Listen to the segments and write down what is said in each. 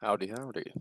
Howdy, howdy.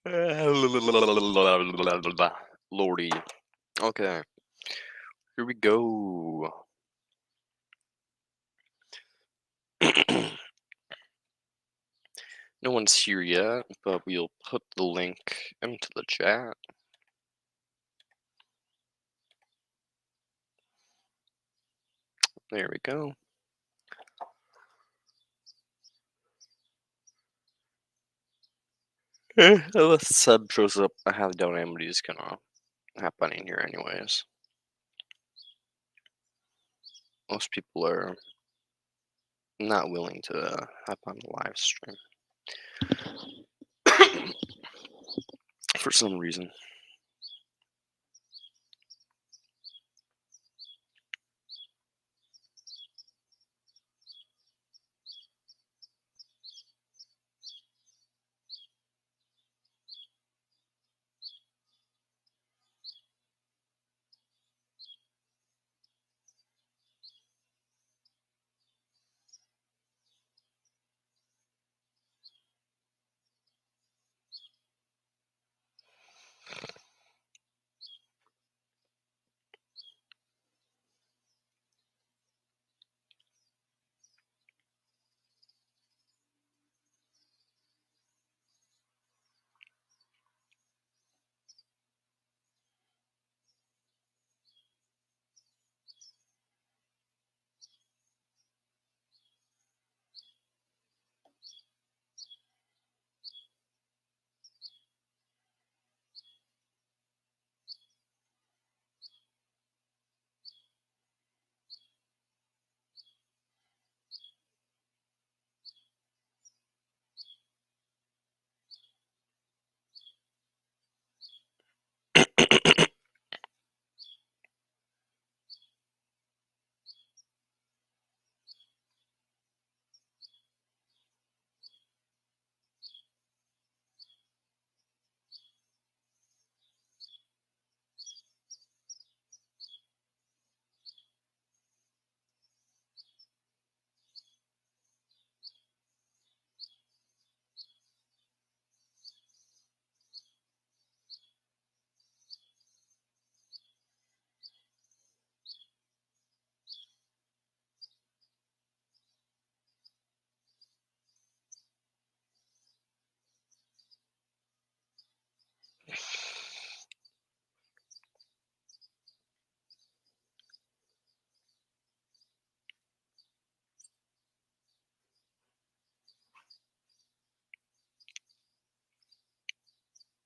Fair enough. Lordy. Okay. Here we go. No one's here yet, but we'll put the link into the chat. There we go. Unless sub shows up, I have no idea what is gonna happen in here anyways. Most people are not willing to hop on the live stream. For some reason.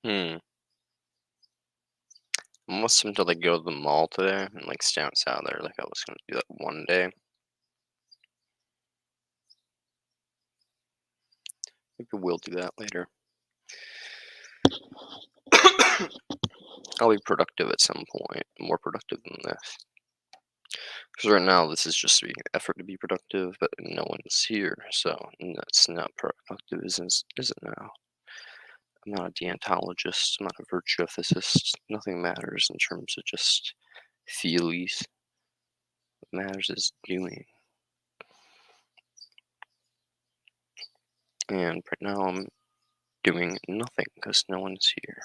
Hmm. I'm almost tempted to like go to the mall today and like stay outside there like I was gonna do that one day. Maybe we'll do that later. I'll be productive at some point, more productive than this. Because right now this is just an effort to be productive, but no one's here, so that's not productive, is it now? I'm not a deontologist, I'm not a virtue ethicist. Nothing matters in terms of just feelies. What matters is doing. And right now I'm doing nothing because no one's here.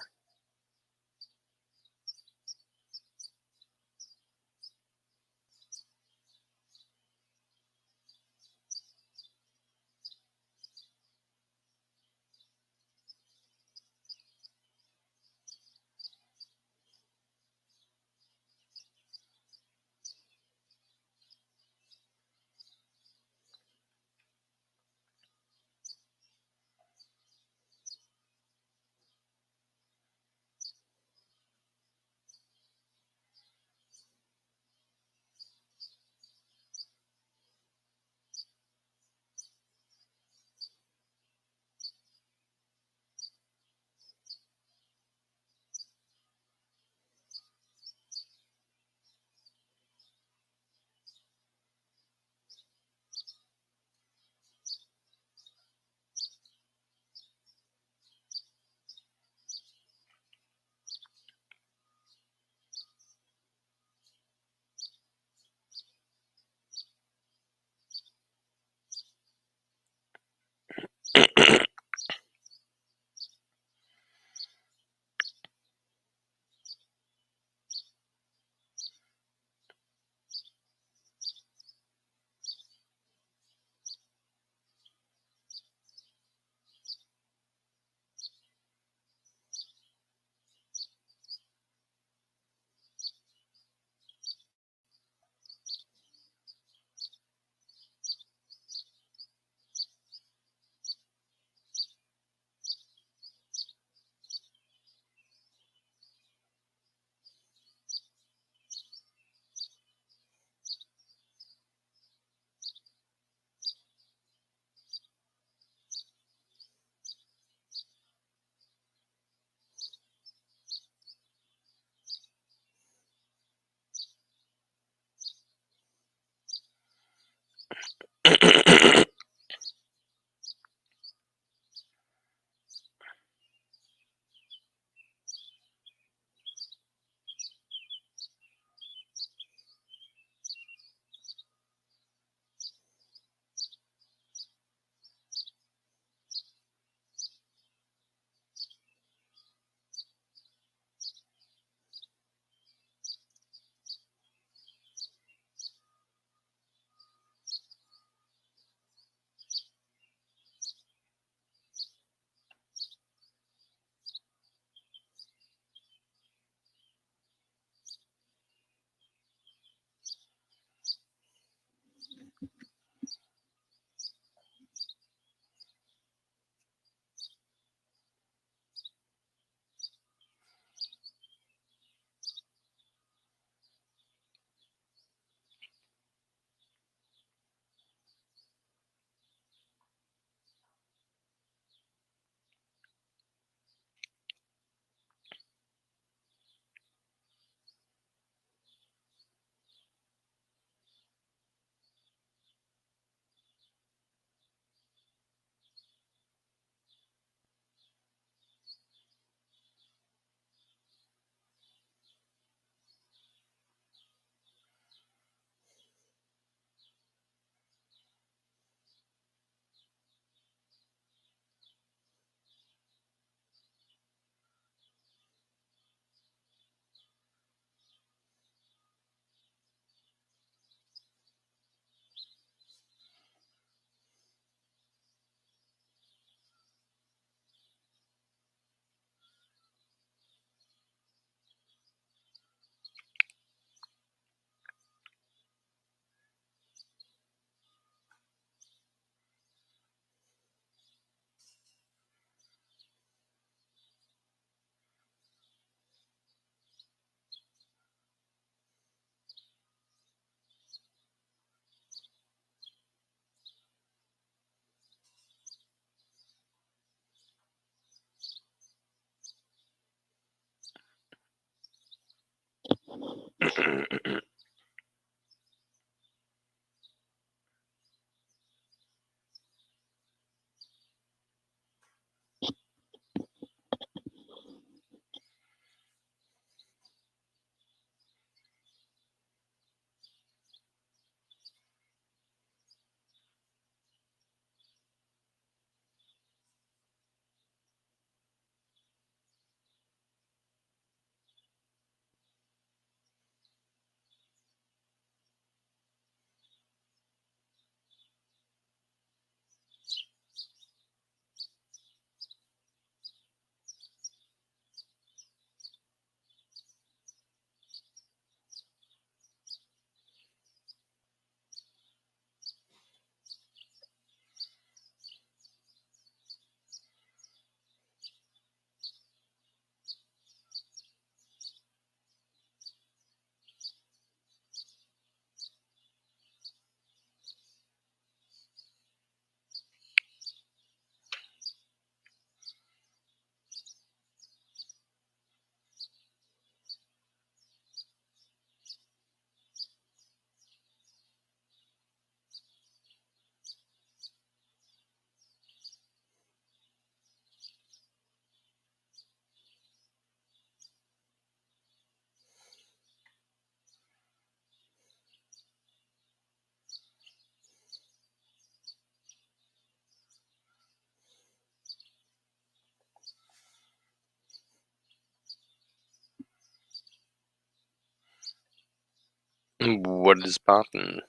What is poppin'?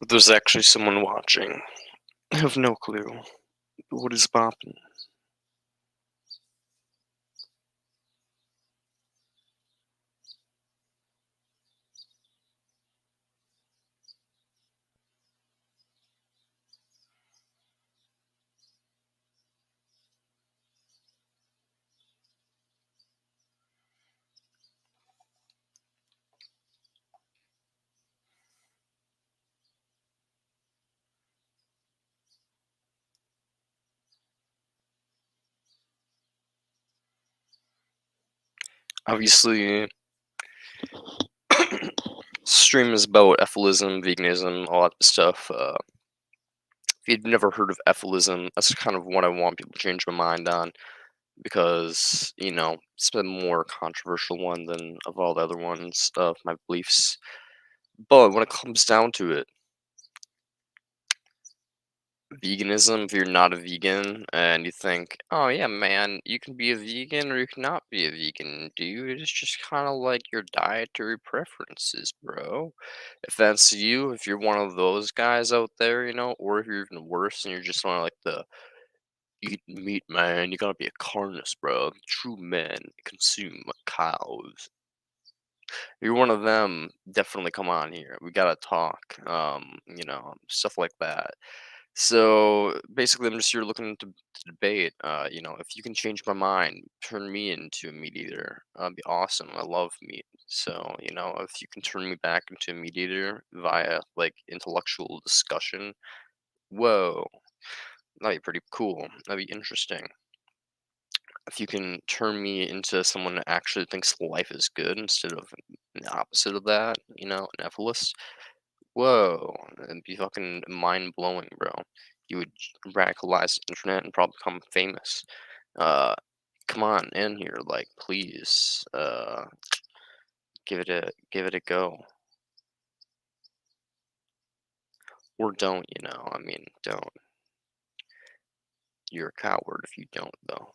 There's actually someone watching. I have no clue. What is poppin'? Obviously, stream is about EFILism, veganism, all that stuff. If you'd never heard of EFILism, that's kind of what I want people to change my mind on because, it's been more controversial one than of all the other ones of my beliefs. But when it comes down to it, veganism, if you're not a vegan and you think, oh yeah, man, you can be a vegan or you cannot be a vegan, dude. It's just kind of like your dietary preferences, bro. If that's you, if you're one of those guys out there, or if you're even worse and you're just one of like the eat meat, man, you gotta be a carnivore, bro. True men consume cows. You're one of them, definitely come on here. We gotta talk. Stuff like that. So basically, I'm just here looking to debate. If you can change my mind, turn me into a meat eater. That'd be awesome. I love meat. So if you can turn me back into a meat eater via like intellectual discussion, whoa, that'd be pretty cool. That'd be interesting. If you can turn me into someone that actually thinks life is good instead of the opposite of that, an ethicist, whoa, it'd be fucking mind blowing, bro. You would radicalize the internet and probably become famous. Uh, Come on in here, like, please, give it a go, or don't. I mean, don't. You're a coward if you don't, though.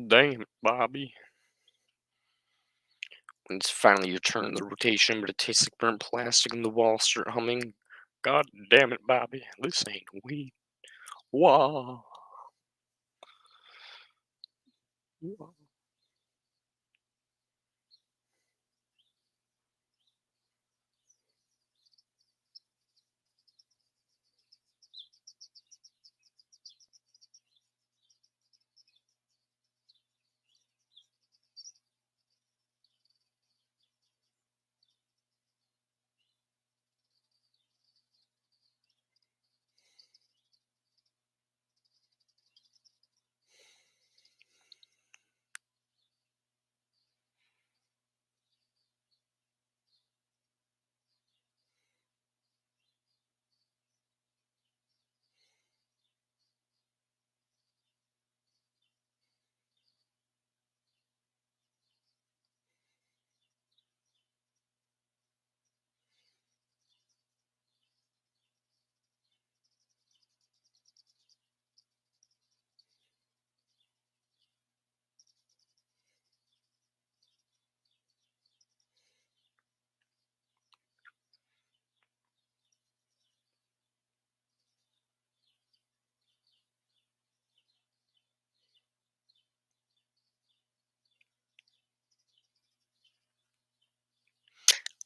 Damn, Bobby. When it's finally your turn, the rotation, but it tastes like burnt plastic and the walls start humming. God damn it, Bobby. This ain't weed. Wow.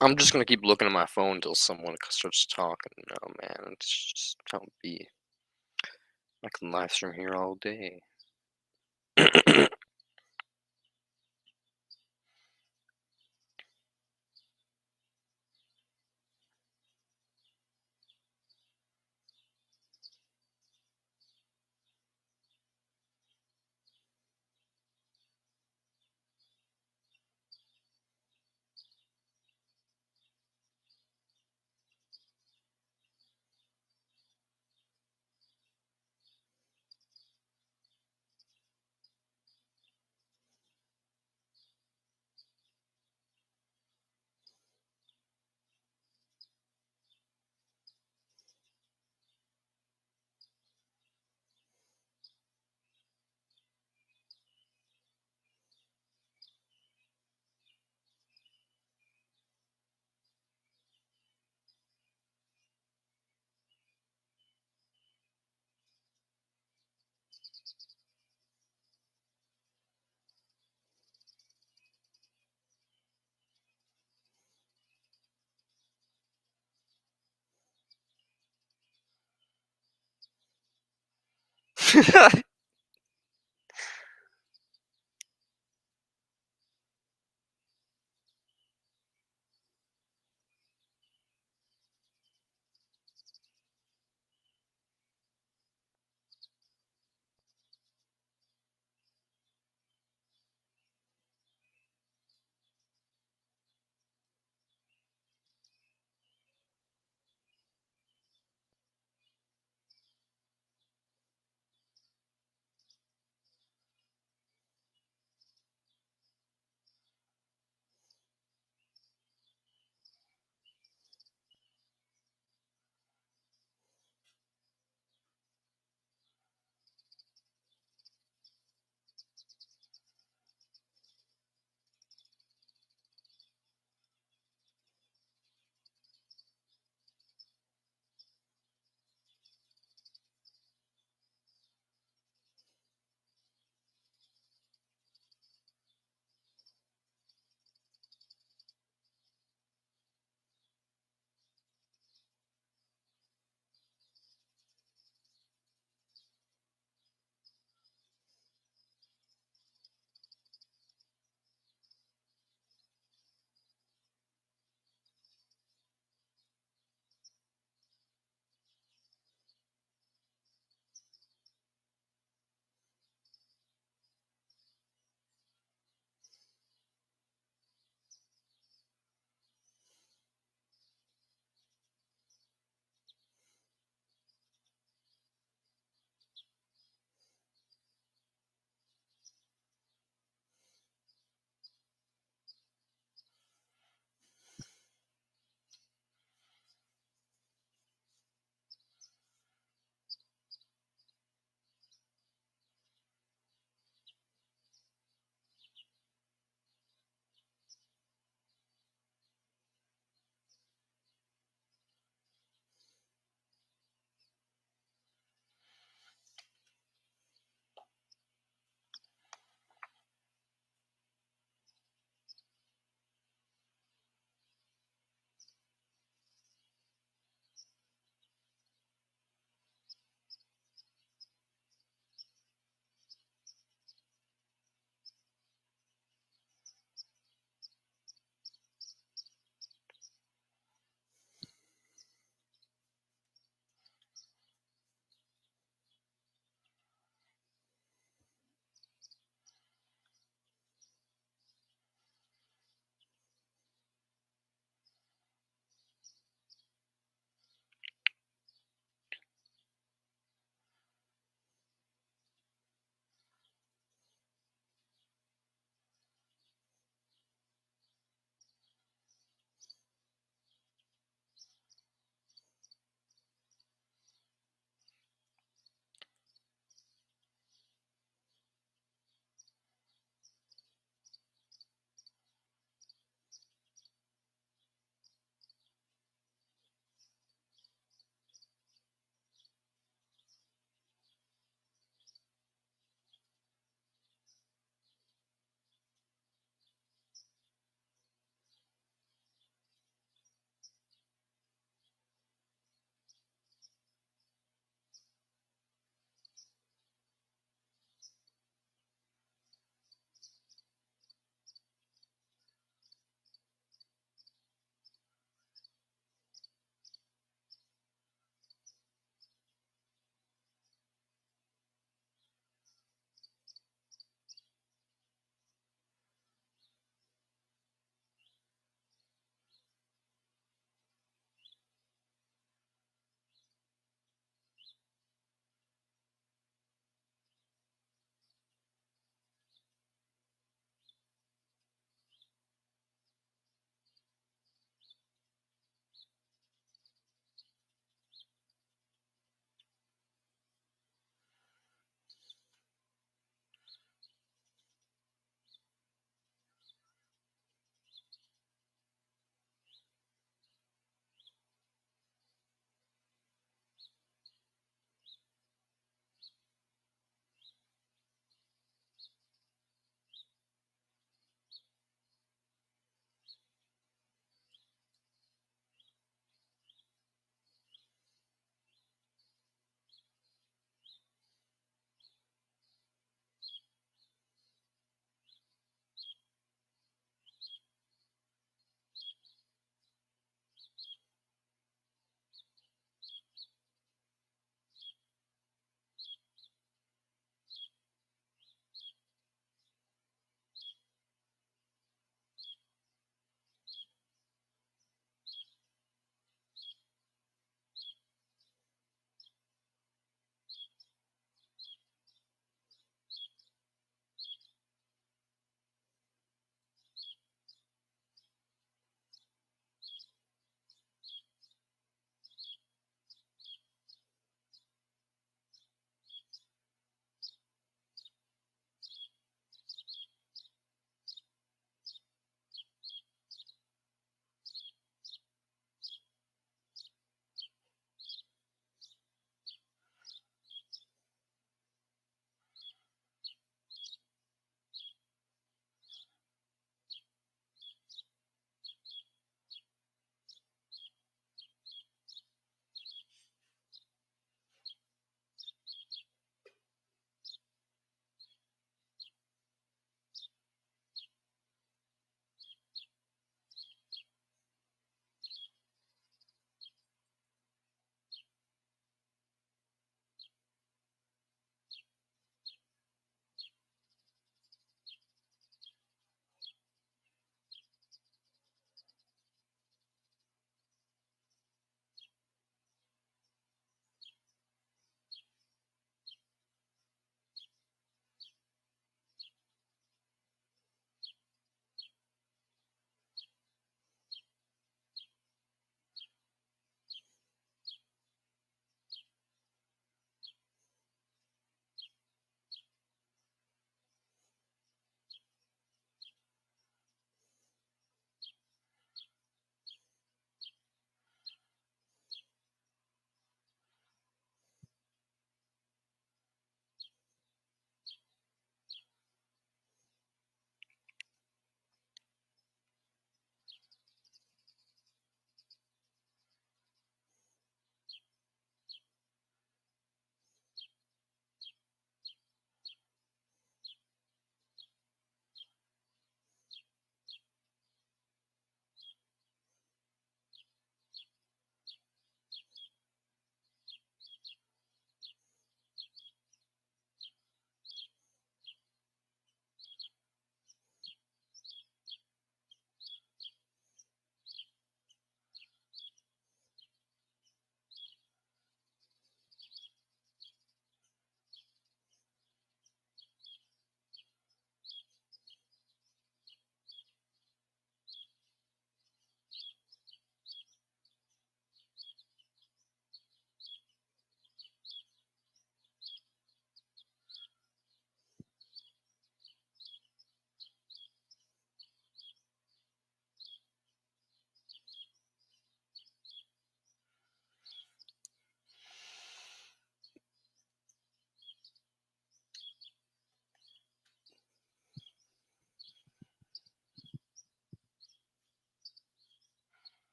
I'm just gonna keep looking at my phone until someone starts talking. No, man, it's just how it be. I can live stream here all day.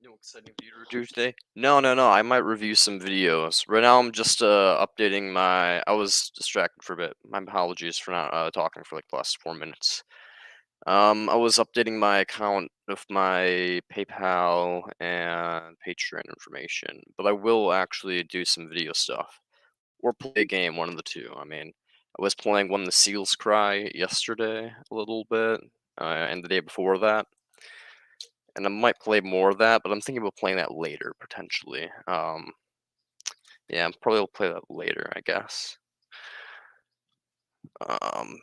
No exciting video to do today? No, no, no. I might review some videos. Right now, I'm just updating my. I was distracted for a bit. My apologies for not talking for like the last 4 minutes. I was updating my account of my PayPal and Patreon information, but I will actually do some video stuff or play a game, one of the two. I mean, I was playing When the Seals Cry yesterday a little bit, and the day before that. And I might play more of that, but I'm thinking about playing that later potentially. Yeah, probably will play that later, I guess. Um,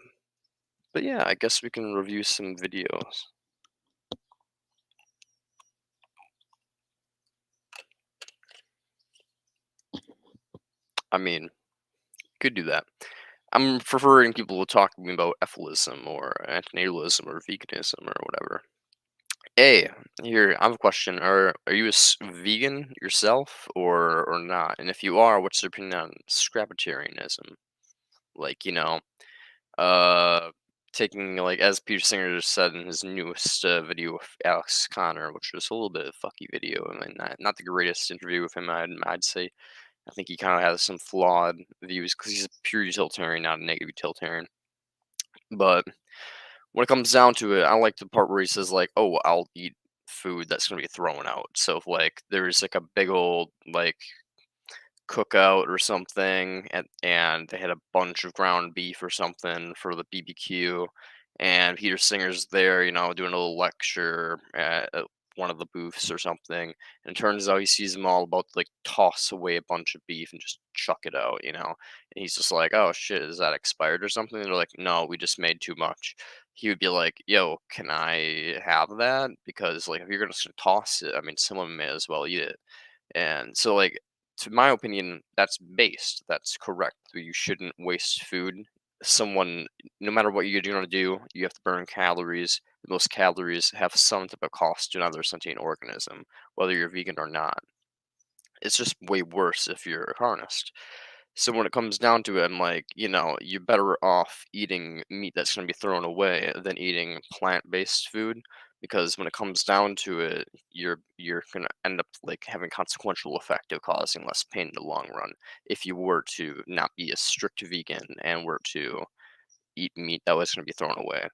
but yeah, I guess we can review some videos. I mean, could do that. I'm preferring people to talk to me about EFILism or antinatalism or veganism or whatever. Hey, here, I have a question. Are you a vegan yourself or not? And if you are, what's your opinion on scrapitarianism? Like, uh, taking like as Peter Singer said in his newest video with Alex Connor, which was a little bit of a fucky video. I mean, not the greatest interview with him. I'd say. I think he kind of has some flawed views because he's a pure utilitarian, not a negative utilitarian. But when it comes down to it, I like the part where he says like, "Oh, I'll eat food that's gonna be thrown out." So if like there's like a big old like cookout or something, and they had a bunch of ground beef or something for the BBQ, and Peter Singer's there, doing a little lecture at one of the booths or something, and it turns out he sees them all about to like toss away a bunch of beef and just chuck it out, and he's just like, "Oh shit, is that expired or something?" And they're like, "No, we just made too much." He would be like, "Yo, can I have that? Because like if you're gonna just toss it, I mean, someone may as well eat it." And so, like, to my opinion, that's based. That's correct. You shouldn't waste food. Someone, no matter what you're going to do, you have to burn calories. Those calories have some type of cost to another sentient organism, whether you're vegan or not. It's just way worse if you're a carnist. So when it comes down to it, I'm like, you're better off eating meat that's going to be thrown away than eating plant-based food because when it comes down to it, you're going to end up like having consequential effect of causing less pain in the long run if you were to not be a strict vegan and were to eat meat that was going to be thrown away.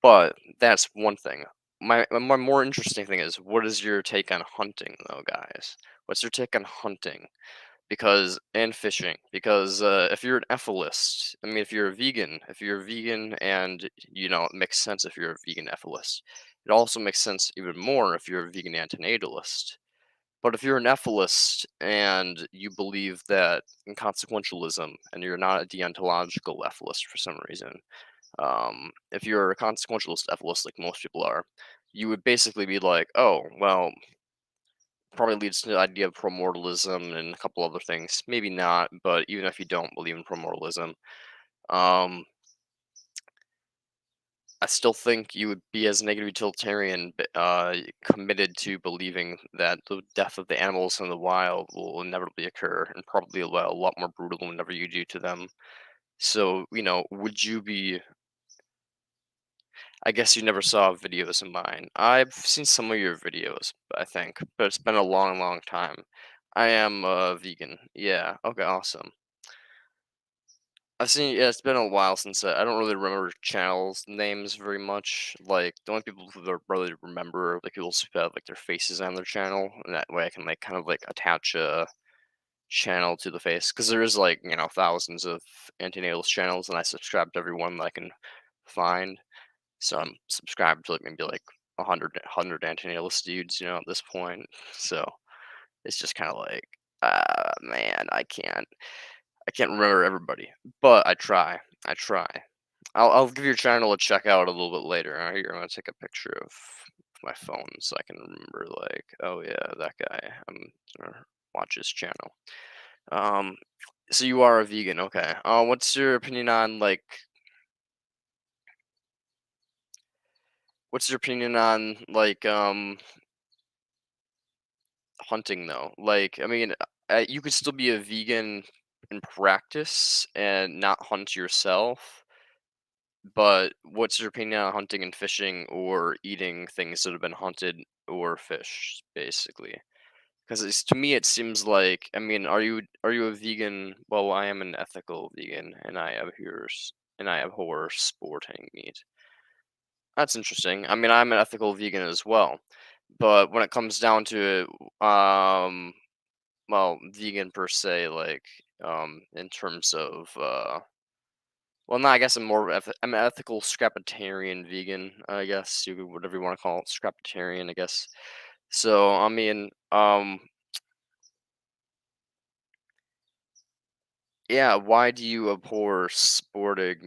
But that's one thing. My more interesting thing is what is your take on hunting though, guys? What's your take on hunting? Because and fishing because if you're an ethilist, I mean if you're a vegan and it makes sense if you're a vegan ethilist. It also makes sense even more if you're a vegan antinatalist. But if you're an ethilist and you believe that in consequentialism and you're not a deontological ethilist for some reason, if you're a consequentialist ethilist like most people are, you would basically be like, oh well, probably leads to the idea of promortalism and a couple other things. Maybe not, but even if you don't believe in promortalism, um, I still think you would be as a negative utilitarian committed to believing that the death of the animals in the wild will inevitably occur and probably a lot more brutal whenever you do to them. So, would you be I guess you never saw videos of mine. I've seen some of your videos, I think, but it's been a long, long time. I am vegan. Yeah. Okay. Awesome. I've seen. Yeah, it's been a while since I don't really remember channels names very much. Like the only people who I really remember are like people who have like their faces on their channel, and that way I can like kind of like attach a channel to the face because there is like thousands of antinatalist channels, and I subscribe to every one that I can find. So I'm subscribed to like maybe like a hundred antinatalist dudes, at this point. So it's just kind of like, man, I can't remember everybody, but I try. I try. I'll give your channel a check out a little bit later. Here, I'm gonna take a picture of my phone so I can remember. Like, oh yeah, that guy. I'm gonna watch his channel. Um, so you are a vegan, okay? What's your opinion on like What's your opinion on like hunting though? Like, I mean, you could still be a vegan in practice and not hunt yourself, But what's your opinion on hunting and fishing or eating things that have been hunted or fished, basically? Because to me, it seems like, I mean, are you a vegan? Well, I am an ethical vegan, and I abhor sporting meat. That's interesting. I mean, I'm an ethical vegan as well, but when it comes down to it, well, vegan per se, like, in terms of, well, no, I guess I'm an ethical scrapitarian vegan, I guess whatever you want to call it, scrapitarian, I guess. So, I mean, yeah, why do you abhor sported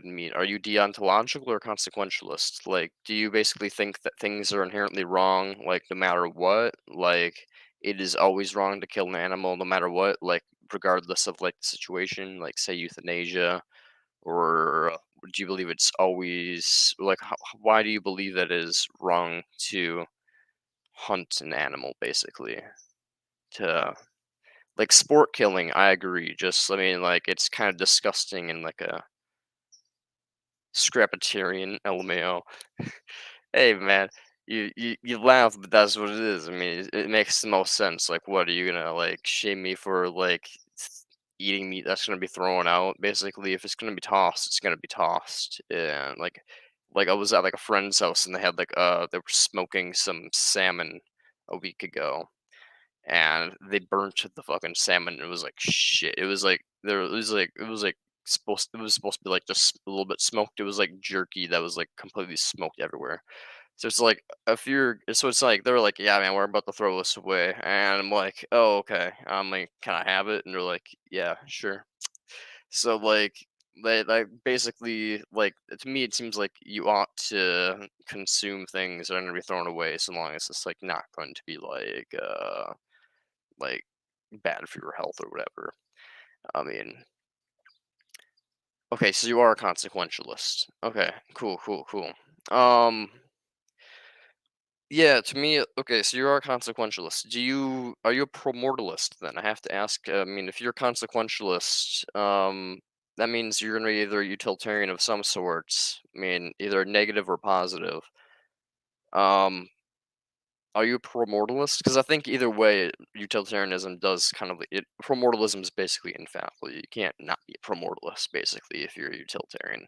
meat? Are you deontological or consequentialist? Like, do you basically think that things are inherently wrong, like no matter what? Like, it is always wrong to kill an animal no matter what, like regardless of like the situation, like say euthanasia, or do you believe it's always like why do you believe that it is wrong to hunt an animal basically? To like sport killing, I agree. Just I mean, like it's kind of disgusting in like a scrapitarian LMAO. Hey man, you laugh, but that's what it is. I mean, it makes the most sense. Like, what are you gonna like shame me for like eating meat that's gonna be thrown out? Basically, if it's gonna be tossed, it's gonna be tossed. And like I was at like a friend's house and they had like they were smoking some salmon a week ago and they burnt the fucking salmon. It was like shit. It was like it was like supposed to be like just a little bit smoked. It was like jerky that was like completely smoked everywhere. So it's like if you're so it's like they're like, yeah, man, we're about to throw this away, and I'm like, oh, okay. I'm like, can I have it? And they're like, yeah, sure. So like they basically like to me it seems like you ought to consume things that are gonna be thrown away so long as it's like not going to be like bad for your health or whatever. I mean, okay, so you are a consequentialist. Okay, cool, cool, cool. Um, yeah, to me, okay, so you are a consequentialist. Are you a promortalist then? I have to ask. I mean, if you're a consequentialist, that means you're gonna be either a utilitarian of some sorts. I mean, either negative or positive. Um, Are you a promortalist? Because I think either way, utilitarianism does kind of it. Promortalism is basically infallible. You can't not be a promortalist, basically, if you're a utilitarian.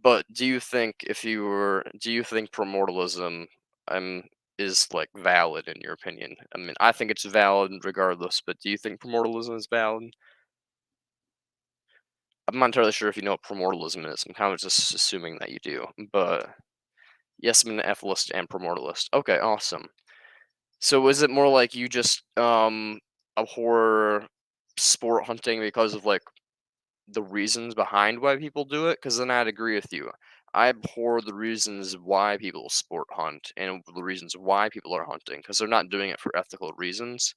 But do you think promortalism is like valid in your opinion? I mean, I think it's valid regardless. But do you think promortalism is valid? I'm not entirely sure if you know what promortalism is. I'm kind of just assuming that you do. But yes, I'm an ethicist and promortalist. Okay, awesome. So is it more like you just abhor sport hunting because of like the reasons behind why people do it? Because then I'd agree with you. I abhor the reasons why people sport hunt and the reasons why people are hunting because they're not doing it for ethical reasons.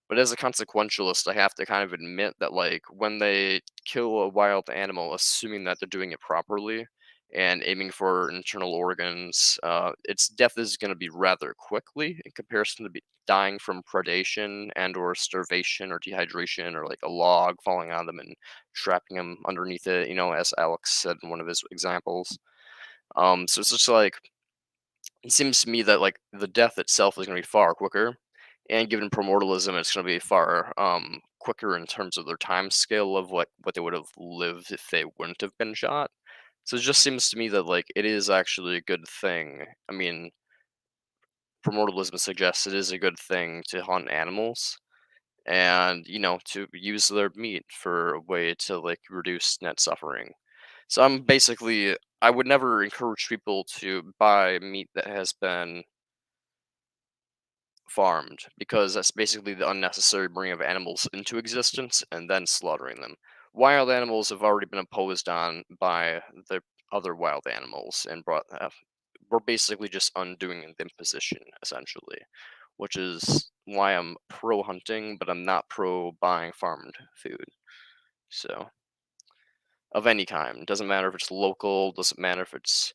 But as a consequentialist, I have to kind of admit that, like, when they kill a wild animal, assuming that they're doing it properly and aiming for internal organs, its death is going to be rather quickly in comparison to dying from predation and or starvation or dehydration or like a log falling on them and trapping them underneath it. As Alex said in one of his examples. So it's just like it seems to me that like the death itself is going to be far quicker, and given promortalism, it's going to be far quicker in terms of their time scale of what they would have lived if they wouldn't have been shot. So it just seems to me that like it is actually a good thing. I mean, promortalism suggests it is a good thing to hunt animals and to use their meat for a way to like reduce net suffering. So I would never encourage people to buy meat that has been farmed because that's basically the unnecessary bringing of animals into existence and then slaughtering them. Wild animals have already been imposed on by the other wild animals and we're basically just undoing the imposition essentially, which is why I'm pro hunting, but I'm not pro buying farmed food. So of any kind, doesn't matter if it's local, doesn't matter if it's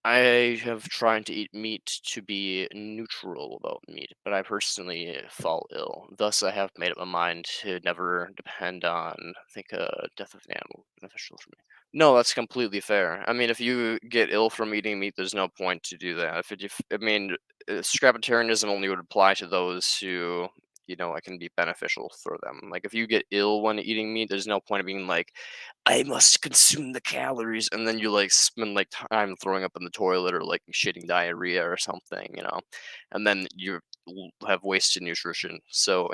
I have tried to eat meat to be neutral about meat, but I personally fall ill. Thus, I have made up my mind to never depend on, I think, death of an animal beneficial for me. No, that's completely fair. I mean, if you get ill from eating meat, there's no point to do that. If I mean, scrapitarianism only would apply to those who, it can be beneficial for them. Like, if you get ill when eating meat, there's no point of being like, I must consume the calories, and then you like spend like time throwing up in the toilet or like shitting diarrhea or something, and then you have wasted nutrition. So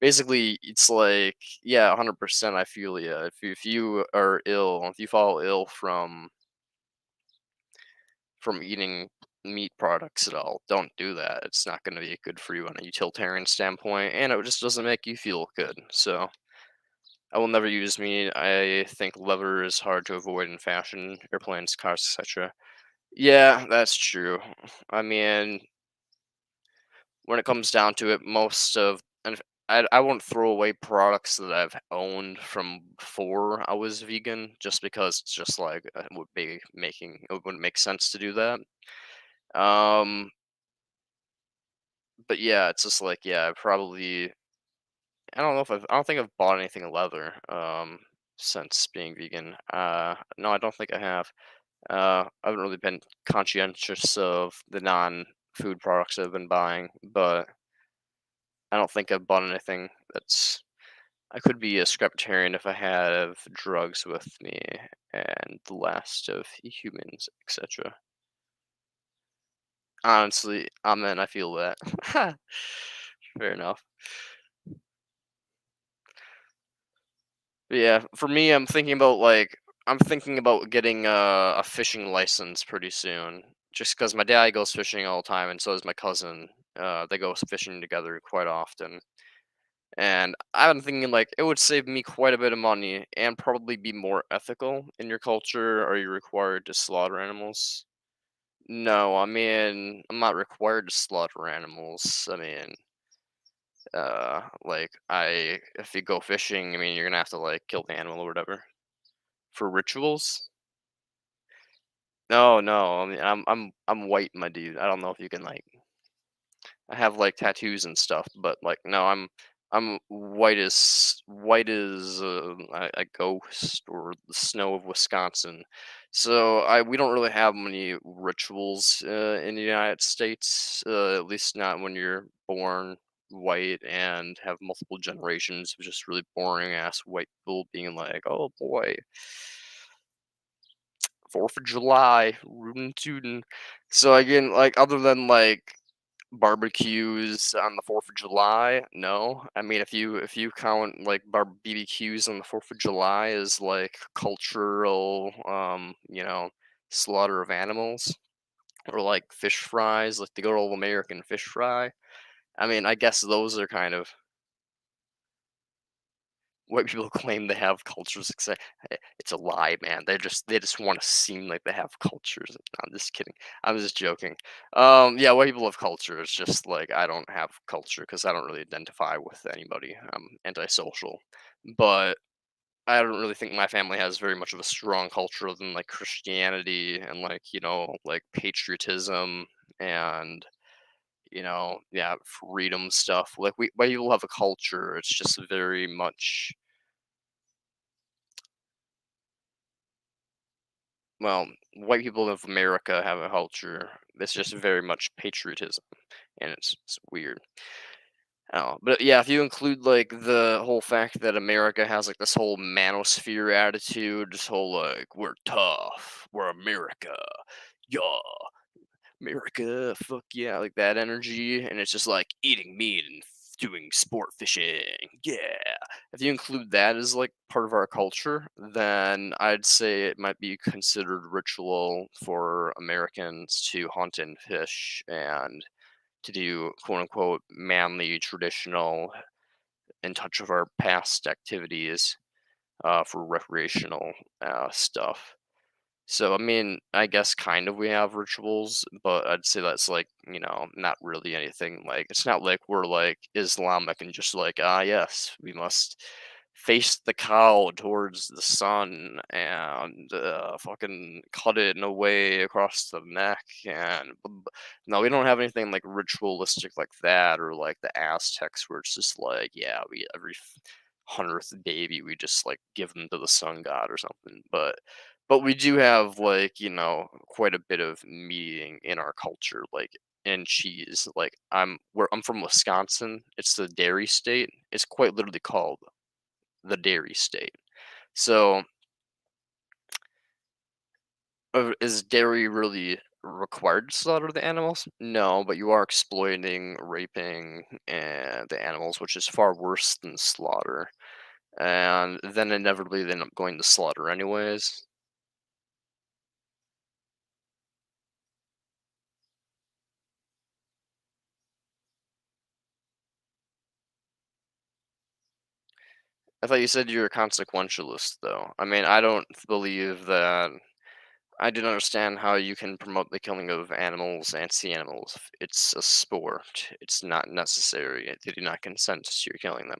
basically, it's like, yeah, 100%. I feel you. If you are ill, if you fall ill from eating meat products at all, don't do that. It's not going to be good for you on a utilitarian standpoint, and it just doesn't make you feel good. So. I will never use meat. I think leather is hard to avoid in fashion, airplanes, cars, etc. Yeah, that's true. I mean, when it comes down to it, most of and I won't throw away products that I've owned from before I was vegan, just because it's just like it wouldn't make sense to do that. Um, but yeah, it's just like, yeah, I don't think I've bought anything leather since being vegan. No, I don't think I have. I haven't really been conscientious of the non-food products I've been buying, but I don't think I've bought anything that's. I could be a scraptarian if I have drugs with me and the last of humans, etc. Honestly, amen. I feel that. Fair enough. But yeah, for me, I'm thinking about getting a fishing license pretty soon. Just because my dad goes fishing all the time, and so does my cousin. They go fishing together quite often, and I'm thinking like it would save me quite a bit of money and probably be more ethical. In your culture, are you required to slaughter animals? No, I mean I'm not required to slaughter animals. I mean, if you go fishing, I mean you're gonna have to like kill the animal or whatever. For rituals? No, no. I mean, I'm white, my dude. I don't know if you can like. I have like tattoos and stuff, but like, no, I'm white as a ghost or the snow of Wisconsin. So we don't really have many rituals in the United States. At least not when you're born white and have multiple generations of just really boring ass white people being like, oh boy. 4th of July, rootin' tootin'. So again, like other than like barbecues on the 4th of July, no. I mean, if you count like BBQs on the 4th of July as like cultural, slaughter of animals or like fish fries, like the good old American fish fry. I mean, I guess those are kind of white people claim they have cultures. It's a lie, man. They just want to seem like they have cultures. No, I'm just kidding. I'm just joking. Yeah, white people have culture. It's just like I don't have culture because I don't really identify with anybody. I'm antisocial, but I don't really think my family has very much of a strong culture other than like Christianity and like patriotism and yeah, freedom stuff. Like white people have a culture. It's just very much. Well, white people of America have a culture that's just very much patriotism, and it's weird. Oh, but yeah, if you include like the whole fact that America has like this whole manosphere attitude, this whole like we're tough, we're America, yeah, America, fuck yeah, like that energy, and it's just like eating meat and doing sport fishing, yeah. If you include that as like part of our culture, then I'd say it might be considered ritual for Americans to hunt and fish and to do quote unquote manly, traditional, in touch of our past activities for recreational stuff. So, I mean, I guess kind of we have rituals, but I'd say that's like, not really anything like it's not like we're like Islamic and just like, ah, yes, we must face the cow towards the sun and fucking cut it in a way across the neck and no, we don't have anything like ritualistic like that or like the Aztecs where it's just like yeah we every 100th baby we just like give them to the sun god or something but we do have like quite a bit of meat in our culture like and cheese like I'm from Wisconsin. It's the dairy state. It's quite literally called the dairy state. So, is dairy really required to slaughter the animals? No, but you are exploiting, raping, and the animals, which is far worse than slaughter. And then inevitably they end up going to slaughter anyways. I thought you said you're a consequentialist, though. I mean, I don't believe that. I don't understand how you can promote the killing of animals and sea animals. It's a sport. It's not necessary. They do not consent to your killing them.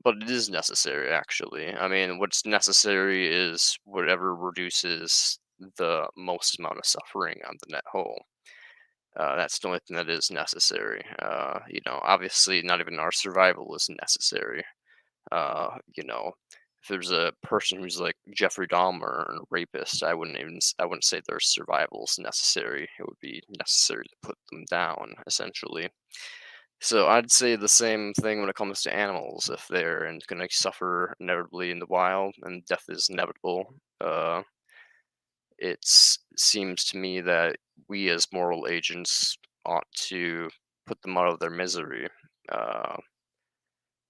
But it is necessary, actually. I mean, what's necessary is whatever reduces the most amount of suffering on the net whole. That's the only thing that is necessary. Obviously, not even our survival is necessary. If there's a person who's like Jeffrey Dahmer and a rapist, I wouldn't say their survival is necessary. It would be necessary to put them down, essentially. So I'd say the same thing when it comes to animals. If they're and going to suffer inevitably in the wild and death is inevitable, it seems to me that we as moral agents ought to put them out of their misery. Uh,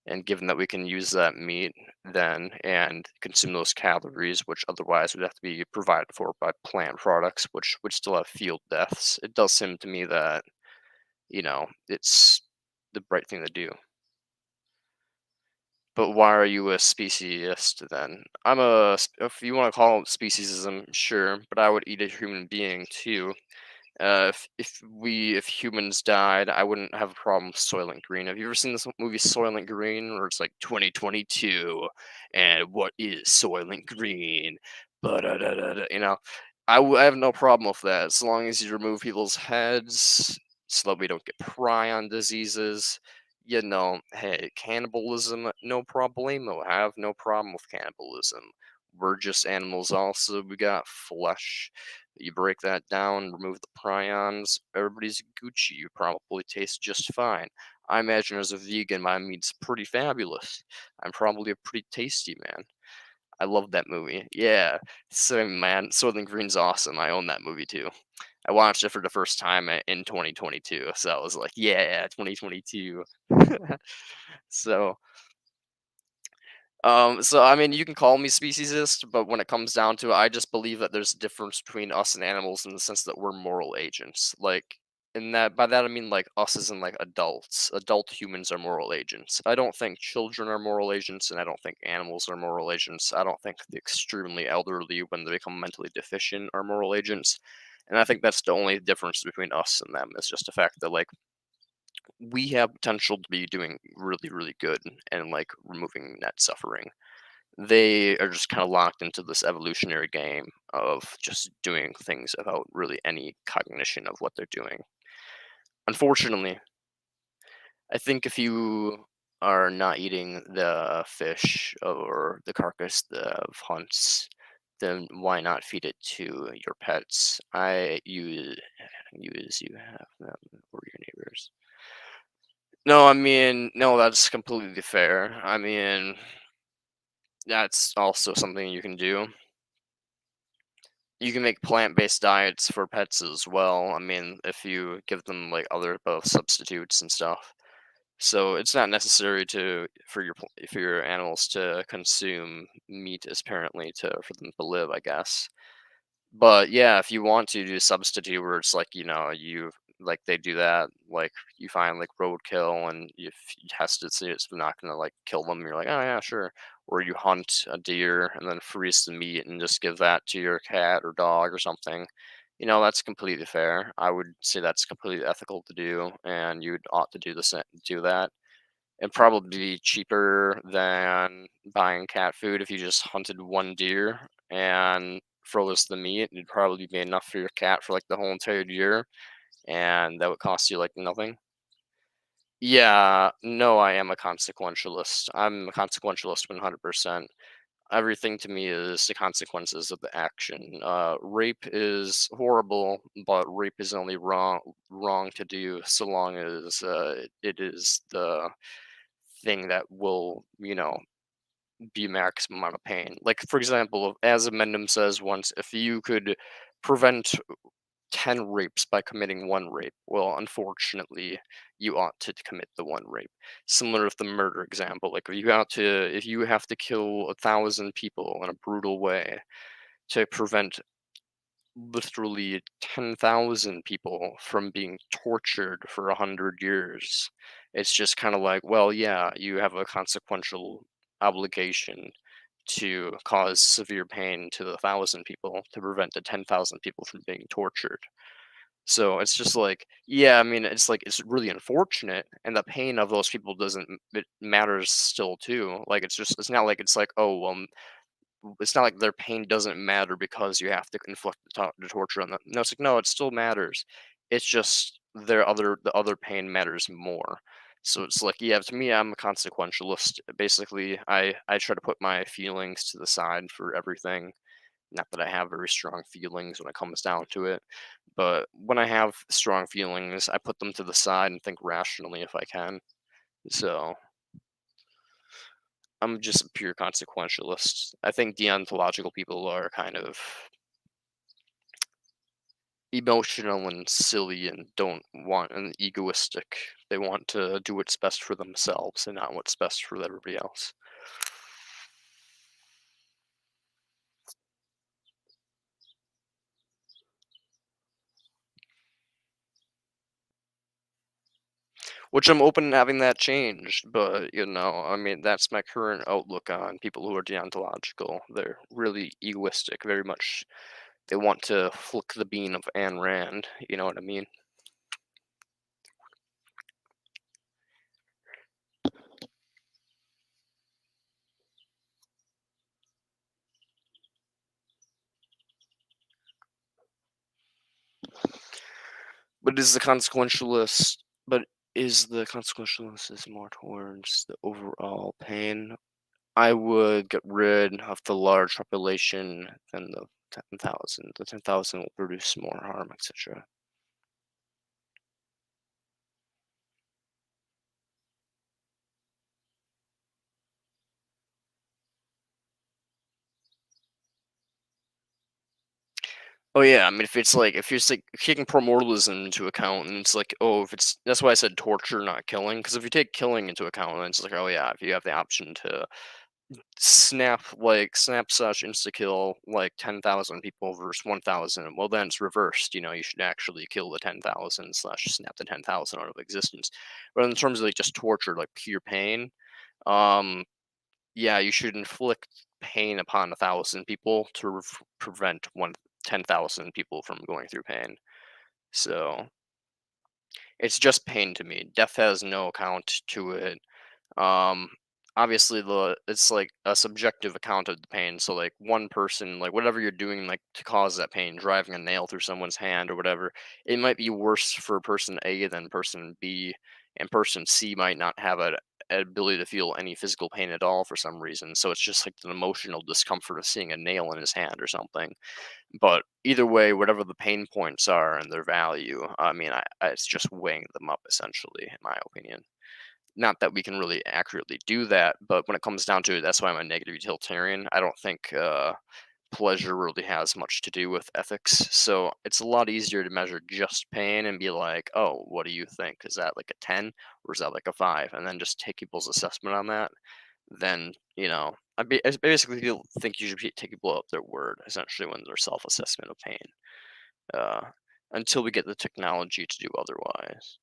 and given that we can use that meat then and consume those calories, which otherwise would have to be provided for by plant products, which would still have field deaths, it does seem to me that, it's the right thing to do. But why are you a speciesist then? If you want to call it speciesism, sure, but I would eat a human being too. If humans died, I wouldn't have a problem with Soylent Green. Have you ever seen this movie Soylent Green, where it's like 2022, and what is Soylent Green? Ba-da-da-da-da. I have no problem with that as long as you remove people's heads so that we don't get prion diseases. Hey, cannibalism, no problemo. I have no problem with cannibalism. We're just animals, also. We got flesh. You break that down, remove the prions, everybody's Gucci. You probably taste just fine. I imagine as a vegan, my meat's pretty fabulous. I'm probably a pretty tasty man. I love that movie. Yeah, same man. Soylent Green's awesome. I own that movie too. I watched it for the first time in 2022, so I was like, yeah, 2022. so so I mean, you can call me speciesist, but when it comes down to it, I just believe that there's a difference between us and animals in the sense that we're moral agents. Like, in that, by that I mean like us as in like adults. Adult humans are moral agents. I don't think children are moral agents, and I don't think animals are moral agents. I don't think the extremely elderly, when they become mentally deficient, are moral agents. And I think that's the only difference between us and them. Is just the fact that like we have potential to be doing really, really good and like removing net suffering. They are just kind of locked into this evolutionary game of just doing things without really any cognition of what they're doing. Unfortunately, I think if you are not eating the fish or the carcass of hunts, then why not feed it to your pets? I use you have them or your neighbors. No, I mean, no, that's completely fair. I mean, that's also something you can do. You can make plant-based diets for pets as well. I mean, if you give them like other both substitutes and stuff. So it's not necessary for your animals to consume meat as apparently to for them to live, I guess. But yeah, if you want to do substitute where it's like, you like they do that, like you find like roadkill and if you test it, see it's not gonna like kill them, you're like, oh yeah, sure. Or you hunt a deer and then freeze the meat and just give that to your cat or dog or something. That's completely fair. I would say that's completely ethical to do, and you'd ought to do that. It'd probably be cheaper than buying cat food if you just hunted one deer and froze the meat. It'd probably be enough for your cat for like the whole entire year, and that would cost you like nothing. Yeah, no, I am a consequentialist. I'm a consequentialist 100%. Everything to me is the consequences of the action. Rape is horrible, but rape is only wrong to do so long as it is the thing that will, be maximum amount of pain. Like for example, as Amendum says once, if you could prevent 10 rapes by committing one rape, well, unfortunately, you ought to commit the one rape. Similar with the murder example, like if you have to kill 1,000 people in a brutal way to prevent literally 10,000 people from being tortured for 100 years. It's just kind of like, well, yeah, you have a consequential obligation to cause severe pain to the 1,000 people to prevent the 10,000 people from being tortured. So it's just like, yeah, I mean, it's like it's really unfortunate, and the pain of those people doesn't it matters still too. Like it's not like it's like, oh well, it's not like their pain doesn't matter because you have to inflict the torture on them. No, it's like no, it still matters. It's just the other pain matters more. So it's like yeah, to me, I'm a consequentialist. Basically, I try to put my feelings to the side for everything. Not that I have very strong feelings when it comes down to it, but when I have strong feelings, I put them to the side and think rationally if I can. So I'm just a pure consequentialist. I think deontological people are kind of emotional and silly and don't want and egoistic. They want to do what's best for themselves and not what's best for everybody else. Which I'm open to having that changed, but I mean, that's my current outlook on people who are deontological. They're really egoistic, very much. They want to flick the bean of Ayn Rand. You know what I mean? But but is the consequentialist is more towards the overall pain? I would get rid of the large population than the 10,000. The 10,000 will produce more harm, etc. Oh yeah, I mean, if it's like taking primordialism into account, and it's like, oh, if it's that's why I said torture, not killing, because if you take killing into account, then it's like, oh yeah, if you have the option to snap such insta kill like 10,000 people versus 1,000, well then it's reversed. You should actually kill the 10,000 slash snap the 10,000 out of existence. But in terms of like just torture, like pure pain, um, yeah, you should inflict pain upon 1,000 people to prevent 10,000 people from going through pain. So it's just pain to me. Death has no account to it. Um, Obviously, it's like a subjective account of the pain. So like one person, like whatever you're doing, like to cause that pain, driving a nail through someone's hand or whatever, it might be worse for person A than person B, and person C might not have an ability to feel any physical pain at all for some reason. So it's just like the emotional discomfort of seeing a nail in his hand or something. But either way, whatever the pain points are and their value, I mean, it's just weighing them up essentially, in my opinion. Not that we can really accurately do that, but when it comes down to it, that's why I'm a negative utilitarian. I don't think pleasure really has much to do with ethics. So it's a lot easier to measure just pain and be like, oh, what do you think? Is that like a 10 or is that like a 5? And then just take people's assessment on that. Then, I basically think you should take people at their word, essentially, when their self assessment of pain, uh, until we get the technology to do otherwise.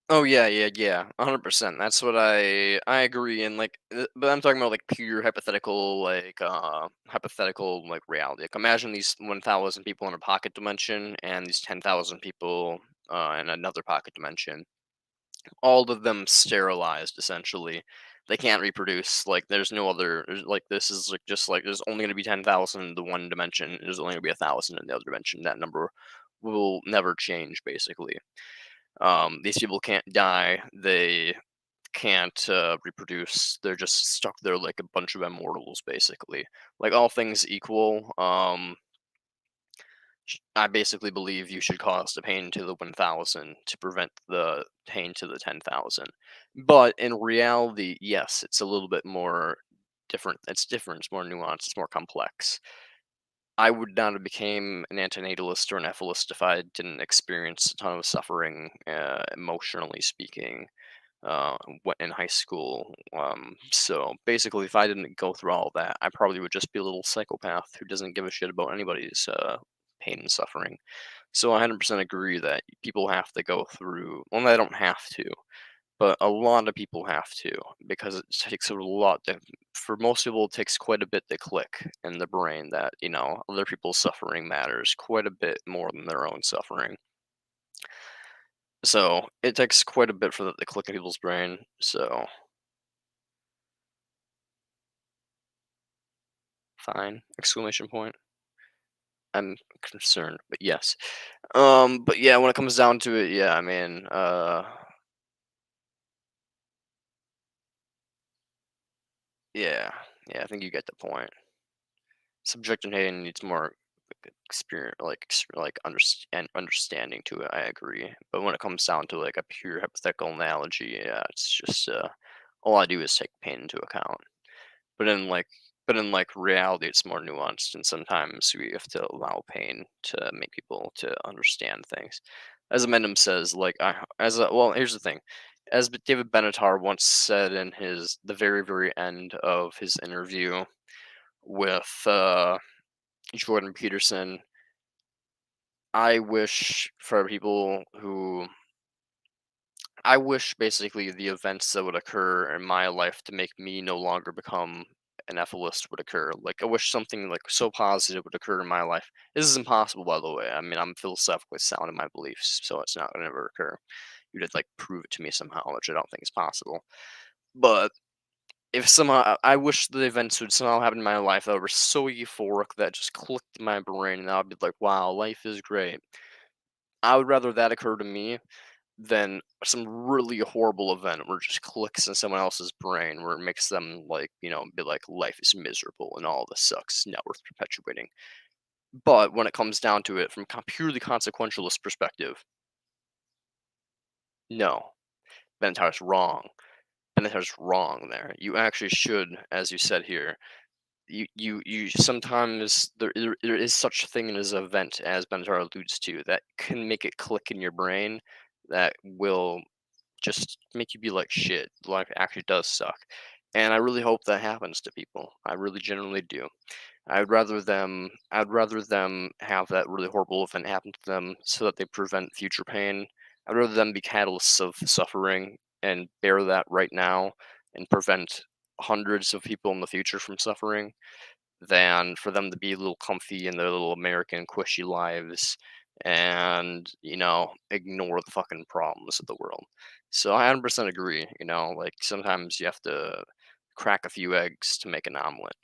Oh yeah, yeah, yeah, 100%. That's what I agree. And like, but I'm talking about like pure hypothetical like reality. Like, imagine these 1,000 people in a pocket dimension and these 10,000 people in another pocket dimension. All of them sterilized essentially. They can't reproduce. Like, there's no other. Like, this is like just like there's only going to be 10,000 in the one dimension. There's only going to be 1,000 in the other dimension. That number will never change, basically. These people can't die. They can't reproduce. They're just stuck there like a bunch of immortals, basically. Like, all things equal, I basically believe you should cause the pain to the 1,000 to prevent the pain to the 10,000. But in reality, yes, it's a little bit more different. It's different. It's more nuanced. It's more complex. I would not have became an antinatalist or an ethicist if I didn't experience a ton of suffering, emotionally speaking, in high school. So basically, if I didn't go through all that, I probably would just be a little psychopath who doesn't give a shit about anybody's pain and suffering. So I 100% agree that people have to go through. Well, they don't have to, but a lot of people have to, because it takes a lot to, for most people, it takes quite a bit to click in the brain that, other people's suffering matters quite a bit more than their own suffering. So it takes quite a bit for that to click in people's brain. So fine! Exclamation point. I'm concerned, but yes. But yeah, when it comes down to it, yeah, I mean, yeah, yeah, I think you get the point. Subjective hating needs more experience, like understanding to it. I agree, but when it comes down to like a pure hypothetical analogy, yeah, it's just all I do is take pain into account. But in like, reality, it's more nuanced, and sometimes we have to allow pain to make people to understand things. As Eminem says, like, well, here's the thing. As David Benatar once said in the very very end of his interview with Jordan Peterson, I wish for people who I wish basically the events that would occur in my life to make me no longer become an ethicist would occur. Like, I wish something like so positive would occur in my life. This is impossible, by the way. I mean, I'm philosophically sound in my beliefs, so it's not gonna ever occur. You'd have to, like, prove it to me somehow, which I don't think is possible. But if somehow I wish the events would somehow happen in my life that were so euphoric that just clicked in my brain, and I'd be like, "Wow, life is great." I would rather that occur to me than some really horrible event where it just clicks in someone else's brain where it makes them, like, be like, life is miserable and all this sucks, not worth perpetuating. But when it comes down to it, from purely consequentialist perspective, no, Bentire's wrong. Bentire's wrong there. You actually should, as you said here, you sometimes there is such a thing as an event, as Bentire alludes to, that can make it click in your brain that will just make you be like, "Shit, life actually does suck." And I really hope that happens to people. I really genuinely do. I'd rather them have that really horrible event happen to them so that they prevent future pain. I'd rather them be catalysts of suffering and bear that right now and prevent hundreds of people in the future from suffering than for them to be a little comfy in their little American cushy lives and, ignore the fucking problems of the world. So I 100% agree, like, sometimes you have to crack a few eggs to make an omelet.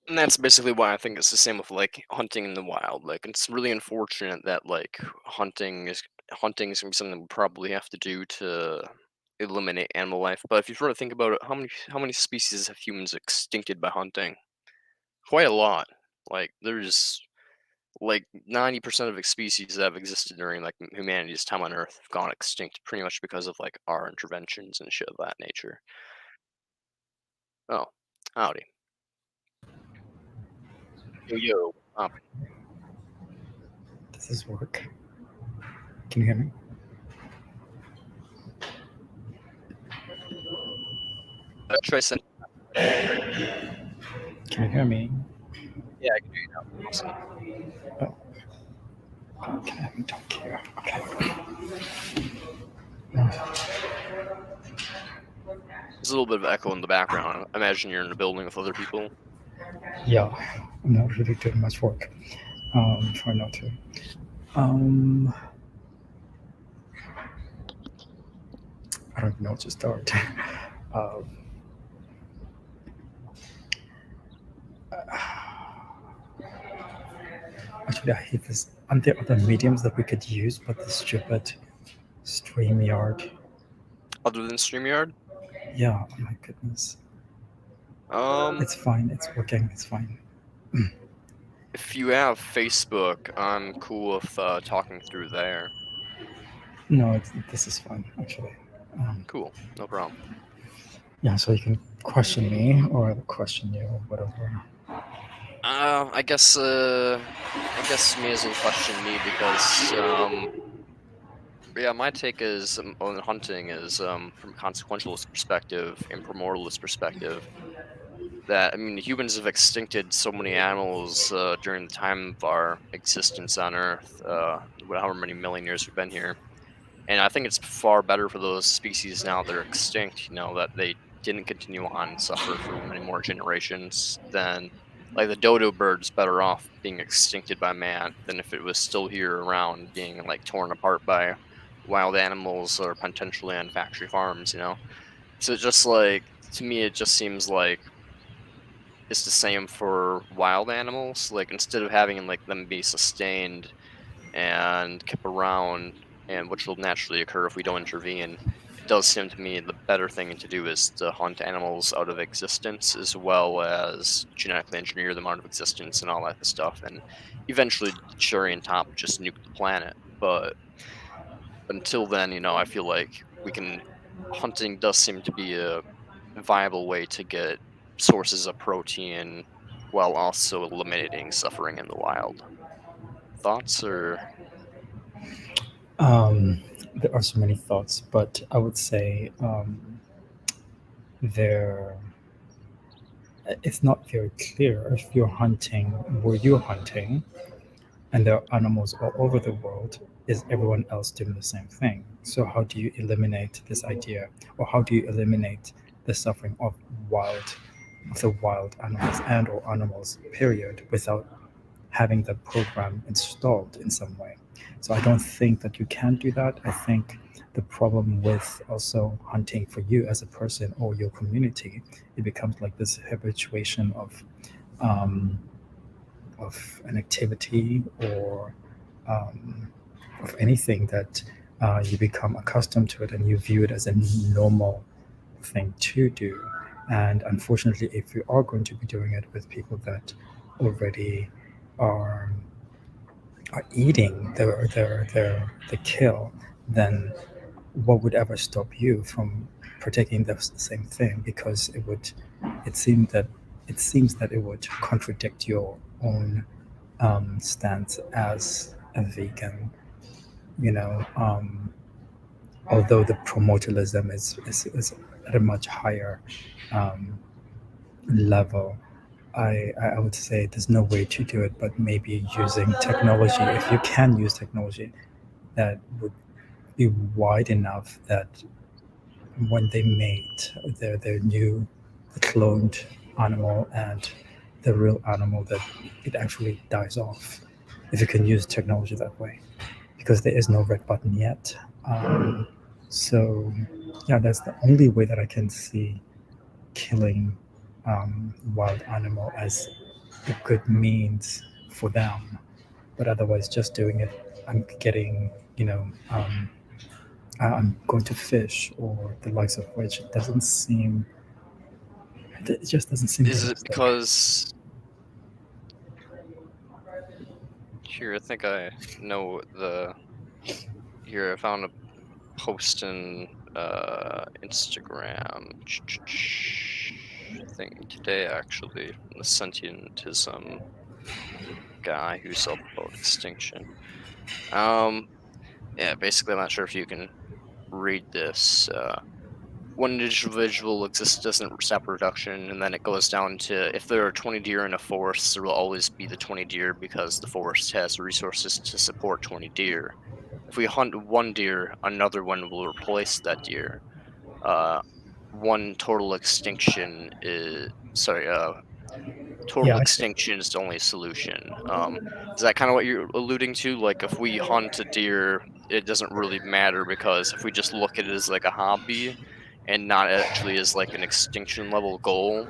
And that's basically why I think it's the same with like hunting in the wild. Like it's really unfortunate that like hunting is gonna be something we probably have to do to eliminate animal life. But if you sort of think about it, how many species have humans extincted by hunting? Quite a lot. Like there's like 90% of species that have existed during like humanity's time on Earth have gone extinct pretty much because of like our interventions and shit of that nature. Oh, howdy. Yo yo. Does this work? Can you hear me? Try send. Can you hear me? Yeah, I can do you now. Awesome. Oh, okay, I can talk here. Okay. There's a little bit of echo in the background. I imagine you're in a building with other people. Yeah, I'm not really doing much work. Try not to. I don't even know where to start. um, Actually, I hate this. Aren't there other mediums that we could use but the stupid StreamYard? Other than StreamYard? Yeah, oh my goodness. Um, It's fine, it's working, it's fine. if you have Facebook, I'm cool with talking through there. No, this is fine, actually. Cool, no problem. Yeah, so you can question me or I'll question you or whatever. I guess me as in question me because yeah, my take is on hunting is from a consequentialist perspective and primordialist perspective that I mean humans have extincted so many animals during the time of our existence on Earth, however many million years we've been here. And I think it's far better for those species now that are extinct, that they didn't continue on and suffer for many more generations than like the dodo bird's better off being extincted by man than if it was still here around being like torn apart by wild animals or potentially on factory farms. So it just like to me it just seems like it's the same for wild animals. Like instead of having like them be sustained and kept around, and which will naturally occur if we don't intervene. It does seem to me the better thing to do is to hunt animals out of existence as well as genetically engineer them out of existence and all that stuff. And eventually, the cherry on top, just nuke the planet. But until then, I feel like we can. Hunting does seem to be a viable way to get sources of protein while also eliminating suffering in the wild. Thoughts or Um, there are so many thoughts, but I would say there it's not very clear if you're hunting where you're hunting and there are animals all over the world, is everyone else doing the same thing? So how do you eliminate this idea, or how do you eliminate the suffering of the wild animals and or animals period without having the program installed in some way? So I don't think that you can do that. I think the problem with also hunting for you as a person or your community, it becomes like this habituation um, of an activity or um, of anything that you become accustomed to it and you view it as a normal thing to do. And unfortunately, if you are going to be doing it with people that already are eating the kill, then what would ever stop you from partaking the same thing? Because it seemed that it seems that it would contradict your own stance as a vegan. You know, although the promotalism is at a much higher um, level, I would say there's no way to do it, but maybe using technology. If you can use technology, that would be wide enough that when they mate their new cloned animal and the real animal, that it actually dies off if you can use technology that way, because there is no red button yet. So yeah, that's the only way that I can see killing wild animal as the good means for them. But otherwise, just doing it, I'm getting, I'm going to fish or the likes of which it doesn't seem, it just doesn't seem Is it realistic. because here? I think I know here. I found a post in Instagram thing today actually from the sentientism guy who's up about extinction. Yeah, basically, I'm not sure if you can read this. One individual exists doesn't stop reproduction, and then it goes down to if there are 20 deer in a forest, there will always be the 20 deer because the forest has resources to support 20 deer. If we hunt one deer, another one will replace that deer. Uh, one total extinction is sorry. Total Yeah, extinction is the only solution. Is that kind of what you're alluding to? Like, if we hunt a deer, it doesn't really matter because if we just look at it as like a hobby and not actually as like an extinction level goal,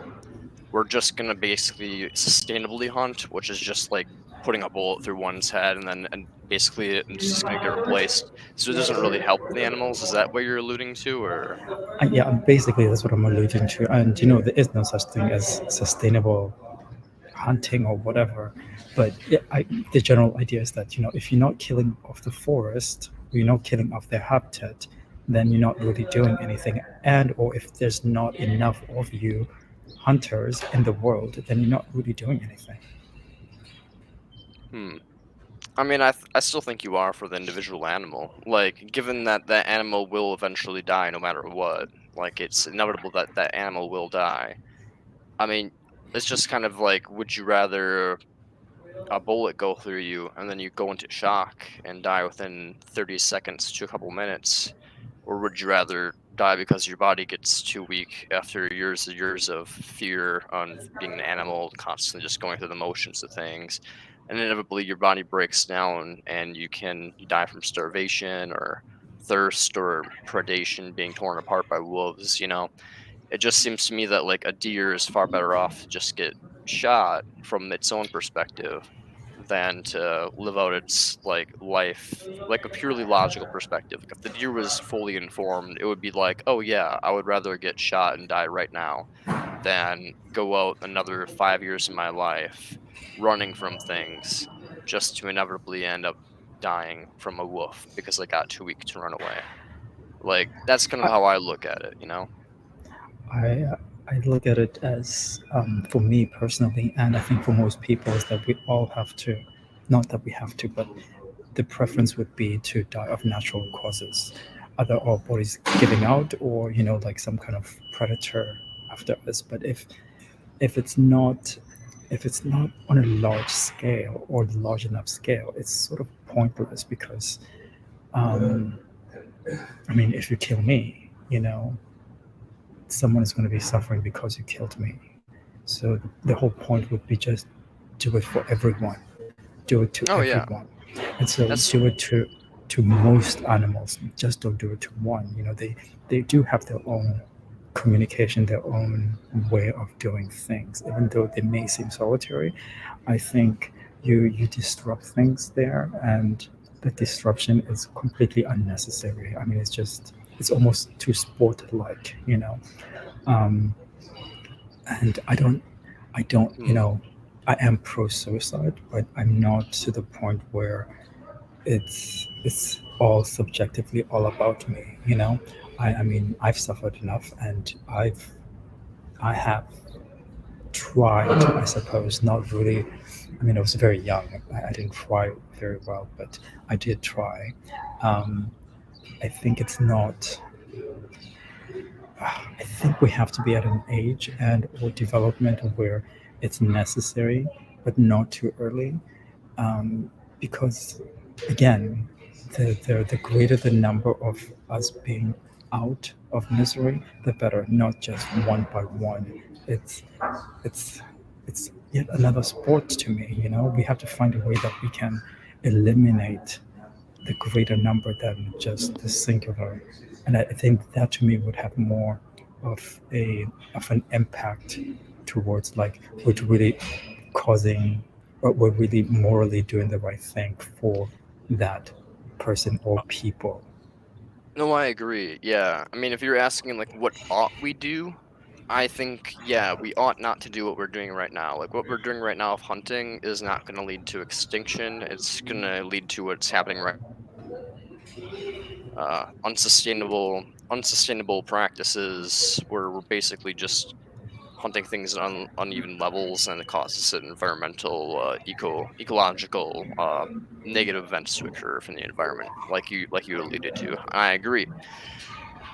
we're just gonna basically sustainably hunt, which is just like putting a bullet through one's head and basically it's just gonna get replaced. So it doesn't really help the animals. Is that what you're alluding to, or? yeah, basically that's what I'm alluding to. And there is no such thing as sustainable hunting or whatever. But yeah, the general idea is that if you're not killing off the forest, you're not killing off their habitat, then you're not really doing anything. And or if there's not enough of you hunters in the world, then you're not really doing anything. Hmm. I mean, I still think you are for the individual animal. Like, given that that animal will eventually die no matter what, like it's inevitable that that animal will die. I mean, it's just kind of like, would you rather a bullet go through you and then you go into shock and die within 30 seconds to a couple minutes, or would you rather die because your body gets too weak after years and years of fear on being an animal, constantly just going through the motions of things, and inevitably your body breaks down and you die from starvation or thirst or predation, being torn apart by wolves. It just seems to me that like a deer is far better off to just get shot from its own perspective than to live out its like life like a purely logical perspective. Like if the deer was fully informed, it would be like, oh yeah, I would rather get shot and die right now than go out another 5 years of my life running from things just to inevitably end up dying from a wolf because I got too weak to run away. Like that's kind of I, how I look at it, you know? I I look at it as, for me personally, and I think for most people, is that we all have to, not that we have to, but the preference would be to die of natural causes, either our bodies giving out or like some kind of predator after us. But if it's not if it's not on a large scale or large enough scale, it's sort of pointless because, um, I mean, if you kill me, someone is going to be suffering because you killed me. So the whole point would be just do it for everyone, do it to Oh yeah. everyone, and so That's do it to most animals. Just don't do it to one. They do have their own communication, their own way of doing things, even though they may seem solitary. I think you disrupt things there, and the disruption is completely unnecessary. I mean, it's almost too sport like. Um, and I don't, hmm. I am pro suicide, but I'm not to the point where it's all subjectively all about me. I mean, I've suffered enough, and I have tried, I suppose, not really. I mean, I was very young. I didn't try very well, but I did try. Um, I think it's not. I think we have to be at an age and or development where it's necessary, but not too early, because again, the greater the number of us being out of misery, the better. Not just one by one. It's it's yet another sport to me. We have to find a way that we can eliminate the greater number than just the singular. And I think that to me would have more of an impact towards like would really causing, or we're really morally doing the right thing for that person or people. No, I agree. Yeah. I mean, if you're asking like what ought we do, I think yeah, we ought not to do what we're doing right now. Like what we're doing right now of hunting is not going to lead to extinction. It's going to lead to what's happening right unsustainable practices where we're basically just hunting things on uneven levels, and it causes an environmental ecological negative events to occur from the environment, like you alluded to. I agree.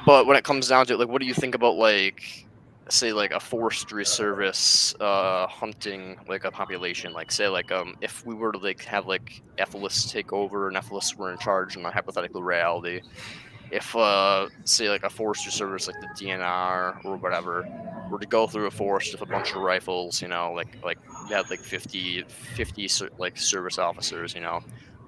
But when it comes down to it, like, what do you think about, like, say, like, a forestry service, hunting, like, a population? Like, say, like, if we were to, like, have, like, EFILists take over and EFILists were in charge in a hypothetical reality, if, say, like, a forestry service, like the DNR or whatever, were to go through a forest with a bunch of rifles, like, they had, like, 50 like, service officers, and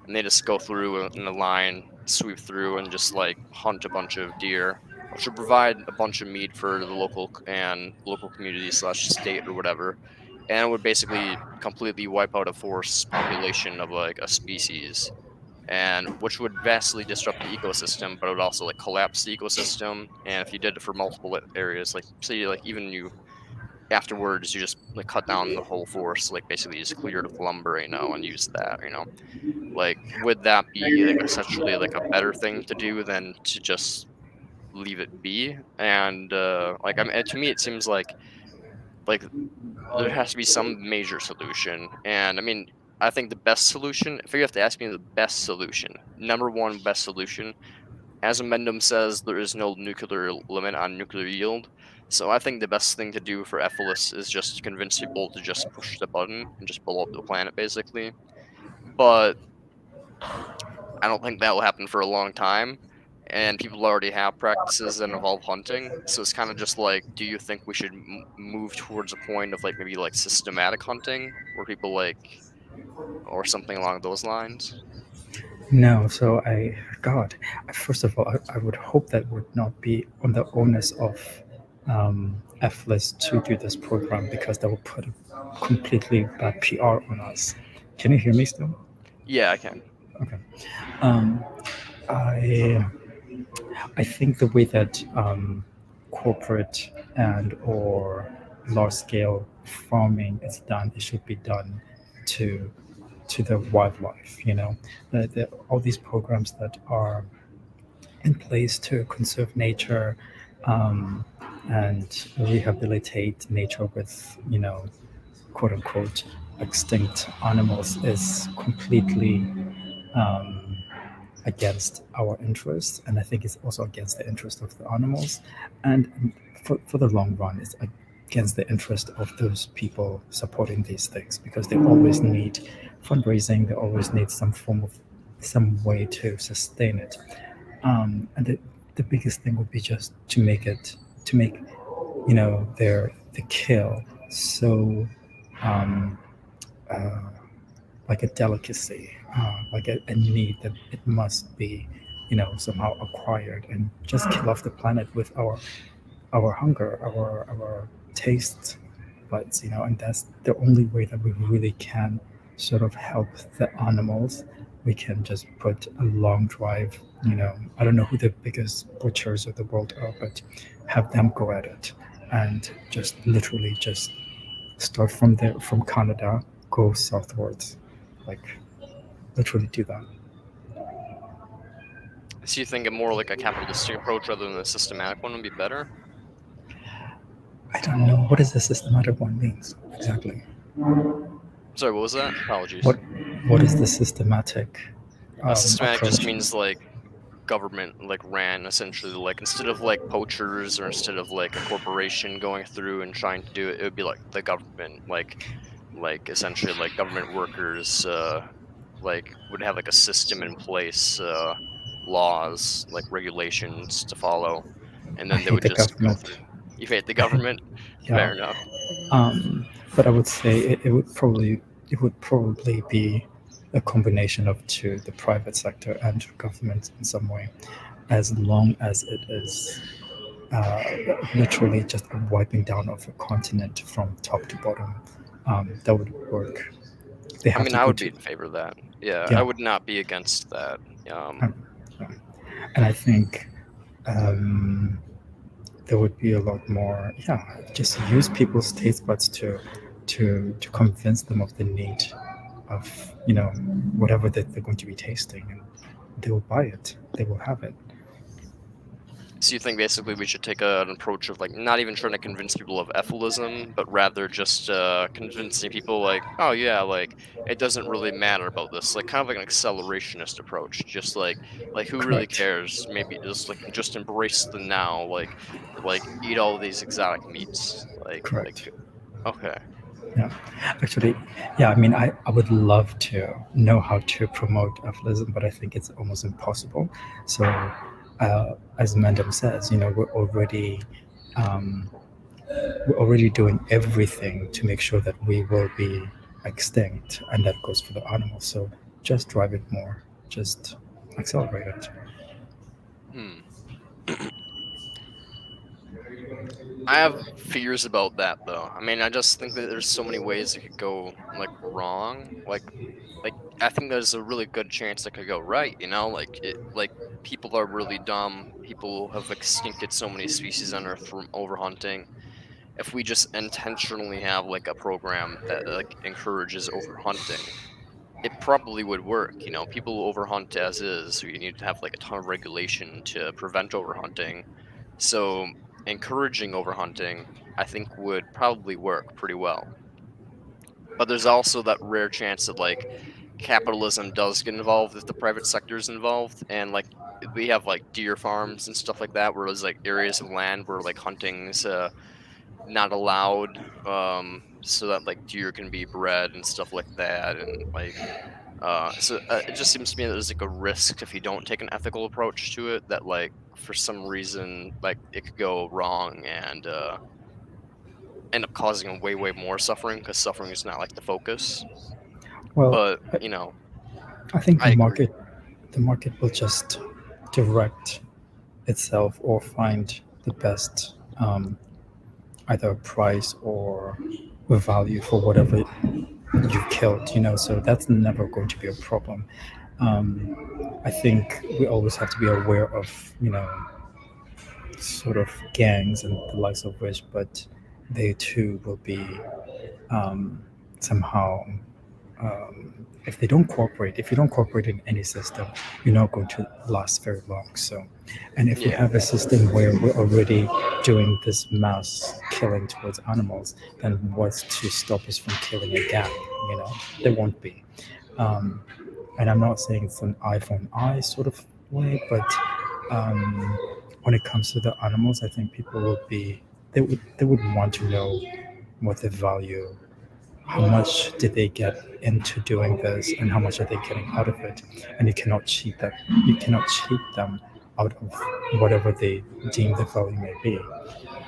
they just go through in a line, sweep through, and just like hunt a bunch of deer, which would provide a bunch of meat for the local community slash state or whatever, and it would basically completely wipe out a forest population of like a species, and which would vastly disrupt the ecosystem, but it would also like collapse the ecosystem. And if you did it for multiple areas, like say like even you afterwards you just like cut down the whole forest, like basically just cleared of lumber, and use that, like, would that be, like, essentially, like, a better thing to do than to just leave it be? And, like, I mean, to me, it seems like, there has to be some major solution, and, I mean, I think the best solution, if you have to ask me the best solution, number 1 best solution, as Amendum says, there is no nuclear limit on nuclear yield, so I think the best thing to do for EFILIS is just to convince people to just push the button and just blow up the planet, basically, but I don't think that will happen for a long time, and people already have practices that involve hunting. So it's kind of just like, do you think we should move towards a point of like maybe like systematic hunting, where people like, or something along those lines? No, so God, first of all, I would hope that would not be on the onus of FLIS to do this program, because that would put a completely bad PR on us. Can you hear me still? Yeah, I can. Okay. Um, I I think the way that corporate and or large scale farming is done, it should be done to the wildlife. All these programs that are in place to conserve nature, um, and rehabilitate nature with, quote unquote, extinct animals is completely um, against our interests, and I think it's also against the interest of the animals, and for the long run, it's against the interest of those people supporting these things, because they always need fundraising, they always need some way to sustain it, and the biggest thing would be just to make the kill so um, uh, like a delicacy, like a need that it must be, somehow acquired, and just kill off the planet with our hunger, our taste buds, and that's the only way that we really can sort of help the animals. We can just put a long drive, I don't know who the biggest butchers of the world are, but have them go at it, and just literally just start from Canada, go southwards, like literally do that. So you think a more like a capitalistic approach rather than a systematic one would be better? I don't know what is the systematic one means exactly. Sorry, what was that? Apologies. What is the systematic Systematic just approach? means like government like ran essentially, like instead of like poachers or instead of like a corporation going through and trying to do it, it would be like the government, like essentially like government workers like would have like a system in place, laws, like regulations to follow, and I then they hate would the just go government. through. You hate the I hate, government? yeah. Fair enough. But I would say it would probably be a combination of two, the private sector and government in some way, as long as it is uh, literally just a wiping down of a continent from top to bottom. that would work. They I have mean, to I go would be to, in favor of that. Yeah, I yeah. would not be against that. Um, and I think there would be a lot more. Yeah, just use people's taste buds to convince them of the need of whatever that they're going to be tasting, and they will buy it. They will have it. So you think basically we should take an approach of like not even trying to convince people of EFILism, but rather just convincing people like, oh yeah, like it doesn't really matter about this, like kind of like an accelerationist approach, just like who really Correct. cares? Maybe just embrace the now, like eat all these exotic meats, like Correct. okay. Yeah, actually, yeah. I mean, I would love to know how to promote ApostleO'Ultron, but I think it's almost impossible. So, as Mandem says, um, we're already doing everything to make sure that we will be extinct, and that goes for the animals. So, just drive it more. Just accelerate it. Hmm. I have fears about that though. I mean, I just think that there's so many ways it could go like wrong. Like I think there's a really good chance it could go right, like people are really dumb. People have extincted so many species on Earth from overhunting. If we just intentionally have like a program that like encourages overhunting, it probably would work. People overhunt as is, so you need to have like a ton of regulation to prevent overhunting. So encouraging overhunting, I think, would probably work pretty well. But there's also that rare chance that like capitalism does get involved if the private sector is involved, and like we have like deer farms and stuff like that, where there's like areas of land where like hunting's not allowed, so that like deer can be bred and stuff like that, and like it just seems to me that there's like a risk if you don't take an ethical approach to it that like for some reason like it could go wrong and end up causing way more suffering because suffering is not like the focus. Well, But I, you know, I think I agree. the market will just direct itself or find the best either price or value for whatever you've killed, so that's never going to be a problem. I think we always have to be aware of, sort of gangs and the likes of which, but they too will be somehow if you don't cooperate in any system, you're not going to last very long. So, and if we Yeah, have a system where we're already doing this mass killing towards animals, then what's to stop us from killing again? There won't be. Um, and I'm not saying it's an eye for an eye sort of way, but um, when it comes to the animals, I think people will be they would want to know what the value, how much did they get into doing this, and how much are they getting out of it. And you cannot cheat that. You cannot cheat them out of whatever they deem the value may be.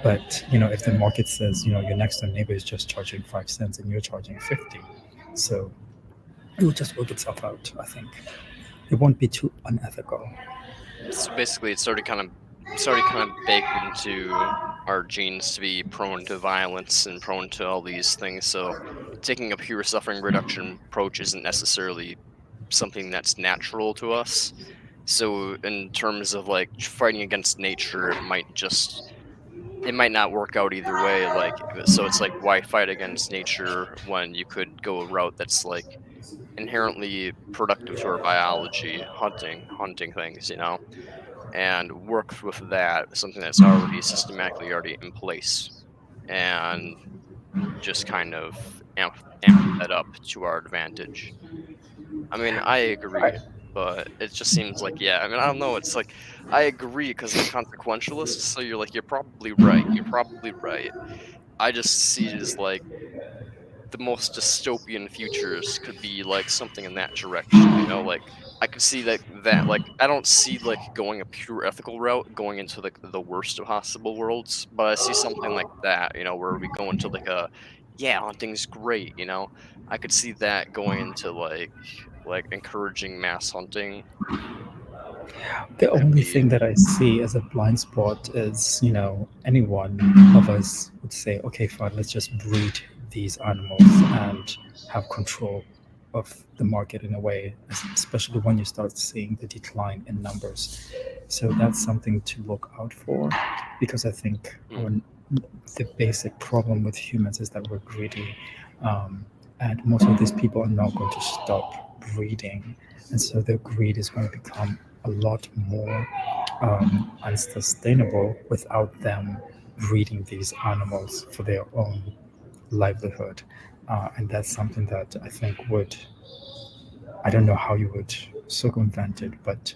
But if the market says your next door neighbor is just charging 5 cents and you're charging 50, so it will just work itself out. I think it won't be too unethical. so basically it's already kind of baked into our genes to be prone to violence and prone to all these things. So taking a pure suffering reduction approach isn't necessarily something that's natural to us. So in terms of like fighting against nature, it might not work out either way. Like so it's like why fight against nature when you could go a route that's like inherently productive to our biology, hunting things, and work with that, something that's already systematically already in place, and just kind of amp that up to our advantage. I mean, I agree, but it just seems like, yeah, I mean, I don't know. It's like I agree because I'm a consequentialist, so you're like, you're probably right. You're probably right. I just see it as like the most dystopian futures could be like something in that direction, like I could see that like I don't see like going a pure ethical route going into like the worst of possible worlds, but I see something like that, where we go into like a yeah, hunting's great, I could see that going into like encouraging mass hunting. The Could only be thing that I see as a blind spot is, any one of us would say, okay, fine, let's just breed these animals and have control of the market in a way, especially when you start seeing the decline in numbers. So that's something to look out for, because I think the basic problem with humans is that we're greedy, and most of these people are not going to stop breeding, and so their greed is going to become a lot more unsustainable without them breeding these animals for their own livelihood. And that's something that I think would, I don't know how you would circumvent it, but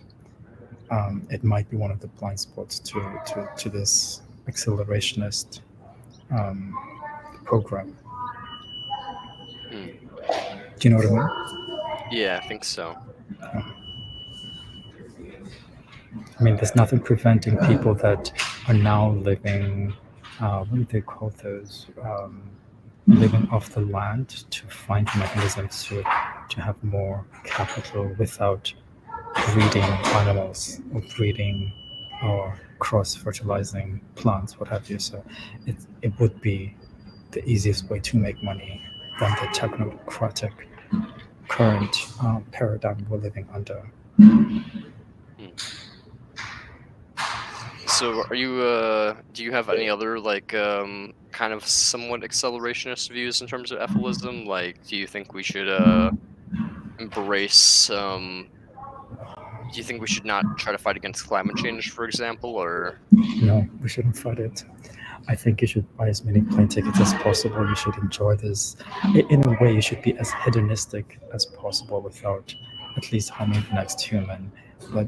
it might be one of the blind spots to this accelerationist program. Hmm. Do you know what I mean? Yeah, I think so. I mean, there's nothing preventing people that are now living, what do they call those? Living off the land, to find mechanisms to have more capital without breeding animals or breeding or cross-fertilizing plants, what have you. So it would be the easiest way to make money than the technocratic current paradigm we're living under. So are you do you have any other like kind of somewhat accelerationist views in terms of EFILism? Like, do you think we should embrace do you think we should not try to fight against climate change, for example, or No, we shouldn't fight it. I think you should buy as many plane tickets as possible. You should enjoy this. In a way, you should be as hedonistic as possible without at least harming the next human. But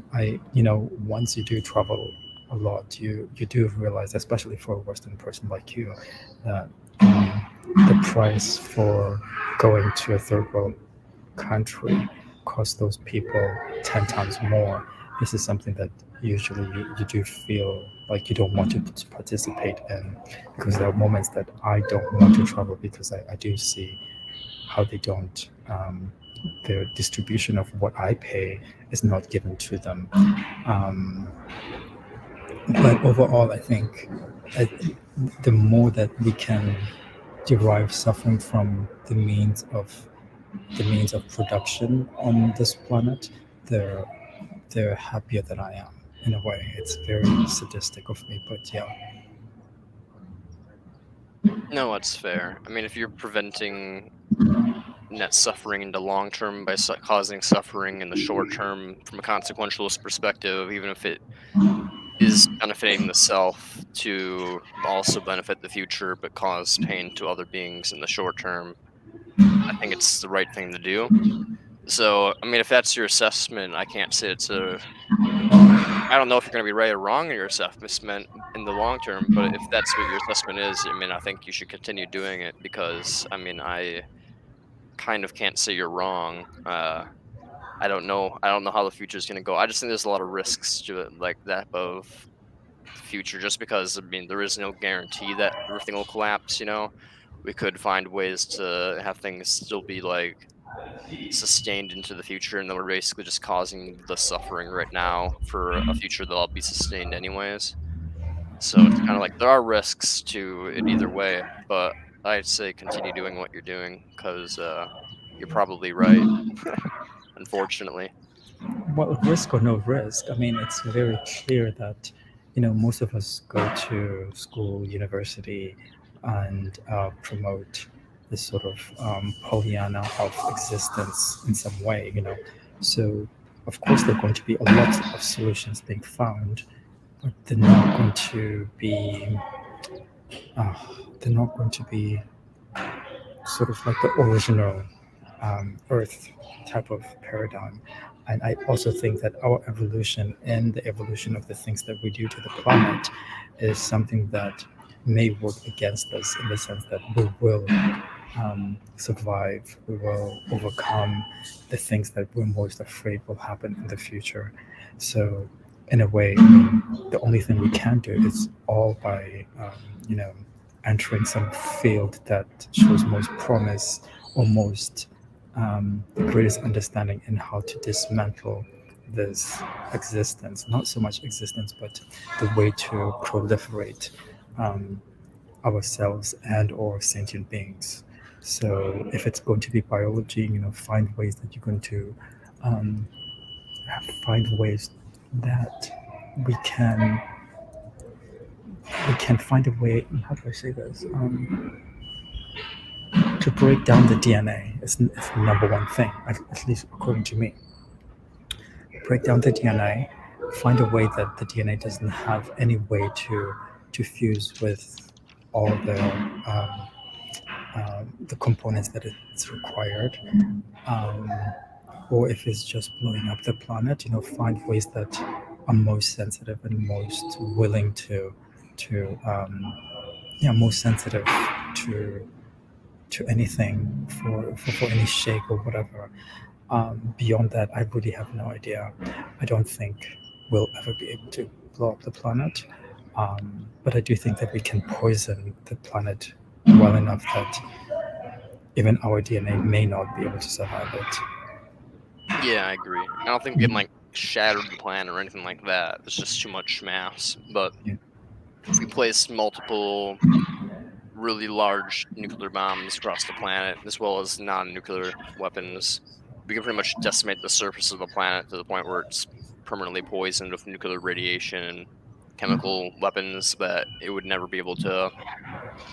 once you do travel a lot, you do realize, especially for a Western person like you, that the price for going to a third world country costs those people 10 times more. This is something that usually you do feel like you don't want to participate in, because there are moments that I don't want to travel because I do see how they don't, the distribution of what I pay is not given to them. But overall, I think uh, the more that we can derive suffering from the means of production on this planet, the happier that I am. In a way, it's very sadistic of me, but yeah. no, that's fair. I mean, if you're preventing net suffering in the long term by causing suffering in the short term from a consequentialist perspective, even if it is benefiting the self to also benefit the future but cause pain to other beings in the short term, I think it's the right thing to do. So, I mean, if that's your assessment, I can't say it's a. I don't know if you're going to be right or wrong in your assessment in the long term, but if that's what your assessment is, I mean, I think you should continue doing it because, I mean, I kind of can't say you're wrong. I don't know. I don't know how the future is going to go. I just think there's a lot of risks to it, like that of the future, just because, I mean, there is no guarantee that everything will collapse. We could find ways to have things still be like sustained into the future, and then we're basically just causing the suffering right now for a future that'll be sustained anyways. So it's kind of like there are risks to it either way, but I'd say continue doing what you're doing because you're probably right, unfortunately. Well, risk or no risk, I mean, it's very clear that, most of us go to school, university, and promote this sort of Pollyanna of existence in some way. So, of course, there are going to be a lot of solutions being found, but uh, they're not going to be sort of like the original Earth type of paradigm. And I also think that our evolution and the evolution of the things that we do to the planet is something that may work against us, in the sense that we will survive, we will overcome the things that we're most afraid will happen in the future. So, in a way, I mean, the only thing we can do is all by, entering some field that shows most promise, or most the greatest understanding in how to dismantle this existence. Not so much existence, but the way to proliferate ourselves and or sentient beings. So if it's going to be biology, find ways that you're going to um, find ways that we can find a way. How do I say this? To break down the DNA is the number one thing, at least according to me. Break down the DNA, find a way that the DNA doesn't have any way to fuse with all the components that it's required, um, or if it's just blowing up the planet, find ways that are most sensitive and most willing to most sensitive to to anything for any shake or whatever. Beyond that, I really have no idea. I don't think we'll ever be able to blow up the planet. But I do think that we can poison the planet well enough that even our DNA may not be able to survive it. Yeah, I agree. I don't think we can like shatter the planet or anything like that. There's just too much mass. But Yeah. if we place multiple really large nuclear bombs across the planet, as well as non-nuclear weapons, we can pretty much decimate the surface of the planet to the point where it's permanently poisoned with nuclear radiation and chemical weapons that it would never be able to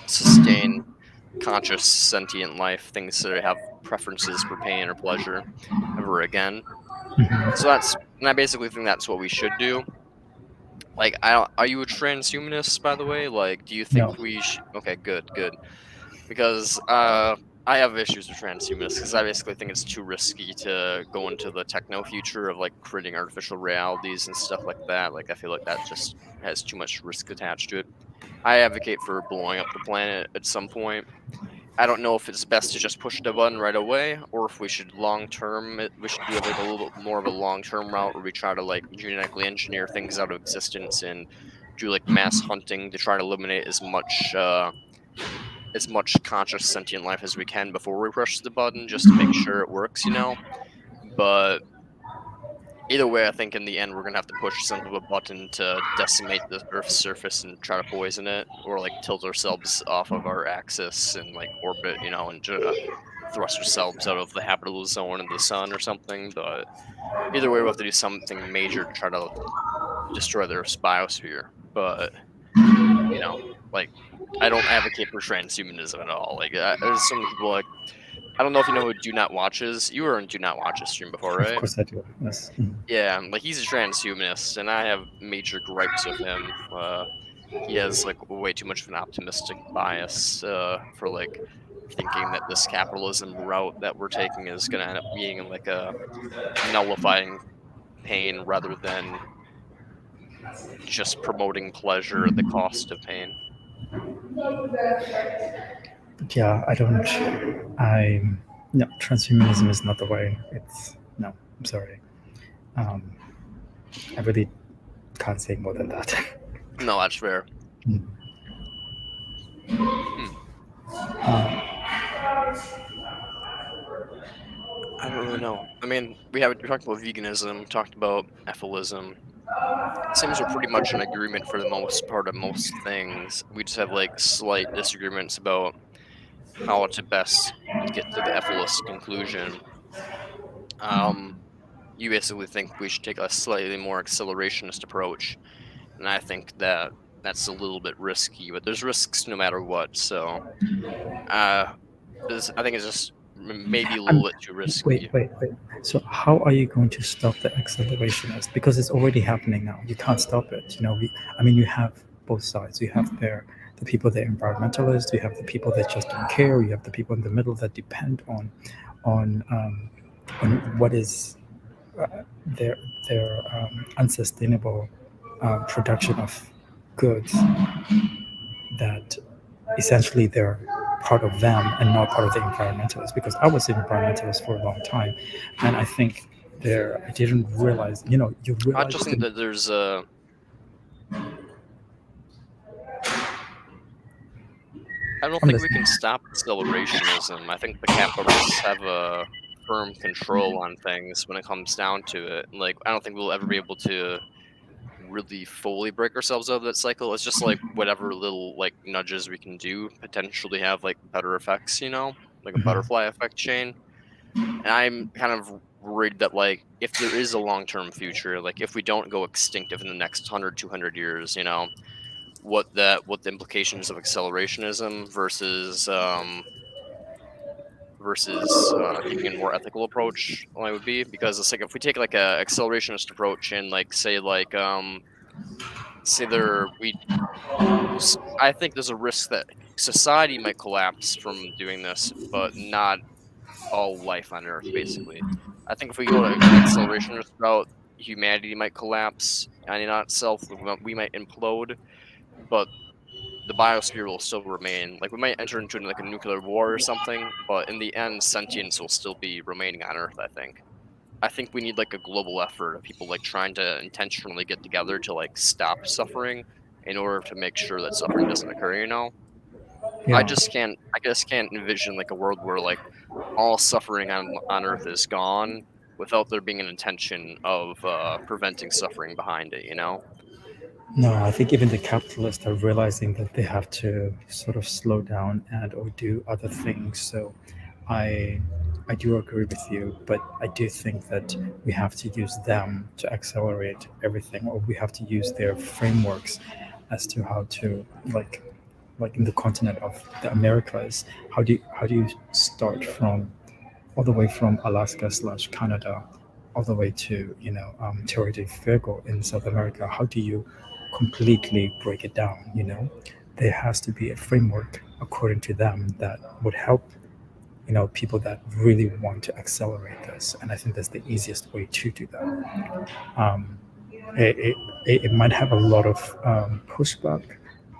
sustain conscious sentient life, things that have preferences for pain or pleasure ever again. Mhm. So I basically think that's what we should do. Like, are you a transhumanist, by the way? Like, do you No. think we should? Okay, good. Because I have issues with transhumanists because I basically think it's too risky to go into the techno future of like creating artificial realities and stuff like that. Like, I feel like that just has too much risk attached to it. I advocate for blowing up the planet at some point. I don't know if it's best to just push the button right away, or if we should we should do like a little bit more of a long term route where we try to like genetically engineer things out of existence and do like mass hunting to try to eliminate as much conscious sentient life as we can before we push the button, just to make sure it works. But either way, I think in the end we're gonna have to push some of a button to decimate the Earth's surface and try to poison it, or like tilt ourselves off of our axis and like orbit, and thrust ourselves out of the habitable zone of the sun or something. But either way, we'll have to do something major to try to destroy their biosphere. But you know, like I don't advocate for transhumanism at all. Like there's some people like I don't know if you know who Do Not Watch is. You were in Do Not Watch's stream before, Of right? course I do. Yes. Mhm. Yeah, like he's a transhumanist, and I have major gripes with him. He has like way too much of an optimistic bias for like thinking that this capitalism route that we're taking is going to end up being like a nullifying pain rather than just promoting pleasure at the cost of pain. But yeah, I don't. I No, transhumanism is not the way. It's no. I'm sorry. Um, I really can't say more than that. No, that's fair. Mm. Hmm. Uh, I don't really know. I mean, we talked about veganism, talked about EFILism. It seems we're pretty much in agreement for the most part of most things. We just have like slight disagreements about how to best get to the EFIList conclusion. Um, you basically think we should take a slightly more accelerationist approach, and I think that that's a little bit risky. But there's risks no matter what. So, uh, I think it's just maybe a little I'm, bit too risky. wait. So how are you going to stop the accelerationist? Because it's already happening now. You can't stop it. I mean, you have both sides. You have the people that are environmentalists. You have the people that just don't care. You have the people in the middle that depend on um, on what is their unsustainable production of goods that essentially they're part of them and not part of the environmentalists, because I was an environmentalist for a long time, and I think there I didn't realize, you I realize just think the that there's a. I don't I'm think we listening. can stop accelerationism. I think the capitalists have a firm control on things when it comes down to it. Like, I don't think we'll ever be able to really fully break ourselves out of that cycle. It's just like whatever little like nudges we can do potentially have like better effects. Like like a Mhm. butterfly effect chain. And I'm kind of worried that, like, if there is a long-term future, like, if we don't go extinct within the next 100, 200 years, what the implications of accelerationism versus taking a more ethical approach would be, because it's like if we take like a accelerationist approach and like say there we I think there's a risk that society might collapse from doing this, but not all life on Earth, basically. I think if we go to an accelerationist route, humanity might collapse, and not itself, we might implode, but the biosphere will still remain. Like, we might enter into like a nuclear war or something, but in the end, sentience will still be remaining on Earth. I think we need like a global effort of people like trying to intentionally get together to like stop suffering in order to make sure that suffering doesn't occur. I Yeah. just can't. I just can't envision like a world where like all suffering on Earth is gone without there being an intention of preventing suffering behind it. No, I think even the capitalists are realizing that they have to sort of slow down and or do other things. So I I do agree with you, but I do think that we have to use them to accelerate everything, or we have to use their frameworks as to how to like in the continent of the Americas, how do you start from all the way from Alaska slash Canada, all the way to Terra del Fuego in South America. How do you completely break it down? There has to be a framework according to them that would help people that really want to accelerate this, and I think that's the easiest way to do that. Um, it, it, it might have a lot of pushback,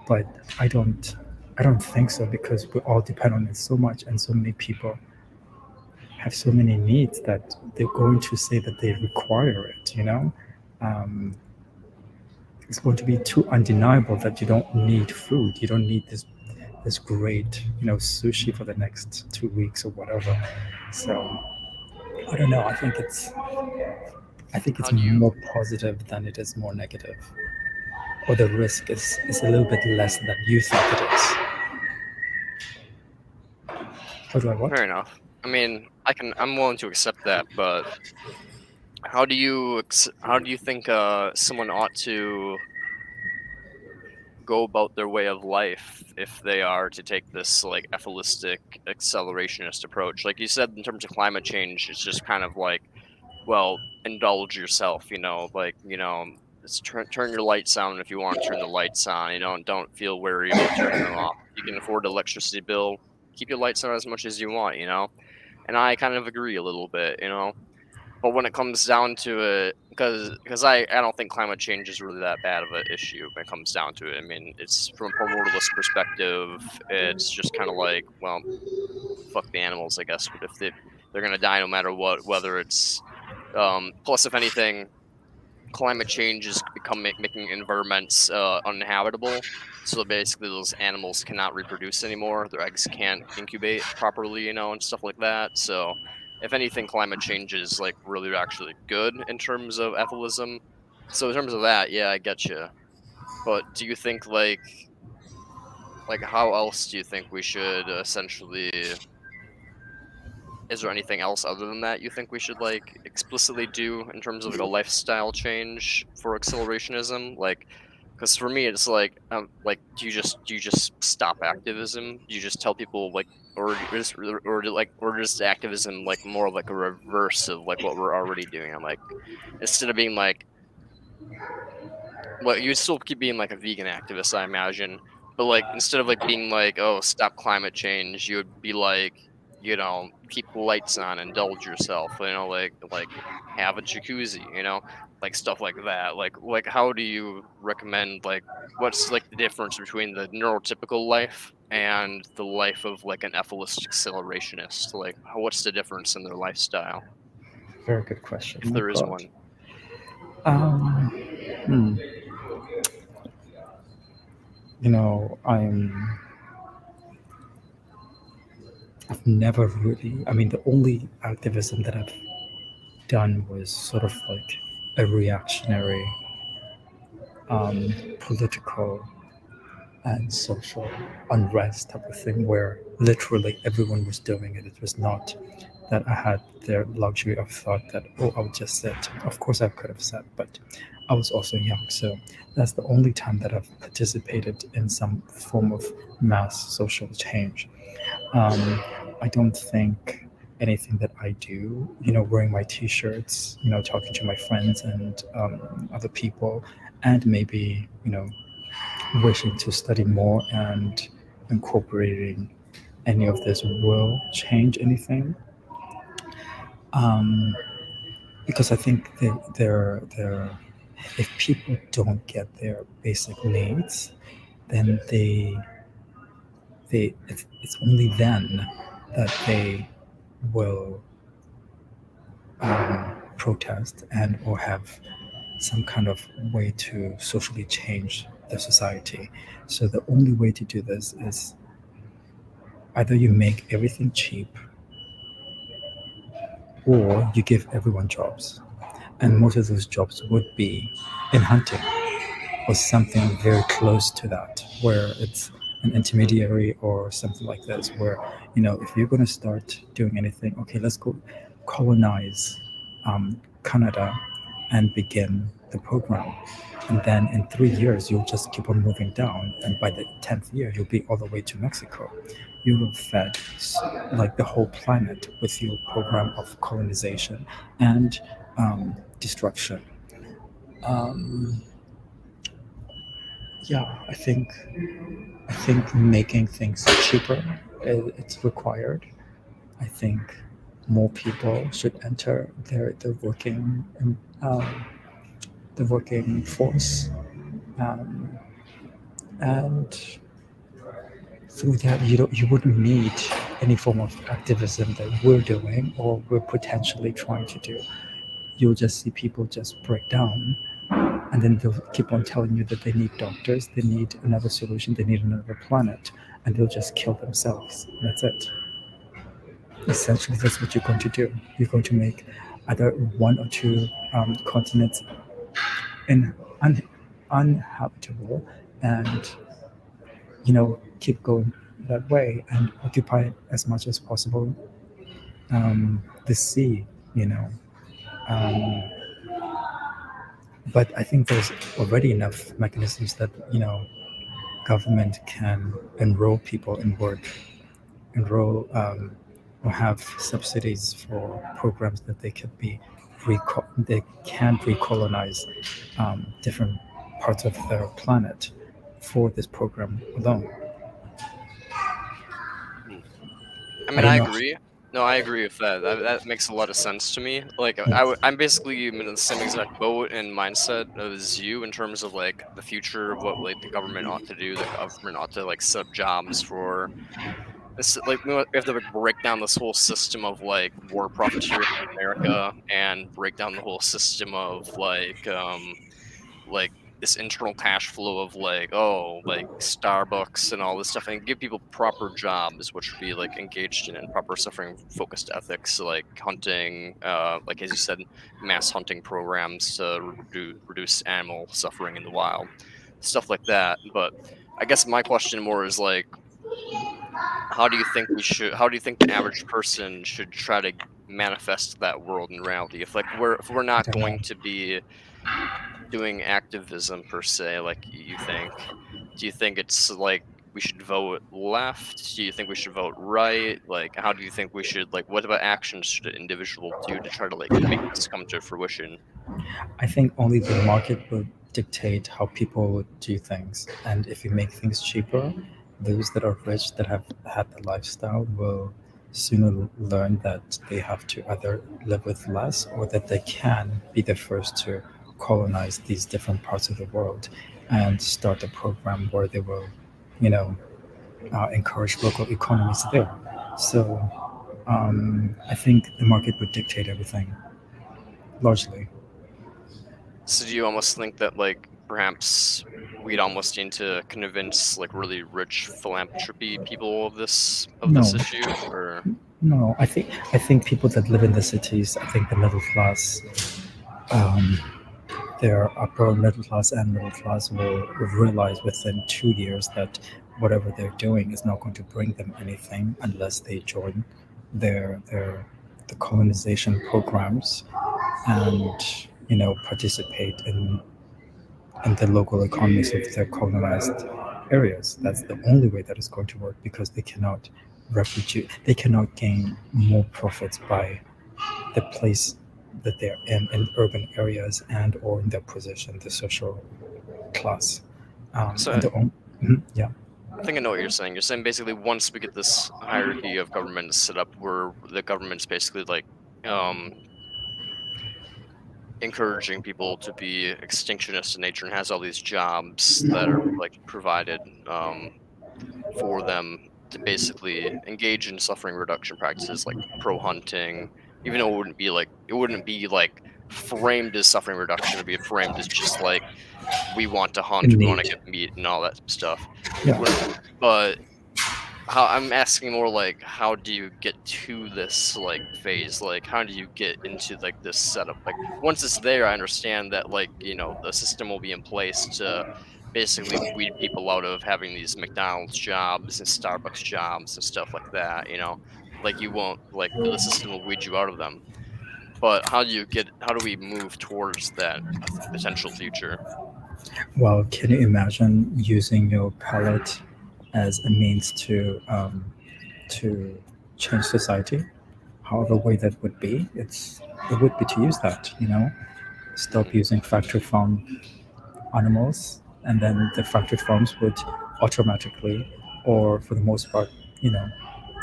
but I don't I don't think so because we all depend on it so much, and so many people have so many needs that they're going to say that they require it. um, it's going to be too undeniable that you don't need food. You don't need this great sushi for the next 2 weeks or whatever. So I don't know. I think it's How do you more positive than it is more negative, or the risk is a little bit less than you think it is. How do I what? Fair enough. I mean, I'm willing to accept that, but how do you think someone ought to go about their way of life if they are to take this like efilistic accelerationist approach? Like you said, in terms of climate change, it's just kind of like, well, indulge yourself, it's turn your lights on if you want to turn the lights on, and don't feel wary about turning them off. You can afford an electricity bill, keep your lights on as much as you want. And I kind of agree a little bit. But when it comes down to it, because I don't think climate change is really that bad of an issue when it comes down to it. I mean, it's from a primordialist perspective, it's just kind of like, well, fuck the animals, I guess. But if they're gonna die no matter what, whether it's plus, if anything, climate change is making environments uninhabitable. So basically, those animals cannot reproduce anymore. Their eggs can't incubate properly, and stuff like that. So, if anything, climate change is like really actually good in terms of ethilism. So in terms of that, yeah, I get you. But do you think like how else do you think we should essentially? Is there anything else other than that you think we should like explicitly do in terms of like a lifestyle change for accelerationism? Like, because for me it's like do you just stop activism? Do you just tell people like, or just activism like more of like a reverse of like what we're already doing? I'm like, instead of being like, well, you'd still keep being like a vegan activist, I imagine. But like instead of like being like, oh, stop climate change, you would be like, keep the lights on, indulge yourself, like have a jacuzzi, like stuff like that. Like how do you recommend like what's like the difference between the neurotypical life and the life of like an ethicist accelerationist? Like what's the difference in their lifestyle, Very good question. if My there is God. one? Um, hmm. I've never really. I mean, the only activism that I've done was sort of like a reactionary political and social unrest type of thing where literally everyone was doing it. It was not that I had the luxury of thought that, oh, I'll just sit. Of course, I could have sat, but I was also young. So that's the only time that I've participated in some form of mass social change. Um, I don't think anything that I do, wearing my t-shirts, talking to my friends and other people, and maybe, wishing to study more and incorporating any of this will change anything. Um, because I think if people don't get their basic needs, then it's only then that they will protest and or have some kind of way to socially change the society. So the only way to do this is either you make everything cheap or you give everyone jobs. And most of those jobs would be in hunting or something very close to that, where it's an intermediary or something like this, where, if you're going to start doing anything, okay, let's go colonize Canada and begin the program. And then in 3 years, you'll just keep on moving down. And by the 10th year, you'll be all the way to Mexico. You have fed like the whole planet with your program of colonization and destruction. Um, yeah, I think making things cheaper it's required. I think more people should enter um, the working force, um, and through that you wouldn't need any form of activism that we're doing or we're potentially trying to do. You'll just see people just break down, and then they'll keep on telling you that they need doctors, they need another solution, they need another planet, and they'll just kill themselves. That's it. Essentially, that's what you're going to do. You're going to make either one or two continents in uninhabitable, and keep going that way and occupy as much as possible the sea. You know, um, but I think there's already enough mechanisms that government can enroll people in work, enroll or have subsidies for programs that they can recolonize different parts of their planet for this program alone. I I mean, don't I know. agree. No, I agree with that. That makes a lot of sense to me. Like, Yes. I'm basically in the same exact boat and mindset as you in terms of like the future of what like the government ought to do. The government ought to like set up jobs for this. Like, we have to like, break down this whole system of like war profiteering in America and break down the whole system of like this internal cash flow of like like Starbucks and all this stuff and give people proper jobs which would be like engaged in proper suffering focused ethics like hunting like as you said mass hunting programs to reduce animal suffering in the wild stuff like that. But I guess my question more is like how do you think the average person should try to manifest that world in reality if we're I not don't know. going to be doing activism per se, like you think, do you think it's like we should vote left? Do you think we should vote right? Like, how do you think we should like? What about actions should an individual do to try to like make this come to fruition? I think only the market will dictate how people do things. And if you make things cheaper, those that are rich that have had the lifestyle will sooner learn that they have to either live with less or that they can be the first to colonize these different parts of the world and start a program where they will, you know, encourage local economies there. So I think the market would dictate everything largely. So do you almost think that like perhaps we'd almost need to convince like really rich philanthropy people of No, this issue, or no. I think people that live in the cities, I think the middle class, um, their upper middle class and middle class will realize within 2 years that whatever they're doing is not going to bring them anything unless they join their the colonization programs and participate in the local economies of their colonized areas. That's the only way that it's going to work because they cannot replicate, they cannot gain more profits by the place that they're in urban areas and or in their position, the social class. So And the only, yeah, I think I know what you're saying. You're saying basically once we get this hierarchy of government set up, where the government's basically like um, encouraging people to be extinctionist in nature and has all these jobs that are like provided for them to basically engage in suffering reduction practices like pro hunting, even though it wouldn't be like framed as suffering reduction, it'd be framed as just like we want to hunt, in we want to need. get meat and all that stuff. Yeah. Wouldn't- But how I'm asking more like how do you get to this like phase? Like how do you get into like this setup? Like once it's there, I understand that like, the system will be in place to basically weed people out of having these McDonald's jobs and Starbucks jobs and stuff like that. Like you won't like the system will weed you out of them. But how do we move towards that potential future? Well, can you imagine using your palate as a means to change society? However way that would be, it would be to use that. Stop Mm, using factory farm animals, and then the factory farms would automatically, or for the most part, you know,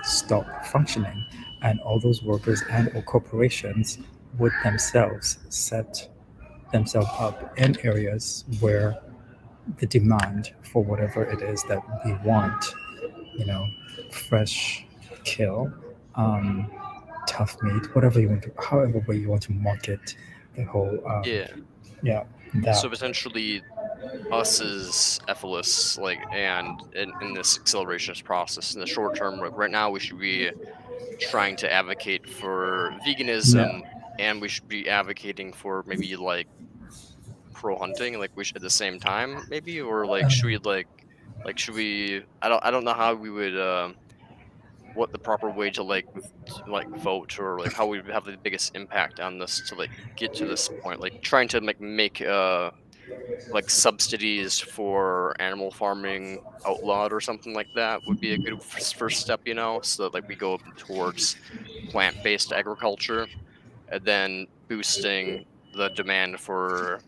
stop functioning, and all those workers and or corporations would themselves set themselves up in areas where the demand for whatever it is that we want, you know, fresh kill, um, tough meat, whatever you want to, however way you want to market the whole, yeah. yeah, So that. potentially us as EFILists, like, and in this accelerationist process in the short term, like right now, we should be trying to advocate for Yeah. veganism, and we should be advocating for maybe like pro hunting, like we should at the same time, maybe, or like should we like should we? I don't know how we would what the proper way to like like vote or like how we would have the biggest impact on this to like get to this point, like trying to make like subsidies for animal farming outlawed or something like that would be a good first step, so that like we go towards plant-based agriculture and then boosting the demand for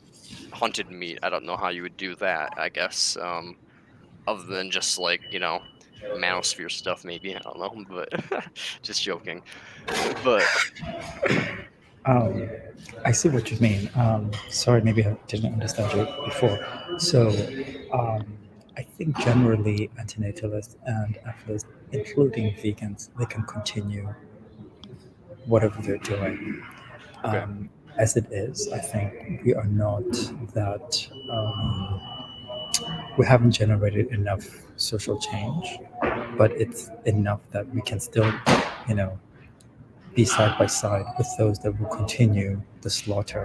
hunted meat. I don't know how you would do that, I guess, other than just like, manosphere stuff maybe. I don't know, but just joking. But Um, I see what you mean. Sorry, maybe I didn't understand you before. So, I think generally antinatalists and atheists, including vegans, they can continue whatever they're doing. okay. As it is, I think we are not that, we haven't generated enough social change, but it's enough that we can still, you know, be side by side with those that will continue the slaughter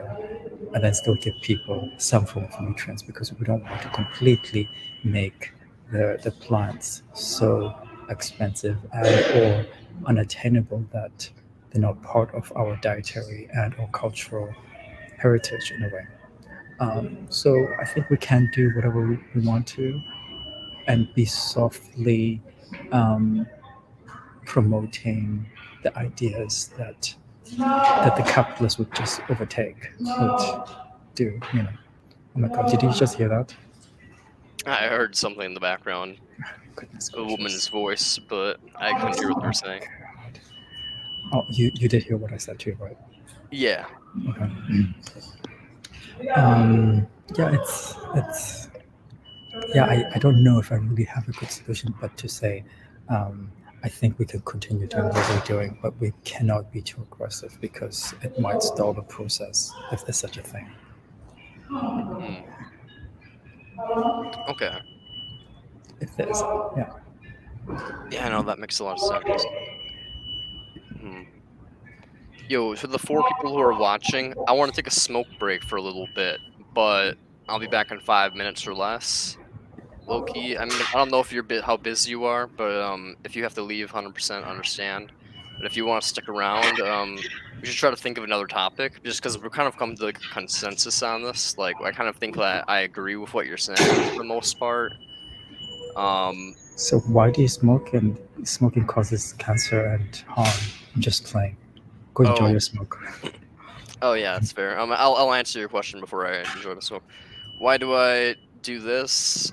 and then still give people some form of nutrients because we don't want to completely make the plants so expensive and or unattainable that they're not part of our dietary and or cultural heritage in a way. So I think we can do whatever we want to and be softly um, promoting the ideas that the capitalists would just overtake, would do. Oh my God, did you just hear that? I heard something in the background, Goodness a woman's gracious. voice, but I couldn't hear what they were Oh saying. God. Oh, you did hear what I said too, right? Yeah. Okay. Yeah, it's yeah, I don't know if I really have a good solution, but to say, um, I think we can continue doing what we're doing, but we cannot be too aggressive because it might stall the process if there's such a thing. Mm, okay. If there's, yeah. Yeah, no, that makes a lot of sense. Hmm. Yo, for the four people who are watching, I want to take a smoke break for a little bit, but I'll be back in 5 minutes or less. Low key, I mean, I don't know if you're how busy you are, but if you have to leave, 100% understand. But if you want to stick around, we should try to think of another topic, just because we're kind of come to like a consensus on this. Like, I kind of think that I agree with what you're saying for the most part. So why do you smoke? And smoking causes cancer and harm. I'm just playing. Go enjoy Oh, your smoke. oh yeah, that's fair. I'll answer your question before I enjoy the smoke. Why do I do this?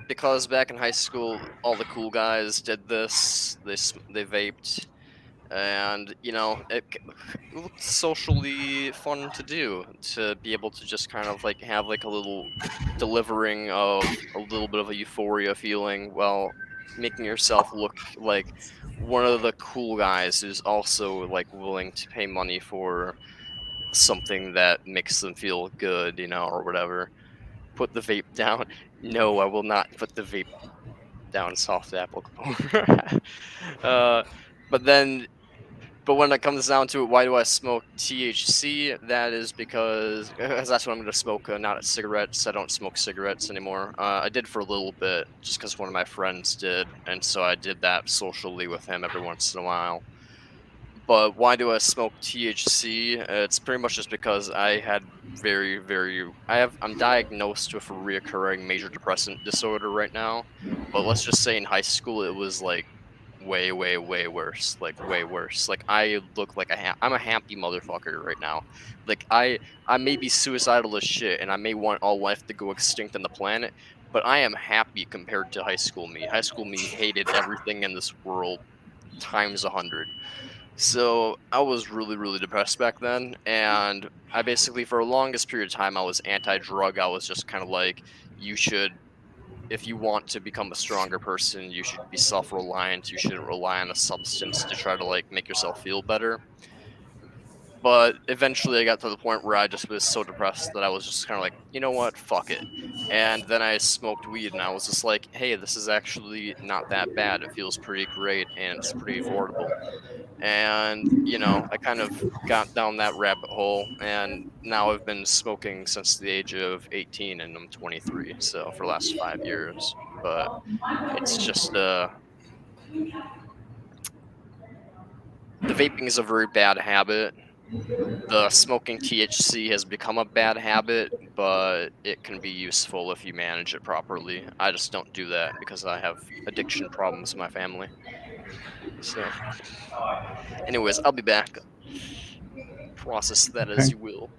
Because back in high school, all the cool guys did this. They vaped, and it looked socially fun to do, to be able to just kind of like have like a little delivering of a little bit of a euphoria feeling while making yourself look like one of the cool guys who's also like willing to pay money for something that makes them feel good, or whatever. Put the vape down. No, I will not put the vape down, soft apple composer. uh, but then but when it comes down to it, why do I smoke THC? That is because that's what I'm going to smoke, not cigarettes. I don't smoke cigarettes anymore. I did for a little bit, just because one of my friends did, and so I did that socially with him every once in a while. But why do I smoke THC? It's pretty much just because I had I'm diagnosed with a reoccurring major depressant disorder right now. But let's just say in high school it was like way, way, way worse. Like way worse. Like I look like I'm a happy motherfucker right now. Like I may be suicidal as shit and I may want all life to go extinct on the planet, but I am happy compared to high school me. High school me hated everything in this world times 100. So I was really, really depressed back then, and I basically, for the longest period of time, I was anti-drug. I was just kind of like, you should, if you want to become a stronger person, you should be self-reliant. You shouldn't rely on a substance to try to like make yourself feel better. But eventually, I got to the point where I just was so depressed that I was just kind of like, you know what, fuck it. And then I smoked weed, and I was just like, hey, this is actually not that bad. It feels pretty great, and it's pretty affordable. And I kind of got down that rabbit hole, and now I've been smoking since the age of 18, and I'm 23, so for the last 5 years. But it's just the vaping is a very bad habit. The smoking THC has become a bad habit, but it can be useful if you manage it properly. I just don't do that because I have addiction problems in my family. So anyways, I'll be back. Process that as Okay. you will.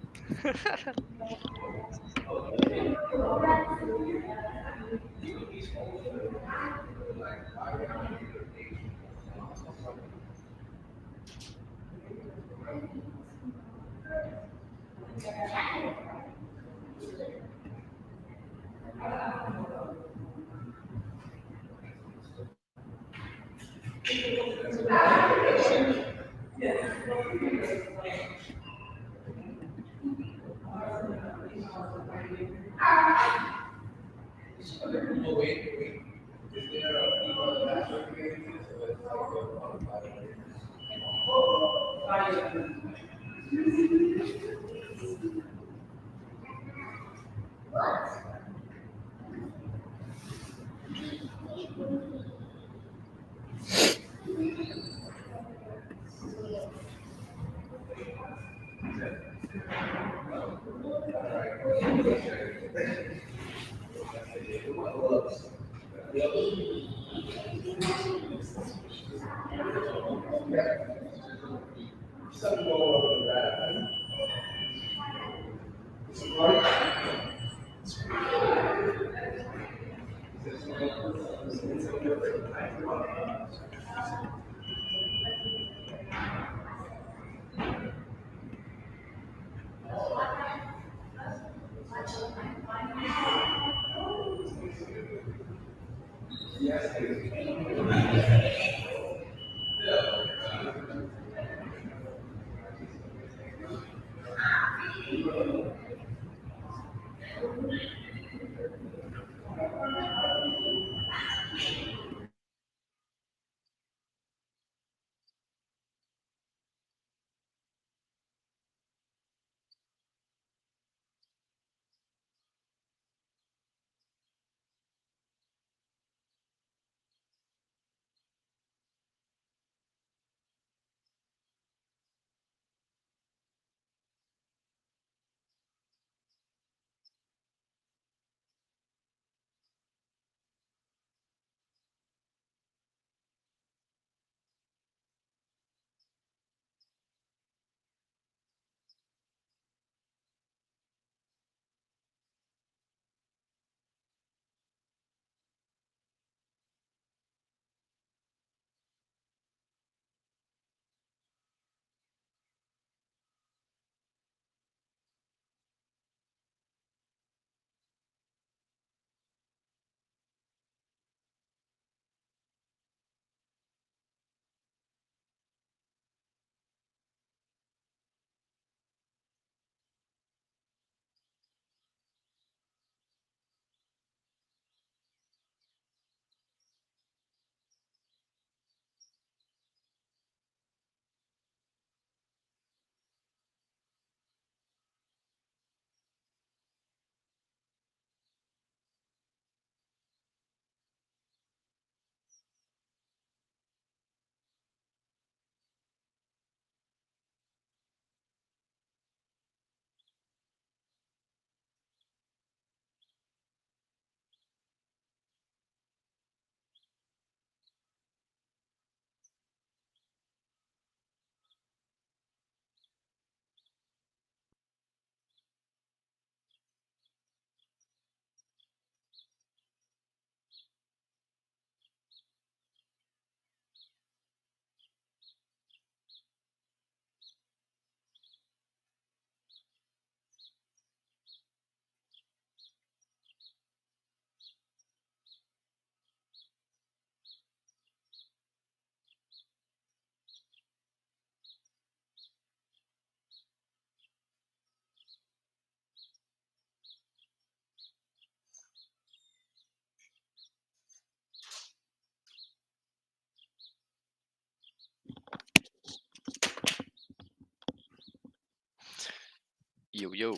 Yo,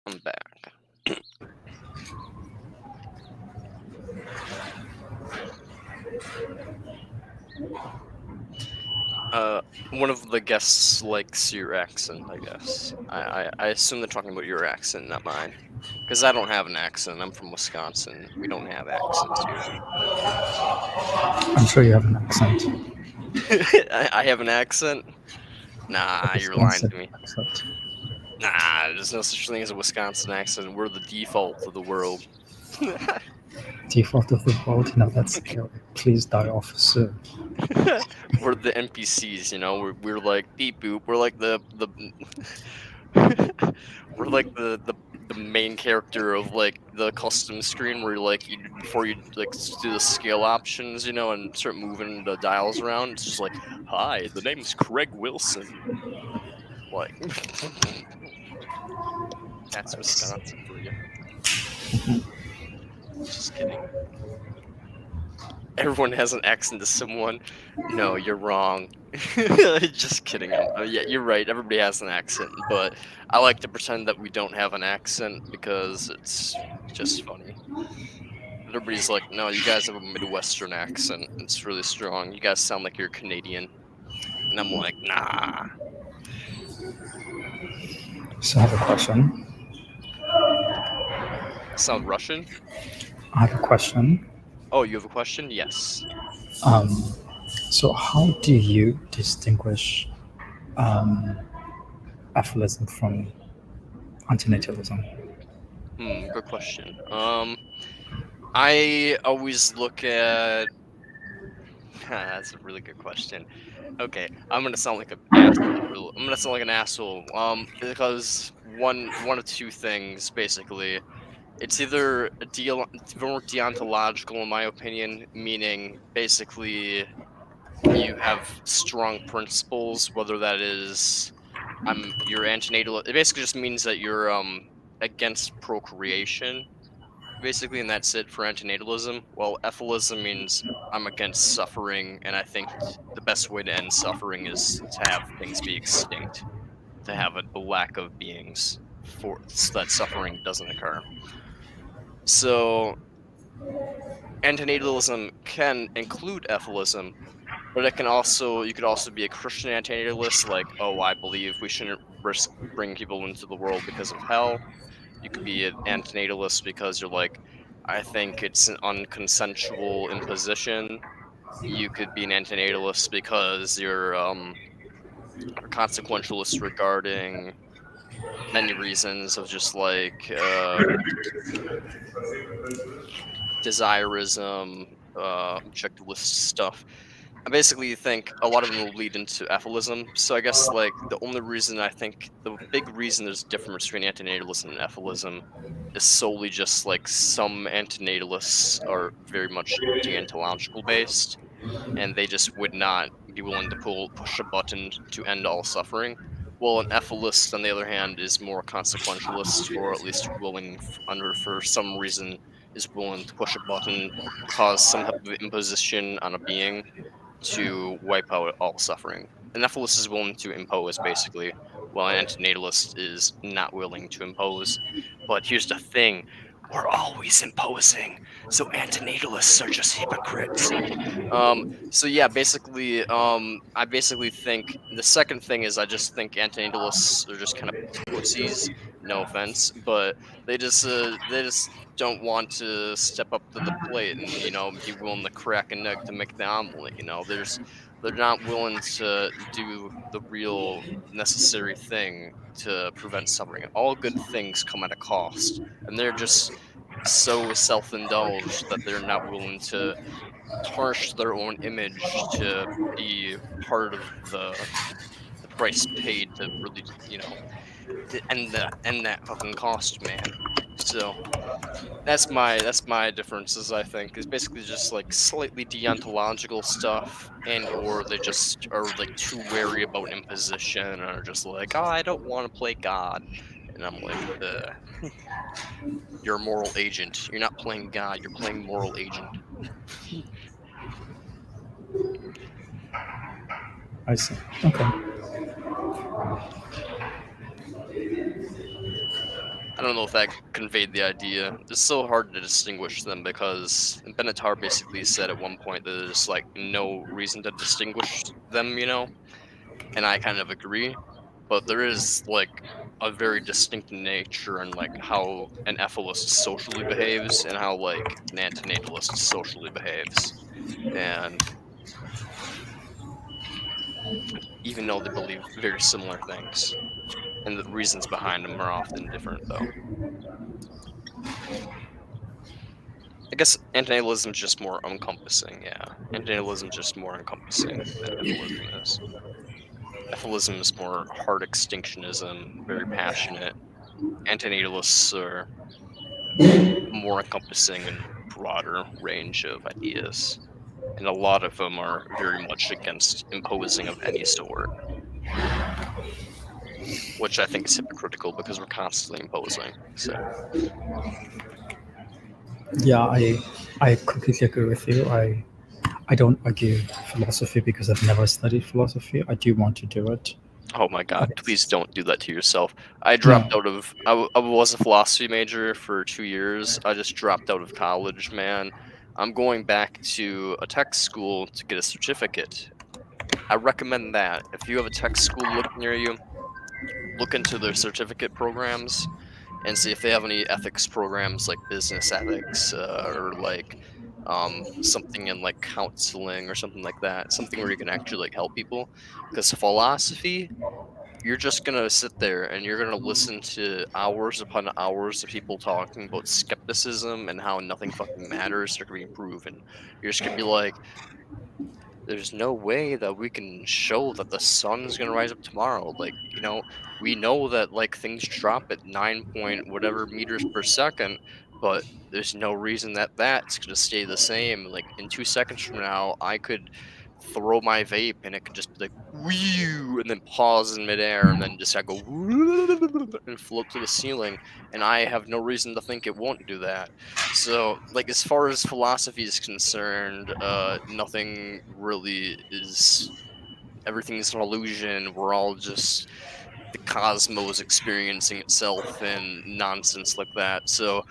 I'm back. One of the guests likes your accent, I guess. I assume they're talking about your accent, not mine. Because I don't have an accent. I'm from Wisconsin. We don't have accents here. I'm sure you have an accent. I have an accent? Nah, you're lying Wisconsin to me. accent. Nah, there's no such thing as a Wisconsin accent. We're the default of the world. Default of the world? No, that's scary. Please die off soon. We're the NPCs, you know. We're like beep boop. We're like the we're like the main character of like the custom screen where before you like do the scale options, you know, and start moving the dials around. It's just like, hi, the name's Craig Wilson. Like that's Wisconsin for you. Just kidding. Everyone has an accent to someone. No, you're wrong. Just kidding. Yeah, you're right. Everybody has an accent, but I like to pretend that we don't have an accent because it's just funny. Everybody's like, no, you guys have a Midwestern accent. It's really strong. You guys sound like you're Canadian. And I'm like, nah. So I have a question. Sound Russian? I have a question. Oh, you have a question? Yes. So how do you distinguish EFILism from antinatalism? Good question. I always look at. That's a really good question. Okay, I'm gonna sound like an asshole. I'm gonna sound like an asshole. Because one of two things basically. It's either more deontological, in my opinion, meaning basically you have strong principles, whether that is you're antinatal. It basically just means that you're against procreation, basically, and that's it for antinatalism. Well, EFILism means I'm against suffering, and I think the best way to end suffering is to have things be extinct, to have a lack of beings so that suffering doesn't occur. So antinatalism can include EFILism, but you could also be a Christian antinatalist, like, oh, I believe we shouldn't risk bringing people into the world because of hell. You could be an antinatalist because you're like, I think it's an unconsensual imposition. You could be an antinatalist because you're a consequentialist regarding many reasons of just like desirism, objectivist stuff. I basically think a lot of them will lead into EFILism. So I guess like the big reason there's a difference between antinatalism and EFILism is solely just like some antinatalists are very much deontological based, and they just would not be willing to push a button to end all suffering. Well, an EFIList, on the other hand, is more consequentialist, or at least for some reason, is willing to push a button, cause some type of imposition on a being to wipe out all suffering. An EFIList is willing to impose, basically, while an antinatalist is not willing to impose. But here's the thing. We're always imposing, so antinatalists are just hypocrites. So yeah, basically, I basically think the second thing is I just think antinatalists are just kind of pussies. No offense, but they just don't want to step up to the plate and be willing to crack an egg to make the omelet. They're not willing to do the real necessary thing to prevent suffering. All good things come at a cost, and they're just so self-indulged that they're not willing to tarnish their own image to be part of the price paid to really, to end that fucking cost, man. So that's my differences. I think is basically just like slightly deontological stuff, and or they just are like too wary about imposition and are just like, oh, I don't want to play God, and I'm like, you're a moral agent. You're not playing God. You're playing moral agent. I see. Okay. I don't know if that conveyed the idea. It's so hard to distinguish them because Benatar basically said at one point that there's like no reason to distinguish them, and I kind of agree. But there is like a very distinct nature in like how an ethylist socially behaves and how like an antinatalist socially behaves. And even though they believe very similar things, and the reasons behind them are often different, though. I guess antinatalism is just more encompassing, yeah. Antinatalism is just more encompassing than ethylism is. Ethylism is more hard extinctionism, very passionate. Antinatalists are more encompassing and broader range of ideas. And a lot of them are very much against imposing of any sort. Which I think is hypocritical because we're constantly imposing. So Yeah, I completely agree with you. I don't argue philosophy because I've never studied philosophy. I do want to do it. oh my god, please don't do that to yourself. I No. dropped out of I was a philosophy major for 2 years. I just dropped out of college, man. I'm going back to a tech school to get a certificate. I recommend that. If you have a tech school near you, look into their certificate programs and see if they have any ethics programs like business ethics or like something in like counseling or something like that, something where you can actually like help people. Because philosophy, you're just gonna sit there and you're gonna listen to hours upon hours of people talking about skepticism and how nothing fucking matters or can be proven. You're just gonna be like, there's no way that we can show that the sun's gonna rise up tomorrow. Like, we know that like things drop at 9 point whatever meters per second, but there's no reason that that's gonna stay the same. Like in 2 seconds from now, I could throw my vape and it could just be like whew and then pause in midair and then just go and float to the ceiling. And I have no reason to think it won't do that. So, like, as far as philosophy is concerned, nothing really is. Everything's an illusion. We're all just the cosmos experiencing itself and nonsense like that. So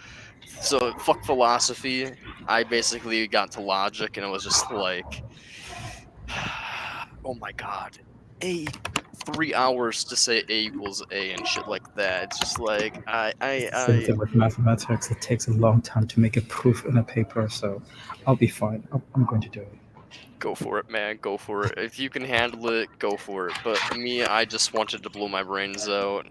fuck philosophy. I basically got to logic, and it was just like, oh my god, 3 hours to say A equals A and shit like that. It's just like Same thing with mathematics. It takes a long time to make a proof in a paper, so I'll be fine. I'm going to do it. Go for it, man. Go for it. If you can handle it, go for it. But me, I just wanted to blow my brains out.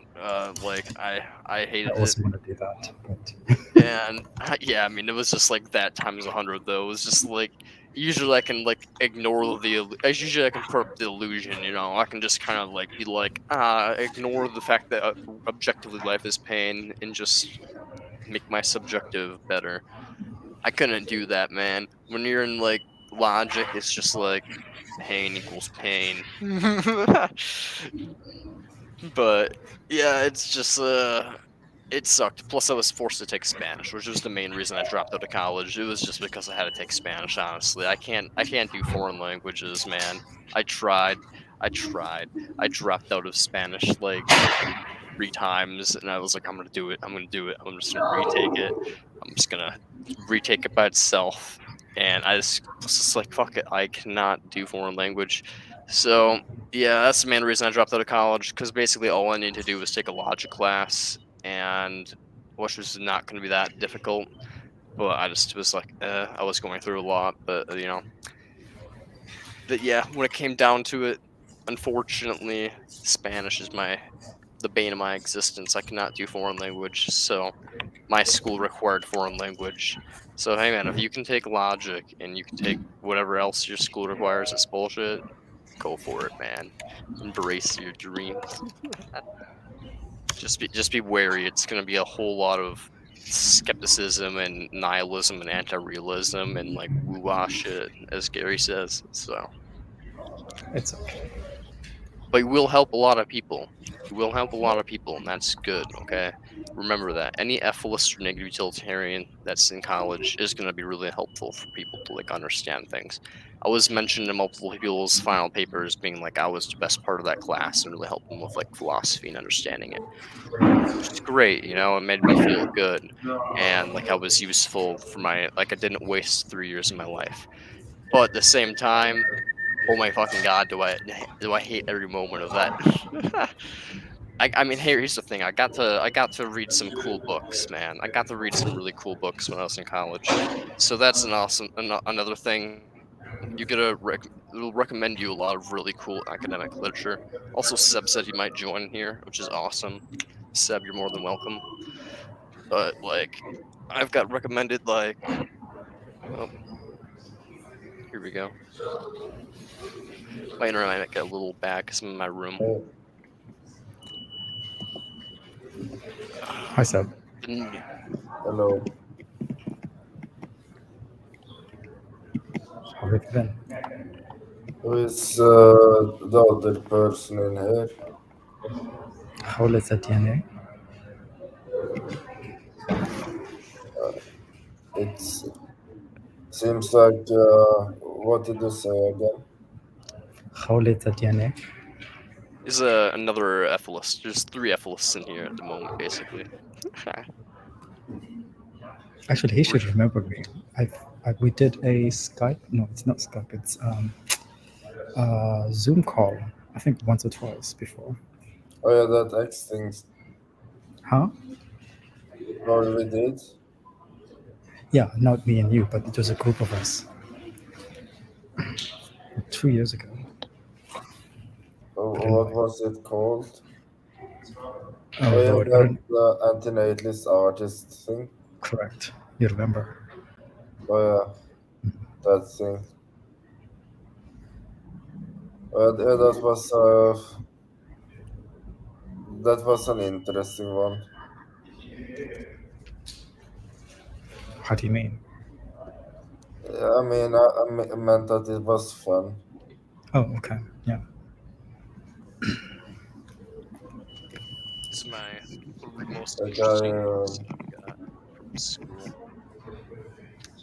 Like I hated I it. also want to do that, but And yeah, I mean, it was just like that times 100 though. It was just like usually I can like ignore usually I can put up the illusion, I can just kind of like be like ignore the fact that objectively life is pain and just make my subjective better. I couldn't do that, man. When you're in like logic, it's just like pain equals pain. But yeah, it's just it sucked. Plus, I was forced to take Spanish, which was the main reason I dropped out of college. It was just because I had to take Spanish. Honestly, I can't do foreign languages, man. I tried. I dropped out of Spanish like 3 times, and I was like, I'm gonna do it. I'm just gonna retake it. I'm just gonna retake it by itself. And I was just like, fuck it. I cannot do foreign language. So yeah, that's the main reason I dropped out of college. Because basically, all I needed to do was take a logic class, and which was not going to be that difficult. But I just was like, I was going through a lot, but But yeah, when it came down to it, unfortunately, Spanish is the bane of my existence. I cannot do foreign language, so my school required foreign language. So hey man, if you can take logic and you can take whatever else your school requires that's bullshit, go for it, man. Embrace your dreams. Just be wary. It's gonna be a whole lot of skepticism and nihilism and anti-realism and like woo-wah shit, as Gary says. So, it's okay. but it will help a lot of people. You will help a lot of people, and that's good, okay? Remember that. Any EFIList or negative utilitarian that's in college is going to be really helpful for people to, like, understand things. I was mentioned in multiple people's final papers being like I was the best part of that class and really helped them with, like, philosophy and understanding it. Which is great, you know, it made me feel good, and, like, I was useful for my like, I didn't waste 3 years of my life. But at the same time, oh my fucking god, do I hate every moment of that. I mean, here's the thing, I got to read some cool books, man. I got to read some really cool books when I was in college. So that's an awesome another thing. You get a it'll recommend you a lot of really cool academic literature. Also, Seb said he might join here, which is awesome. Seb, you're more than welcome. But, like, I've got recommended, like, oh, here we go. My internet might get a little bad 'cause I'm in my room. Hey, Hi, Seb. Mm, hello. How have you been? Who is the other person in here? How old is that DNA? It seems like, what did you say again? How old is that DNA? Is another EFIList. There's 3 EFILists in here at the moment, basically. Actually, he should remember me. We did a Skype. No, it's not Skype. It's Zoom call. I think once or twice before. Oh yeah, that X thing. Huh? Or we did. Yeah, not me and you, but it was a group of us 2 years ago. What was it called? Oh Oh yeah, Lord, I that don't. antinatalist artist thing. Correct. You remember? Oh yeah, that thing. Yeah, that was an interesting one. How do you mean? I mean, I meant that it was fun. Oh, okay. Yeah. This is my 3 most Like interesting I, books I've got from school.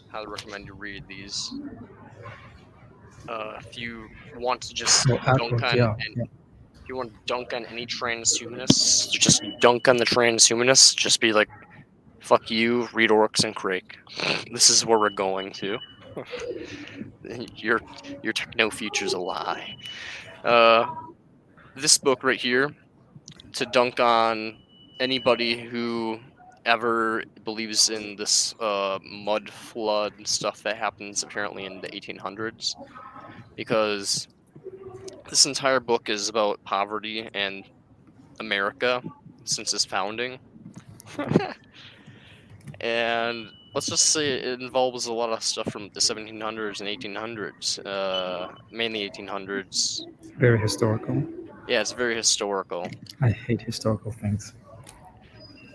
Highly recommend you read these. If you want to just Oh, dunk Apple. on Yeah. and Yeah. if you want to dunk on any transhumanists, just dunk on the transhumanists. Just be like, fuck you, read Orcs and Crake. This is where we're going to. Your techno future's a lie. This book right here, to dunk on anybody who ever believes in this mud flood and stuff that happens apparently in the 1800s, because this entire book is about poverty and America since its founding. And let's just say it involves a lot of stuff from the 1700s and 1800s, mainly 1800s. Very historical. Yeah, it's very historical. I hate historical things.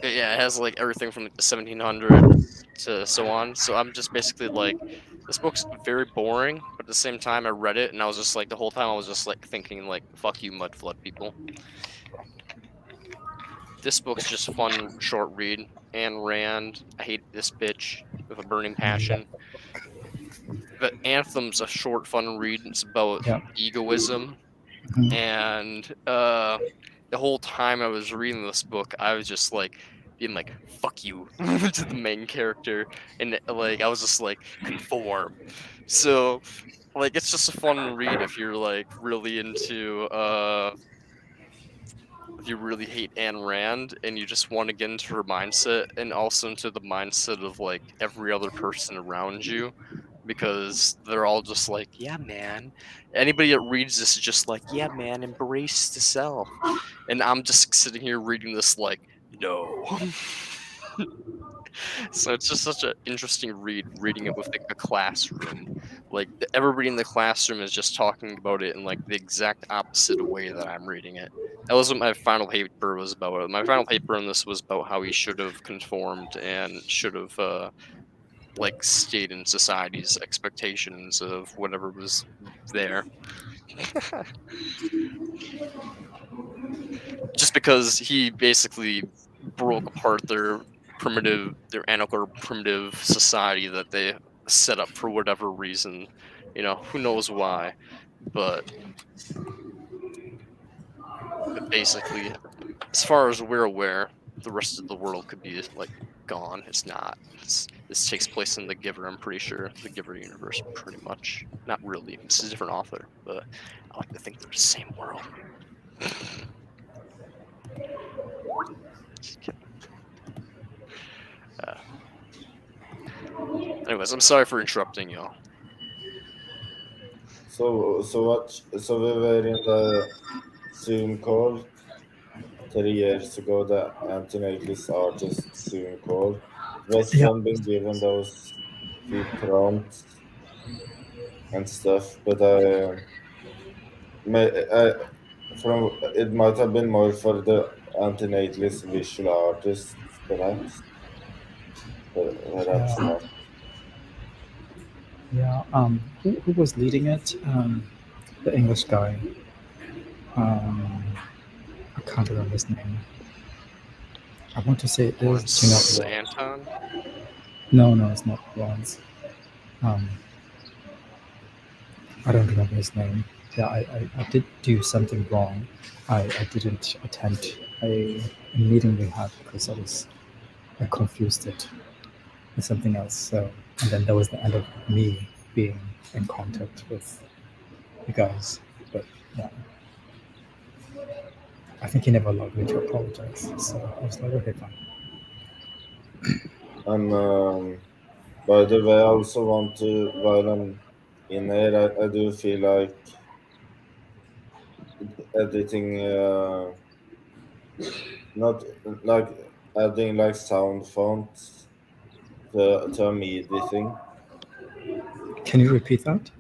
Yeah, it has like everything from like, the 1700s to so on. So I'm just basically like, this book's very boring, but at the same time, I read it and I was just like, the whole time I was just like thinking like, fuck you, mud flood people. This book's just a fun, short read. Ayn Rand, I hate this bitch with a burning passion. But Anthem's a short, fun read. It's about Yeah. egoism. Mhm. And the whole time I was reading this book, I was just like being like, fuck you to the main character. And like, I was just like, conform. So, like, it's just a fun read if you're like really into if you really hate Ayn Rand and you just want to get into her mindset and also into the mindset of like every other person around you, because they're all just like, yeah, man. Anybody that reads this is just like, yeah, man, embrace the self. And I'm just sitting here reading this like, no. So it's just such an interesting read, reading it with like a classroom. Like everybody in the classroom is just talking about it in like the exact opposite way that I'm reading it. That was what my final paper was about. My final paper on this was about how he should have conformed and should have like stayed in society's expectations of whatever was there. Just because because he basically broke apart their anarcho primitive society that they set up for whatever reason. You know, who knows why, but basically, as far as we're aware, the rest of the world could be like gone. It's not. This takes place in the Giver. I'm pretty sure the Giver universe, pretty much. Not really. This is a different author, but I like to think they're the same world. Just kidding. Anyways, I'm sorry for interrupting y'all. So we were in the Zoom call 3 years ago, the anti-natalist artist Zoom call. It was Yeah. fun being given those few prompts and stuff, but it might have been more for the anti-natalist visual artists, perhaps. Perhaps Yeah. not. Yeah. Who was leading it? The English guy. I can't remember his name. I want to say it is Lawrence Janelle. Anton. No, it's not Lawrence. I don't remember his name. Yeah, I did do something wrong. I didn't attend a meeting we had because I confused it with something else. So, and then that was the end of me being in contact with you guys. But yeah, I think he never allowed me to apologize. So I was like, okay, fine. And by the way, I also want to, while I'm in here, I do feel like editing, not like adding like sound fonts to a MIDI thing. Can you repeat that?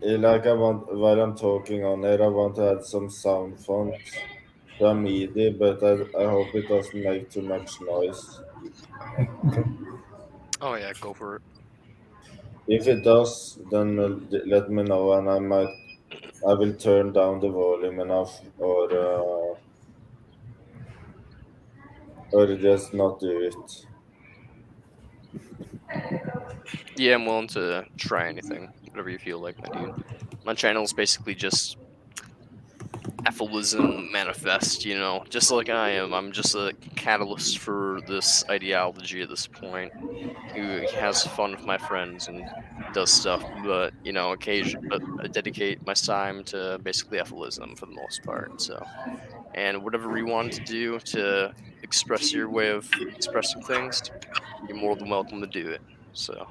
Like I want, while I'm talking on here, I want to add some sound fonts to a MIDI, but I hope it doesn't make too much noise. Okay. Oh yeah, go for it. If it does, then let me know, and I will turn down the volume enough, or just not do it. Yeah, I'm willing to try anything, whatever you feel like, my dude. My channel is basically just EFILism manifest, you know, just like I am. I'm just a catalyst for this ideology at this point, who has fun with my friends and does stuff, but you know, but I dedicate my time to basically EFILism for the most part. So, and whatever you want to do to express your way of expressing things, you're more than welcome to do it. So.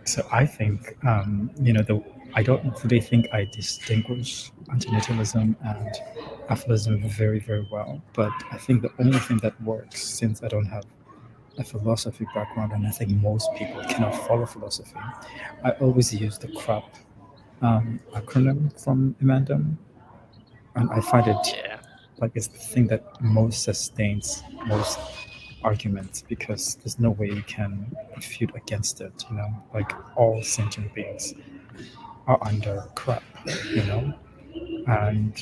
So I think, I don't really think I distinguish antinatalism and aphorism very, very well. But I think the only thing that works, since I don't have a philosophy background, and I think most people cannot follow philosophy, I always use the CRAP acronym from Emandum, and I find it Yeah. like it's the thing that most sustains most arguments because there's no way you can refute against it. Like all sentient beings are under crap. And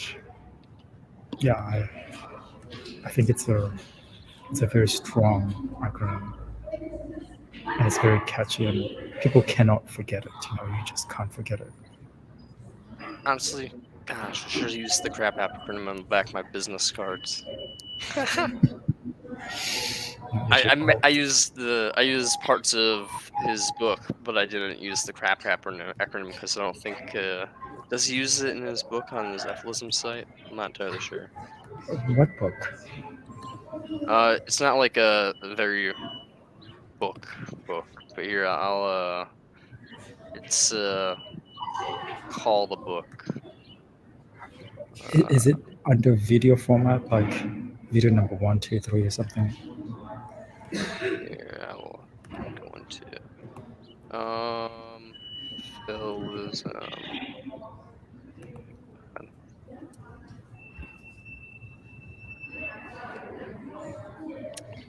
yeah, I think it's a very strong acronym and it's very catchy and people cannot forget it. You just can't forget it. Honestly, gosh, I should have used the crap acronym on the back of my business cards. I used parts of his book, but I didn't use the crap acronym because I don't think does he use it in his book on his EFILism site? I'm not entirely sure. What book? It's not like a very book, but here it's called a book. Is it under video format, like video number 1, 2, 3 or something? Here I will go into EFILism.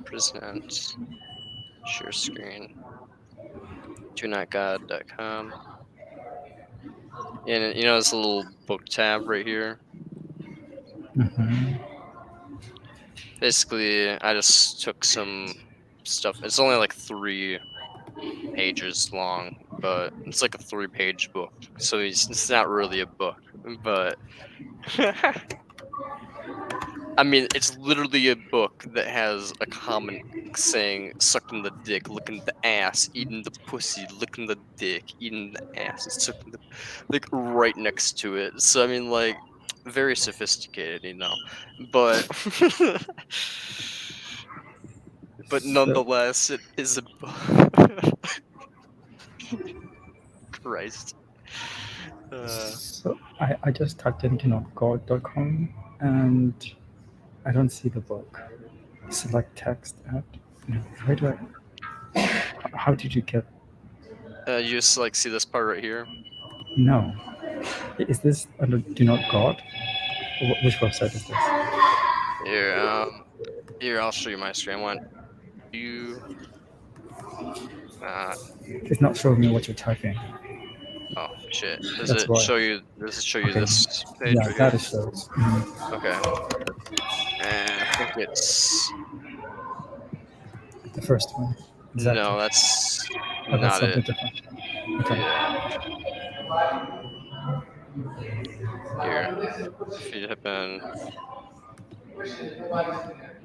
Present, share screen, TwoNotGod.com. And you know this little book tab right here? Mm-hmm. Basically, I just took some stuff. It's only like 3 pages long, but it's like a 3-page book. So it's not really a book, but I mean, it's literally a book that has a comment saying sucking the dick, licking the ass, eating the pussy, licking the dick, eating the ass, and sucking the like right next to it. So I mean, like, very sophisticated, you know. But but So, nonetheless, it is a book. Christ. I just typed in donotgod.com and I don't see the book. Select text add. No, where do I? How did you get? You just like see this part right here. No. Is this under Do Not God? Which website is this? Here, I'll show you my screen. One, you, It's not showing me what you're typing. oh shit. Does That's it why. show you? Does it show you Okay. this page Yeah, right that here? it shows. Mhm. Okay. And I think it's The first one. Exactly. no, that's Oh, that's not something it. different. Okay. Yeah. Here, if you type in,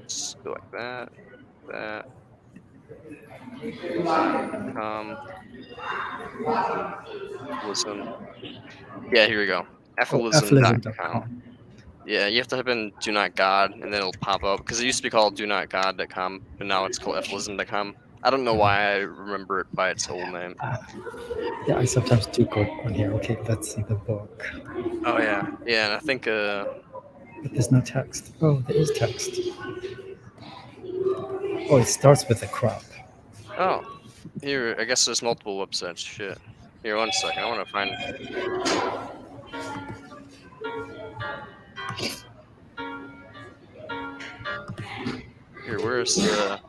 just go like that, that, EFILism. Yeah, here we go. Oh, EFILism.com. EFILism.com. Yeah, you have to type in "do not God" and then it'll pop up because it used to be called "do-not-god.com," but now it's called EFILism.com. I don't know why I remember it by its old name. Yeah, I sometimes do go on here. Okay, let's see the book. Oh yeah, yeah, and I think But there's no text. Oh, there is text. Oh, it starts with a crop. oh, here I guess there's multiple websites. Shit. Here, one second. I want to find. Here, where's the?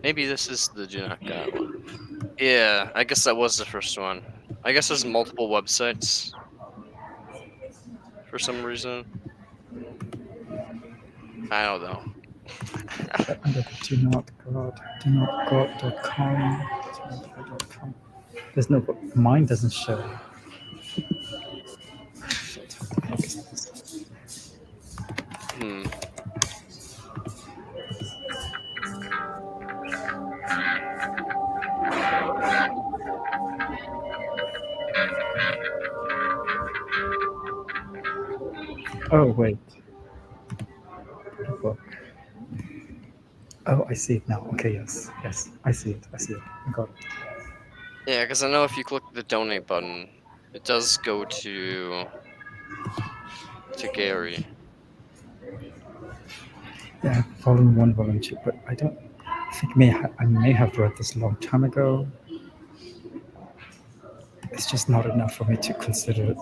Maybe this is the do not God one. Yeah, I guess that was the first one. I guess there's multiple websites for some reason. I don't know. Under the donotgod.com. There's no book. Mine doesn't show. Shit. What is this? Hmm. Oh, wait. The book. Oh, I see it now. Okay, yes. Yes, I see it. I see it. I got it. Yeah, because I know if you click the donate button, it does go to Gary. Yeah, volume 1, volume 2, but I don't. I think I may have read this a long time ago. It's just not enough for me to consider it.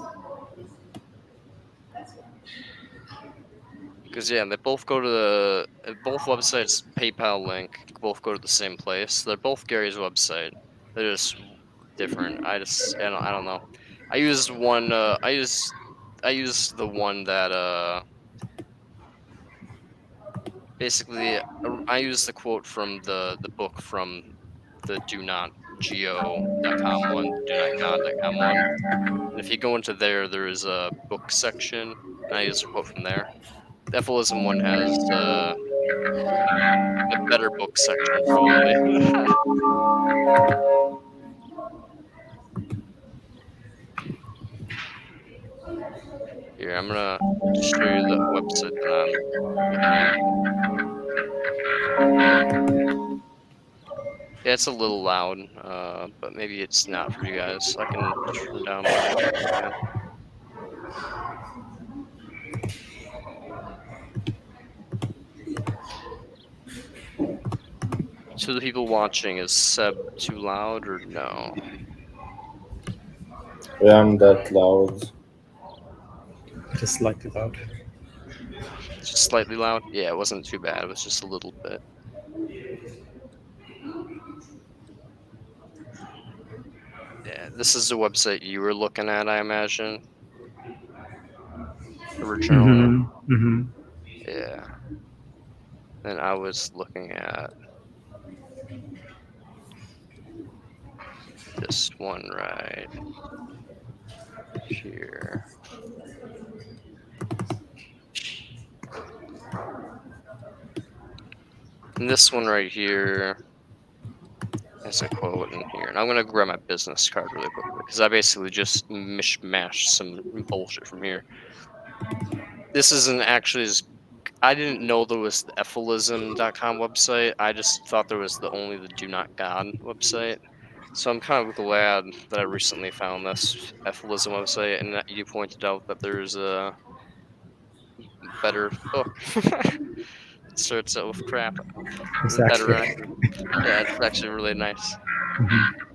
Because yeah, they both go to both websites. PayPal link both go to the same place. They're both Gary's website. They're just different. I don't know. I used one. I used the one that basically I used the quote from the book from the do-not-go.com one, the do-not-god.com one. And if you go into there, there is a book section, and I used a quote from there. The EFILism one has a better book section, probably. Here, I'm gonna show you the website that I'm looking at. Yeah, it's a little loud, but maybe it's not for you guys. I can turn down my fan. To the people watching, is Seb too loud or no? Yeah, I'm that loud. Just slightly loud. Just slightly loud? Yeah, it wasn't too bad. It was just a little bit. Yeah, this is the website you were looking at, I imagine. original. Mm-hmm. Yeah. And I was looking at this one right here. And this one right here has a quote in here. And I'm going to grab my business card really quickly because I basically just mishmashed some bullshit from here. This isn't actually as. I didn't know there was the EFILism.com website. I just thought there was only the Do Not God website. So I'm kind of glad that I recently found this EFILism website and that you pointed out that there's a better book. Starts out with crap. Better. Exactly. Yeah, it's actually really nice. Mhm.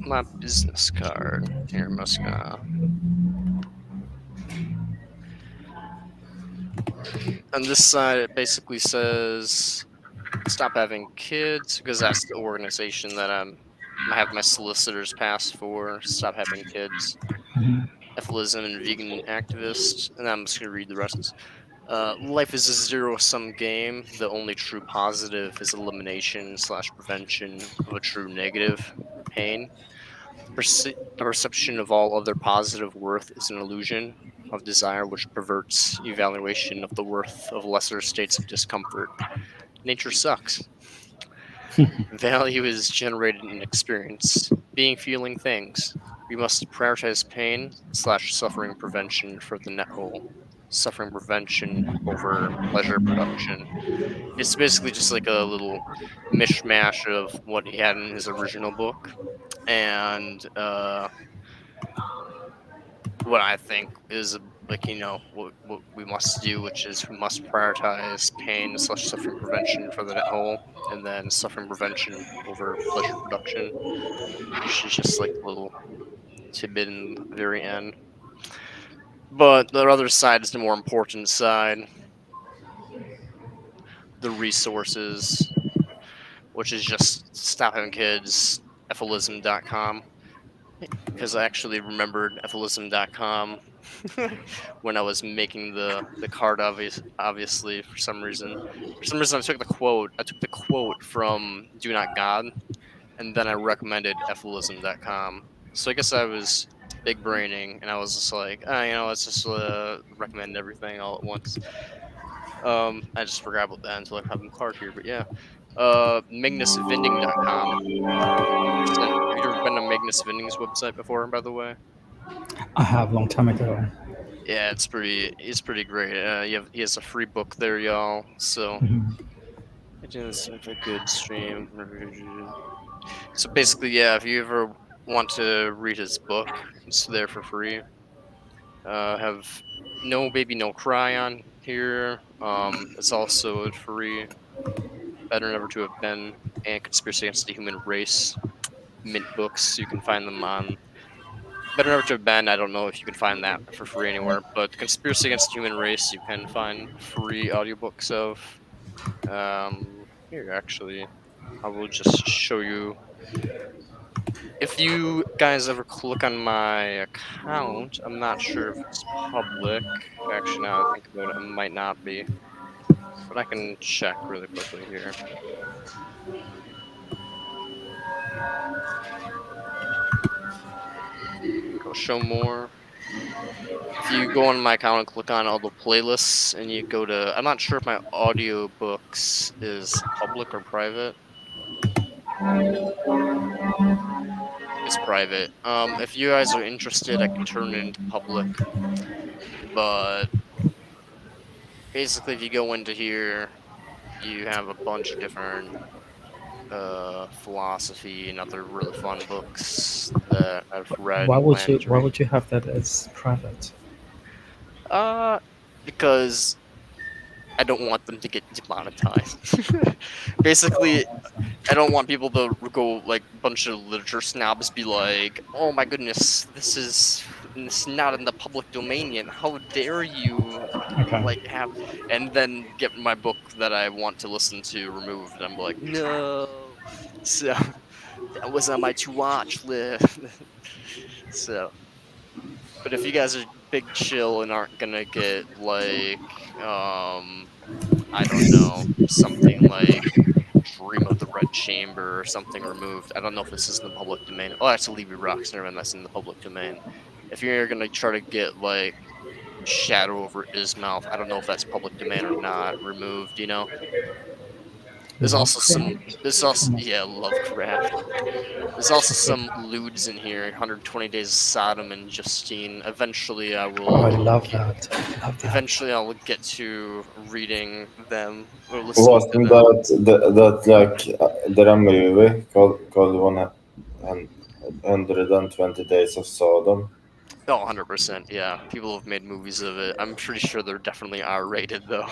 My business card. Here, Muska. On this side, it basically says stop having kids because that's the organization that I have my solicitors pass for. Stop having kids. Mhm. EFILism and vegan activists. And I'm just gonna read the rest. Life is a zero-sum game. The only true positive is elimination / prevention of a true negative, pain. The perception of all other positive worth is an illusion of desire which perverts evaluation of the worth of lesser states of discomfort. Nature sucks. Value is generated in experience, being feeling things. We must prioritize pain / suffering prevention for the net whole. Suffering prevention over pleasure production. It's basically just like a little mishmash of what he had in his original book. And what I think is like what we must do, which is we must prioritize pain / suffering prevention for the net whole, and then suffering prevention over pleasure production, which is just like a little tidbit in the very end. But the other side is the more important side, the resources, which is just stop having kids, EFILism.com. Because I actually remembered EFILism.com when I was making the card. Obviously, for some reason, I took the quote. I took the quote from Do Not God, and then I recommended EFILism.com. So I guess I was big braining, and I was just like, let's just recommend everything all at once. I just forgot about that until I have the card here. But yeah, MagnusVending.com. Have you ever been to Magnus Vending's website before, by the way? I have long time ago. Yeah, it's pretty great. He has a free book there, y'all. So Mhm. it is a good stream. So basically, yeah, if you ever want to read his book, it's there for free. Have No Baby No Cry on here. It's also free. Better Never to Have Been and Conspiracy Against the Human Race. Mint books. You can find them on Better Never to Have Been. I don't know if you can find that for free anywhere, but Conspiracy Against the Human Race you can find free audiobooks of. Here actually, I will just show you. If you guys ever click on my account, I'm not sure if it's public. Actually, now I think about it, it might not be, but I can check really quickly here. Go show more. If you go on my account and click on all the playlists and you go to, I'm not sure if my audiobooks is public or private. It's private. If you guys are interested, I can turn it into public. But basically, if you go into here, you have a bunch of different philosophy and other really fun books that I've read Why and would plan you? to Why read. would you have that as private? Uh, because I don't want them to get demonetized. Basically, I don't want people to go like a bunch of literature snobs be like, "Oh my goodness, this is not in the public domain yet. How dare you Okay. like have?" And then get my book that I want to listen to removed. And I'm like, no. So that was on my to watch list. So, but if you guys are big chill and aren't gonna get like, I don't know, something like Dream of the Red Chamber or something removed. I don't know if this is in the public domain. Oh, that's Levy Rocks. Never mind, that's in the public domain. If you're gonna try to get like Shadow over Ismouth, I don't know if that's public domain or not. Removed, you know. There's also some. Lovecraft? There's also Come on. yeah, Lovecraft. There's also some lewds in here. 120 Days of Sodom and Justine. Eventually, I Oh, I will. love that. I love that. Eventually, I will get to reading them or listening to Wasn't them. that like there a movie called 120 Days of Sodom? Oh, 100%. Yeah, people have made movies of it. I'm pretty sure they're definitely R-rated though,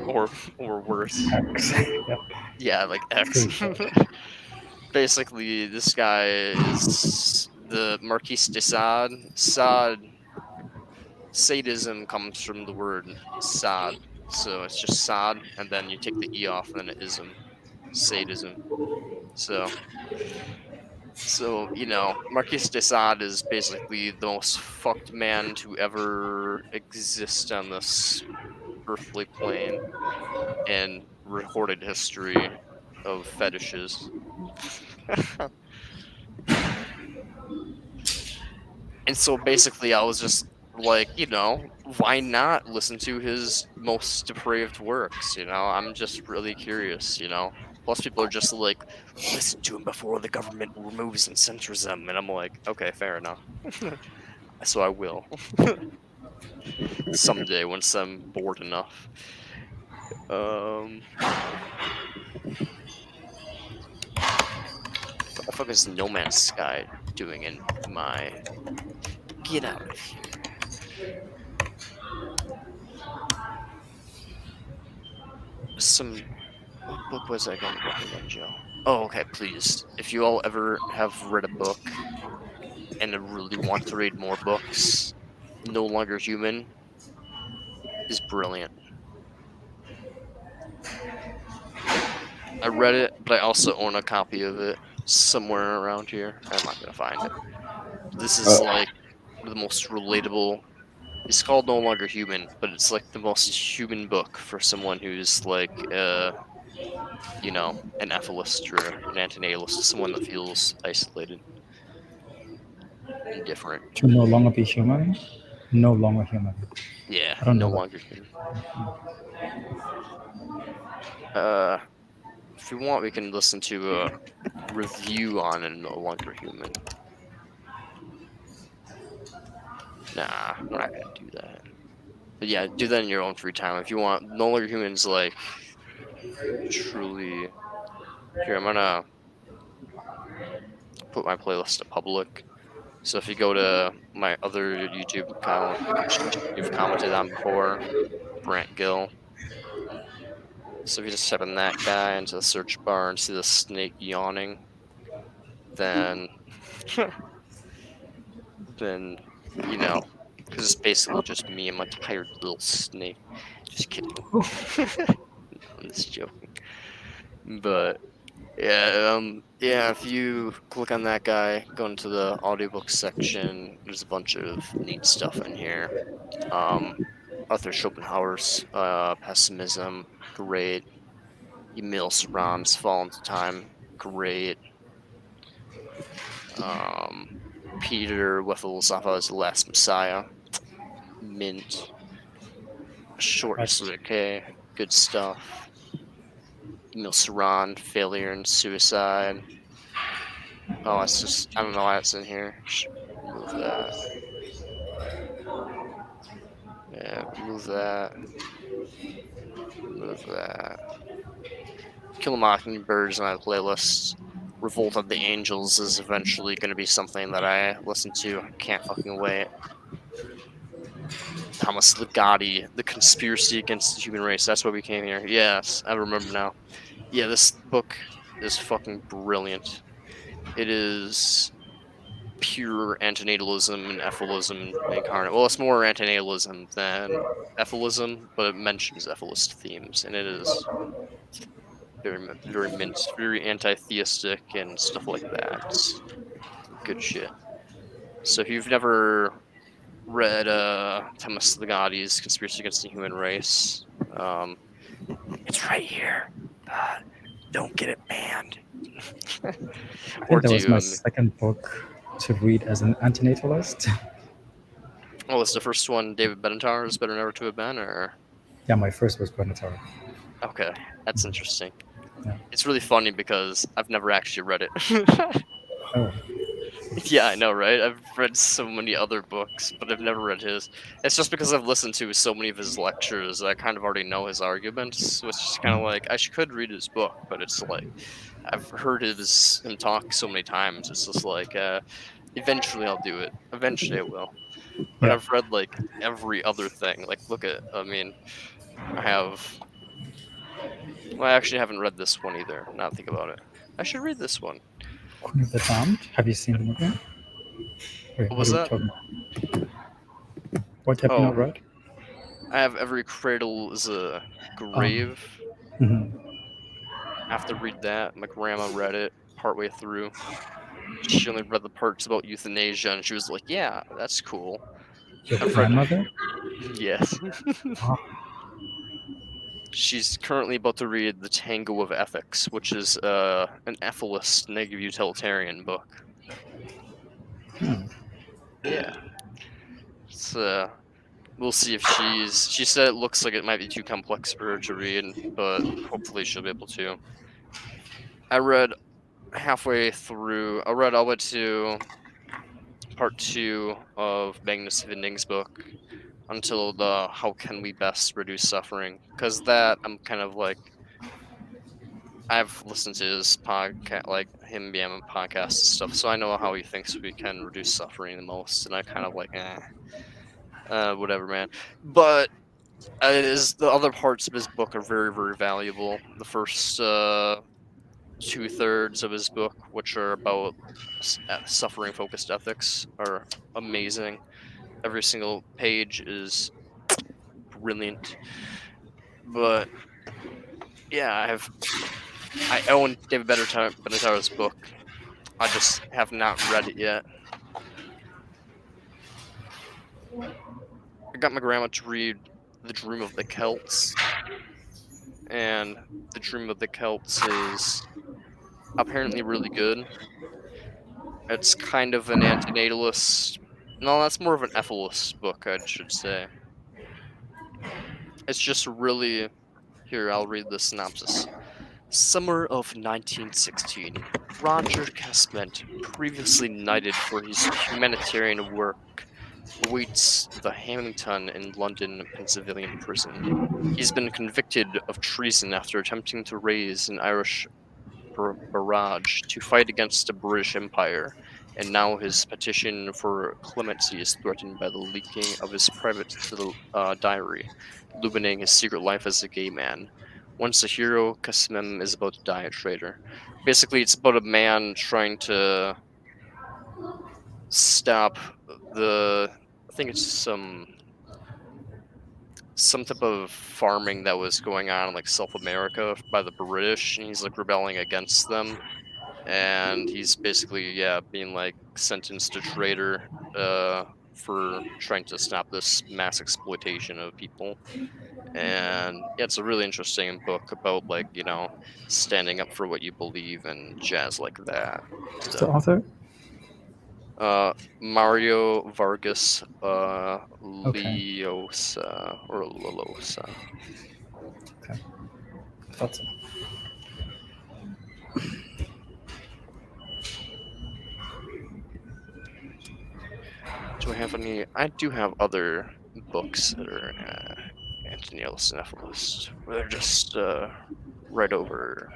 or worse. X. Yep. Yeah, like X. Pretty sure. Basically, this guy is the Marquis de Sade. Sade. Sadism comes from the word sad, so it's just sad, and then you take the e off, and then it ism. Sadism. So you know, Marquis de Sade is basically the most fucked man to ever exist on this earthly plane in recorded history of fetishes. And so basically, I was just like, you know, why not listen to his most depraved works? You know, I'm just really curious, you know. Plus, people are just like, listen to him before the government removes and censors them. And I'm like, okay, fair enough. So I will. Someday, once I'm bored enough. What the fuck is No Man's Sky doing in my... Get out of here. What book was I going to recommend, Joe? Oh, okay, please. If you all ever have read a book and really want to read more books, No Longer Human is brilliant. I read it, but I also own a copy of it somewhere around here. I'm not going to find it. This is like the most relatable. It's called No Longer Human, but it's like the most human book for someone who's like, you know, an EFIList or an antinatalist, someone that feels isolated and different. To no longer be human? No longer human. Yeah, I don't no know that. longer human. If you want, we can listen to a review on a No Longer Human. Nah, we're not gonna do that. But yeah, do that in your own free time if you want. No Longer Human's like truly. Here, I'm gonna put my playlist to public. So if you go to my other YouTube account, which you've commented on before, Brant Gill. So if you just type in that guy into the search bar and see the snake yawning, then then you know, because it's basically just me and my tired little snake. Just kidding. I'm just joking. But yeah, yeah. If you click on that guy, go into the audiobook section. There's a bunch of neat stuff in here. Arthur Schopenhauer's Pessimism, great. Emil Ceram's Fall into Time, great. Peter Weffel's The Last Messiah, mint. Short Right. History, okay, good stuff. Emil Saran, Failure and Suicide. Oh, it's just, I don't know why it's in here. Should remove that. Yeah, remove that. Remove that. Kill a Mockingbird is on my playlist. Revolt of the Angels is eventually going to be something that I listen to. I can't fucking wait. Thomas Ligotti, The Conspiracy Against the Human Race. That's why we came here. Yes, I remember now. Yeah, this book is fucking brilliant. It is pure antinatalism and EFILism incarnate. Well, it's more antinatalism than EFILism, but it mentions EFIList themes, and it is very anti-theistic and stuff like that. It's good shit. So if you've never read Thomas Ligotti's Conspiracy Against the Human Race, it's right here. Don't get it banned. I Or think that was my do. second book to read as an antinatalist. Oh, it's the first one, David Benatar's Better Never to Have Been, or? Yeah, my first was Benatar. Okay, that's interesting. Yeah. It's really funny because I've never actually read it. Oh, Yeah, I know, right? I've read so many other books, but I've never read his. It's just because I've listened to so many of his lectures, I kind of already know his arguments, which is kind of like, I could read his book, but it's like, I've heard him talk so many times, it's just like, eventually I'll do it. Eventually I will. But yeah. I've read, like, every other thing. Like, look at, I mean, I have... Well, I actually haven't read this one either, now that I think about it. I should read this one. Queen of the Damned. Have you seen the movie? Wait, What was are you that? talking about? What have you not read? I have Every Cradle is a Grave. Mhm. I have to read that. My grandma read it partway through. She only read the parts about euthanasia, and she was like, "Yeah, that's cool." Your I've read grandmother? Yes. Ah, She's currently about to read The Tango of Ethics, which is an ethicist negative utilitarian book. hmm. Yeah. It's we'll see if she said it looks like it might be too complex for her to read, but hopefully she'll be able to. I read halfway through. I read all the way to part 2 of Magnus Vinding's book until the How Can We Best Reduce Suffering, because that I'm kind of like, I've listened to his podcast, like him being on podcast and stuff, so I know how he thinks we can reduce suffering the most, and I kind of like, whatever, man. But it is, the other parts of his book are very, very valuable. The first 2/3 of his book, which are about suffering-focused ethics, are amazing. Every single page is brilliant. But yeah, I own David Benatar's book. I just have not read it yet. I got my grandma to read The Dream of the Celts, and The Dream of the Celts is apparently really good. It's kind of an antinatalist. No, that's more of an ethicist book, I should say. It's just really... Here, I'll read the synopsis. Summer of 1916. Roger Casement, previously knighted for his humanitarian work, awaits the Hamilton in London Pennsylvania prison. He's been convicted of treason after attempting to raise an Irish barrage to fight against the British Empire, and now his petition for clemency is threatened by the leaking of his private diary, illuminating his secret life as a gay man. Once a hero, Kasmem is about to die a traitor. Basically, it's about a man trying to stop I think it's some type of farming that was going on in like South America by the British, and he's like rebelling against them. And he's basically, being like sentenced to traitor for trying to stop this mass exploitation of people. And yeah, it's a really interesting book about, like, standing up for what you believe and jazz like that. Who's the author? Mario Vargas Okay. Llosa or Lolosa. Okay. I thought so. Do I have any? I do have other books that are Antonellus and EFIList, where they're just right over.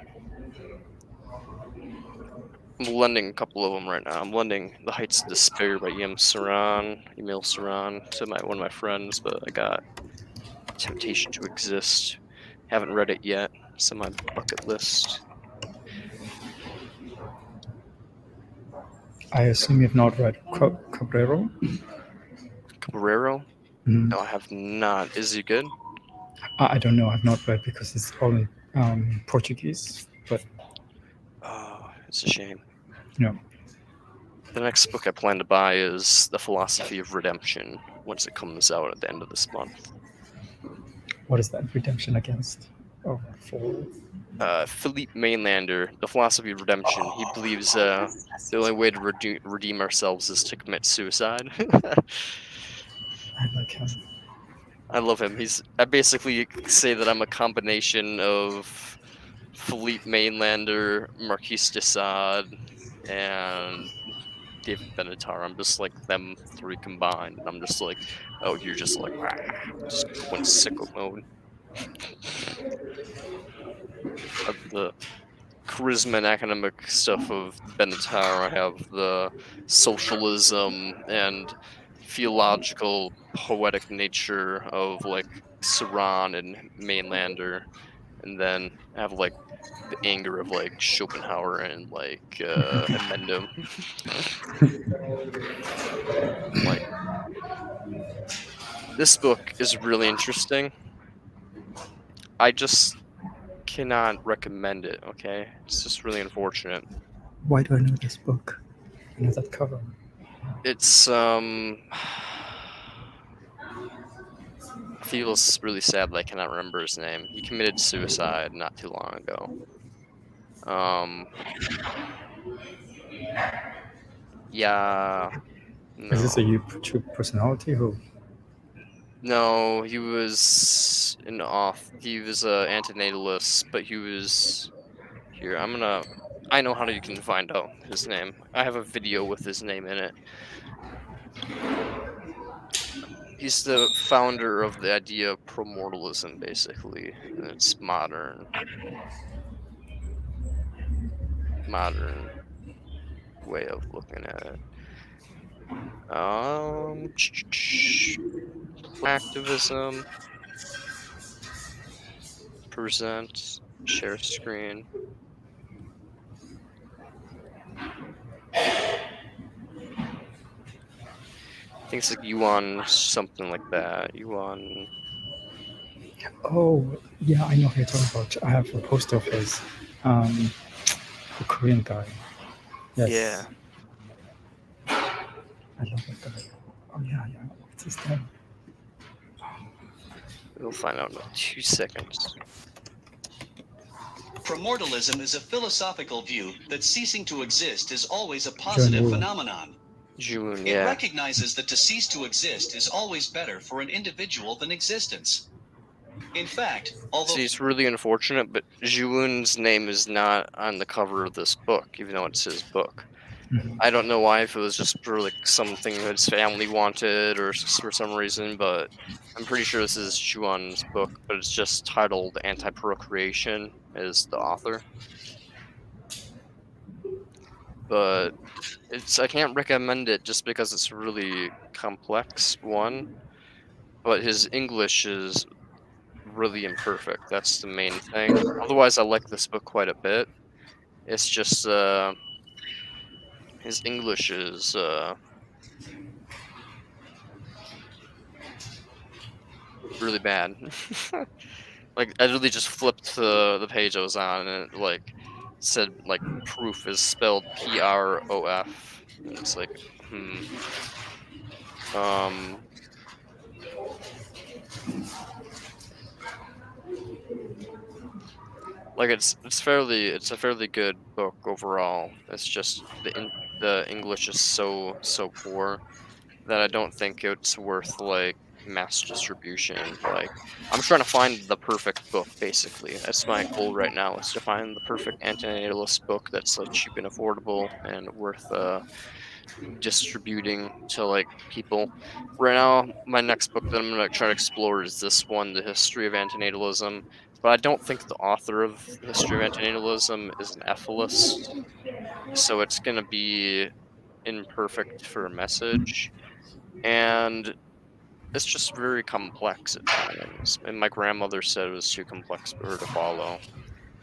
I'm lending a couple of them right now. I'm lending The Heights of Despair by Emil Saran to one of my friends, but I got Temptation to Exist. Haven't read it yet. It's on my bucket list. I assume you've not read Cabrero? Cabrero? Mhm. No, I have not. Is he good? I don't know. I've not read because it's all in Portuguese. But Oh, it's a shame. you know, The next book I plan to buy is The Philosophy of Redemption once it comes out at the end of this month. what is that redemption against? Oh, for Philippe Mainlander, The Philosophy of Redemption. He believes the only way to redeem ourselves is to commit suicide. I like him. I love him. I basically say that I'm a combination of Philippe Mainlander, Marquis de Sade, and David Benatar. I'm just like them three combined, and I'm just like, oh, you're just like, "Rah," just go in sicko mode. Of the charisma and academic stuff of Benatar, I have the socialism and theological poetic nature of like Saran and Mainlander, and then I have like the anger of like Schopenhauer and like Emendum. Like this book is really interesting. I just cannot recommend it. Okay, it's just really unfortunate. Why do I know this book? I know that cover. It's I feel really sad that I cannot remember his name. He committed suicide not too long ago. Yeah, Is this no, a true personality who? no, he was an He was a antinatalist, but he was here. I know how you can find out his name. I have a video with his name in it. He's the founder of the idea of promortalism, basically, and it's modern way of looking at it. Activism, present, share screen. I think it's like Yuan, something like that. Yuan. Oh, yeah, I know who you're talking about. I have a poster of his. The Korean guy. Yes. Yeah. I love that guy. Oh yeah. What's his name? We'll find out in 2 seconds. Primordialism is a philosophical view that ceasing to exist is always a positive Woo. phenomenon. June, It yeah. recognizes that to cease to exist is always better for an individual than existence. In fact, although See, it's really unfortunate, but Jiwoon's name is not on the cover of this book, even though it's his book. Mhm. I don't know why, if it was just for like something that his family wanted or for some reason, but I'm pretty sure this is Juwon's book, but it's just titled Anti-Procreation as the author. But I can't recommend it just because it's really complex, one, but his English is really imperfect. That's the main thing. Otherwise, I like this book quite a bit. It's just his English is really bad. Like I really just flipped the page I was on, and it like said like proof is spelled PROF, and it's like um like it's a fairly good book overall. It's just the English is so poor that I don't think it's worth like mass distribution. Like, I'm trying to find the perfect book, basically. That's my goal right now, is to find the perfect antinatalist book that's like cheap and affordable and worth distributing to like people. Right now, my next book that I'm gonna try to explore is this one, The History of Antinatalism. But I don't think the author of The History of Antinatalism is an EFIList, so it's gonna be imperfect for a message. And it's just very complex at times, and my grandmother said it was too complex for her to follow.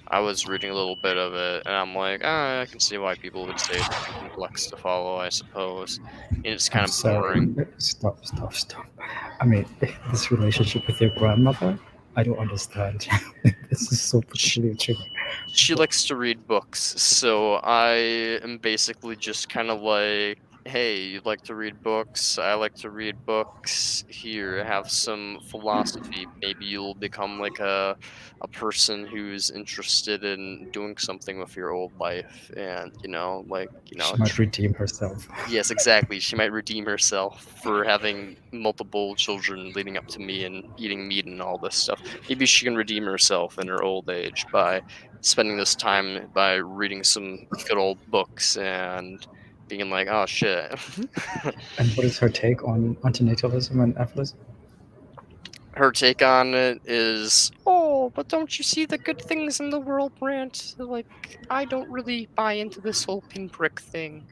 I was reading a little bit of it, and I'm like, "Ah, I can see why people would say it's too complex to follow, I suppose." And it's I'm kind of sorry. boring. Stop. I mean, this relationship with your grandmother, I don't understand. This is so Sh peculiar to me. She likes to read books, so I am basically just kind of like, "Hey, you like to read books? I like to read books. Here, have some philosophy. Maybe you'll become like a person who's interested in doing something with your old life, and She might redeem herself. Yes, exactly. She might redeem herself for having multiple children leading up to me and eating meat and all this stuff. Maybe she can redeem herself in her old age by spending this time by reading some good old books and being like, "Oh shit." And what is her take on antinatalism and efilism? Her take on it is, "Oh, but don't you see the good things in the world, Brant? Like, I don't really buy into this whole pinprick thing."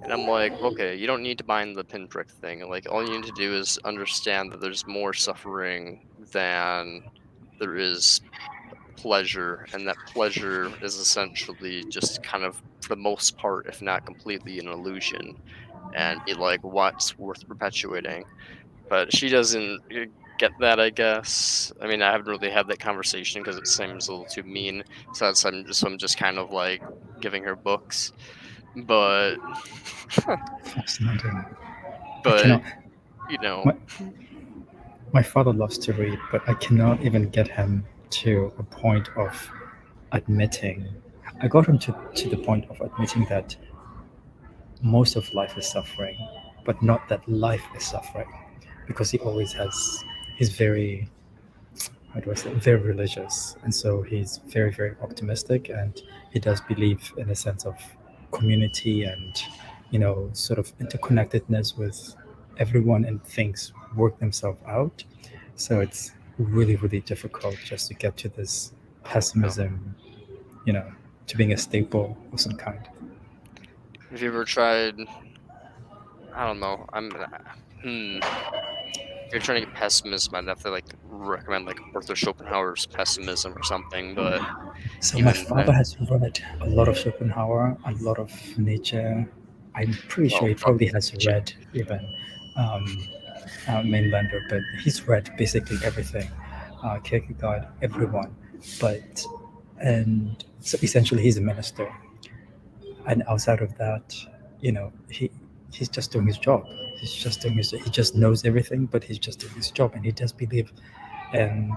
And I'm like, "Okay, you don't need to buy into the pinprick thing. Like, all you need to do is understand that there's more suffering than there is pleasure, and that pleasure is essentially just kind of, for the most part, if not completely, an illusion, and be like, what's worth perpetuating?" But she doesn't get that, I guess. I mean, I haven't really had that conversation because it seems a little too mean. So I'm just kind of like giving her books, but Fascinating. I but cannot. you know, My, my father loves to read, but I cannot even get him to a point of admitting. I got him to the point of admitting that most of life is suffering, but not that life is suffering, because he always has. He's very, how do I say, very religious, and so he's very, very optimistic, and he does believe in a sense of community and sort of interconnectedness with everyone, and things work themselves out. So it's really, really difficult just to get to this no. pessimism, you know, to being a staple of some kind. Have you ever tried? I don't know. If you're trying to get pessimism, I'd have to like recommend like Arthur Schopenhauer's Pessimism or something. But So my even father then, has read a lot of Schopenhauer, a lot of Nietzsche. I'm pretty sure well, he fuck probably has Nietzsche. read even um, Mainlander, but he's read basically everything, Kierkegaard, everyone. But and so essentially, he's a minister, and outside of that, he's just doing his job. He's just doing his. He just knows everything, but he's just doing his job, and he does believe in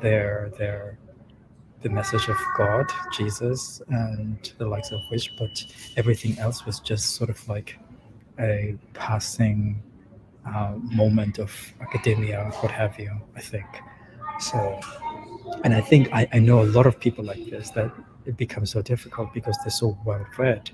their the message of God, Jesus, and the likes of which, but everything else was just sort of like a passing moment of academia, what have you, I think. So, and I think I know a lot of people like this that it becomes so difficult because they're so well read.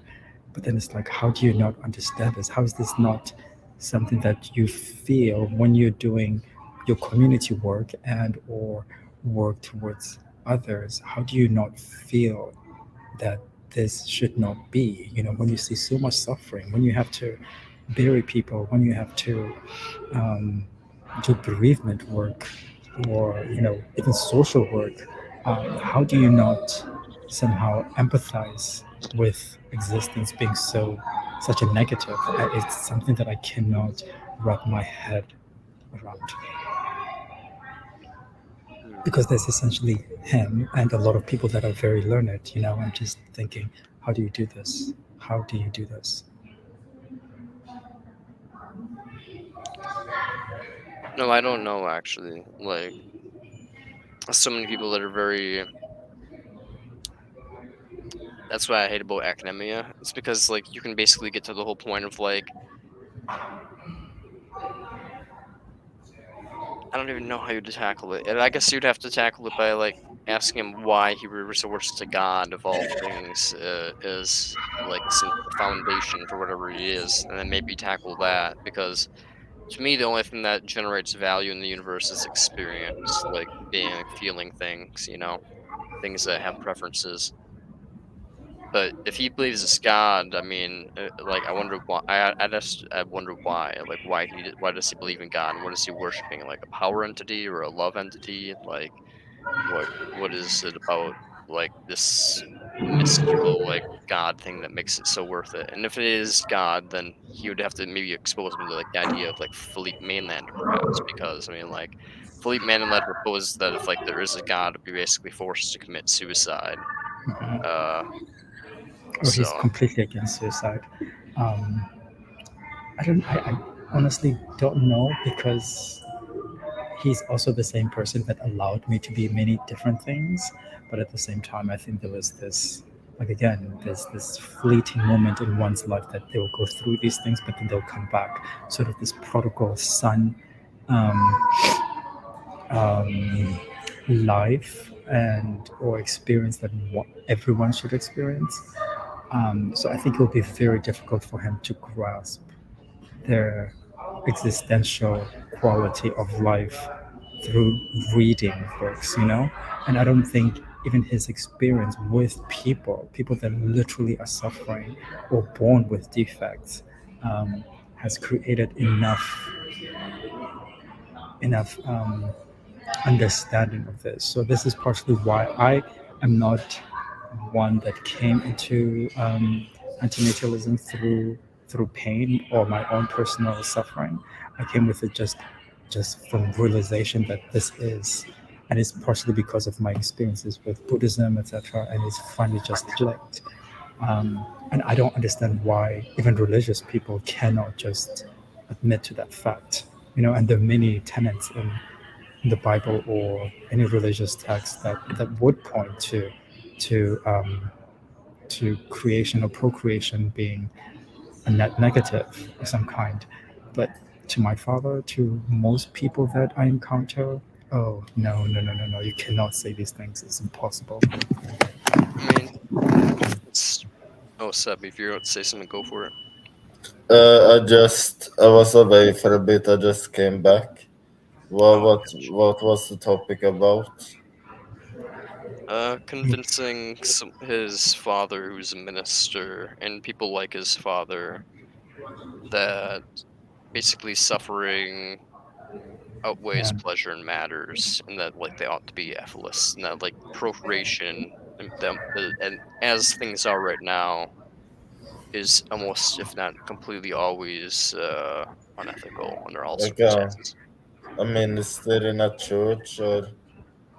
But then it's like, how do you not understand this? How is this not something that you feel when you're doing your community work and or work towards others? How do you not feel that this should not be? When you see so much suffering, when you have to bury people, when you have to um, do bereavement work, or even social work, how do you not somehow empathize with existence being such a negative? It's something that I cannot wrap my head around, Hmm. because there's essentially him and a lot of people that are very learned. I'm just thinking, how do you do this? How do you do this? No, I don't know actually. Like, so many people that are very. That's what I hate about academia. It's because like you can basically get to the whole point of like I don't even know how you'd tackle it. And I guess you'd have to tackle it by like asking him why he resorts to God of all things is like the foundation for whatever he is, and then maybe tackle that because to me the only thing that generates value in the universe is experience, like being feeling things, things that have preferences. But if he believes it's God, I mean, like I wonder why. I wonder why. Like why does he believe in God? And what is he worshiping? Like a power entity or a love entity? Like what is it about like this mystical like God thing that makes it so worth it? And if it is God, then he would have to maybe expose him to like the idea of like Philippe Mainlander, perhaps, because I mean like Philippe Mainlander proposed that if like there is a God, it'd be basically forced to commit suicide. Mhm. Uh, Or he's so. completely against suicide. Um, I honestly don't know because he's also the same person that allowed me to be many different things. But at the same time, I think there was this, like again, there's this fleeting moment in one's life that they will go through these things, but then they'll come back. Sort of this prodigal son um, um, life and or experience that everyone should experience. So I think it will be very difficult for him to grasp the existential quality of life through reading books. And I don't think even his experience with people that literally are suffering or born with defects, has created enough understanding of this. So this is partially why I am not one that came into antinatalism through pain or my own personal suffering. I came with it just from realization that this is, and it's partially because of my experiences with Buddhism, etc. And it's finally just clicked. And I don't understand why even religious people cannot just admit to that fact. And there are many tenets in the Bible or any religious text that would point to creation or procreation being a net negative of some kind. But to my father, to most people that I encounter, oh no, no, no, no, no, you cannot say these things. It's impossible. I mean, it's Seb, if you're about to say something, go for it. I was away for a bit. I just came back. Oh, What was the topic about? convincing his father, who's a minister, and people like his father, that basically suffering outweighs Yeah, pleasure and matters, and that like they ought to be EFILists, and that like procreation and them and as things are right now is almost, if not completely, always unethical under all Like circumstances. a minister in a church or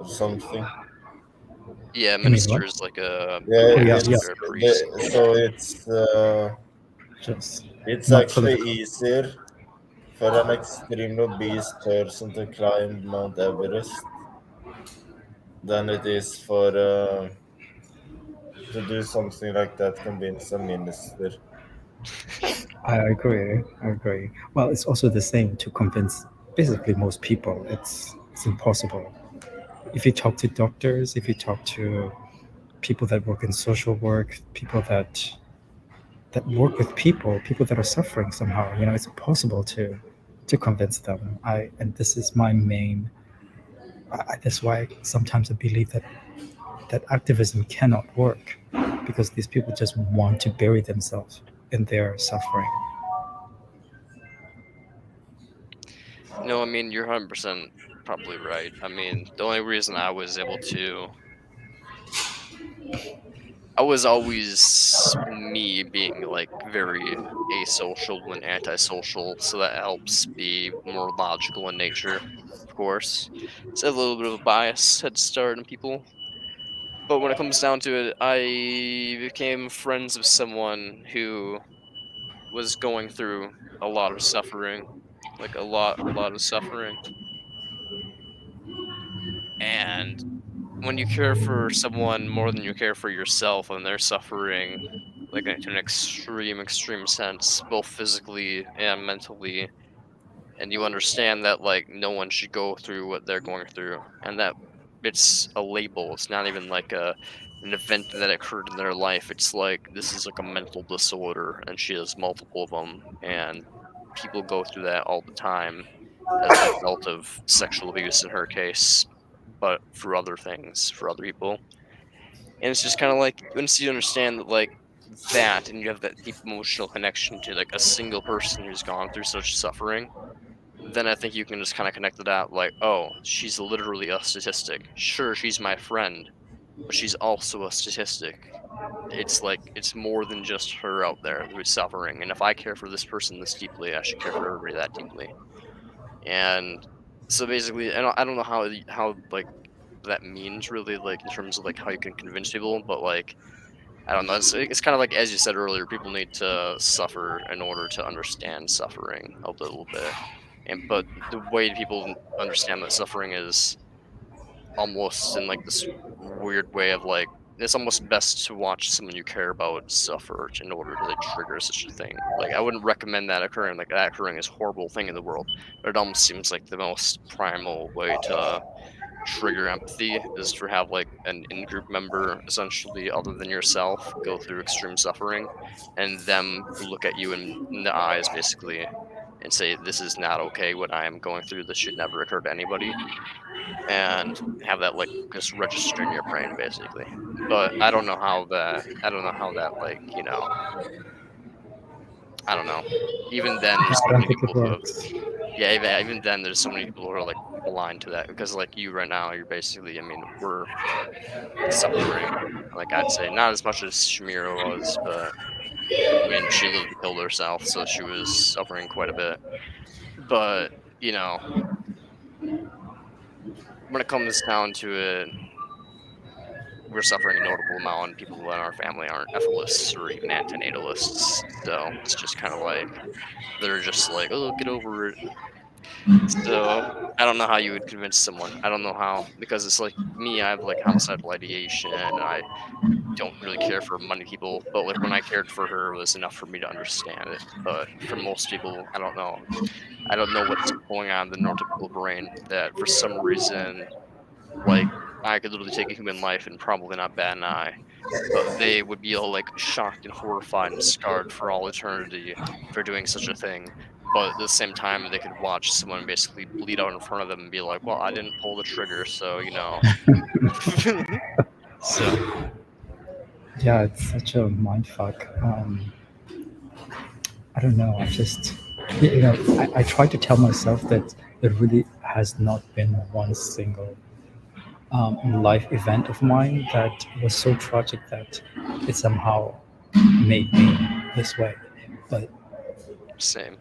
something. Yeah, you mean what? minister is like a Yeah, Oh yeah, yeah, pastor, a priest. so just it's not actually political. easier for an extremely obese person to climb Mount Everest than it is for to do something like that, convince a minister. I agree. I agree. Well, it's also the same to convince basically most people. It's impossible. If you talk to doctors, if you talk to people that work in social work, people that work with people that are suffering somehow, it's impossible to convince them. And this is my main. That's why sometimes I believe that activism cannot work because these people just want to bury themselves in their suffering. No, I mean you're 100% probably right. I mean the only reason I was always me being like very asocial and antisocial, so that helps be more logical in nature, of course. It's a little bit of a bias head start in people. But when it comes down to it, I became friends with someone who was going through a lot of suffering, like a lot of suffering. And when you care for someone more than you care for yourself and they're suffering like to an extreme sense, both physically and mentally, and you understand that like no one should go through what they're going through, and that it's a label. It's not even like an event that occurred in their life. It's like this is like a mental disorder, and she has multiple of them, and people go through that all the time as a result of sexual abuse in her case, but for other things, for other people. And it's just kind of like once you understand that like that, and you have that deep emotional connection to like a single person who's gone through such suffering, then I think you can just kind of connect the dot like, oh, she's literally a statistic. Sure, she's my friend, but she's also a statistic. It's like it's more than just her out there who's suffering. And if I care for this person this deeply, I should care for everybody that deeply. And so basically, I don't know how like that means really like in terms of like how you can convince people, but like I don't know. It's kind of like as you said earlier, people need to suffer in order to understand suffering a little bit. And but the way people understand that suffering is almost in like this weird way of like it's almost best to watch someone you care about suffer in order to like, trigger such a thing. Like I wouldn't recommend that occurring. Like that occurring is a horrible thing in the world, but it almost seems like the most primal way to trigger empathy is to have like an in-group member essentially other than yourself go through extreme suffering and them look at you in the eyes basically and say this is not okay what I am going through, this should never occur to anybody, and have that like just register in your brain basically. But I don't know how that like I don't know, even then there's I so don't many think it people who have works. yeah, even then, there's so many people who are like blind to that because, like you right now, you're basically, I mean, we're suffering. Like I'd say, not as much as Shamira was, but I mean, she literally killed herself, so she was suffering quite a bit. But you know, when it comes down to it, we're suffering a notable amount, and people in our family aren't EFILists or even antinatalists. So it's just kind of like they're just like, oh, get over it. So I don't know how you would convince someone. I don't know how because it's like me. I have like homicidal ideation. I don't really care for many people, but like when I cared for her, it was enough for me to understand it. But for most people, I don't know. I don't know what's going on in the neurotypical brain that for some reason, like I could literally take a human life and probably not bat an eye, but they would be all like shocked and horrified and scarred for all eternity for doing such a thing. But at the same time, they could watch someone basically bleed out in front of them and be like, "Well, I didn't pull the trigger, so you know." So Yeah, it's such a mind fuck. I don't know. I try to tell myself that there really has not been one single life event of mine that was so tragic that it somehow made me this way. But same.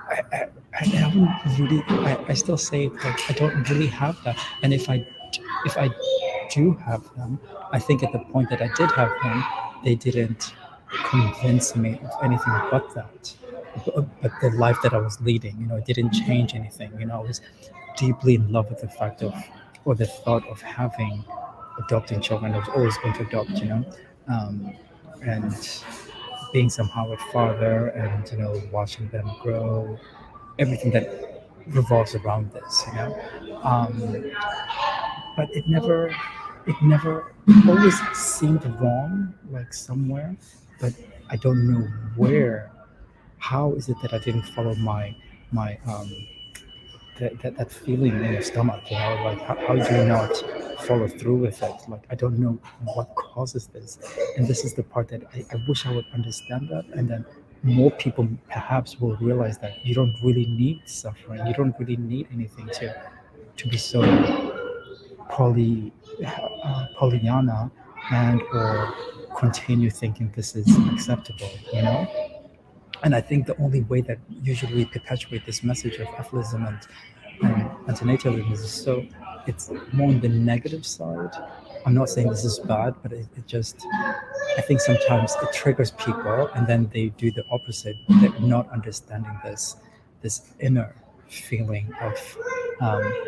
I haven't really. I still say like I don't really have that. And if I do have them, I think at the point that I did have them, they didn't convince me of anything but that. But the life that I was leading, it didn't change anything. I was deeply in love with the fact of, or the thought of having adopting children. I was always going to adopt, and being somehow a father, and watching them grow, everything that revolves around this, but it always seemed wrong, like somewhere, but I don't know where. How is it that I didn't follow my that feeling in your stomach, like how do you not follow through with it? Like I don't know what causes this, and this is the part that I wish I would understand that, and then more people perhaps will realize that you don't really need suffering, you don't really need anything to be so Pollyanna, and or continue thinking this is acceptable, And I think the only way that usually we perpetuate this message of EFILism and antinatalism is so it's more on the negative side. I'm not saying this is bad, but it just, I think sometimes it triggers people and then they do the opposite. They're not understanding this inner feeling of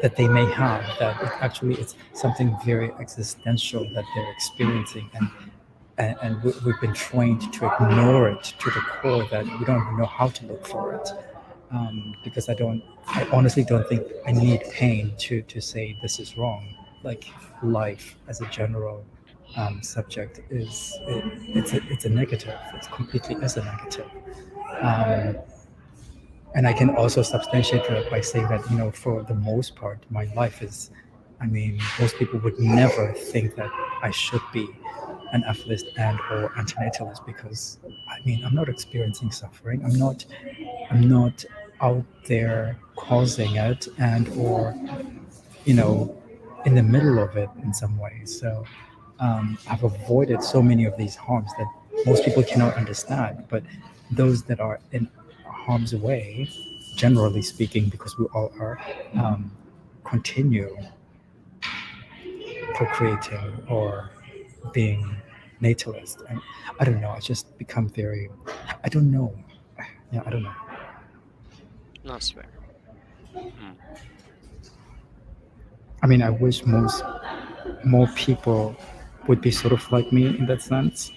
that they may have, that it's something very existential that they're experiencing, and we've been trained to ignore it to the core, that we don't even know how to look for it. because I honestly don't think I need pain to say this is wrong. Like life as a general subject it's a negative. It's completely is a negative. Um, and I can also substantiate that by saying that, for the most part, my life is, I mean, most people would never think that I should be an atheist and or antinatalist because, I mean, I'm not experiencing suffering. I'm not out there causing it and or, you know, in the middle of it in some ways. So I've avoided so many of these harms that most people cannot understand. But those that are in harm's way, generally speaking, because we all are, continue procreating or being natalist. And I don't know, I just become very, I don't know. Yeah, I don't know. That's fair. I mean, I wish more people would be sort of like me in that sense.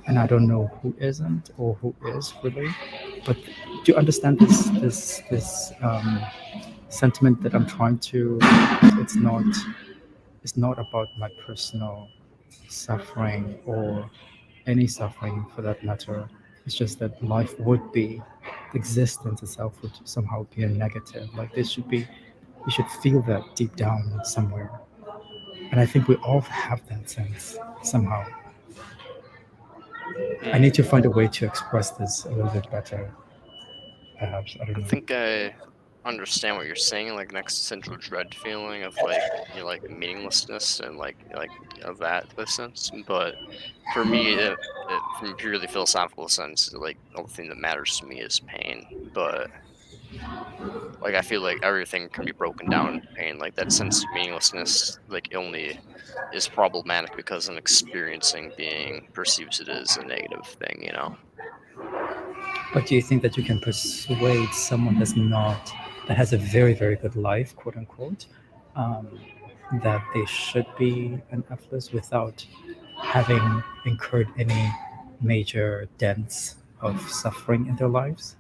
And I don't know who isn't or who is really. But do you understand this sentiment that I'm trying to? It's not it's not about my personal suffering or any suffering for that matter. It's just that life would be, existence itself would somehow be a negative. Like this should be, you should feel that deep down somewhere. And I think we all have that sense somehow. I need to find a way to express this a little bit better, perhaps. I don't I know. think I understand what you're saying, like an existential dread feeling of like like meaninglessness and of that type of sense. But for me, from a purely philosophical sense, like the only thing that matters to me is pain. But like I feel like everything can be broken down into pain. Like that sense of meaninglessness, like only is problematic because an experiencing being perceives it as a negative thing. But do you think that you can persuade someone that has a very, very good life, quote unquote, um, that they should be an atheist without having incurred any major dents of suffering in their lives?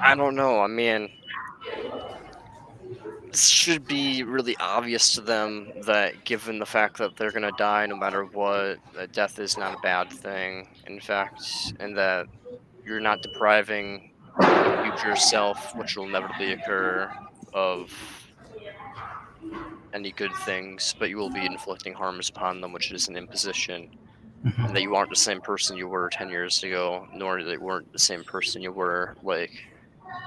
I don't know. I mean, it should be really obvious to them that given the fact that they're gonna die no matter what, that death is not a bad thing, in fact, and that you're not depriving a future self, which will inevitably occur, of any good things, but you will be inflicting harms upon them, which is an imposition, and that Mhm. you aren't the same person you were 10 years ago, nor that you weren't the same person you were like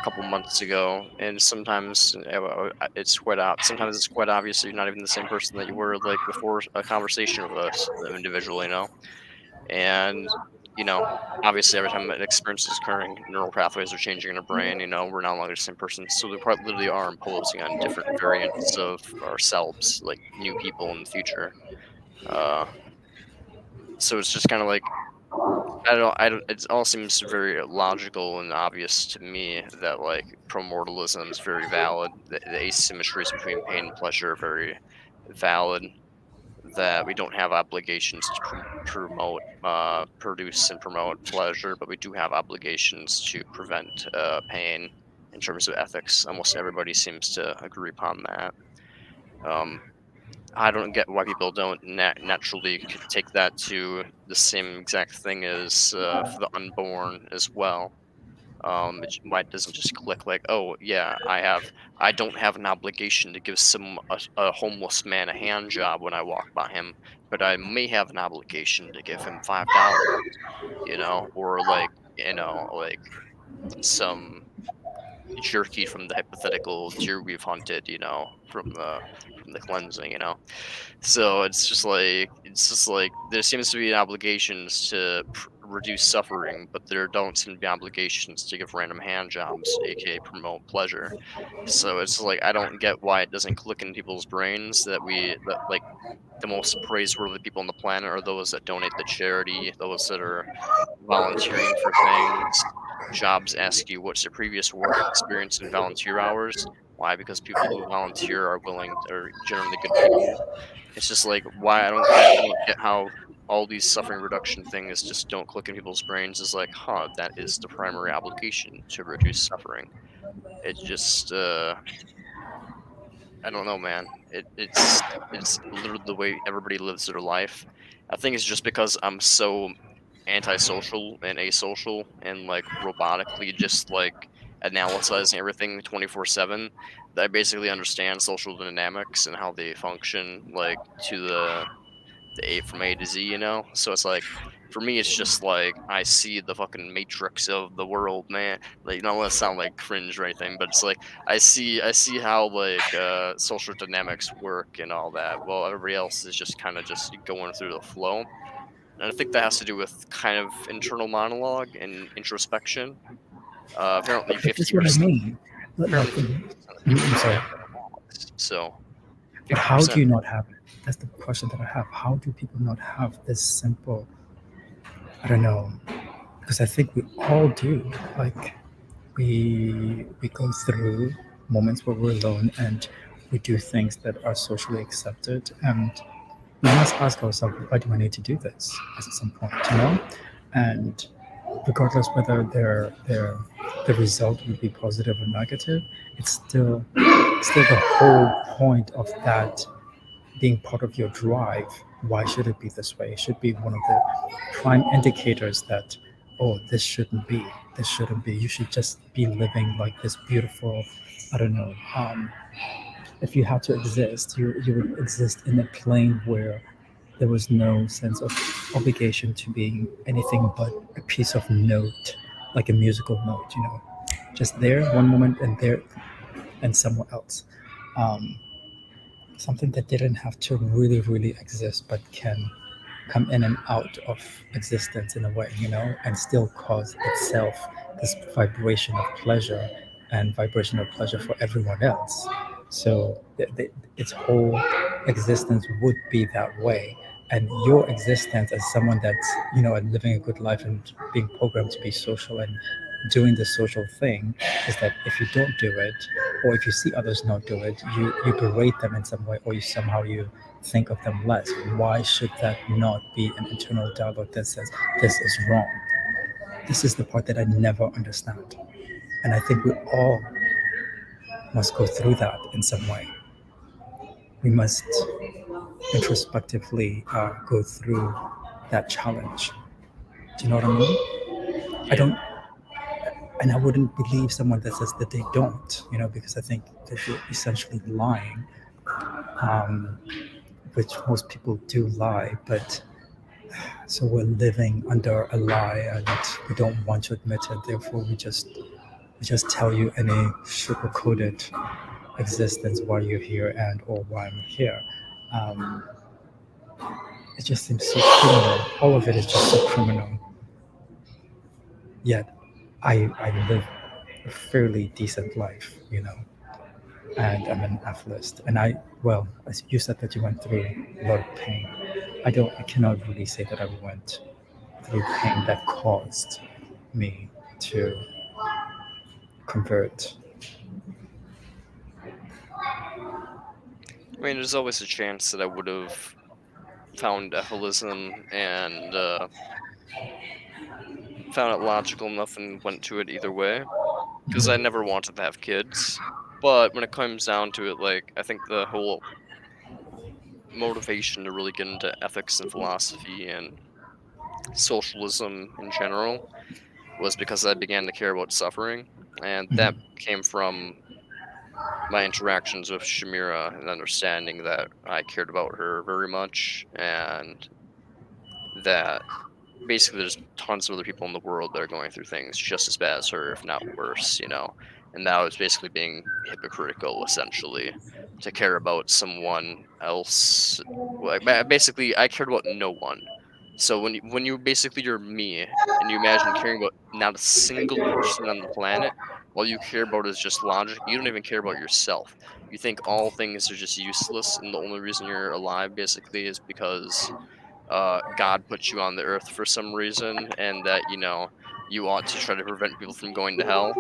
couple months ago, and sometimes sometimes it's quite obvious that you're not even the same person that you were like before a conversation with us, the individual. And you know, obviously, every time an experience is occurring, neural pathways are changing in our brain. We're no longer the same person, so we quite literally are imposing on different variants of ourselves, like new people in the future. Uh, so it's just kind of like I don't. It all seems very logical and obvious to me that like promortalism is very valid. The asymmetries between pain and pleasure are very valid. That we don't have obligations to promote, produce, and promote pleasure, but we do have obligations to prevent pain in terms of ethics. Almost everybody seems to agree upon that. Um, I don't get why people don't naturally take that to the same exact thing as for the unborn as well. Why it doesn't just click like, oh yeah, I don't have an obligation to give a homeless man a hand job when I walk by him, but I may have an obligation to give him $5, or like some jerky from the hypothetical deer we've hunted, from the cleansing. So it's just like there seems to be obligations to reduce suffering, but there don't seem to be obligations to give random hand jobs, aka promote pleasure. So it's like I don't get why it doesn't click in people's brains that like the most praiseworthy people on the planet are those that donate to charity, those that are volunteering for things. Jobs ask you what's your previous work experience in volunteer hours. Why? Because people who volunteer are generally good people. It's just like why I don't get how all these suffering reduction things just don't click in people's brains. Is like, huh, that is the primary application to reduce suffering. It just I don't know, man. It's literally the way everybody lives their life. I think it's just because I'm so antisocial and asocial and like robotically just like analyzing everything 24/7 that I basically understand social dynamics and how they function like to the A from A to Z, you know? So it's like for me it's just like I see the fucking matrix of the world, man. Like, you don't want to sound like cringe or anything, but it's like I see how like social dynamics work and all that. Well, everybody else is just kind of just going through the flow. And I think that has to do with kind of internal monologue and introspection. Apparently But that's what I 50%. mean. Apparently Like, 50% of people I'm sorry. have monologues. So But how do 50%. you not have it? That's the question that I have. How do people not have this simple? I don't know, because I think we all do. Like, we go through moments where we're alone and we do things that are socially accepted, and we must ask ourselves, why do I need to do this at some point, you know? And regardless whether the result would be positive or negative, it's still the whole point of that being part of your drive. Why should it be this way? It should be one of the prime indicators that, oh, this shouldn't be. You should just be living like this beautiful, I don't know. If you had to exist, you would exist in a plane where there was no sense of obligation to being anything but a piece of note, like a musical note, you know, just there one moment and there and somewhere else. Um, Something that didn't have to really exist but can come in and out of existence in a way, you know, and still cause itself this vibration of pleasure and vibration of pleasure for everyone else. So its whole existence would be that way. And your existence as someone that's, you know, living a good life and being programmed to be social and doing the social thing is that if you don't do it, or if you see others not do it, you berate them in some way, or you think of them less. Why should that not be an internal dialogue that says this is wrong? This is the part that I never understand. And I think we all must go through that in some way. We must introspectively go through that challenge. Do you know what I mean? I Yeah. don't, and I wouldn't believe someone that says that they don't, you know, because I think that you're essentially lying, um, which most people do lie, but so we're living under a lie and we don't want to admit it. Therefore, we just tell you in a sugar-coated existence why you're here and or why I'm here. Um, it just seems so criminal. All of it is just so criminal. Yet, I live a fairly decent life, you know, and I'm an ApostleO'Ultron. And well, as you said that you went through a lot of pain. I cannot really say that I went through pain that caused me to convert. I mean, there's always a chance that I would have found EFILism and found it logical enough and went to it either way. Because I never wanted to have kids. But when it comes down to it, like, I think the whole motivation to really get into ethics and philosophy and socialism in general was because I began to care about suffering. And that Mhm. came from my interactions with Shamira and understanding that I cared about her very much and that basically there's tons of other people in the world that are going through things just as bad as her, if not worse, you know. And that was basically being hypocritical, essentially, to care about someone else. Like basically, I cared about no one. So when you basically you're me, and you imagine caring about not a single person on the planet, all you care about is just logic. You don't even care about yourself. You think all things are just useless, and the only reason you're alive basically is because God put you on the earth for some reason, and that you ought to try to prevent people from going to hell.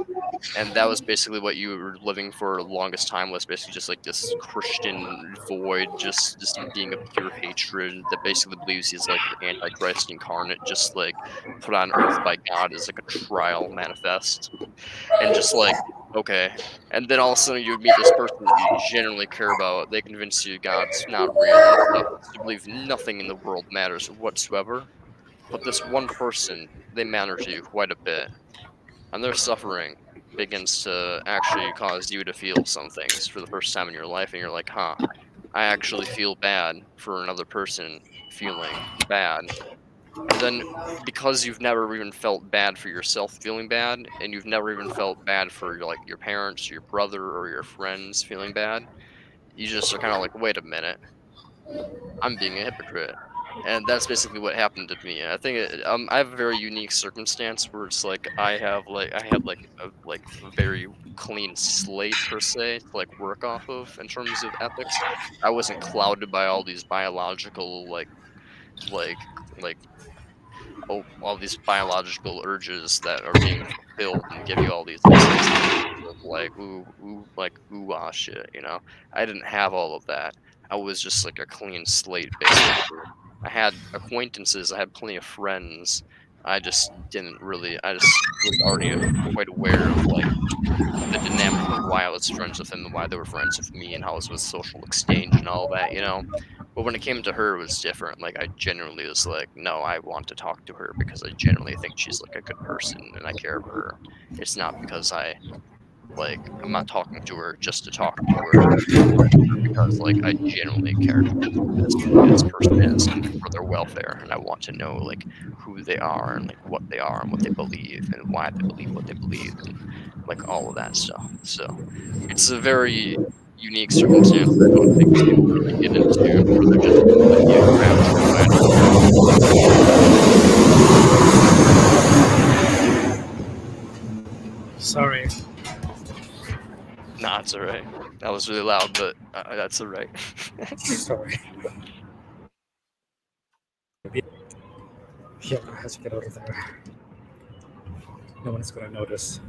And that was basically what you were living for the longest time, was basically just like this Christian void, just being a pure hatred that basically believes he's like the Antichrist incarnate, just like put on earth by God as like a trial manifest. And just like, okay. And then all of a sudden you would meet this person that you genuinely care about. They convince you God's not real and stuff. You believe nothing in the world matters whatsoever. But this one person, they matter to you quite a bit. And their suffering begins to actually cause you to feel some things for the first time in your life. And you're like, huh, I actually feel bad for another person feeling bad. And then because you've never even felt bad for yourself feeling bad, and you've never even felt bad for like your parents, your brother, or your friends feeling bad, you just are kind of like, wait a minute, I'm being a hypocrite. And that's basically what happened to me. I think I have a very unique circumstance where it's like I had like a very clean slate per se to like work off of in terms of ethics. I wasn't clouded by all these biological like like all these biological urges that are being fulfilled and give you all these like sensations of like ooh ah shit, you know. I didn't have all of that. I was just like a clean slate basically. I had acquaintances, I had plenty of friends. I just was already quite aware of like the dynamic of why I was friends with him and why they were friends with me and how it was social exchange and all that, you know. But when it came to her, it was different. Like I genuinely was like, no, I want to talk to her because I genuinely think she's like a good person and I care for her. It's not because I'm not talking to her just to talk to her. I'm talking to her because like I genuinely care who this person is and for their welfare, and I want to know like who they are and like what they are and what they believe and why they believe what they believe and like all of that stuff. So it's a very unique circumstance that I don't think people really get into, where they're just completely enraptured by an Sorry. Nah, it's alright. That was really loud, but that's alright. Sorry. Yeah, I have to get out of there. No one's gonna notice.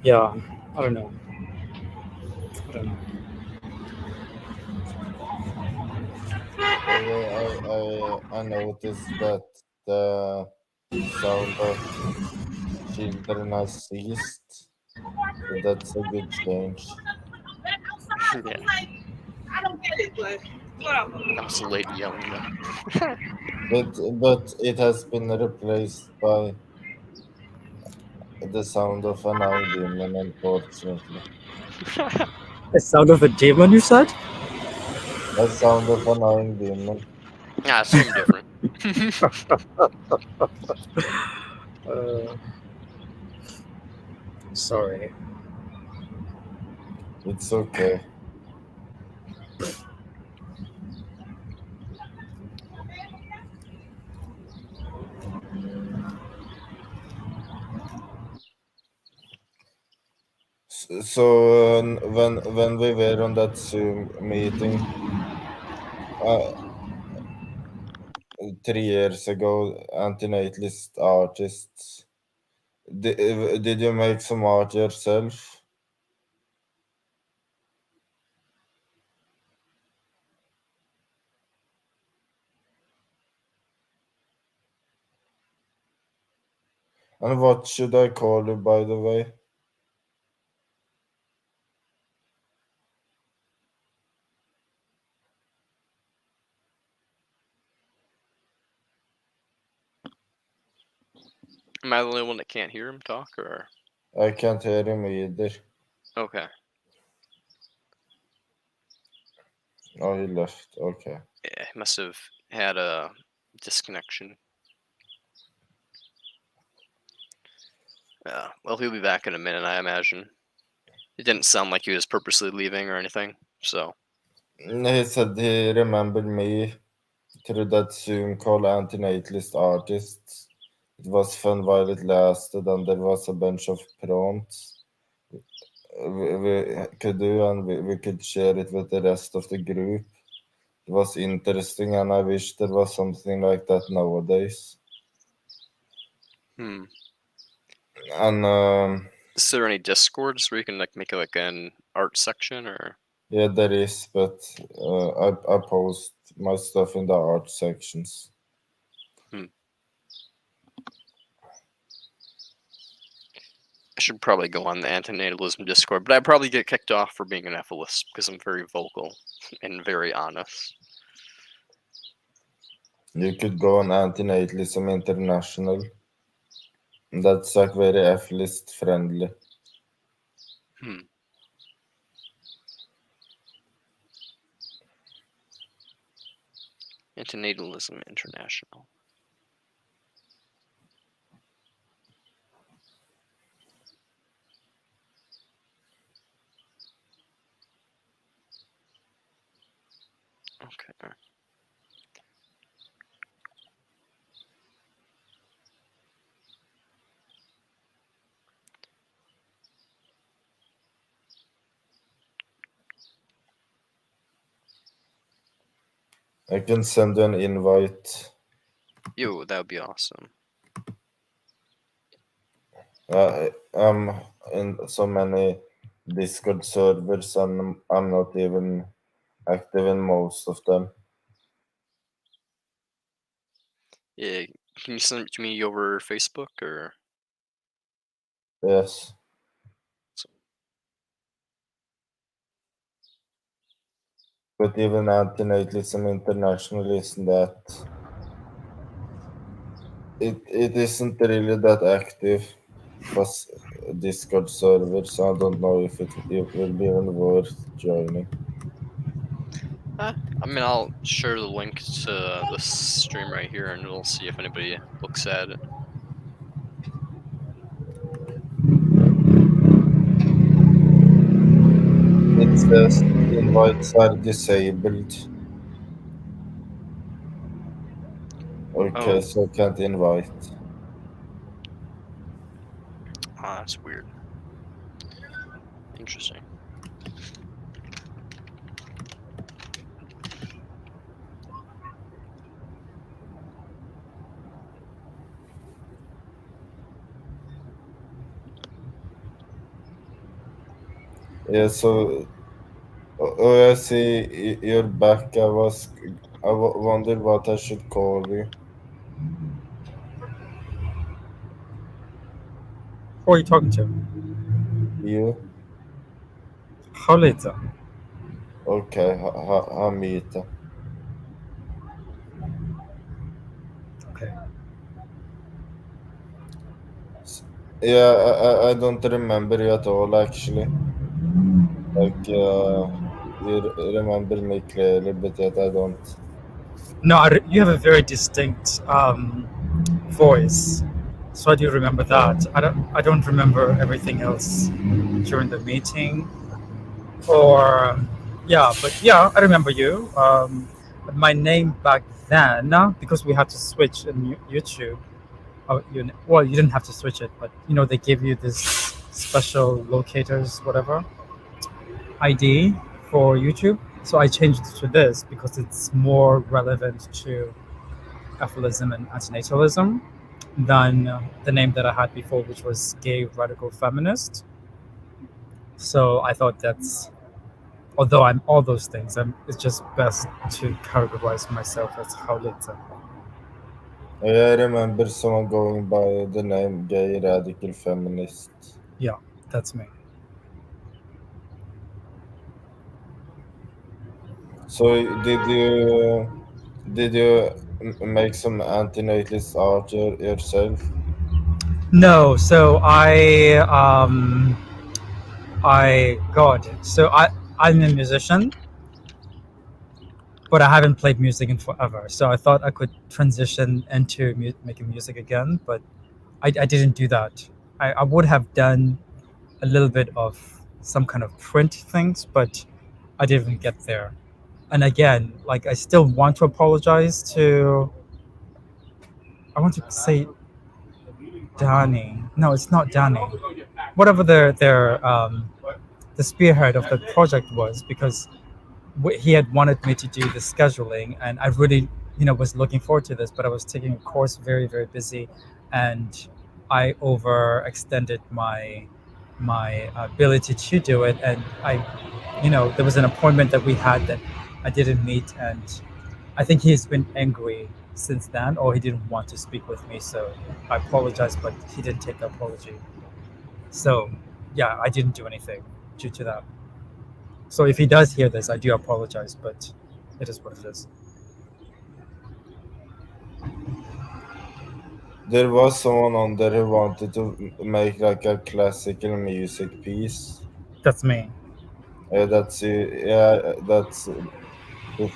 Yeah, I don't know. I noticed that the sound of children has ceased. So that's a good change. Yeah, I don't get it, but whatever. that was a lady yelling though. But it has been replaced by the sound of an demon, unfortunately. The sound of a demon, you said? The sound of an demon. Yeah, same different. Sorry. It's okay. So when we were on that Zoom meeting 3 years ago, antinatalist artists, did you make some art yourself? And what should I call you, by the way? Am I the only one that can't hear him talk, or I can't hear him either. okay? Oh, he left. Okay. Yeah, he must have had a disconnection. Yeah, well, he'll be back in a minute, I imagine. It didn't sound like he was purposely leaving or anything, so. He said he remembered me through that Zoom call, antinatalist artists. It was fun while it lasted, and there was a bunch of prompts we could do, and we could share it with the rest of the group. was interesting, and I wish there was something like that nowadays. Hmm. And Is there any discords where you can like make like an art section or? yeah, there is, but I post my stuff in the art sections. I should probably go on the antinatalism Discord, but I'd probably get kicked off for being an EFIList because I'm very vocal and very honest. You could go on Antinatalism International. That's like very EFIList friendly. Antinatalism International. Okay. I can send you an invite. Yo, that would be awesome. I'm in so many Discord servers, and I'm not even active in most of them. Yeah, can you send it to me over Facebook or? Yes. But even Antinatalism International isn't that. It isn't really that active as Discord server, so I don't know if it will be even worth joining. I mean, I'll share the link to this stream right here, and we'll see if anybody looks at it. It says invites are disabled. Okay, Oh. so I can't invite. Ah, that's weird. Interesting. Yeah, so I see you're back. I wondered what I should call you. Who are you talking to? You? How later? Okay, Hamita. Okay. Yeah, I don't remember you at all, actually. Like, you remember me clearly, but yet I don't. No, you have a very distinct voice, so I do remember that. I don't remember everything else during the meeting, or but yeah, I remember you. But my name back then, because we had to switch in YouTube. Well, you didn't have to switch it, but they gave you this special locators, whatever ID for YouTube. So I changed it to this because it's more relevant to EFILism and antinatalism than the name that I had before, which was gay radical feminist. So I thought although I'm all those things, it's just best to categorize myself as Haulita. I remember someone going by the name gay radical feminist. Yeah, that's me. So did you make some antinatalist art yourself? No, so I'm a musician, but I haven't played music in forever. So I thought I could transition into making music again, but I didn't do that. I would have done a little bit of some kind of print things, but I didn't get there. And again, like I still want to apologize to. I want to say Danny. No, it's not Danny. Whatever the spearhead of the project was, because he had wanted me to do the scheduling, and I really, was looking forward to this. But I was taking a course, very very busy, and I overextended my ability to do it, and there was an appointment that we had that I didn't meet, and I think he's been angry since then, or he didn't want to speak with me. So I apologize, but he didn't take the apology. So yeah, I didn't do anything due to that. So if he does hear this, I do apologize, but it is what it is. There was someone on there who wanted to make like a classical music piece. That's me. That's yeah.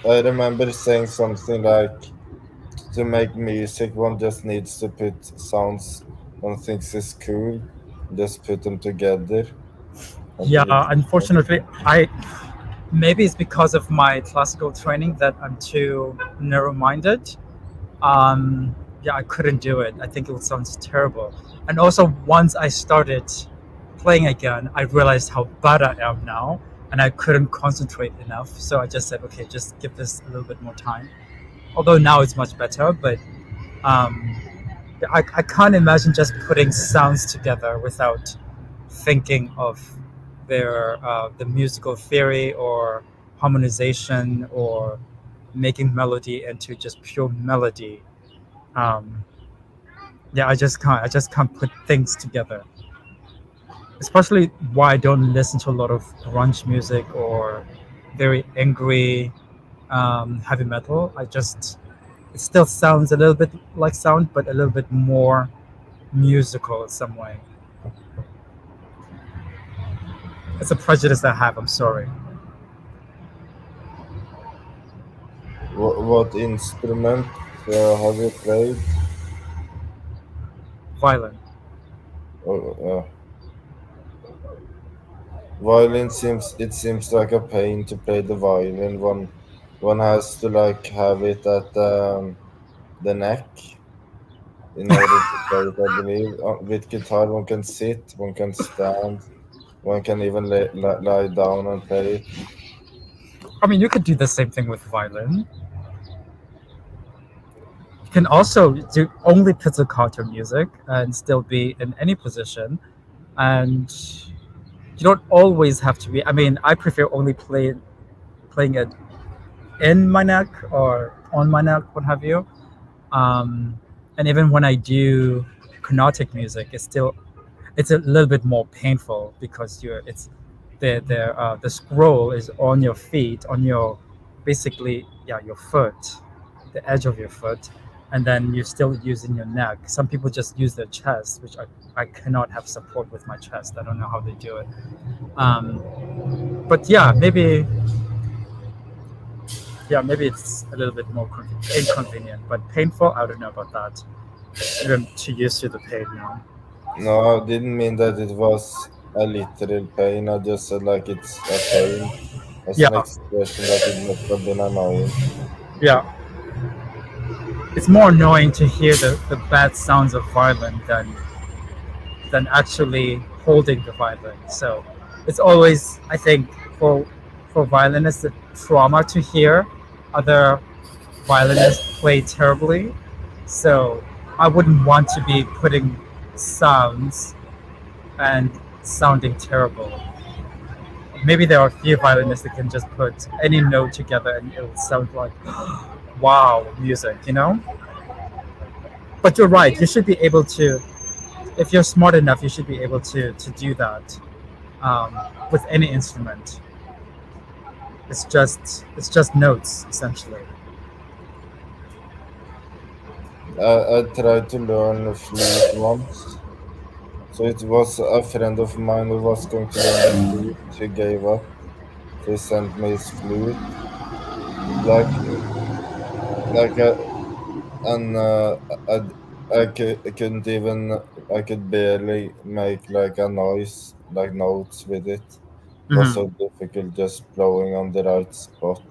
I remember saying something like, to make music, one just needs to put sounds one thinks is cool, just put them together. Yeah, unfortunately, maybe it's because of my classical training that I'm too narrow-minded. Yeah, I couldn't do it. I think it sounds terrible. And also, once I started playing again, I realized how bad I am now, and I couldn't concentrate enough. So I just said, okay, just give this a little bit more time. Although now it's much better, but I can't imagine just putting sounds together without thinking of the musical theory or harmonization or making melody into just pure melody. Yeah, I just can't put things together. Especially why I don't listen to a lot of grunge music or very angry heavy metal. It still sounds a little bit like sound, but a little bit more musical in some way. It's a prejudice I have. I'm sorry. What instrument have you played? Violin. Violin seems like a pain to play the violin. One has to like have it at the neck in order to play it, I believe. With guitar, one can sit, one can stand, one can even lie down and play it. I mean, you could do the same thing with violin. You can also do only pizzicato music and still be in any position. And you don't always have to be. I mean, I prefer only playing it in my neck or on my neck, what have you. And even when I do carnatic music, it's a little bit more painful because the scroll is on your feet, on your basically your foot, the edge of your foot, and then you're still using your neck. Some people just use their chest, which I cannot have support with my chest. I don't know how they do it. But maybe it's a little bit more inconvenient, but painful. I don't know about that. I'm too used to the pain now. No, I didn't mean that it was a literal pain. I just said like it's a pain as an expression that it must have been annoying. Yeah. It's more annoying to hear the bad sounds of violin than actually holding the violin. So it's always, I think, for violinists, a trauma to hear other violinists play terribly. So I wouldn't want to be putting sounds and sounding terrible. Maybe there are a few violinists that can just put any note together and it will sound like wow music, But you're right. You should be able to, if you're smart enough, you should be able to do that with any instrument. It's just notes essentially. I tried to learn flute once. So it was a friend of mine who was going to learn the flute. He gave up. So he sent me his flute. I couldn't even. I could barely make like a noise, like notes with it. It was so difficult just blowing on the right spot.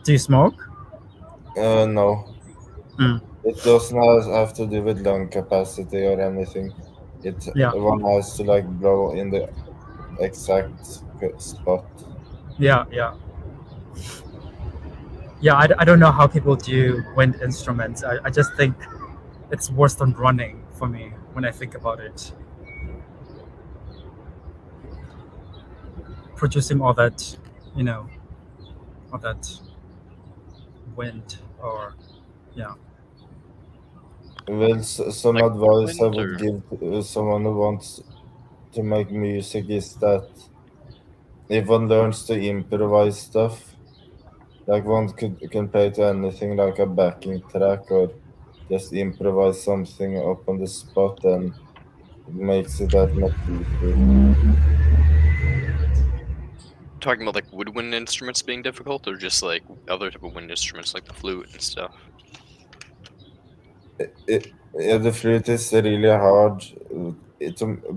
Do you smoke? No. It doesn't have to do with lung capacity or anything. One has to like blow in the exact spot. Yeah, yeah. Yeah, I don't know how people do wind instruments. I just think it's worse than running for me when I think about it. Producing all that, you know, all that wind or yeah. Well, some Like advice I woodwind would or give to someone who wants to make music is that if one learns to improvise stuff, like one can play to anything like a backing track or just improvise something up on the spot, and it makes it that much easier. talking about like woodwind instruments being difficult, or just like other type of wind instruments like the flute and stuff? Yeah, the flute is really hard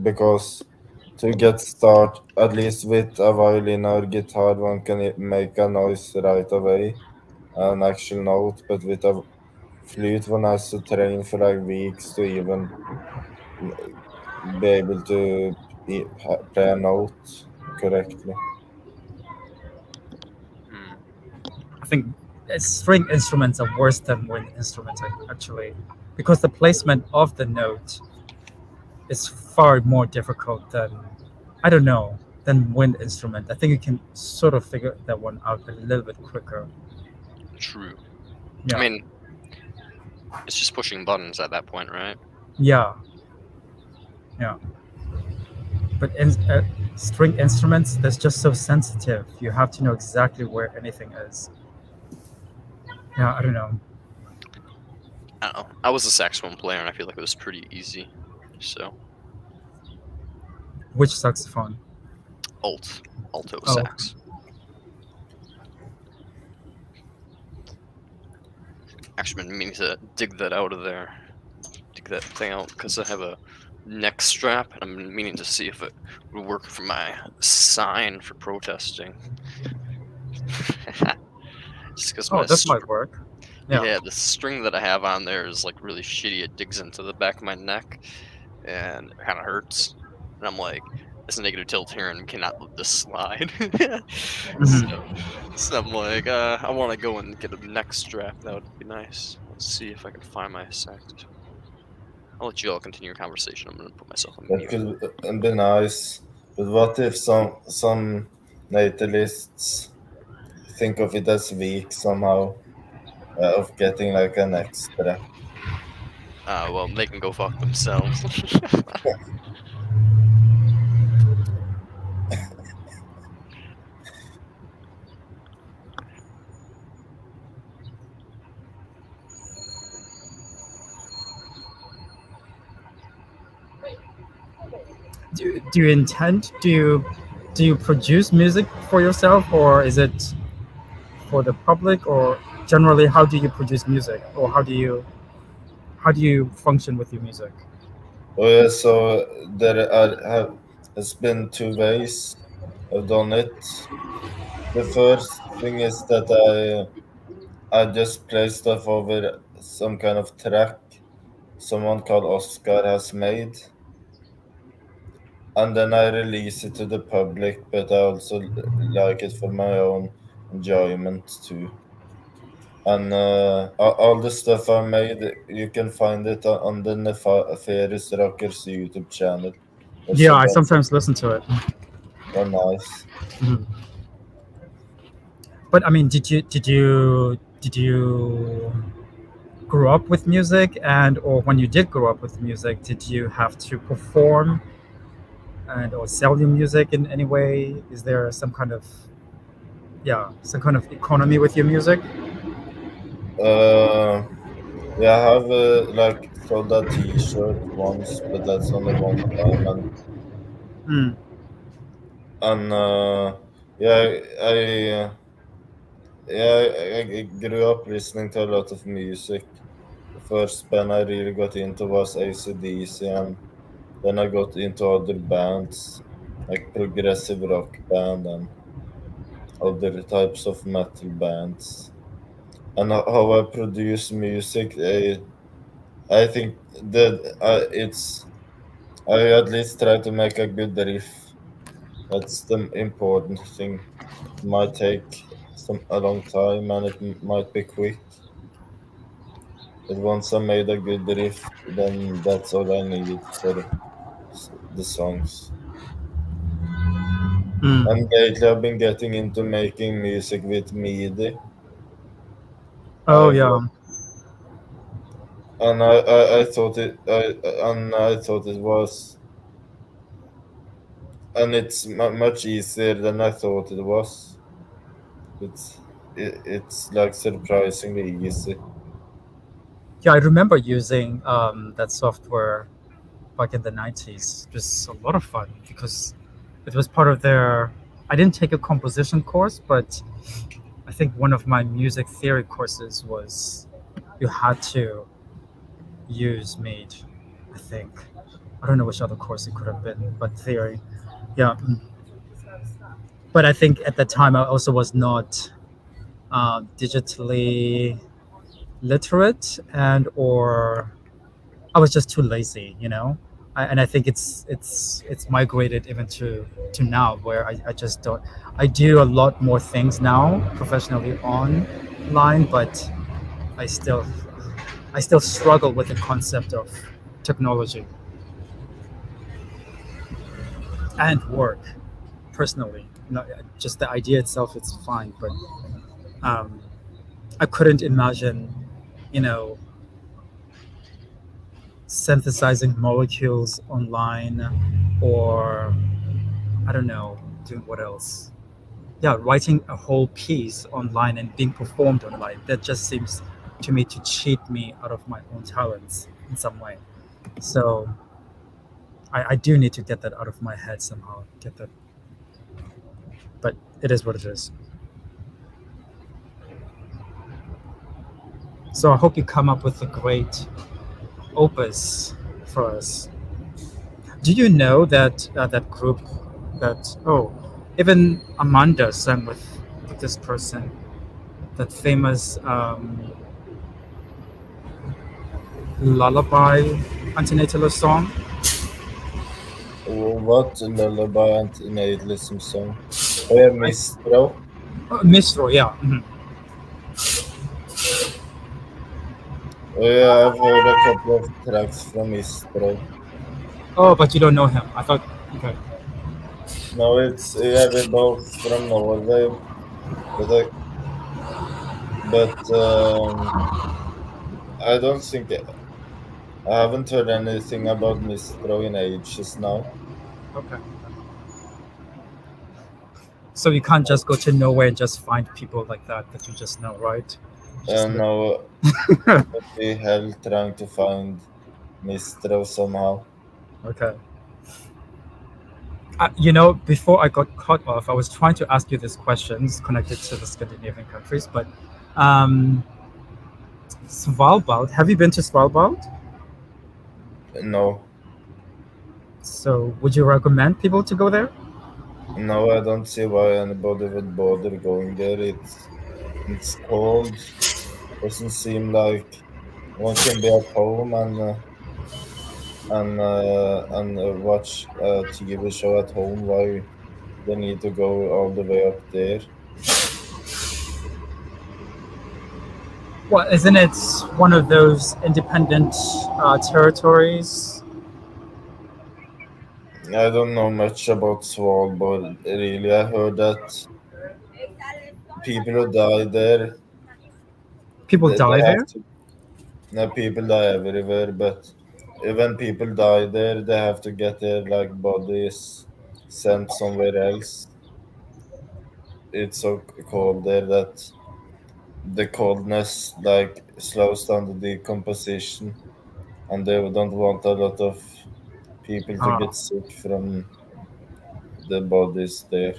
because to get start, at least with a violin or guitar, one can make a noise right away, an actual note, but with a flute, one has to train for like weeks to even be able to play a note correctly. Hmm. I think string instruments are worse than wind instruments actually, because the placement of the note is far more difficult than I don't know than wind instrument. I think you can sort of figure that one out a little bit quicker. True. I Yeah, mean, it's just pushing buttons at that point, right? yeah, yeah. But string instruments, they're just so sensitive. You have to know exactly where anything is. Yeah, I don't know. I don't know. I was a saxophone player, and I feel like it was pretty easy. So Which saxophone? alto Oh, sax. Actually, been meaning to dig that out of there, dig that thing out because I have a neck strap, and I'm meaning to see if it would work for my sign for protesting. Just because oh, this might work. Yeah, yeah, the string that I have on there is like really shitty. It digs into the back of my neck and it kind of hurts. And I'm like, this negative tilt here and cannot let this slide. so, hmm so I'm like, I want to go and get a neck strap. That would be nice. Let's see if I can find my saxophone. I'll let you all continue your conversation. I'm gonna put myself on That mute. could be nice. But what if some natalists think of it as weak somehow, of getting like an extra? Well, they can go fuck themselves. do you intend do you produce music for yourself, or is it for the public, or generally how do you produce music, or how do you function with your music? Oh yeah, so there have has been two ways I've done it. The first thing is that I just play stuff over some kind of track someone called Oscar has made, and then I release it to the public. But I also like it for my own enjoyment too. And all the stuff I made, you can find it on the Nefarious Rockers YouTube channel. Yeah, Also, I that's sometimes listen to it. oh, nice. Mhm. But I mean, did you grow up with music, and or when you did grow up with music, did you have to perform and or sell your music in any way? Is there some kind of some kind of economy with your music? Uh, yeah, I have like sold a T-shirt once, but that's only one time, Mm. and yeah, I grew up listening to a lot of music. The first band I really got into was AC/DC, and then I got into other bands like progressive rock band and other types of metal bands. And how I produce music, I think that it's I at least try to make a good riff That's the important thing. It might take a long time, and it might be quick. But once I made a good riff, then that's all I need for the songs. Mm. And lately, I've been getting into making music with MIDI. Oh I've yeah. and I thought I thought it was, and it's much easier than I thought it was. It's like surprisingly easy. Yeah, I remember using that software back in the 90s. Just a lot of fun because it was part of their. I didn't take a composition course, but I think one of my music theory courses was you had to use MAID. I think I don't know which other course it could have been, but theory. Yeah, but I think at the time I also was not digitally literate, and or I was just too lazy, and I think it's migrated even to now where I just don't. I do a lot more things now professionally online, but I still I still struggle with the concept of technology and work personally. Just the idea itself, it's fine, but um, I couldn't imagine, you know, synthesizing molecules online, or I don't know, doing what else. Yeah, writing a whole piece online and being performed online. That just seems to me to cheat me out of my own talents in some way. So I do need to get that out of my head somehow. Get that, but it is what it is. So I hope you come up with a great opus for us. Do you know that that group that even Amanda sang with this person, that famous lullaby antenatal song? What lullaby and EFILism song? Oh yeah, Mistro. Mistro, yeah. Mhm. Oh yeah, I've heard a couple of tracks from Mistro. Oh, but you don't know him. I thought, okay. No, it's yeah, we're both from Norway, but I don't think I haven't heard anything about Mistro in ages now. Okay. So you can't just go to nowhere and just find people like that you just know, right? You just look. Now would be hell trying to find Mistro somehow. Okay. Before I got cut off, I was trying to ask you these questions connected to the Scandinavian countries, but um, Svalbard. Have you been to Svalbard? No, So would you recommend people to go there? no, I don't see why anybody would bother going there. It's cold. Doesn't seem like one can be at home and watch a TV show at home. Why they need to go all the way up there? Well, isn't it one of those independent territories? I don't know much about Svalbard really. I heard that people who die there, People they die have there? to. No, people die everywhere, but when people die there, they have to get their like bodies sent somewhere else. It's so cold there that the coldness like slows down the decomposition, and they don't want a lot of people to Ah. get sick from the bodies there.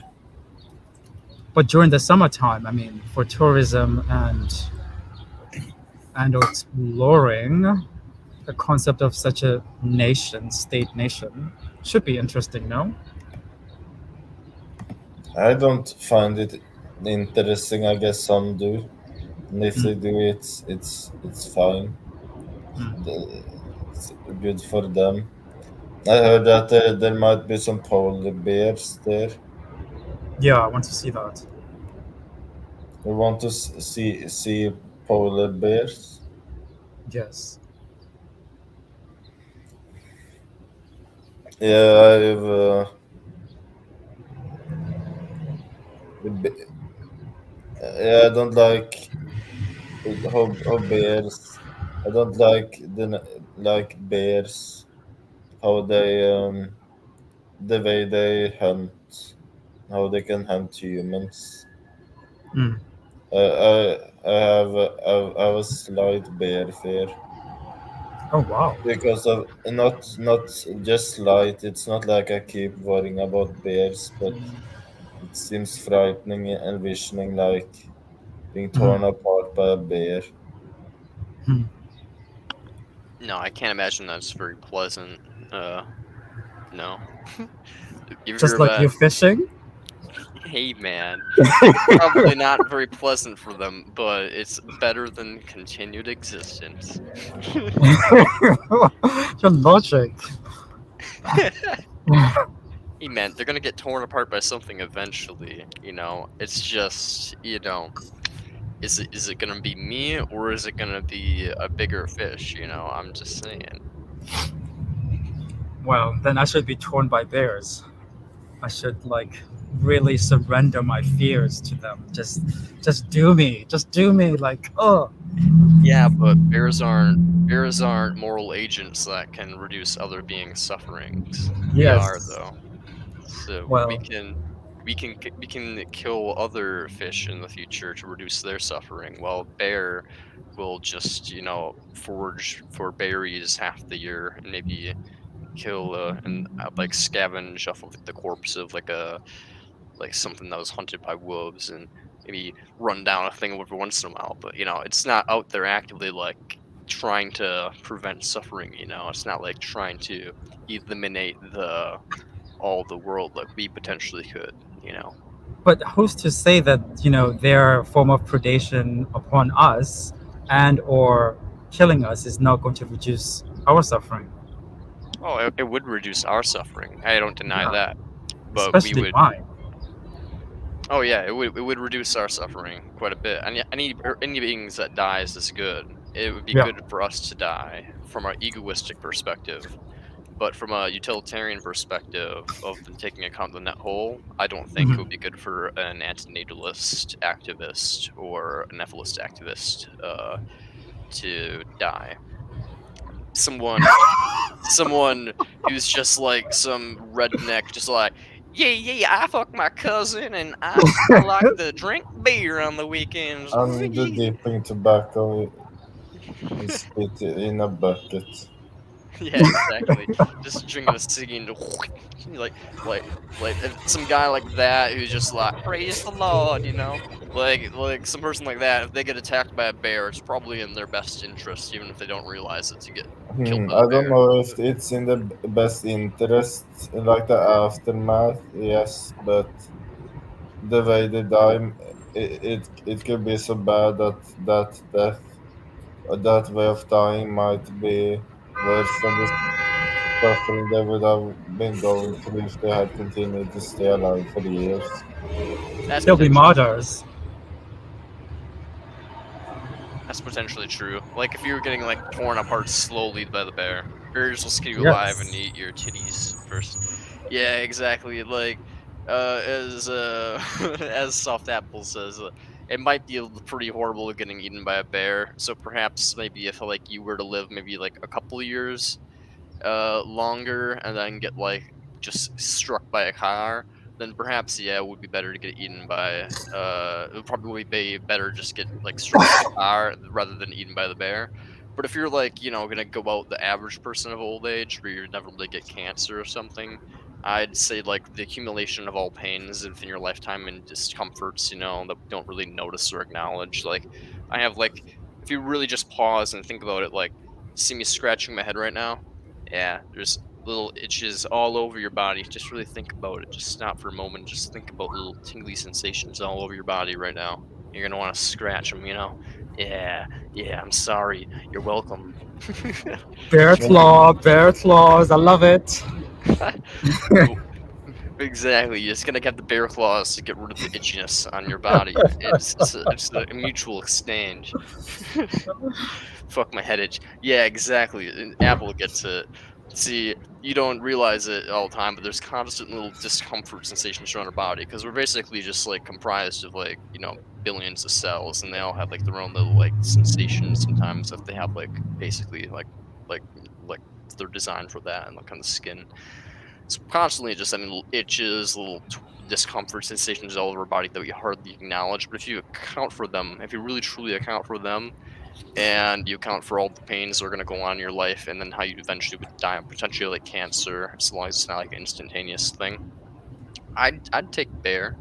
But during the summertime, I mean, for tourism and exploring the concept of such a state nation, should be interesting, no? I don't find it interesting. I guess some do, and if they Mm, do, it's fine. mm. The- It's good for them. I heard that there might be some polar bears there. Yeah, I want to see that. We want to see polar bears. Yes. Yeah, I've b- yeah, I don't like how bears. I don't like bears. How the way they hunt, how they can hunt humans. Mm. I have a slight bear fear Oh wow. because of not just slight. It's not like I keep worrying about bears, but it seems frightening envisioning like being Mm. torn apart by a bear. Mm. No, I can't imagine that's very pleasant. No. You Just hear like about, you fishing. hey man, it's probably not very pleasant for them, but it's better than continued existence. Your logic. Hey man, they're gonna get torn apart by something eventually, It's just, is it gonna be me or is it gonna be a bigger fish, I'm just saying. Well, then I should be torn by bears. I should like really surrender my fears to them. Just do me. Just do me. Like, oh. Yeah, but bears aren't moral agents that can reduce other beings' sufferings. We are Yes. though. So we Well. can we can kill other fish in the future to reduce their suffering, while bear will just, forage for berries half the year and maybe kill and like scavenge off of the corpse of like something that was hunted by wolves and maybe run down a thing every once in a while. But it's not out there actively like trying to prevent suffering. It's not like trying to eliminate all the world like we potentially could. But who's to say that their form of predation upon us and or killing us is not going to reduce our suffering? Oh, it would reduce our suffering. I don't deny Yeah, that. But we especially would. mine. Oh yeah, it would reduce our suffering quite a bit. Any beings that dies is good. It would be Yeah. good for us to die from our egoistic perspective. But from a utilitarian perspective of taking account the net whole, I don't think it Mhm. would be good for an antinatalist activist or an ethicist activist to die. Someone who's just like some redneck, just like, yeah, yeah, I fuck my cousin and I like to drink beer on the weekends. And the dipping tobacco is spit in a bucket. Yeah, exactly. Just drinking a ciggy and like, like some guy like that who's just like, praise the Lord. Like some person like that. If they get attacked by a bear, it's probably in their best interest, even if they don't realize it, to get killed by I a don't bear. know if it's in the best interest, like the aftermath, yes, but the way they die, it could be so bad that death, that way of dying might be worse than the suffering they would have been going through if they had continued to stay alive for years. That's They'll be potentially true. martyrs. That's potentially true. Like if you were getting like torn apart slowly by the bears will skin you alive and Yes. eat your titties first. Yeah, exactly. Like as as Soft Apple says, it might be pretty horrible getting eaten by a bear. So perhaps maybe if like you were to live maybe like a couple of years longer and then get like just struck by a car, then perhaps yeah, it would be better to get eaten by it would probably be better just get like struck by a car rather than eaten by the bear. But if you're like, gonna go out the average person of old age where you're never really get cancer or something, I'd say like the accumulation of all pains within your lifetime and discomforts, that we don't really notice or acknowledge. Like I have like if you really just pause and think about it, like see me scratching my head right now. Yeah, there's little itches all over your body. Just really think about it. Just stop for a moment. Just think about little tingly sensations all over your body right now. You're gonna want to scratch them. Yeah, yeah. I'm sorry. You're welcome. Bear claws. I love it. Exactly. You're just gonna get the bear claws to get rid of the itchiness on your body. It's a mutual exchange. Fuck my head itch. Yeah, exactly. And Apple gets it. See, you don't realize it all the time, but there's constant little discomfort sensations around our body because we're basically just like comprised of like billions of cells, and they all have like their own little like sensations. Sometimes if they have like basically like like they're designed for that and like on the skin. It's constantly just having little itches, little discomfort sensations all over our body that we hardly acknowledge. But if you account for them, if you really truly account for them, and you account for all the pains that are going to go on in your life, and then how you eventually would die of potentially like cancer, as long as it's not like an instantaneous thing, I'd take bear.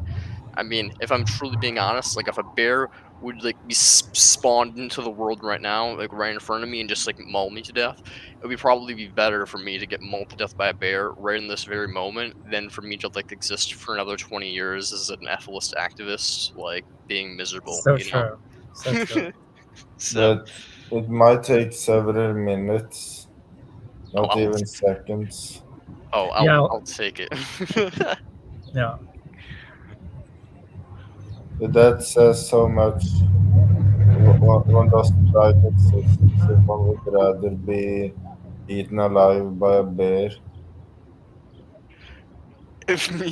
I mean, if I'm truly being honest, like if a bear would like be spawned into the world right now, like right in front of me, and just like maul me to death, it would probably be better for me to get mauled to death by a bear right in this very moment than for me to like exist for another 20 years as an ethicist activist, like being miserable. So You know. true. So true. So But it might take several minutes, not I'll, even seconds. Yeah. I'll take it. Yeah. But that says so much. One doesn't like existence if one would rather be eaten alive by a bear.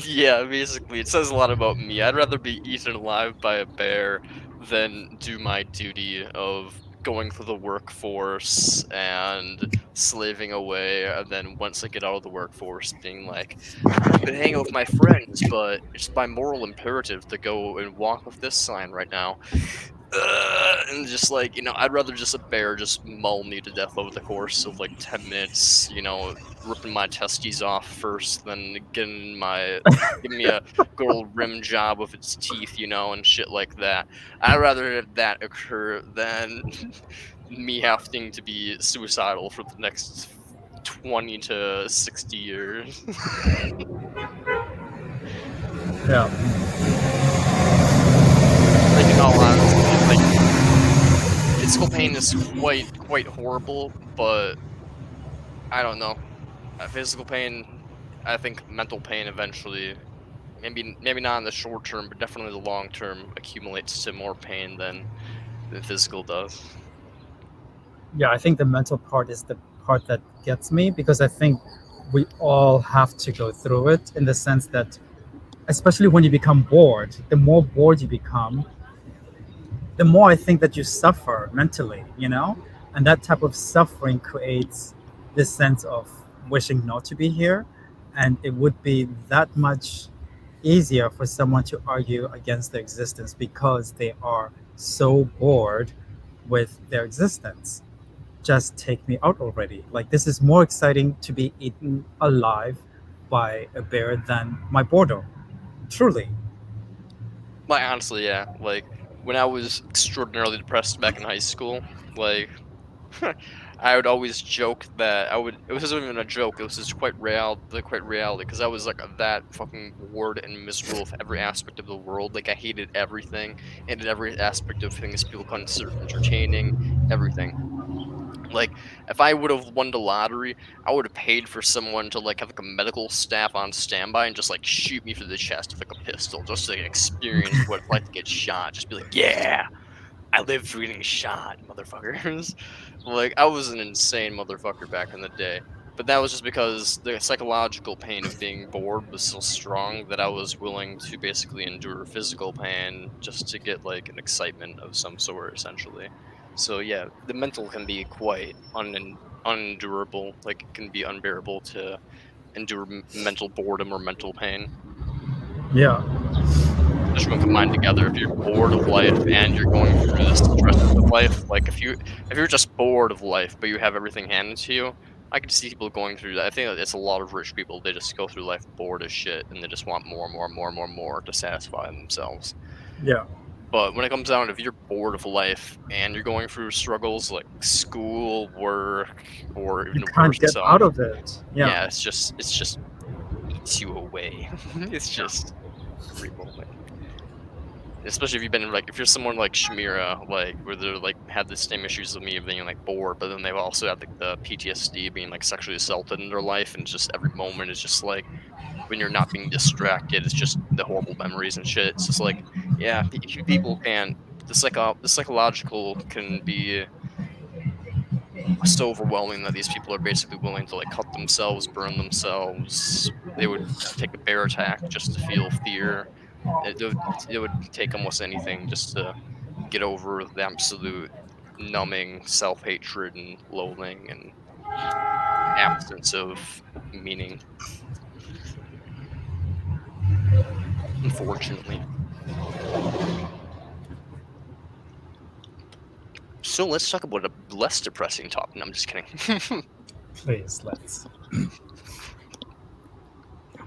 Yeah, basically, it says a lot about me. I'd rather be eaten alive by a bear than do my duty of going through the workforce and slaving away, and then once I get out of the workforce, being like, I've been hanging with my friends, but it's my moral imperative to go and walk with this sign right now. And just like, I'd rather just a bear just maul me to death over the course of like 10 minutes, ripping my testes off first, then giving me a good old rim job with its teeth, and shit like that. I'd rather have that occur than me having to be suicidal for the next 20 to 60 years. Yeah. Like, in all honesty, like, physical pain is quite horrible, but I don't know. Physical pain, I think mental pain eventually, maybe not in the short term, but definitely the long term, accumulates to more pain than physical does. Yeah, I think the mental part is the part that gets me, because I think we all have to go through it, in the sense that, especially when you become bored, the more bored you become, the more I think that you suffer mentally, and that type of suffering creates this sense of wishing not to be here. And it would be that much easier for someone to argue against their existence because they are so bored with their existence. Just take me out already. Like, this is more exciting to be eaten alive by a bear than my boredom. Truly. Like, honestly, yeah. Like, when I was extraordinarily depressed back in high school, like, I would always joke that it wasn't even a joke, it was just quite reality, because I was like that fucking bored and miserable with every aspect of the world. Like, I hated everything, hated every aspect of things people consider entertaining, everything. Like, if I would have won the lottery, I would have paid for someone to like have like a medical staff on standby and just like shoot me through the chest with like a pistol, just to like, experience what it's like to get shot. Just be like, yeah, I lived through getting shot, motherfuckers. Like, I was an insane motherfucker back in the day. But that was just because the psychological pain of being bored was so strong that I was willing to basically endure physical pain just to get like an excitement of some sort, essentially. So yeah, the mental can be quite unendurable. Like, it can be unbearable to endure mental boredom or mental pain. Yeah. Especially when combined together. If you're bored of life and you're going through the stresses of life, like if you're just bored of life but you have everything handed to you, I could see people going through that. I think it's a lot of rich people. They just go through life bored as shit, and they just want more and more and more and more and more to satisfy themselves. Yeah. But when it comes down to, if you're bored of life and you're going through struggles like school, work, or even You can't get stuff, out of it. yeah, it's just eats you away. It's just every moment. especially if you've been like if you're someone like Shamira, like where they're like had the same issues of me of being like bored, but then they've also had the PTSD of being like sexually assaulted in their life, and just every moment is just like when you're not being distracted, it's just the horrible memories and shit. It's just like, yeah, people can the psychological can be so overwhelming that these people are basically willing to like cut themselves, burn themselves. They would take a bear attack just to feel fear. It would take almost anything just to get over the absolute numbing self-hatred and loathing and absence of meaning. Unfortunately. So let's talk about a less depressing topic. No, I'm just kidding. Please, let's.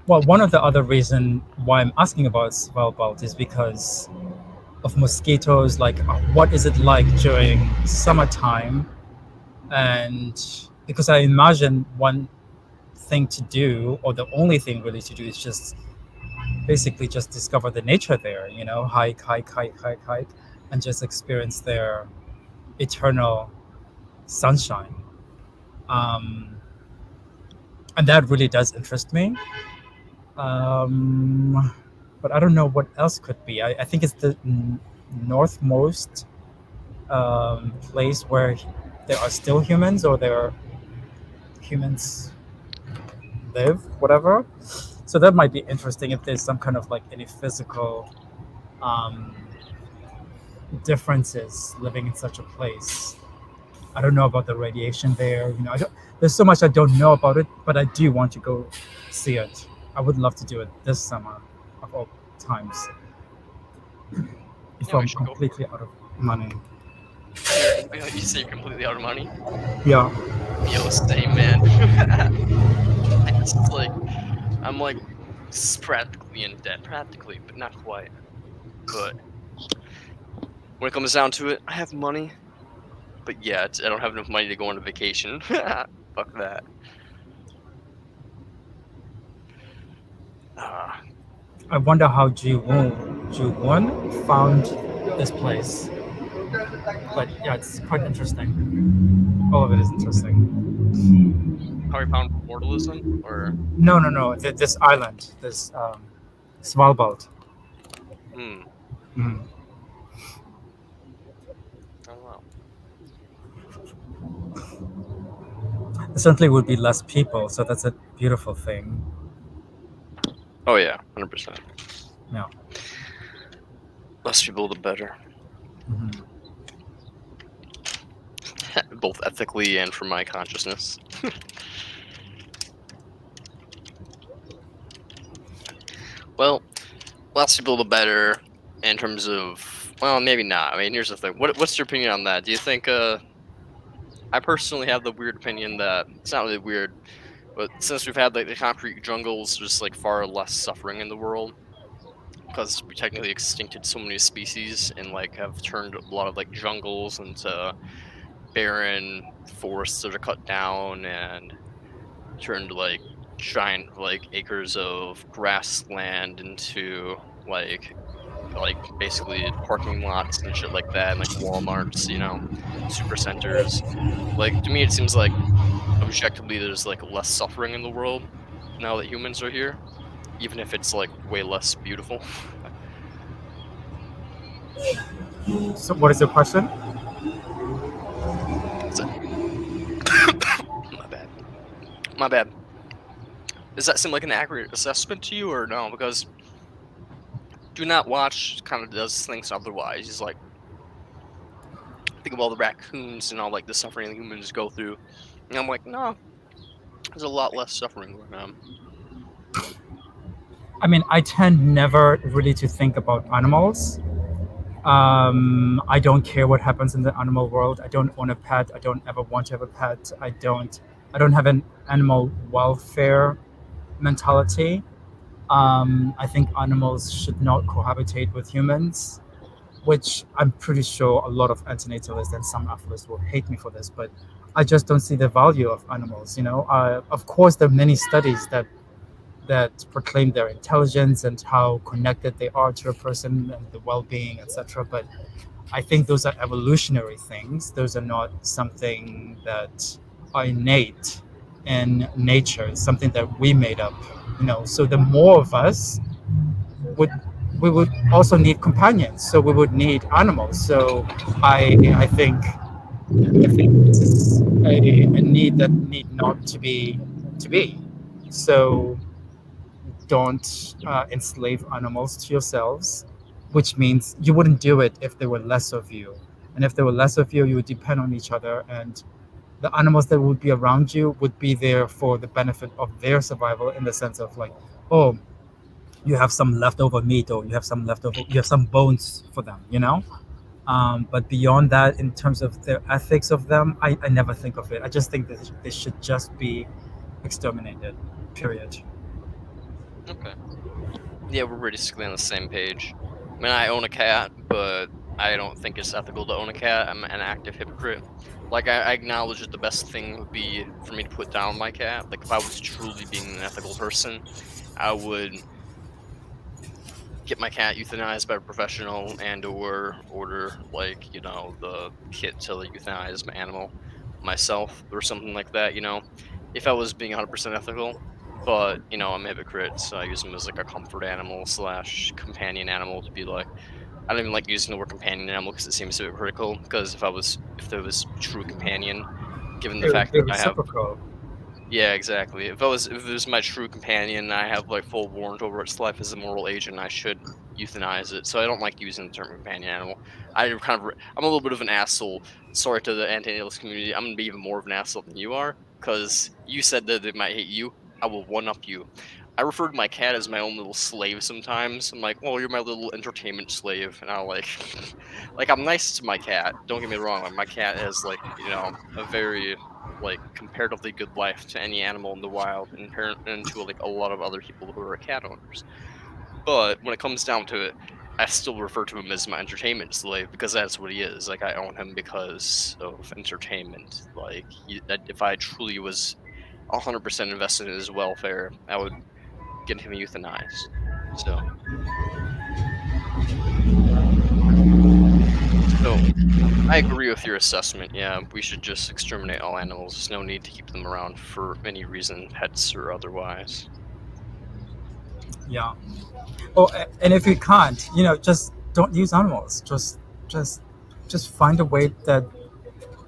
Well, one of the other reason why I'm asking about Svalbard is because of mosquitoes. Like, what is it like during summertime? And because I imagine one thing to do, or the only thing really to do, is just basically just discover the nature there. Hike, and just experience their eternal sunshine. And that really does interest me. But I don't know what else could be. I think it's the northmost place where there are still humans, or there are humans live, whatever. So that might be interesting if there's some kind of like any physical differences living in such a place. I don't know about the radiation there. There's so much I don't know about it, but I do want to go see it. I would love to do it this summer, of all times. If Yeah, we I'm should go. completely out of money. You say you're completely out of money? Yeah. Yo, same, man. It's like I'm like practically in debt, practically, but not quite. But when it comes down to it, I have money, but yeah, I don't have enough money to go on a vacation. Fuck that. I wonder how Ji-won found this place. But yeah, it's quite interesting. All of it is interesting. How we found mortalism, or No. This island, this Svalbard. I don't know. There certainly would be less people, so that's a beautiful thing. Oh yeah, 100%. Yeah. Less people, the better. Mhm. Both ethically and for my consciousness. Well, less people, the better. In terms of, well, maybe not. I mean, here's the thing. What's your opinion on that? Do you think? I personally have the weird opinion that it's not really weird, but since we've had like the concrete jungles, there's like far less suffering in the world because we technically extincted so many species and like have turned a lot of like jungles into barren forests that are cut down and turned like giant like acres of grassland into like basically parking lots and shit like that, and like Walmarts, super centers. Like to me, it seems like objectively there's like less suffering in the world now that humans are here, even if it's like way less beautiful. So what is your question? My bad. Does that seem like an accurate assessment to you, or no? Because Do Not Watch kind of does things otherwise. He's like, think of all the raccoons and all like the suffering that humans go through, and I'm like, no, there's a lot less suffering going on. I mean, I tend never really to think about animals. I don't care what happens in the animal world. I don't own a pet. I don't ever want to have a pet. I don't have an animal welfare mentality. I think animals should not cohabitate with humans, which I'm pretty sure a lot of antinatalists and some atheists will hate me for this, but I just don't see the value of animals. Of course, there are many studies that that proclaim their intelligence and how connected they are to a person and the well-being, etc. But I think those are evolutionary things. Those are not something that are innate in nature. It's something that we made up. So the more of us would we would also need companions. So we would need animals. So I think this is a need that need not to be. So don't enslave animals to yourselves, which means you wouldn't do it if there were less of you. And if there were less of you, you would depend on each other, and the animals that would be around you would be there for the benefit of their survival, in the sense of like, oh, you have some leftover meat, or you have some bones for them. But beyond that, in terms of the ethics of them, I never think of it. I just think that they should just be exterminated, period. Okay. Yeah, we're basically on the same page. I mean, I own a cat, but I don't think it's ethical to own a cat. I'm an active hypocrite. Like, I acknowledge that the best thing would be for me to put down my cat. Like, if I was truly being an ethical person, I would get my cat euthanized by a professional and/or order, like, the kit to euthanize my animal myself or something like that, if I was being 100% ethical. But, I'm a hypocrite, so I use them as like a comfort animal slash companion animal to be like, I don't even like using the word companion animal because it seems hypocritical. Because if there was true companion, given the It would fact be that I have, reciprocal. yeah, exactly. If it was my true companion, and I have like full warrant over its life as a moral agent, I should euthanize it. So I don't like using the term companion animal. I'm a little bit of an asshole. Sorry to the anti-natalist community. I'm gonna be even more of an asshole than you are, because you said that they might hate you. I will one up you. I refer to my cat as my own little slave sometimes. I'm like, well, you're my little entertainment slave, and I'll like, like I'm nice to my cat. Don't get me wrong. Like, my cat has like a very like comparatively good life to any animal in the wild, and to like a lot of other people who are cat owners. But when it comes down to it, I still refer to him as my entertainment slave, because that's what he is. Like, I own him because of entertainment. Like, if I truly was 100% invested in his welfare, I would get him euthanized. So, so I agree with your assessment. Yeah, we should just exterminate all animals. There's no need to keep them around for any reason, pets or otherwise. Yeah. Oh, and if you can't, just don't use animals. Just, just find a way that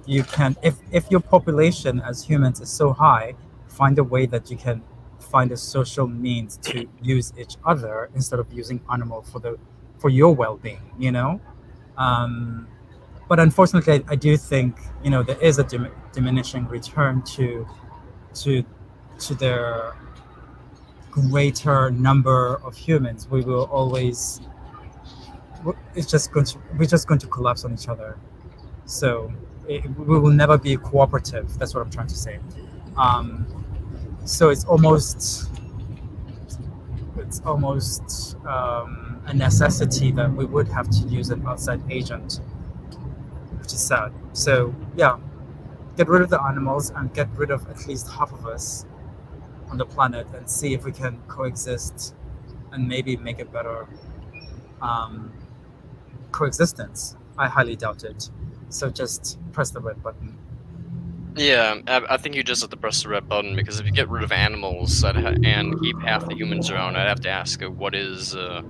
you can. If your population as humans is so high, find a way that you can find a social means to use each other instead of using animal for your well-being. Um, but unfortunately, I do think there is a diminishing return to to their greater number of humans. We will always we're just going to collapse on each other. So we will never be cooperative. That's what I'm trying to say. Um, so it's almost a necessity that we would have to use an outside agent, which is sad. So yeah, get rid of the animals and get rid of at least half of us on the planet, and see if we can coexist and maybe make a better coexistence. I highly doubt it. So just press the red button. Yeah, I think you just have to press the red button, because if you get rid of animals and keep half the humans around, I'd have to ask what is a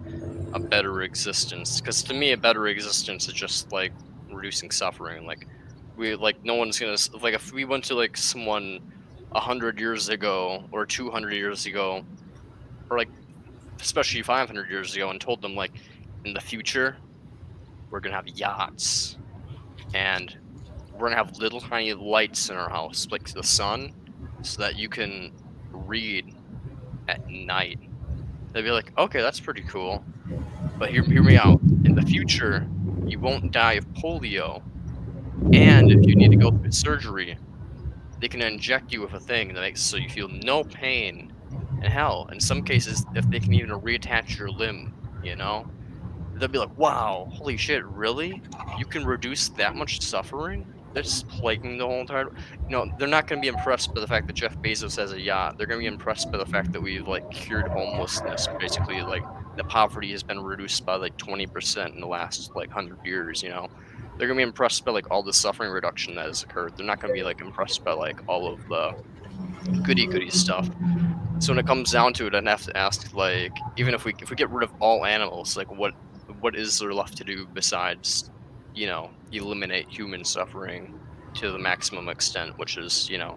better existence. Because to me, a better existence is just like reducing suffering. Like, no one's gonna like, if we went to like someone 100 years ago or 200 years ago, or like especially 500 years ago, and told them like, in the future we're gonna have yachts, and we're gonna have little tiny lights in our house, like the sun, so that you can read at night. They'd be like, okay, that's pretty cool. But hear me out. In the future, you won't die of polio, and if you need to go through surgery, they can inject you with a thing that makes so you feel no pain. And hell, in some cases, if they can even reattach your limb, they'll be like, wow, holy shit, really? You can reduce that much suffering? they're just plaguing the whole entire. They're not going to be impressed by the fact that Jeff Bezos has a yacht. They're going to be impressed by the fact that we've like cured homelessness. Basically, like the poverty has been reduced by like 20% in the last like 100 years. They're going to be impressed by like all the suffering reduction that has occurred. They're not going to be like impressed by like all of the goody stuff. So when it comes down to it, I'd have to ask, like, even if we get rid of all animals, like, what is there left to do besides, eliminate human suffering to the maximum extent, which is, to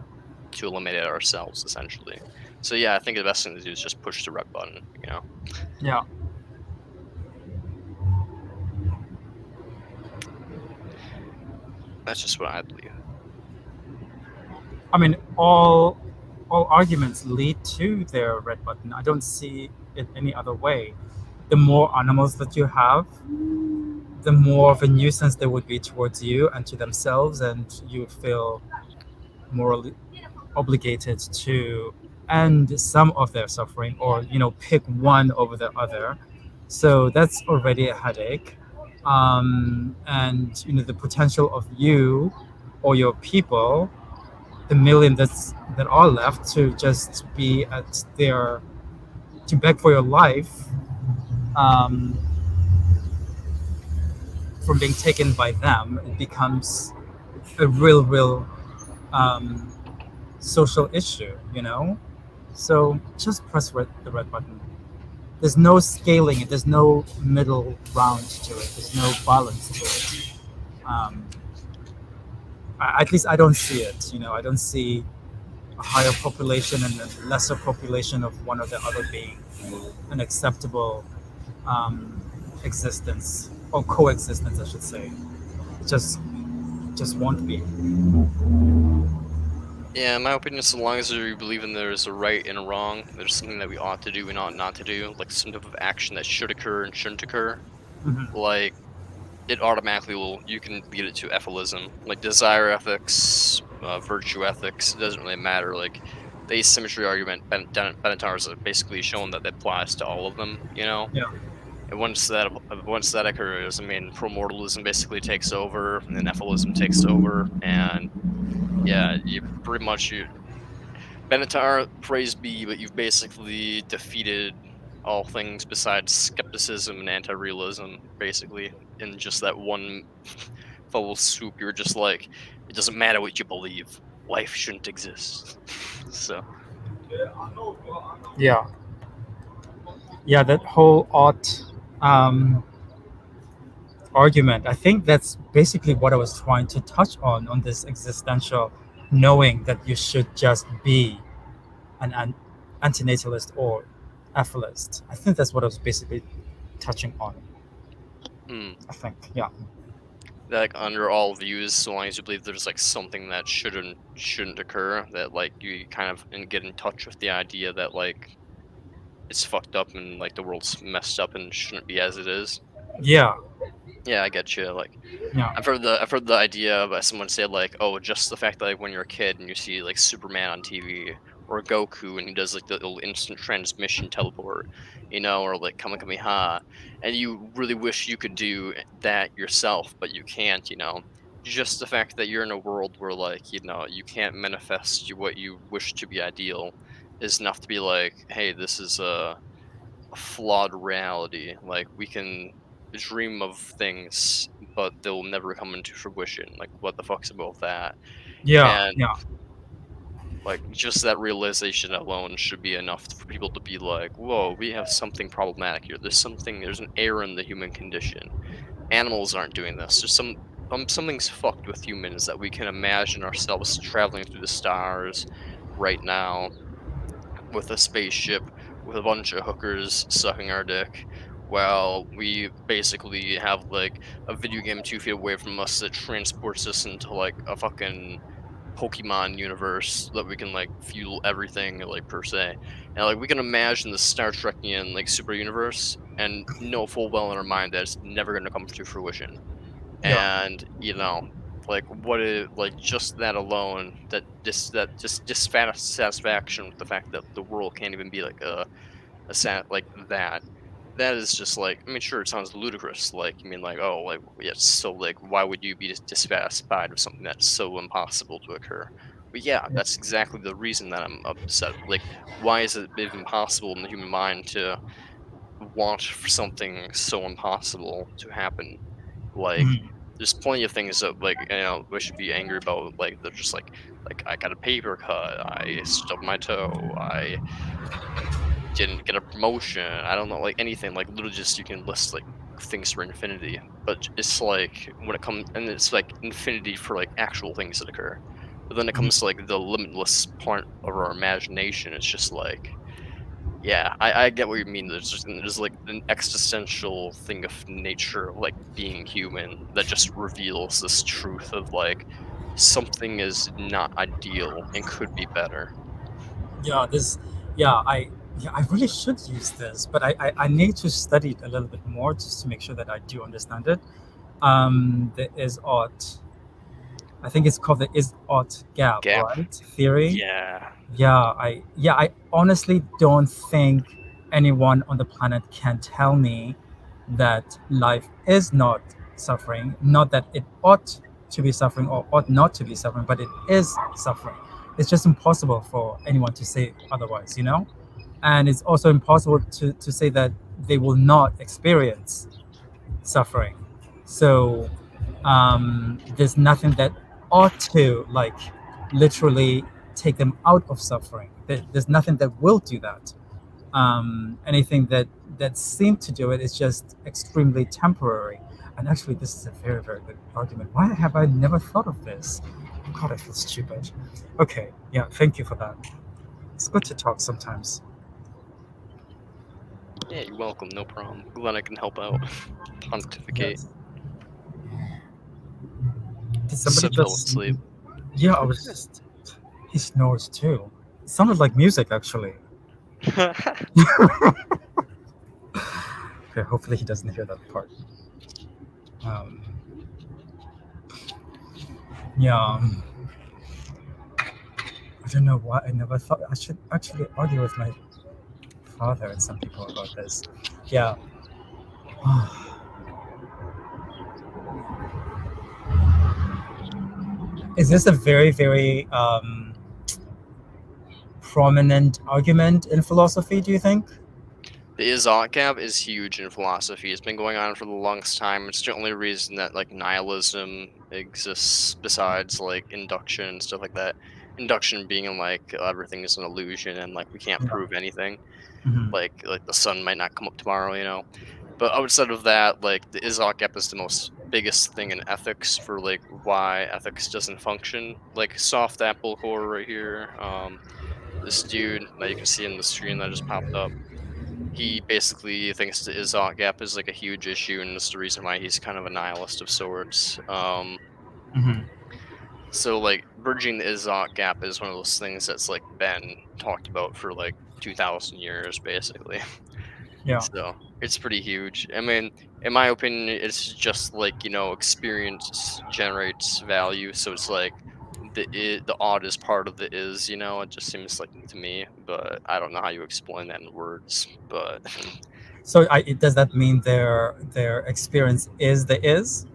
eliminate ourselves essentially. So yeah, I think the best thing to do is just push the red button. Yeah. That's just what I believe. I mean, all arguments lead to their red button. I don't see it any other way. The more animals that you have, the more of a nuisance they would be towards you and to themselves, and you feel morally obligated to end some of their suffering, or pick one over the other. So that's already a headache. And the potential of you or your people, the million that are left, to just be at to beg for your life, from being taken by them, it becomes a real social issue, So just press the red button. There's no scaling it. There's no middle ground to it. There's no balance to it. At least I don't see it. I don't see a higher population and a lesser population of one or the other being an acceptable existence, or coexistence, I should say. It just won't be. Yeah, in my opinion, so long as you believe in there's a right and a wrong, there's something that we ought to do and ought not to do, like some type of action that should occur and shouldn't occur, like it automatically you can lead it to EFILism, like desire ethics, virtue ethics. It doesn't really matter. Like the asymmetry argument, Benatar's basically shown that applies to all of them. Yeah. And once that occurs, I mean, promortalism basically takes over, and then EFILism takes over, and yeah, you pretty much Benatar, praise be, but you've basically defeated all things besides skepticism and anti-realism, basically, in just that one full swoop. You're just like, it doesn't matter what you believe, life shouldn't exist. So yeah, that whole argument, I think that's basically what I was trying to touch on this existential knowing that you should just be an antinatalist or EFIList. I think that's what I was basically touching on. I think, yeah. Like under all views, so long as you believe there's like something that shouldn't occur, that like you kind of get in touch with the idea that like it's fucked up and like the world's messed up and shouldn't be as it is. Yeah, I get you. Like, yeah, I've heard the idea by someone say like, oh, just the fact that like when you're a kid and you see like Superman on TV or Goku and he does like the little instant transmission teleport, or like Kamehameha, and you really wish you could do that yourself, but you can't. Just the fact that you're in a world where like you can't manifest what you wish to be ideal is enough to be like, hey, this is a flawed reality. Like we can dream of things, but they'll never come into fruition. Like what the fuck's about that? yeah, And like just that realization alone should be enough for people to be like, whoa, we have something problematic here. There's an error in the human condition. Animals aren't doing this. There's something's fucked with humans that we can imagine ourselves traveling through the stars right now with a spaceship with a bunch of hookers sucking our dick, while we basically have like a video game 2 feet away from us that transports us into like a fucking Pokemon universe that we can like fuel everything like per se. And like we can imagine the Star Trekian like super universe and know full well in our mind that it's never gonna come to fruition. Yeah. And like what is like just that alone, that just dissatisfaction with the fact that the world can't even be like like that is just like, I mean, sure, it sounds ludicrous. Like, I mean, like, oh, like, yeah, so, like, why would you be dissatisfied with something that's so impossible to occur? But yeah, Yeah. that's exactly the reason that I'm upset. Like, why is it even possible in the human mind to want for something so impossible to happen? Like, Mhm. there's plenty of things that, like, we should be angry about. Like, they're just like I got a paper cut, I stubbed my toe, I didn't get a promotion. I don't know, like anything, like literally just you can list like things for infinity. But it's like when it comes, and it's like infinity for like actual things that occur. But then it Mhm. comes to like the limitless part of our imagination. It's just like, yeah, I get what you mean. There's like an existential thing of nature, of, like being human, that just reveals this truth of like something is not ideal and could be better. Yeah, this. Yeah, I really should use this, but I need to study it a little bit more just to make sure that I do understand it. There is odd. I think it's called the is odd gap, Gap. right? Theory. Yeah. I honestly don't think anyone on the planet can tell me that life is not suffering, not that it ought to be suffering or ought not to be suffering, but it is suffering. It's just impossible for anyone to say otherwise, you know? And it's also impossible to say that they will not experience suffering. So there's nothing that ought to like literally take them out of suffering. There's nothing that will do that. Anything that seemed to do it is just extremely temporary. And actually, this is a very, very good argument. Why have I never thought of this? God, I feel stupid. Okay, yeah, thank you for that. It's good to talk sometimes. Yeah, you're welcome. No problem. Glad I can help out. Pontificate. Yes. Did somebody Sip fell just? asleep. Yeah, I was just. He snores too. It sounded like music, actually. Okay, hopefully he doesn't hear that part. Um, yeah, I don't know why I never thought I should actually argue with my father and some people about this. Yeah. Is this a very, very prominent argument in philosophy, do you think? The is-ought gap is huge in philosophy. It's been going on for the longest time. It's the only reason that like nihilism exists besides like induction and stuff like that. Induction being like everything is an illusion and like we can't Yeah. prove anything. Mhm. Like the sun might not come up tomorrow. But outside of that, like the is-ought gap is the most biggest thing in ethics for like why ethics doesn't function. Like soft apple core right here. This dude that you can see in the screen that just popped up, he basically thinks the is-ought gap is like a huge issue, and it's the reason why he's kind of a nihilist of sorts. Mhm. So like bridging the is-ought gap is one of those things that's like been talked about for like 2,000 years, basically. Yeah. So it's pretty huge. I mean, in my opinion, it's just like experience generates value. So it's like the odd is part of the is. It just seems like to me, but I don't know how you explain that in words. But So does that mean their experience is the is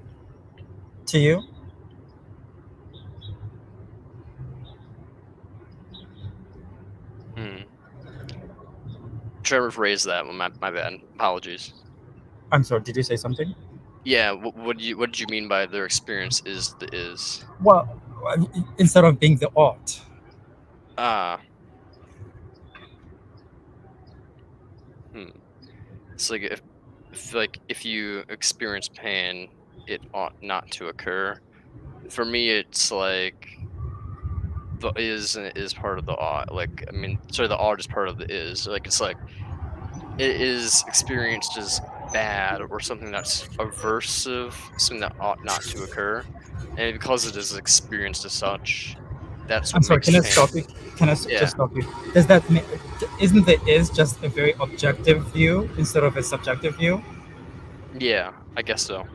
to you? hmm. Try to rephrase that. My bad. Apologies. I'm sorry, did you say something? Yeah. What did you mean by their experience is the is? Well, instead of being the ought. Ah. Hmm. It's like if you experience pain, it ought not to occur. For me, it's like the is part of the ought. Like, I mean, sorry, the ought is part of the is. Like, it's like it is experienced as bad or something that's aversive, something that ought not to occur, and because it is experienced as such, that's I'm what sorry, makes can I pain. stop you? Can I Yeah, just stop you? Does that mean, isn't the is just a very objective view instead of a subjective view? yeah, I guess so.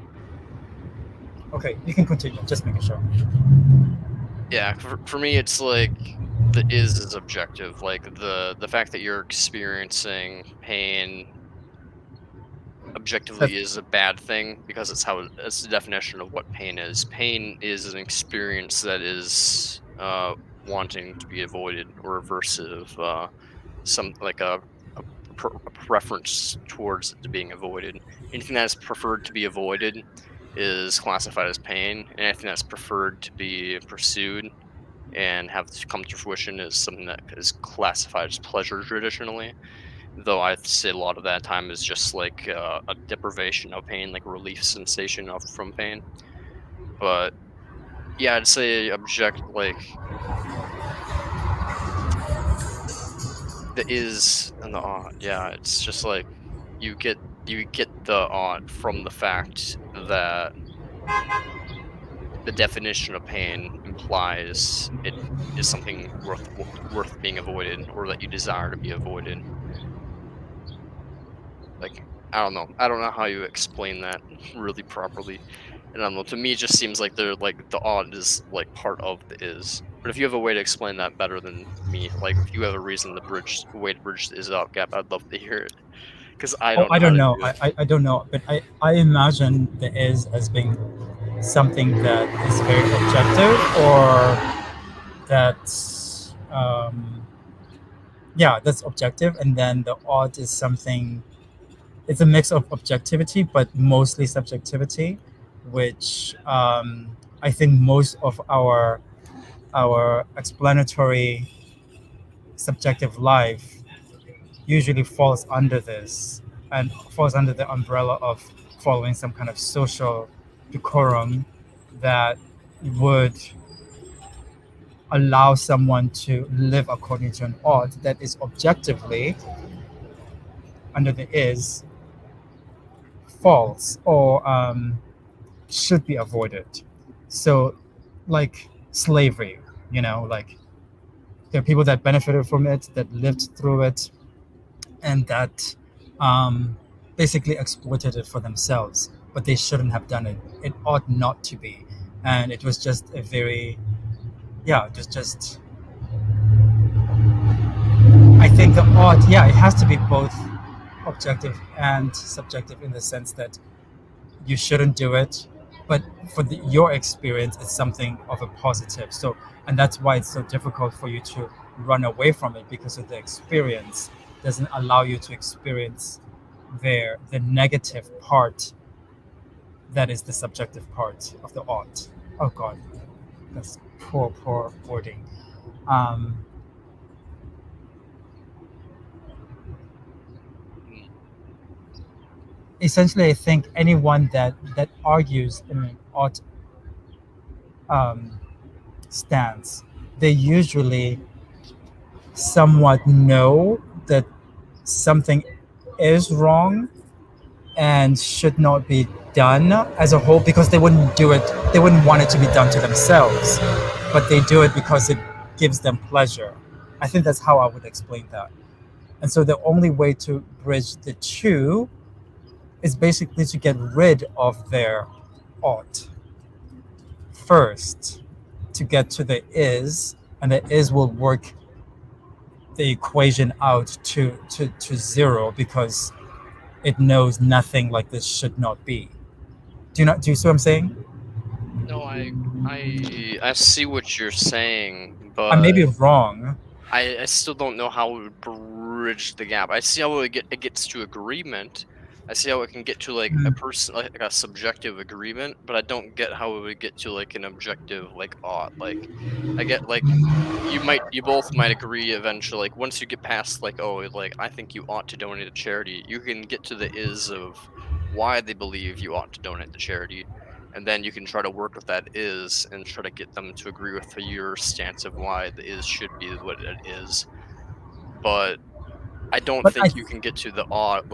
Okay, you can continue. Just making sure. Yeah, for me, it's like the is objective. Like the fact that you're experiencing pain objectively is a bad thing because it's the definition of what pain is. Pain is an experience that is wanting to be avoided or aversive, some like a preference towards it being avoided. Anything that is preferred to be avoided is classified as pain, and anything that's preferred to be pursued and have to come to fruition is something that is classified as pleasure traditionally. Though I'd say a lot of that time is just like a deprivation of pain, like a relief sensation from pain. But yeah, I'd say the is and the ought. Yeah, it's just like you get the ought from the fact that the definition of pain implies it is something worth being avoided or that you desire to be avoided. Like I don't know how you explain that really properly. And I don't know. To me, it just seems like they're like the ought is like part of the is. But if you have a way to explain that better than me, like if you have a reason a way to bridge the is out gap, I'd love to hear it. Because I don't know. I don't how know. to do it. I don't know. But I imagine the is as being something that is very objective, or that's that's objective, and then the ought is something. It's a mix of objectivity, but mostly subjectivity, which I think most of our explanatory subjective life usually falls under this and falls under the umbrella of following some kind of social decorum that would allow someone to live according to an ought that is objectively under the is false or should be avoided. So like slavery, like there are people that benefited from it, that lived through it, and that basically exploited it for themselves, but they shouldn't have done it. It ought not to be. And it was just a very, just I think the ought, it has to be both objective and subjective in the sense that you shouldn't do it, but for your experience, it's something of a positive. So, and that's why it's so difficult for you to run away from it, because of the experience doesn't allow you to experience the negative part that is the subjective part of the ought. Oh God, that's poor wording. Essentially, I think anyone that argues in an ought stance, they usually somewhat know that something is wrong and should not be done as a whole, because they wouldn't do it, they wouldn't want it to be done to themselves, but they do it because it gives them pleasure. I think that's how I would explain that. And so the only way to bridge the two is basically to get rid of their ought first, to get to the is, and the is will work the equation out to zero, because it knows nothing like this should not be. Do you see what I'm saying? No, I see what you're saying, but I may be wrong. I still don't know how it would bridge the gap. I see how it gets to agreement. I see how it can get to like a person, like a subjective agreement, but I don't get how it would get to like an objective like ought. Like I get like you both might agree eventually. Like once you get past like I think you ought to donate to charity, you can get to the is of why they believe you ought to donate to charity, and then you can try to work with that is and try to get them to agree with your stance of why the is should be what it is. But I don't think you can get to the ought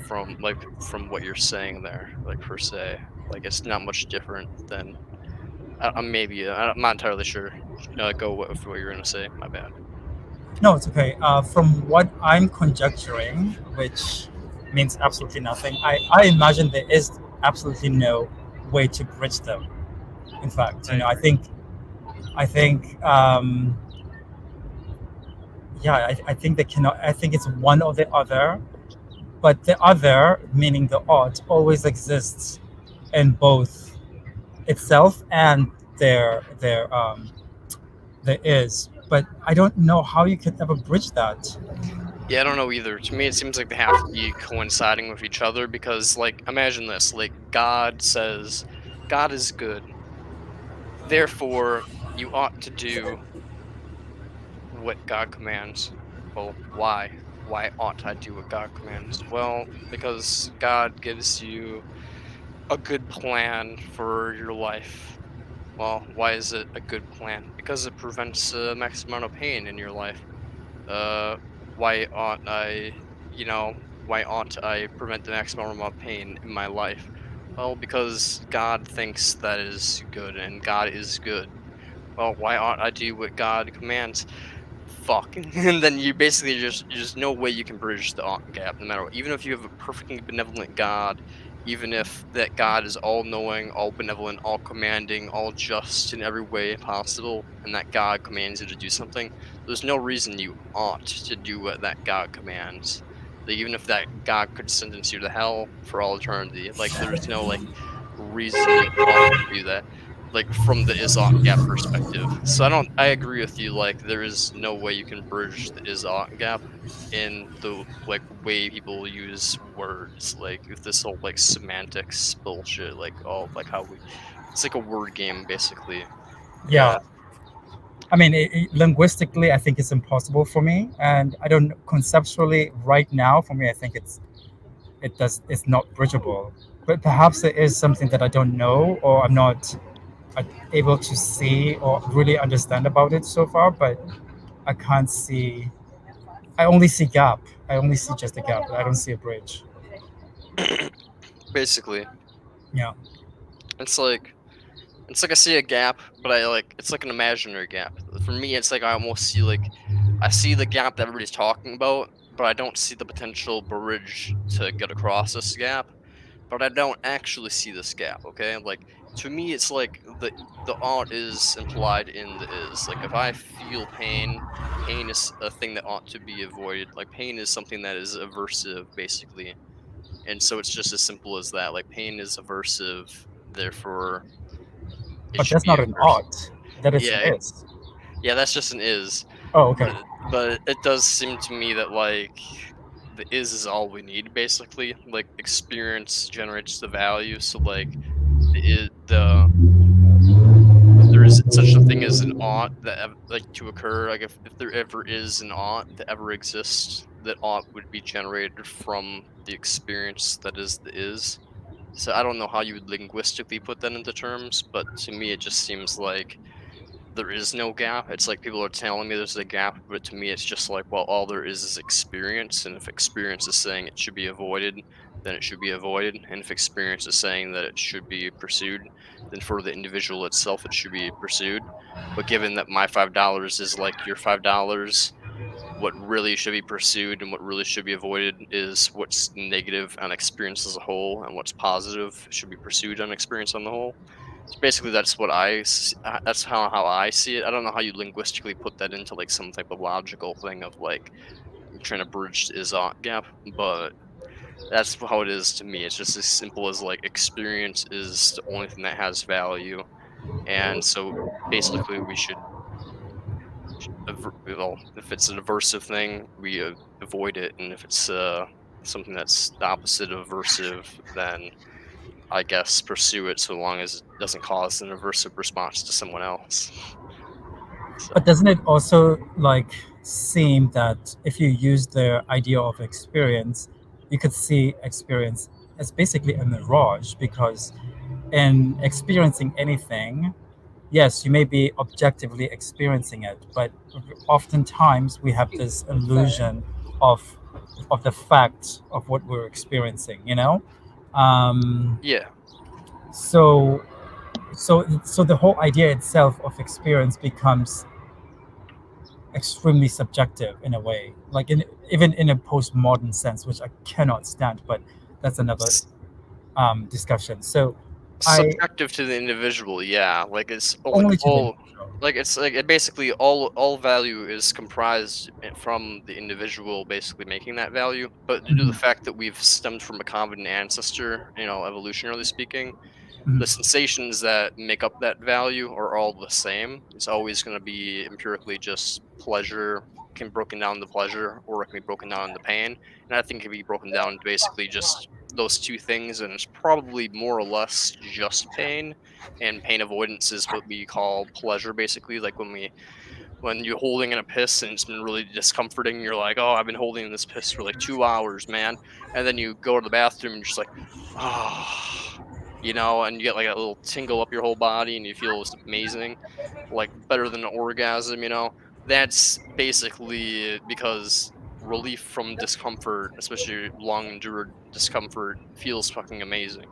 from what you're saying there, like per se. Like it's not much different than maybe I'm not entirely sure. Go with what you're gonna say. My bad. No, it's okay. From what I'm conjecturing, which means absolutely nothing, I imagine there is absolutely no way to bridge them. In fact, I think I think they cannot. I think it's one or the other, but the other, meaning the ought, always exists in both itself and there is. But I don't know how you could ever bridge that. Yeah, I don't know either. To me, it seems like they have to be coinciding with each other because, like, imagine this: like, God says, God is good. Therefore, you ought to do what God commands. Well, why? Why ought I do what God commands? Well, because God gives you a good plan for your life. Well, why is it a good plan? Because it prevents a max amount of pain in your life. Uh, why ought I, you know, why ought I prevent the maximum amount of pain in my life? Well, because God thinks that is good and God is good. Well, why ought I do what God commands? Fuck. And then you basically there's no way you can bridge the gap no matter what. Even if you have a perfectly benevolent God, even if that God is all knowing, all benevolent, all commanding, all just in every way possible, and that God commands you to do something, there's no reason you ought to do what that God commands. Like, even if that God could sentence you to hell for all eternity, like there's no like reason you ought to do that, like from the is-ought gap perspective. So I agree with you, like there is no way you can bridge the is-ought gap in the like way people use words, like with this whole like semantics bullshit, like all like how we it's like a word game basically. Yeah. Yeah. I mean, linguistically, I think it's impossible for me, and I don't conceptually right now. For me, I think it's not bridgeable. But perhaps it is something that I don't know, or I'm not able to see or really understand about it so far. But I can't see. I only see gap. I only see just a gap. I don't see a bridge. Basically. Yeah. It's like I see a gap, but I like it's like an imaginary gap. For me, it's like I almost see like I see the gap that everybody's talking about, but I don't see the potential bridge to get across this gap. But I don't actually see this gap. Okay, like to me, it's like the ought is implied in the is. Like if I feel pain, pain is a thing that ought to be avoided. Like pain is something that is aversive, basically, and so it's just as simple as that. Like pain is aversive, therefore it But should that's be not an aversive. ought. That is an Yeah, is. yeah, that's just an is. Oh, okay. But it does seem to me that like the is all we need basically. Like experience generates the value. So like there is such a thing as an ought that like to occur. Like if there ever is an ought that ever exists, that ought would be generated from the experience that is the is. So I don't know how you would linguistically put that into terms, but to me it just seems like there is no gap. It's like people are telling me there's a gap, but to me, it's just like, well, all there is experience. And if experience is saying it should be avoided, then it should be avoided. And if experience is saying that it should be pursued, then for the individual itself, it should be pursued. But given that my $5 is like your $5, what really should be pursued and what really should be avoided is what's negative on experience as a whole, and what's positive should be pursued on experience on the whole. So basically, that's what that's how I see it. I don't know how you linguistically put that into like some type of logical thing of like trying to bridge the is-ought gap, but that's how it is to me. It's just as simple as like experience is the only thing that has value, and so basically we should well, if it's an aversive thing, we avoid it, and if it's something that's the opposite of aversive, then I guess pursue it so long as it doesn't cause an aversive response to someone else. So But doesn't it also like seem that if you use the idea of experience, you could see experience as basically a mirage because in experiencing anything, yes, you may be objectively experiencing it, but oftentimes we have this illusion of the fact of what we're experiencing, you know? Um, yeah, so so the whole idea itself of experience becomes extremely subjective in a way, like even in a postmodern sense, which I cannot stand, but that's another discussion. So subjective to the individual, yeah. Like it's only to the all individual. like it's like it basically all value is comprised from the individual basically making that value. But due to the Mhm, fact that we've stemmed from a common ancestor, evolutionarily speaking, the mhm. sensations that make up that value are all the same. It's always going to be empirically just pleasure can be broken down to pleasure, or it can be broken down into pain. And I think it can be broken down to basically just those two things, and it's probably more or less just pain. And pain avoidance is what we call pleasure, basically. Like when you're holding in a piss and it's been really discomforting, you're like, oh, I've been holding in this piss for like 2 hours, man. And then you go to the bathroom and you're just like, ah, and you get like a little tingle up your whole body and you feel it's amazing, like better than an orgasm. That's basically because relief from discomfort, especially long endured discomfort, feels fucking amazing.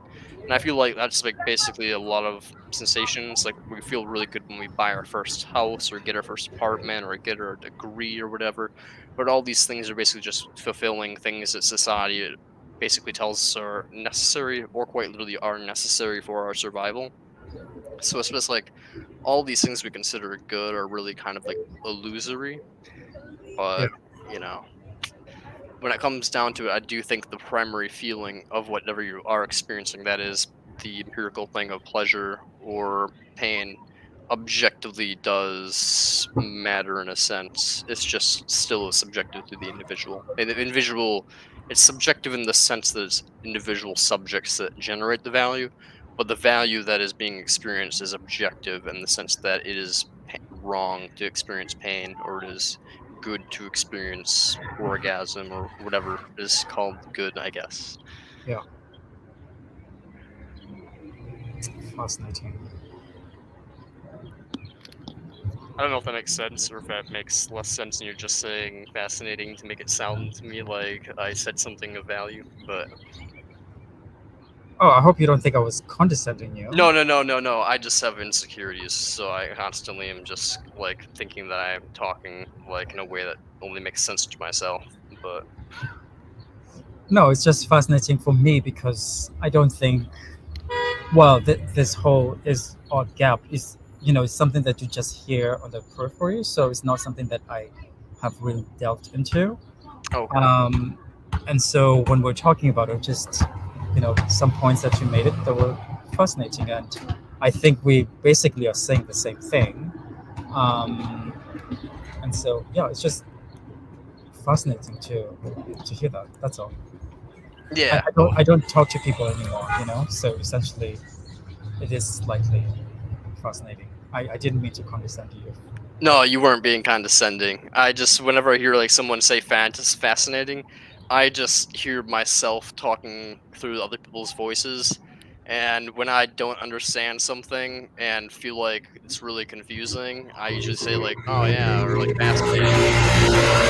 And I feel like that's like basically a lot of sensations. Like we feel really good when we buy our first house or get our first apartment or get our degree or whatever. But all these things are basically just fulfilling things that society basically tells us are necessary or quite literally are necessary for our survival. So it's just like all these things we consider good are really kind of like illusory. Yeah, But, you know, when it comes down to it, I do think the primary feeling of whatever you are experiencing, that is the empirical thing of pleasure or pain, objectively does matter in a sense. It's just still subjective to the individual. And the individual, it's subjective in the sense that it's individual subjects that generate the value, but the value that is being experienced is objective in the sense that it is wrong to experience pain, or it is good to experience orgasm, or whatever is called good, I guess. yeah, fascinating. I don't know if that makes sense or if that makes less sense and you're just saying fascinating to make it sound to me like I said something of value. But Oh, I hope you don't think I was condescending you. no, no, no, no, no. I just have insecurities, so I constantly am just like thinking that I'm talking like in a way that only makes sense to myself. But No, it's just fascinating for me because I don't think, well, this whole is odd gap is, it's something that you just hear on the periphery. So it's not something that I have really delved into. okay, Um, and so when we're talking about it, just, some points that you made it that were fascinating. And I think we basically are saying the same thing. Um, and so, yeah, it's just fascinating to hear that. That's all. I, yeah. I don't I don't talk to people anymore, so essentially it is slightly fascinating. I didn't mean to condescend to you. No, you weren't being condescending. I just, whenever I hear like someone say fascinating, I just hear myself talking through other people's voices. And when I don't understand something and feel like it's really confusing, I usually say like, "Oh yeah," or like fascinating.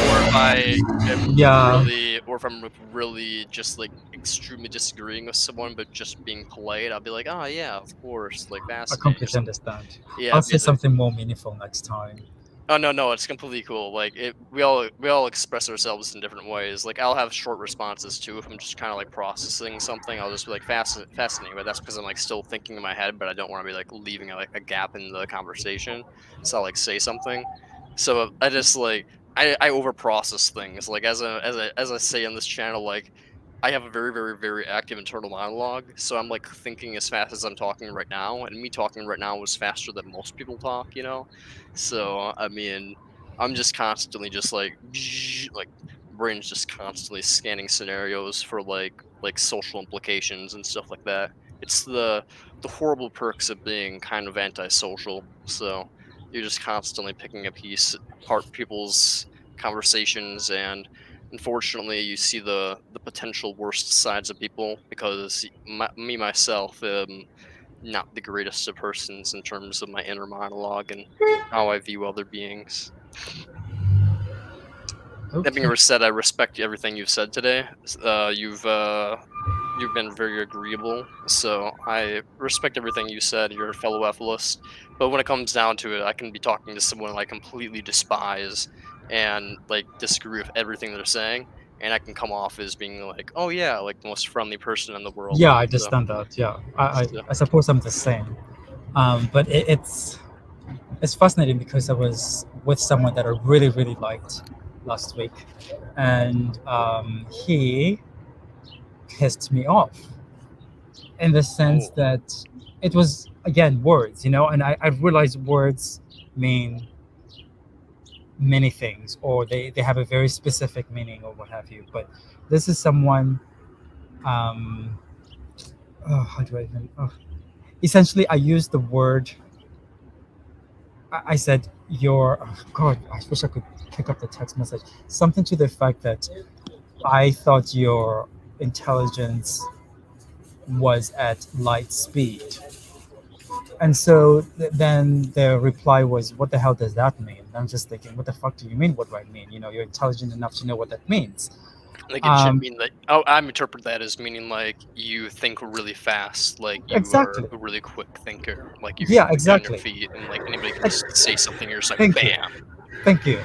Or if I am Yeah, really, or if I'm like really just like extremely disagreeing with someone, but just being polite, I'll be like, "Oh yeah, of course," like I fascinating or completely something. understand. Yeah, I'll say basically. something more meaningful next time. Oh no, no, it's completely cool. Like we all express ourselves in different ways. Like I'll have short responses too if I'm just kind of like processing something. I'll just be like fascinating, but that's because I'm like still thinking in my head, but I don't want to be like leaving like a gap in the conversation. So I'll like say something. So I just like I over process things. Like as I say on this channel, like I have a very, very, very active internal monologue. So I'm like thinking as fast as I'm talking right now, and me talking right now is faster than most people talk. So I mean, I'm just constantly just like like brain's just constantly scanning scenarios for like social implications and stuff like that. It's the horrible perks of being kind of antisocial. So you're just constantly picking a piece apart people's conversations, and unfortunately you see the potential worst sides of people because me myself not the greatest of persons in terms of my inner monologue and how I view other beings. That being Okay. said, I respect everything you've said today. You've been very agreeable, so I respect everything you said. You're a fellow EFIList, but when it comes down to it, I can be talking to someone I completely despise and like disagree with everything they're saying, and I can come off as being like, oh yeah, like the most friendly person in the world. Yeah, I So, understand that. Yeah, so I suppose I'm the same. But it's fascinating because I was with someone that I really really liked last week, and he pissed me off in the sense Oh. that it was again words, and I realized words mean many things, or they have a very specific meaning or what have you. But this is someone, how do I even? Essentially, I used the word. I said, "Your God." I wish I could pick up the text message. Something to the effect that I thought your intelligence was at light speed. And so then the reply was, "What the hell does that mean?" And I'm just thinking, "What the fuck do you mean? What do I mean? You're intelligent enough to know what that means." like it should mean like, oh, I interpret that as meaning like you think really fast, like you are Exactly. a really quick thinker, like you can Yeah, think on your exactly. feet, and like anybody can just say something, you're just like, Thank you. bam. Thank you.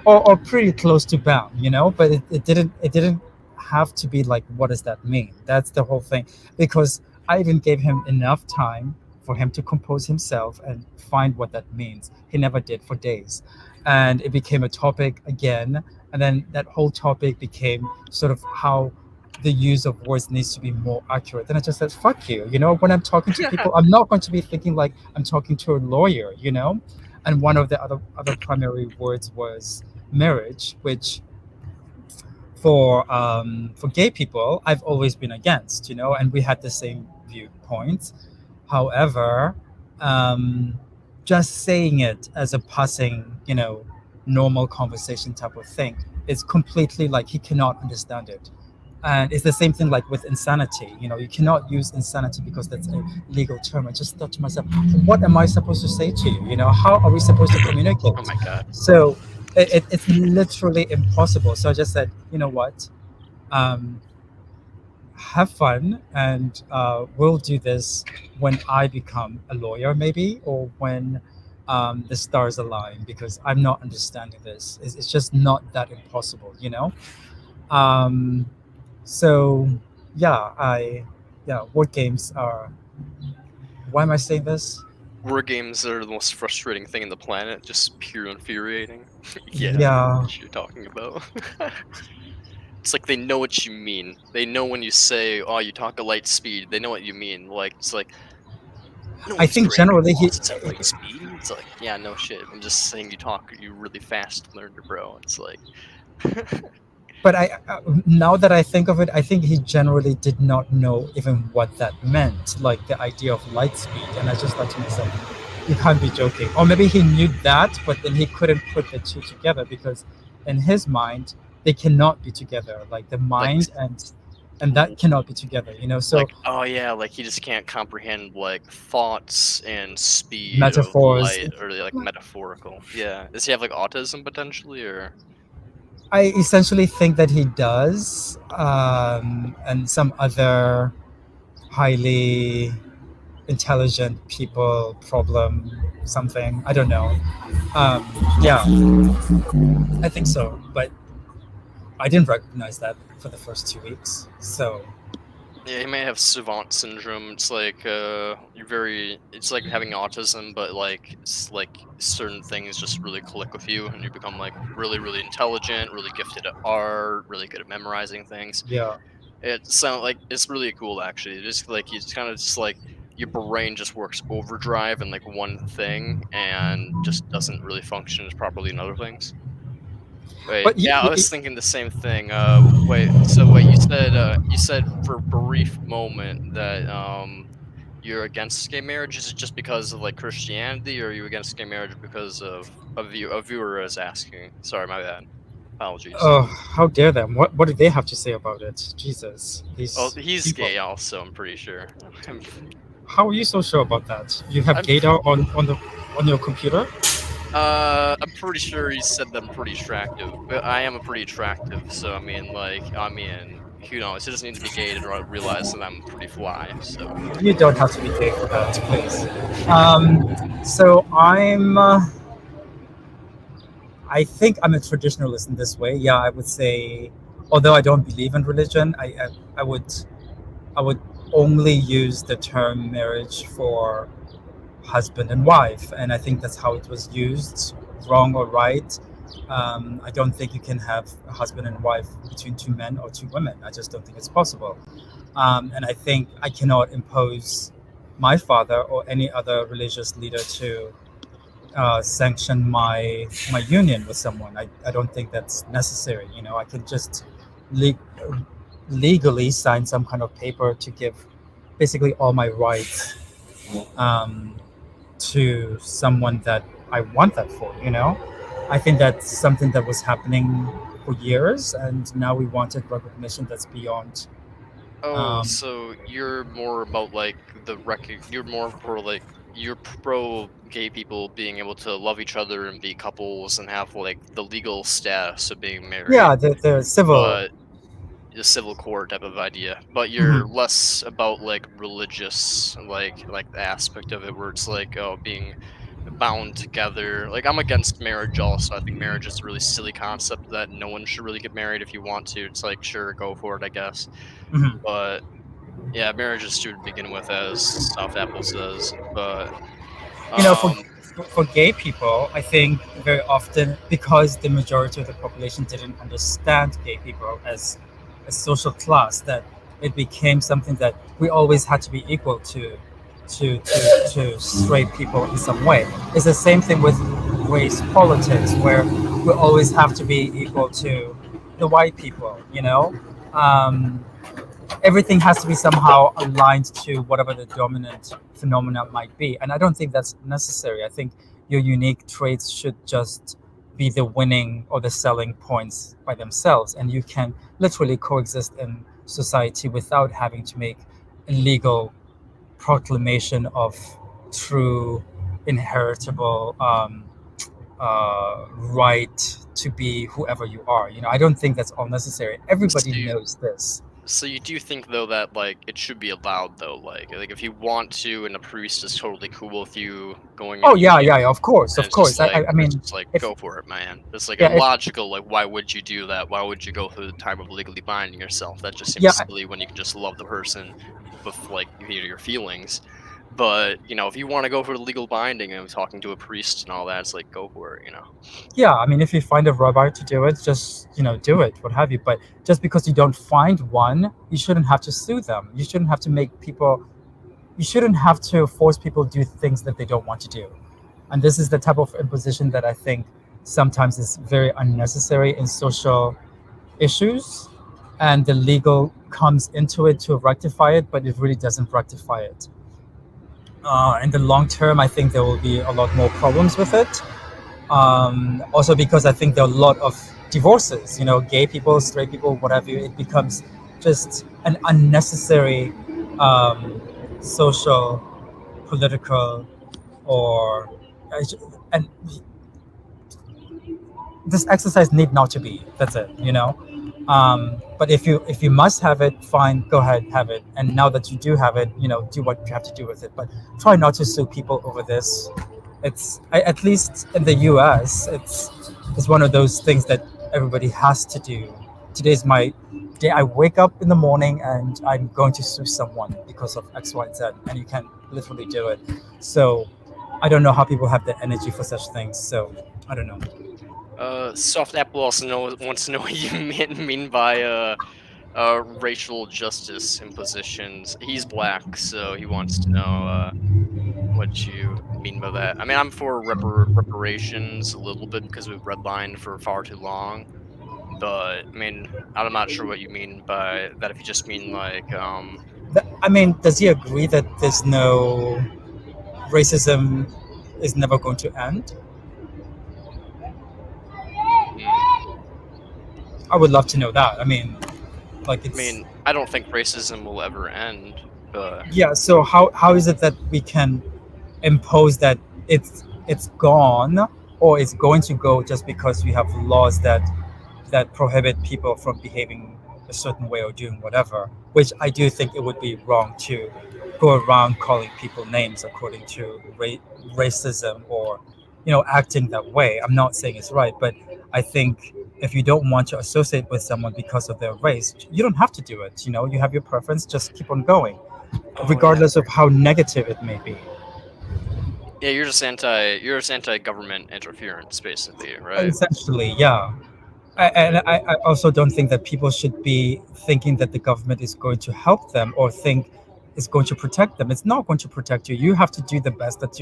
Or pretty close to bound, but it didn't have to be like, what does that mean? That's the whole thing. Because I even gave him enough time for him to compose himself and find what that means. He never did for days. And it became a topic again. And then that whole topic became sort of how the use of words needs to be more accurate. Then I just said, fuck you. When I'm talking to people, I'm not going to be thinking like I'm talking to a lawyer. And one of the other primary words was marriage, which for gay people I've always been against, and we had the same viewpoints. However, um, just saying it as a passing, normal conversation type of thing is completely like he cannot understand it. And it's the same thing like with insanity. You cannot use insanity because that's a legal term. I just thought to myself, what am I supposed to say to you? How are we supposed to communicate? Oh my god. So it's literally impossible. So I just said, you know what? Um, have fun, and we'll do this when I become a lawyer, maybe, or when the stars align, because I'm not understanding this. It's just not that impossible. Um, so word games are. Why am I saying this? Word games are the most frustrating thing in the planet, just pure infuriating. Yeah, I know Yeah. what you're talking about. It's like they know what you mean. They know when you say, "Oh, you talk at light speed." They know what you mean. Like it's like no I one's think granting generally losses at light speed. It's like, yeah, no shit. I'm just saying you really fast, learner, bro. It's like, but now that I think of it, I think he generally did not know even what that meant, like the idea of light speed. And I just thought to myself, you can't be joking. Or maybe he knew that, but then he couldn't put the two together because in his mind they cannot be together. Like the like, mind and that cannot be together. So like, oh yeah, like he just can't comprehend like thoughts and speed of metaphors. light, or like metaphorical. Yeah, does he have like autism potentially, or? I essentially think that he does, and some other highly intelligent people problem something. I don't know. Yeah, I think so, but I didn't recognize that for the first 2 weeks. So Yeah, he may have savant syndrome. It's like it's like having autism, but like it's like certain things just really click with you, and you become like really, really intelligent, really gifted at art, really good at memorizing things. yeah, It sounds like it's really cool actually. Just like it's kind of just like your brain just works overdrive in like one thing and just doesn't really function as properly in other things. Wait, but yeah, I was thinking the same thing. Wait, you said for a brief moment that you're against gay marriage. Is it just because of like Christianity, or are you against gay marriage because of a viewer is asking? Sorry, my bad. Apologies. how dare them? What do they have to say about it? Jesus, Oh, these he's people. gay also, I'm pretty sure. How are you so sure about that? You have I'm gaydar on your computer? I'm pretty sure he said that I'm pretty attractive, but I am a pretty attractive, so who knows? He doesn't need to be gay to realize that I'm pretty fly, so. You don't have to be gay for that, please. So I think I'm a traditionalist in this way. Yeah, I would say although I don't believe in religion, I would only use the term marriage for husband and wife, and I think that's how it was used, wrong or right. I don't think you can have a husband and wife between two men or two women. I just don't think it's possible. And I think I cannot impose my father or any other religious leader to sanction my union with someone. I don't think that's necessary. I can just le- legally sign some kind of paper to give basically all my rights um, to someone that I want that for. I think that's something that was happening for years, and now we wanted recognition that's beyond. Oh, Um, so you're more about like you're more for like you're pro gay people being able to love each other and be couples and have like the legal status of being married, yeah, the civil. but a civil court type of idea. But you're Mhm. less about like religious like the aspect of it where it's like being bound together. Like I'm against marriage also. I think marriage is a really silly concept that no one should really get married if you want to. It's like sure, go for it, I guess. Mhm. But yeah, marriage is stupid to begin with, as South Apple says. But For um, gay people, I think very often because the majority of the population didn't understand gay people as a social class, that it became something that we always had to be equal to straight people in some way. It's the same thing with race politics, where we always have to be equal to the white people. Everything has to be somehow aligned to whatever the dominant phenomena might be. And I don't think that's necessary. I think your unique traits should just be the winning or the selling points by themselves. And you can literally coexist in society without having to make a legal proclamation of true inheritable right to be whoever you are. I don't think that's all necessary. so Everybody you, knows this. so you do think though that like it should be allowed though, like if you want to, and a priest is totally cool with you going Oh and yeah, union, yeah, of course, and of course. I it's mean, just like if go for it, man. It's like yeah, if illogical. Like why would you do that? Why would you go through the time of legally binding yourself? That just yeah, seems silly when you can just love the person with like your feelings. But if you want to go for the legal binding and talking to a priest and all that, it's like go for it. yeah. I mean, if you find a rabbi to do it, just do it, what have you. But just because you don't find one, you shouldn't have to sue them. You shouldn't have to make people. You shouldn't have to force people to do things that they don't want to do. And this is the type of imposition that I think sometimes is very unnecessary in social issues, and the legal comes into it to rectify it, but it really doesn't rectify it. In the long term, I think there will be a lot more problems with it. Also, because I think there are a lot of divorces. Gay people, straight people, whatever. It becomes just an unnecessary um, social, political, or and this exercise need not to be. That's it. But if you must have it, fine, go ahead, have it. And now that you do have it, do what you have to do with it. But try not to sue people over this. At least in the U.S., it's one of those things that everybody has to do. Today's my day. I wake up in the morning and I'm going to sue someone because of X, Y, Z, and you can literally do it. So I don't know how people have the energy for such things. So I don't know. Soft Apple also wants to know what you mean by racial justice impositions. He's black, so he wants to know what you mean by that. I mean, I'm for reparations a little bit because we've redlined for far too long. But I mean, I'm not sure what you mean by that. If you just mean like, I mean, does he agree that there's no racism is never going to end? hmm, I would love to know that. I mean, like I it's mean, I don't think racism will ever end. But yeah. So how is it that we can impose that it's gone or it's going to go just because we have laws that prohibit people from behaving a certain way or doing whatever? Which I do think it would be wrong to go around calling people names according to racism or acting that way. I'm not saying it's right, but I think if you don't want to associate with someone because of their race, you don't have to do it. You have your preference, just keep on going, Oh, regardless of how negative it may be. yeah, you're just anti-government interference, basically, right? Essentially, yeah. And I also don't think that people should be thinking that the government is going to help them or think it's going to protect them. It's not going to protect you. You have to do the best that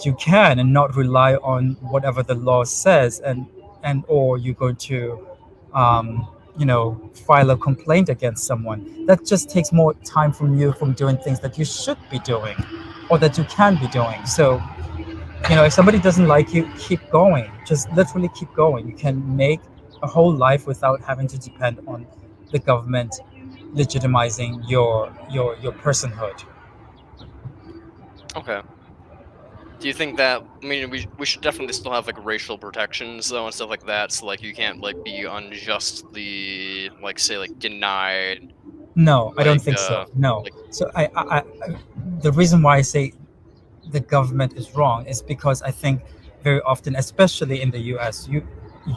you can and not rely on whatever the law says, and or you're going to file a complaint against someone. That just takes more time from you from doing things that you should be doing or that you can be doing. So if somebody doesn't like you, keep going. Just literally keep going. You can make a whole life without having to depend on the government legitimizing your personhood. Okay. Do you think that, I mean, we should definitely still have like racial protections though and stuff like that, so like you can't like be unjustly like say like denied No, I don't like think so. No. like So the reason why I say the government is wrong is because I think very often, especially in the U.S.,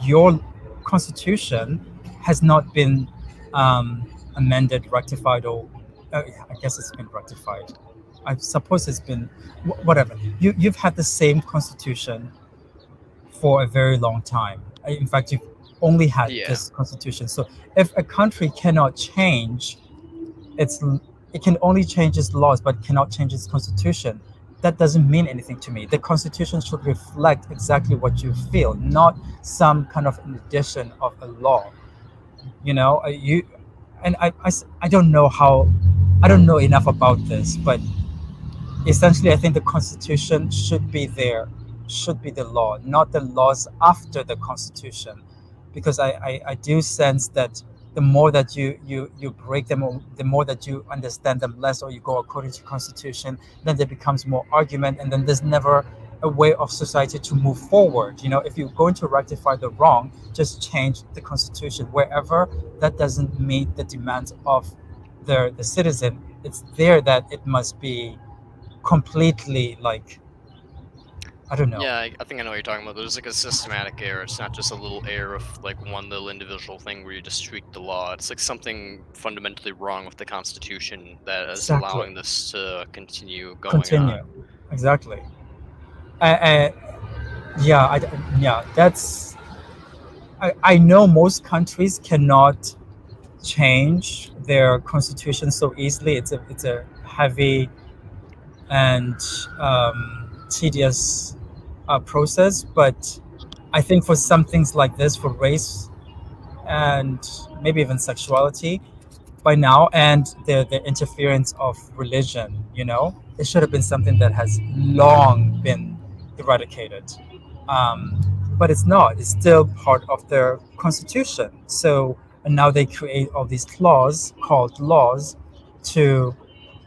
your constitution has not been amended, rectified, or I guess it's been rectified. I suppose it's been whatever. You've had the same constitution for a very long time. In fact, you've only had yeah. this constitution. So if a country cannot change its it can only change its laws but cannot change its constitution, that doesn't mean anything to me. The constitution should reflect exactly what you feel, not some kind of an addition of a law. You and I don't know how, I don't know enough about this, but essentially I think the constitution should be there, should be the law, not the laws after the constitution, because I do sense that the more that you break them, or the more that you understand them less, or you go according to constitution, then there becomes more argument, and then there's never a way of society to move forward. If you're going to rectify the wrong, just change the constitution wherever that doesn't meet the demands of the citizen. It's there that it must be completely, like, I don't know. Yeah, I think I know what you're talking about. There's like a systematic error. It's not just a little error of like one little individual thing where you just tweak the law. It's like something fundamentally wrong with the Constitution that is Exactly. allowing this to continue going Continue. on. Exactly. Yeah, that's. I know most countries cannot change their constitution so easily. It's a heavy and tedious process, but I think for some things like this, for race and maybe even sexuality, by now, and the interference of religion, it should have been something that has long been eradicated. um, but it's not. It's still part of their constitution. So, and now they create all these clause called laws to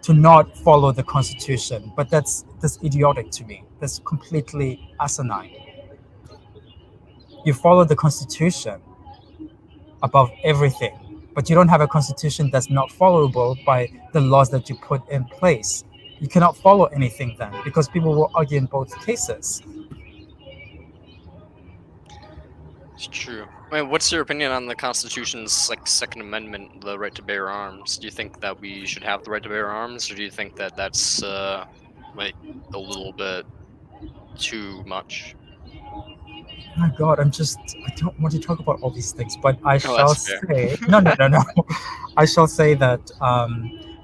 not follow the constitution. But that's idiotic to me. That's completely asinine. You follow the constitution above everything, but you don't have a constitution that's not followable by the laws that you put in place. You cannot follow anything then, because people will argue in both cases. It's true. I mean, what's your opinion on the Constitution's like Second Amendment, the right to bear arms? Do you think that we should have the right to bear arms, or do you think that that's like a little bit too much? My God, I don't want to talk about all these things, but I Oh, shall that's fair. say, no. I shall say that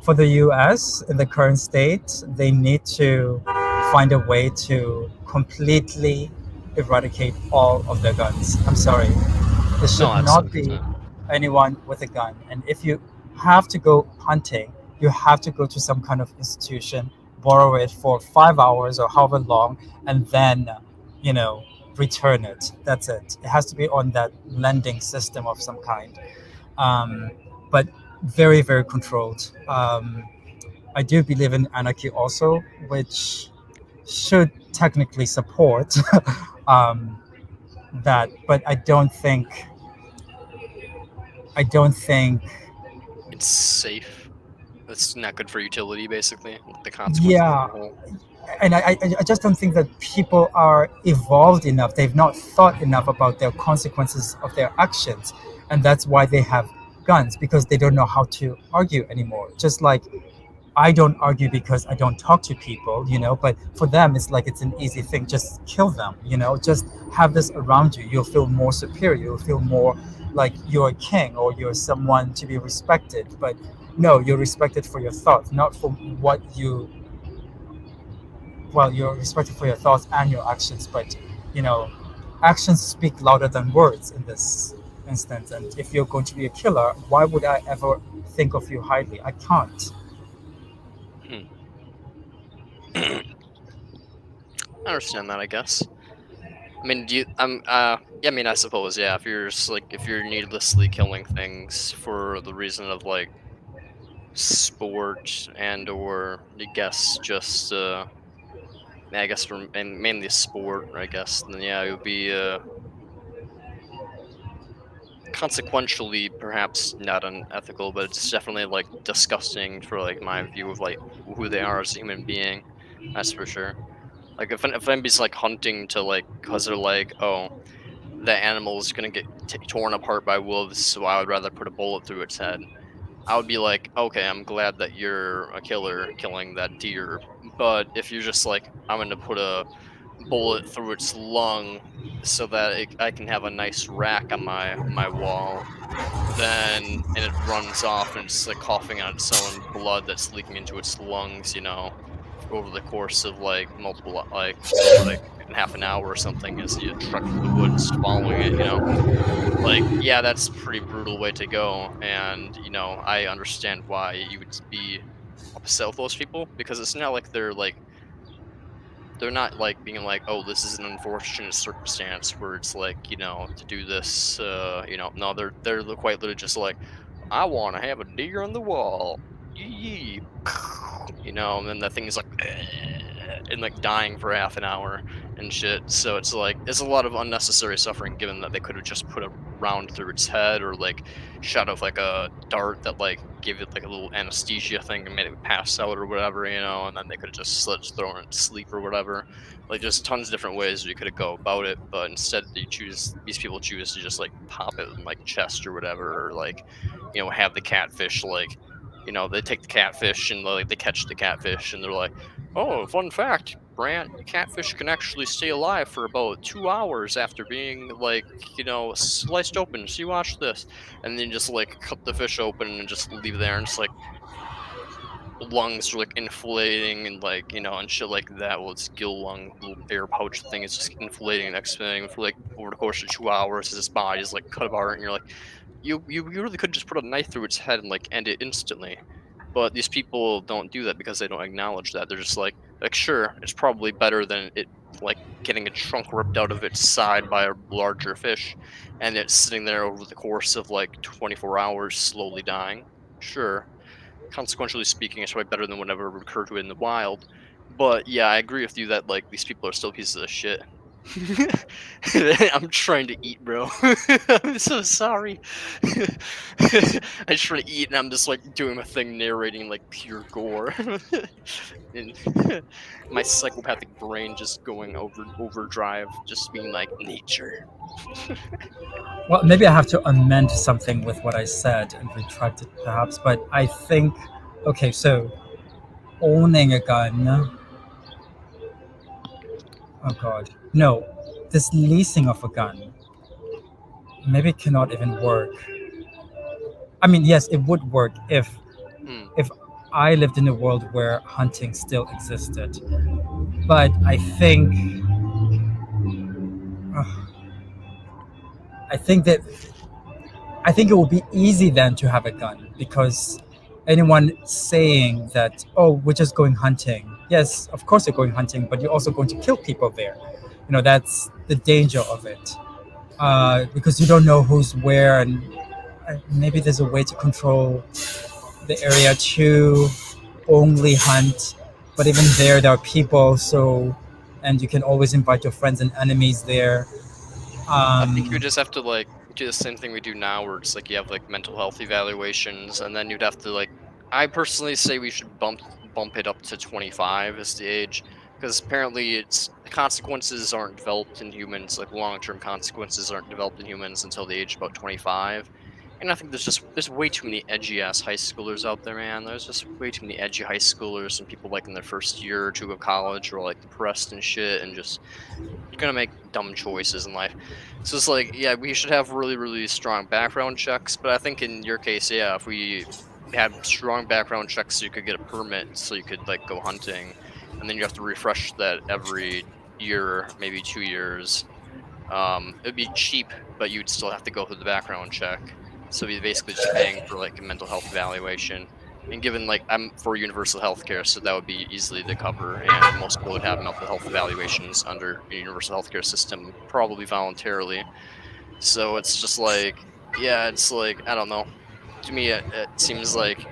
for the US in the current state, they need to find a way to completely eradicate all of their guns. I'm sorry. There should No, that's not be anyone with a gun. And if you have to go hunting, you have to go to some kind of institution, borrow it for 5 hours or however long, and then, return it. That's it. It has to be on that lending system of some kind, but very, very controlled. I do believe in anarchy also, which should technically support that, but I don't think it's safe. It's not good for utility, basically. The consequences yeah, of the whole. and I just don't think that people are evolved enough. They've not thought enough about their consequences of their actions, and that's why they have guns, because they don't know how to argue anymore. Just like I don't argue because I don't talk to people, but for them it's like it's an easy thing. Just kill them, just have this around you. You'll feel more superior. You'll feel more like you're a king or you're someone to be respected. But no, you're respected for your thoughts, not for what you well, you're respected for your thoughts and your actions, but you know, actions speak louder than words in this instance. And if you're going to be a killer, why would I ever think of you highly? I can't. I understand that, I guess. I mean, yeah, I mean, I suppose, yeah, if you're just, like, if you're needlessly killing things for the reason of, like, sport and or I guess just, I guess for mainly sport, I guess, then yeah, it would be, consequentially perhaps not unethical, but it's definitely, like, disgusting for, like, my view of, like, who they are as a human being, that's for sure. Like, if anybody's, like, hunting to, like, because 'cause they're like, "Oh, the animal is gonna get torn apart by wolves, so I would rather put a bullet through its head." I would be like, "Okay, I'm glad that you're a killer killing that deer." But if you're just like, "I'm gonna put a bullet through its lung so that I can have a nice rack on my wall," then and it runs off and it's like coughing on its own blood that's leaking into its lungs, over the course of like multiple, like maybe like in half an hour or something as you trek through the woods following it. Like, yeah, that's a pretty brutal way to go, and I understand why you would be upset with those people, because it's not like they're not like being like, "Oh, this is an unfortunate circumstance where it's like, to do this." No, they're quite literally just like, "I want to have a deer on the wall." Yee. And then the thing is like, and like dying for half an hour and shit. So it's like it's a lot of unnecessary suffering, given that they could have just put a round through its head or like shot off like a dart that like gave it like a little anesthesia thing and made it pass out or whatever, and then they could have just thrown it to sleep or whatever. Like there's tons of different ways you could go about it, but instead these people choose to just like pop it in like chest or whatever, or like have the catfish like they take the catfish and like they catch the catfish and they're like, "Oh, fun fact, Brant, catfish can actually stay alive for about 2 hours after being like, sliced open. So you watch this," and then just like cut the fish open and just leave it there, and just like lungs are like inflating and like and shit like that. Well, its gill lung little air pouch thing is just inflating and expanding for like over the course of 2 hours as its body is like cut apart, and you're like, you really could just put a knife through its head and like end it instantly. But these people don't do that because they don't acknowledge that. They're just like sure, it's probably better than it like getting a chunk ripped out of its side by a larger fish, and it's sitting there over the course of like 24 hours slowly dying. Sure, consequentially speaking, it's probably better than whatever would occur to it in the wild. But yeah, I agree with you that like these people are still pieces of shit. I'm trying to eat, bro. I'm so sorry. I just trying to eat, and I'm just like doing my thing, narrating like pure gore, and my psychopathic brain just going overdrive, just being like nature. Well, maybe I have to amend something with what I said and retract it perhaps, but I think, okay, so owning a gun, oh God, no, this leasing of a gun, maybe it cannot even work. I mean, yes, it would work if Hmm. if I lived in a world where hunting still existed. But uh, I think that I think it would be easy then to have a gun, because anyone saying that, oh, we're just going hunting. Yes, of course you're going hunting, but you're also going to kill people there. That's the danger of it, because you don't know who's where, and maybe there's a way to control the area to only hunt. But even there are people, and you can always invite your friends and enemies there. I think you Um, just have to like do the same thing we do now, where it's like you have like mental health evaluations, and then you'd have to like. I personally say we should bump it up to 25 as the age, because apparently it's consequences aren't developed in humans, like long-term consequences aren't developed in humans until the age of about 25. And I think there's way too many edgy ass high schoolers out there, man. There's just way too many edgy high schoolers and people like in their first year or two of college who are like depressed and shit and just gonna make dumb choices in life. So it's like, yeah, we should have really, really strong background checks. But I think in your case, yeah, if we had strong background checks, so you could get a permit, so you could like go hunting, and then you have to refresh that every year, maybe 2 years. It'd be cheap, but you'd still have to go through the background check. So you're basically just paying for like a mental health evaluation. And given like I'm for universal health care, so that would be easily to cover, and most people would have mental health evaluations under a universal healthcare system, probably voluntarily. So it's just like, yeah, it's like I don't know. To me, it seems like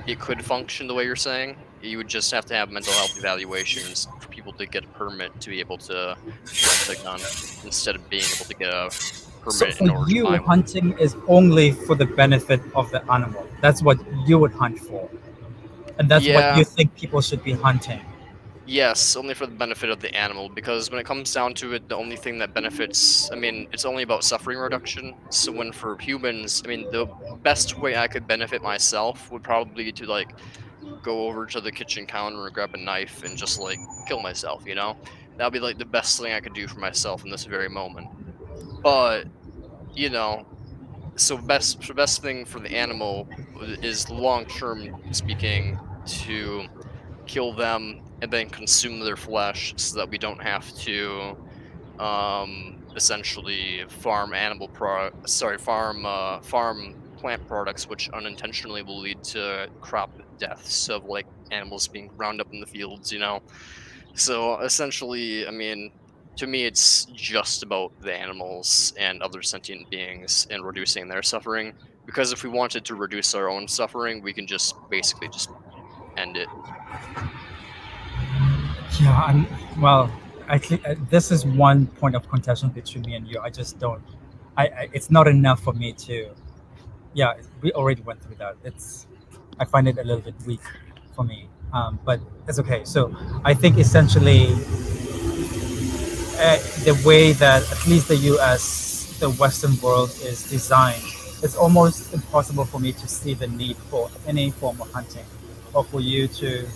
it could function the way you're saying. You would just have to have mental health evaluations for people to get a permit to be able to rent a gun instead of being able to get a So permit for in order to you, buy one. hunting is only for the benefit of the animal. That's what you would hunt for, and that's what Yeah, you think people should be hunting. yes, only for the benefit of the animal, because when it comes down to it, the only thing that benefits, I mean, it's only about suffering reduction. So when for humans, I mean, the best way I could benefit myself would probably be to like go over to the kitchen counter and grab a knife and just like kill myself, you know? That would be like the best thing I could do for myself in this very moment. But, you know, so best thing for the animal is long term speaking to kill them and then consume their flesh so that we don't have to essentially farm farm plant products, which unintentionally will lead to crop deaths of like animals being ground up in the fields, you know. So essentially, I mean, to me it's just about the animals and other sentient beings and reducing their suffering, because if we wanted to reduce our own suffering, we can just basically just end it. Yeah, well, I think this is one point of contention between me and you. I just don't. It's not enough for me to. Yeah, we already went through that. I find it a little bit weak for me, but it's okay. So I think essentially the way that at least the U.S., the Western world is designed, it's almost impossible for me to see the need for any form of hunting, or for you to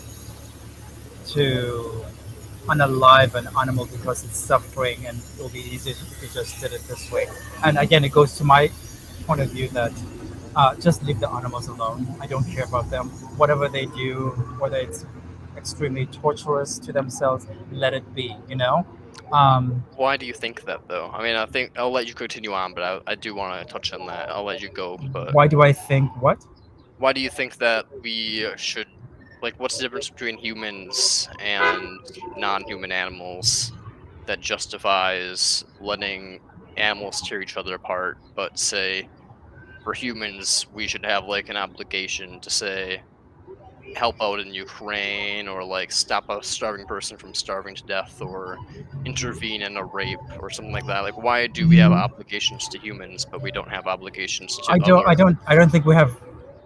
unalive an animal because it's suffering, and it will be easier if you just did it this way. And again, it goes to my point of view that just leave the animals alone. I don't care about them. Whatever they do, whether it's extremely torturous to themselves, let it be. Why do you think that though? I mean, I think I'll let you continue on, but I do want to touch on that. I'll let you go, but Why do I think what? why do you think that we should, like, what's the difference between humans and non-human animals that justifies letting animals tear each other apart, but say for humans we should have like an obligation to say help out in Ukraine, or like stop a starving person from starving to death, or intervene in a rape or something like that. Like, why do we have Mm, obligations to humans but we don't have obligations to I don't. other? I don't think we have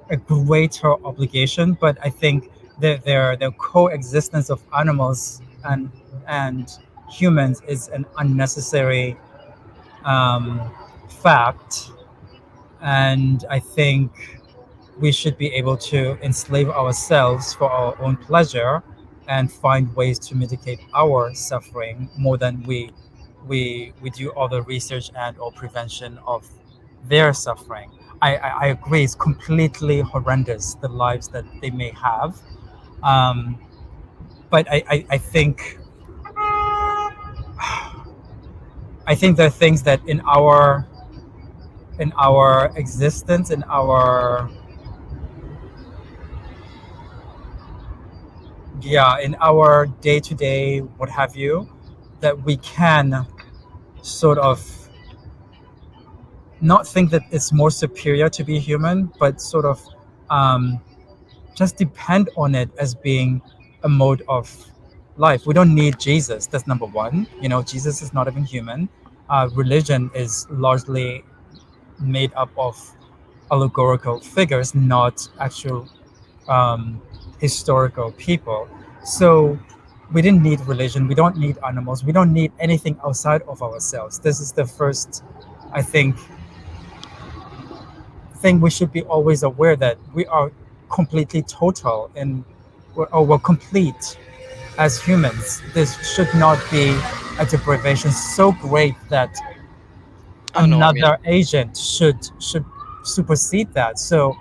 a greater obligation, but I think the coexistence of animals and humans is an unnecessary um, fact, and I think we should be able to enslave ourselves for our own pleasure and find ways to mitigate our suffering more than we do all the research and or prevention of their suffering. I agree, it's completely horrendous the lives that they may have, um, but I think there are things that in our existence, in our yeah, in our day to day, what have you, that we can sort of not think that it's more superior to be human, but sort of um, just depend on it as being a mode of life. We don't need Jesus. That's number one. Jesus is not even human. Religion is largely made up of allegorical figures, not actual um, historical people. So we didn't need religion, we don't need animals, we don't need anything outside of ourselves. This is the first, I think, thing we should be always aware that we are completely total and we're complete as humans. This should not be a deprivation so great that Oh no, I mean, another agent should supersede that. So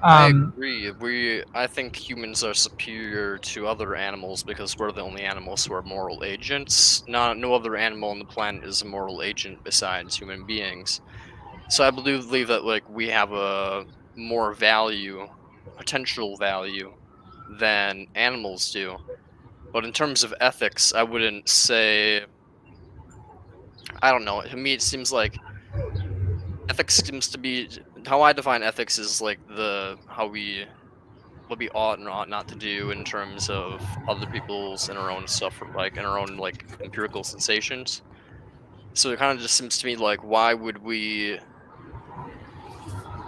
I um, agree. I think humans are superior to other animals because we're the only animals who are moral agents. No other animal on the planet is a moral agent besides human beings. So I believe that like we have a more value, potential value, than animals do. But in terms of ethics, I wouldn't say. I don't know. To me, it seems like ethics seems to be how I define ethics is like the how we what we ought and ought not to do in terms of other people's and our own stuff, like in our own like empirical sensations. So it kind of just seems to me like why would we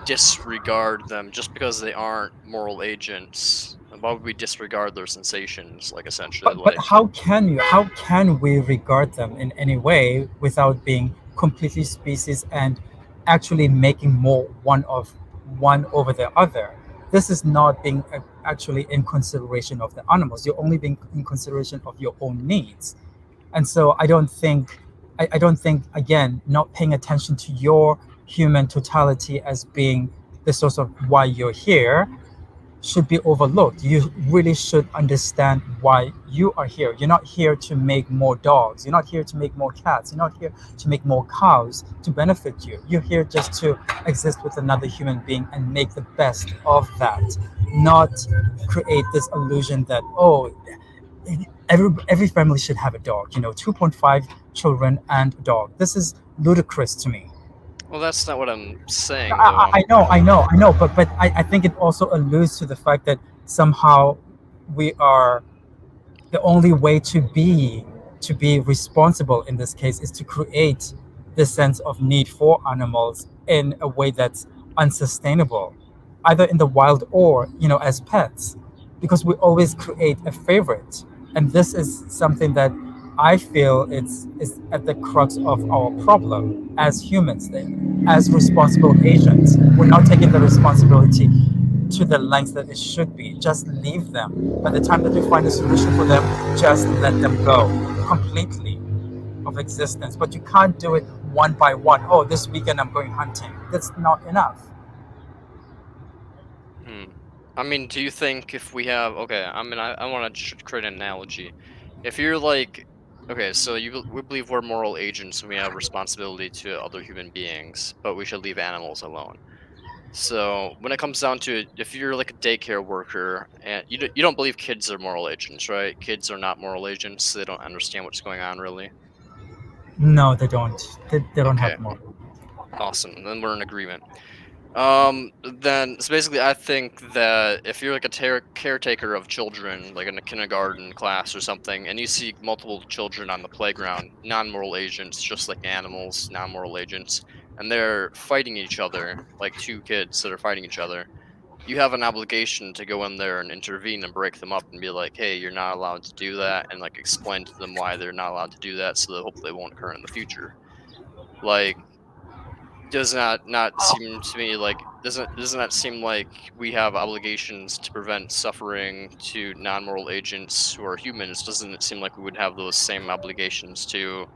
disregard them just because they aren't moral agents? Why would we disregard their sensations? Like essentially, but like how can we regard them in any way without being completely species and actually making more one over the other? This is not being actually in consideration of the animals. You're only being in consideration of your own needs. And so I don't think, again, not paying attention to your human totality as being the source of why you're here should be overlooked. You really should understand why you are here. You're not here to make more dogs. You're not here to make more cats. You're not here to make more cows to benefit you. You're here just to exist with another human being and make the best of that, not create this illusion that, oh, every family should have a dog, 2.5 children and a dog. This is ludicrous to me. well, that's not what I'm saying though. I know, but I think it also alludes to the fact that somehow we are the only way to be responsible in this case is to create this sense of need for animals in a way that's unsustainable, either in the wild or as pets, because we always create a favorite, and this is something that I feel is at the crux of our problem as humans. Then, as responsible agents, we're not taking the responsibility to the lengths that it should be. Just leave them. By the time that we find a solution for them, just let them go completely of existence. But you can't do it one by one. Oh, this weekend I'm going hunting. That's not enough. I mean, do you think if we have okay? I mean, I want to create an analogy. If you're like okay, so we believe we're moral agents and we have responsibility to other human beings, but we should leave animals alone. So when it comes down to it, if you're like a daycare worker and you don't believe kids are moral agents, right? Kids are not moral agents. They don't understand what's going on really. No, they don't. They don't Okay, have more. awesome. Then we're in agreement. Then so basically, I think that if you're like a caretaker of children, like in a kindergarten class or something, and you see multiple children on the playground, non-moral agents, just like animals, non-moral agents, and they're fighting each other, like two kids that are fighting each other, you have an obligation to go in there and intervene and break them up and be like, hey, you're not allowed to do that, and like explain to them why they're not allowed to do that, so that hopefully it won't occur in the future. Like does not seem to me like doesn't that seem like we have obligations to prevent suffering to non-moral agents who are humans? Doesn't it seem like we would have those same obligations to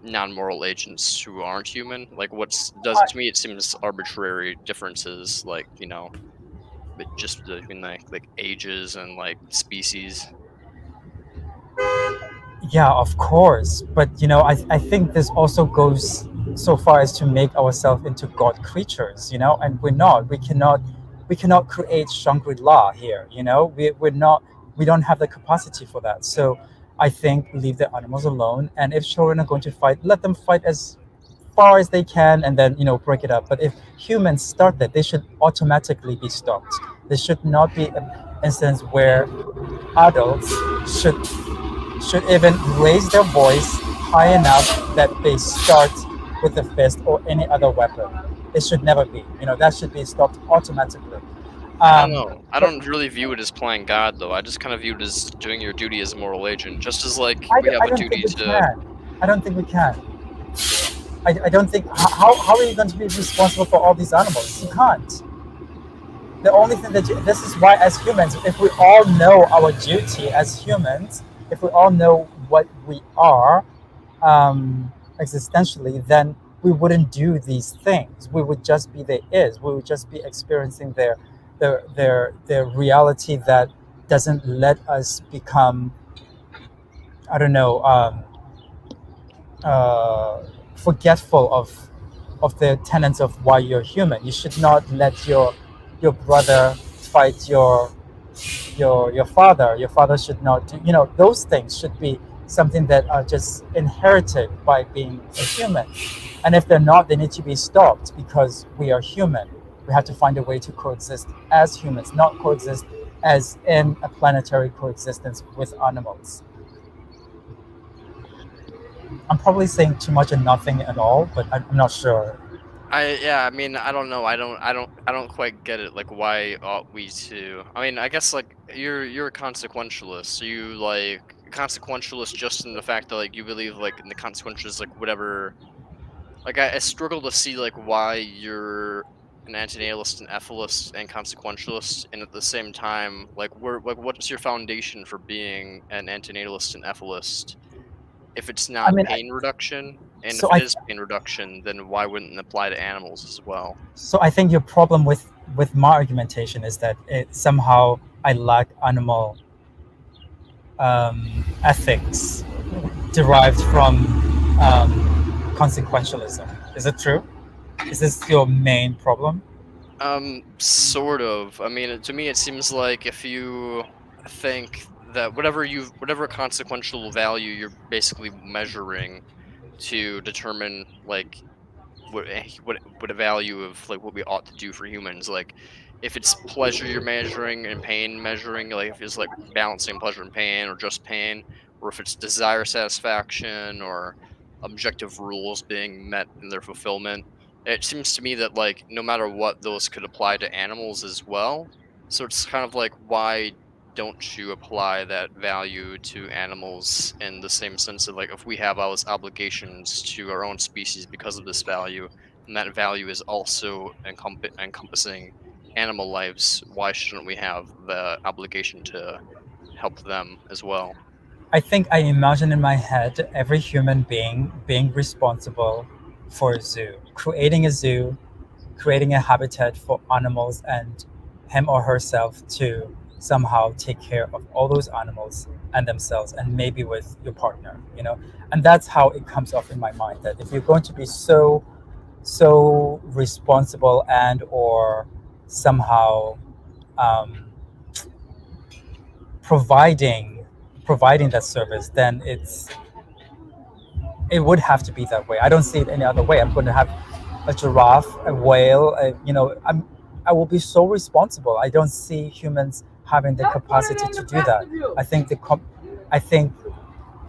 non-moral agents who aren't human? Like what's does to me it seems arbitrary differences like but just between like ages and like species. Yeah, of course. But I think this also goes so far as to make ourselves into God creatures, and we're not. We cannot create Shangri-La here, we're not we don't have the capacity for that. So I think leave the animals alone. And if children are going to fight, let them fight as far as they can and then break it up. But if humans start that, they should automatically be stopped. There should not be an instance where adults should even raise their voice high enough that they start with a fist or any other weapon. It should never be. That should be stopped automatically. I don't know. I don't really view it as playing God, though. I just kind of view it as doing your duty as a moral agent, just as like we have I a don't duty think we to. can. I don't think we can. I don't think. How are you going to be responsible for all these animals? You can't. The only thing this is why, as humans, if we all know our duty as humans, if we all know what we are existentially, then we wouldn't do these things. We would just be the is. We would just be experiencing their reality that doesn't let us become, I don't know, forgetful of the tenets of why you're human. You should not let your brother fight your father. Your father should not do, those things should be something that are just inherited by being a human. And if they're not, they need to be stopped because we are human. We have to find a way to coexist as humans, not coexist as in a planetary coexistence with animals. I'm probably saying too much and nothing at all, but I'm not sure. I mean, I don't know. I don't quite get it. Like, why ought we to? I mean, I guess like you're a consequentialist. You like consequentialist just in the fact that like you believe like in the consequences, like whatever. Like I struggle to see like why you're an antinatalist, an ethicalist, and consequentialist, and at the same time, like what's your foundation for being an antinatalist and ethicalist? If it's I not mean, pain reduction, and so if it I is pain reduction, then why wouldn't it apply to animals as well? so I think your problem with my argumentation is that it somehow I lack animal ethics derived from consequentialism. Is it true? Is this your main problem? Sort of. I mean, to me, it seems like if you think that whatever consequential value you're basically measuring to determine like what a value of like what we ought to do for humans, like if it's pleasure you're measuring and pain measuring, like if it's like balancing pleasure and pain or just pain, or if it's desire satisfaction or objective rules being met in their fulfillment, it seems to me that like no matter what, those could apply to animals as well. So it's kind of like, why don't you apply that value to animals in the same sense of like if we have all those obligations to our own species because of this value, and that value is also encompassing animal lives, why shouldn't we have the obligation to help them as well? I think I imagine in my head every human being being responsible for a zoo, creating a habitat for animals, and him or herself to somehow take care of all those animals and themselves, and maybe with your partner. And that's how it comes off in my mind, that if you're going to be so responsible and or somehow um, providing that service, then it would have to be that way. I don't see it any other way. I'm going to have a giraffe, a whale. I will be so responsible. I don't see humans having the capacity to do that. I think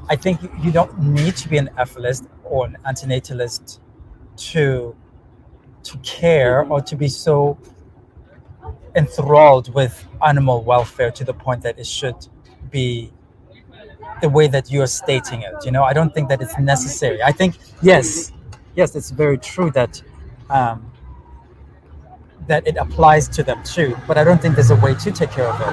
I think you don't need to be an ethicist or an antinatalist to care or to be so enthralled with animal welfare to the point that it should be the way that you're stating it. I don't think that it's necessary. I think yes, it's very true um, that it applies to them too. But I don't think there's a way to take care of it.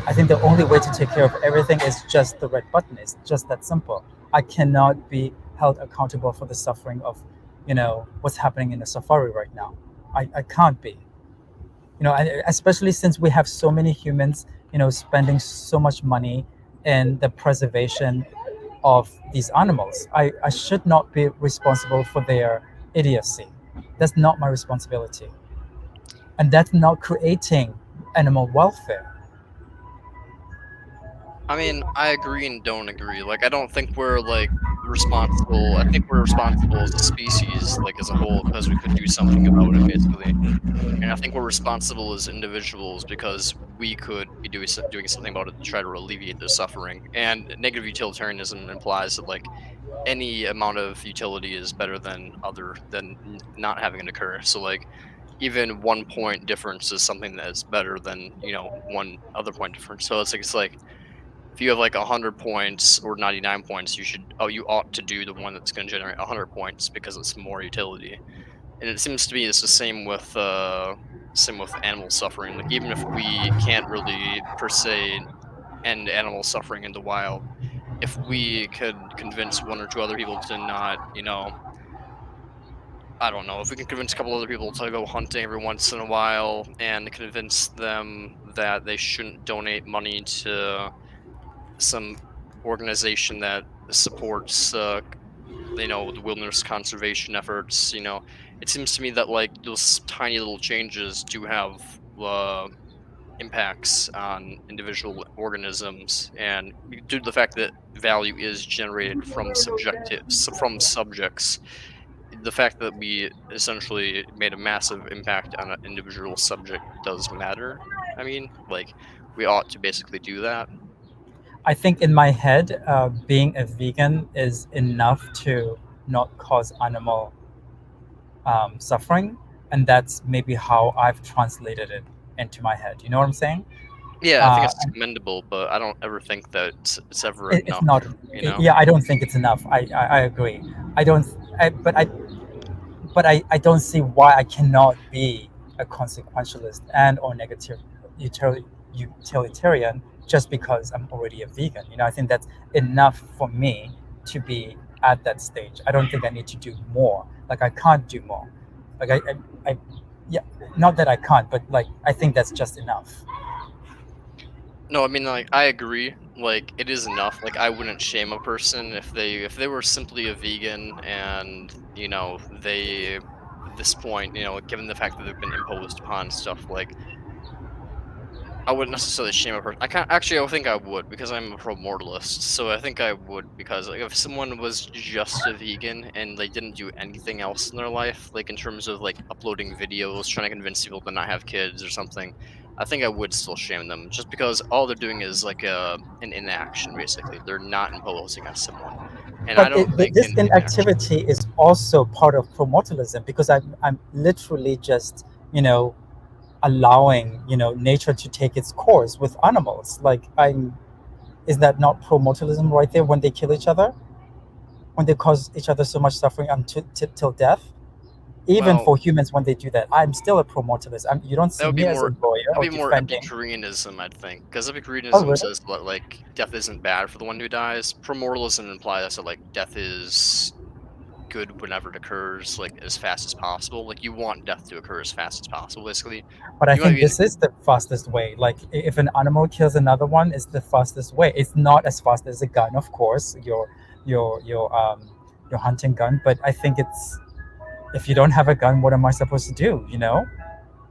I think the only way to take care of everything is just the red button. It's just that simple. I cannot be held accountable for the suffering of, what's happening in the safari right now. I can't be. And especially since we have so many humans, spending so much money in the preservation of these animals. I should not be responsible for their idiocy. That's not my responsibility. And that's not creating animal welfare. I mean, I agree and don't agree. Like, I don't think we're like responsible. I think we're responsible as a species, like as a whole, because we could do something about it, basically. And I think we're responsible as individuals because we could be doing something about it to try to alleviate the suffering. And negative utilitarianism implies that like any amount of utility is better than not having it occur. So like even 1 point difference is something that is better than, one other point difference. So it's like if you have like 100 points or 99 points, you ought to do the one that's going to generate 100 points because it's more utility. And it seems to me it's the same with animal suffering. Like even if we can't really per se end animal suffering in the wild, if we could convince one or two other people to not, I don't know, if we can convince a couple other people to go hunting every once in a while and convince them that they shouldn't donate money to some organization that supports the wilderness conservation efforts, it seems to me that like those tiny little changes do have uh, impacts on individual organisms, and due to the fact that value is generated from subjects, the fact that we essentially made a massive impact on an individual subject does matter. I mean, like, we ought to basically do that. I think in my head, being a vegan is enough to not cause animal suffering, and that's maybe how I've translated it into my head. You know what I'm saying? Yeah, I think it's And commendable, but I don't ever think that it's ever it's enough, not. you know? Yeah, I don't think it's enough. I agree. I don't. But I don't see why I cannot be a consequentialist and or negative utilitarian just because I'm already a vegan. I think that's enough for me to be at that stage. I don't think I need to do more. Like I can't do more. Like I yeah, not that I can't, but like I think that's just enough. No, I mean, like, I agree. Like, it is enough. Like, I wouldn't shame a person if they were simply a vegan and they at this point, given the fact that they've been imposed upon stuff like. I wouldn't necessarily shame a person. I can't actually. I think I would because I'm a pro-mortalist. So I think I would because like, if someone was just a vegan and they didn't do anything else in their life, like in terms of like uploading videos, trying to convince people to not have kids or something, I think I would still shame them just because all they're doing is like an inaction. Basically, they're not imposing on someone, and I But don't think this an inaction. inactivity is also part of promotalism because I'm literally just allowing nature to take its course with animals. Like I'm is that not promotalism right there when they kill each other, when they cause each other so much suffering until till death? Even Well, for humans, when they do that, I'm still a promotalist. You don't that see would be me as a more lawyer that'd or be more defending. Epicureanism, I'd think, because Oh, Epicureanism really? says that like death isn't bad for the one who dies. Promortalism implies that like death is good whenever it occurs, like as fast as possible. Like you want death to occur as fast as possible, basically. But I You might think be this is the fastest way. Like if an animal kills another one, it's the fastest way. It's not as fast as a gun, of course, your your um your hunting gun. But I think it's if you don't have a gun, what am I supposed to do?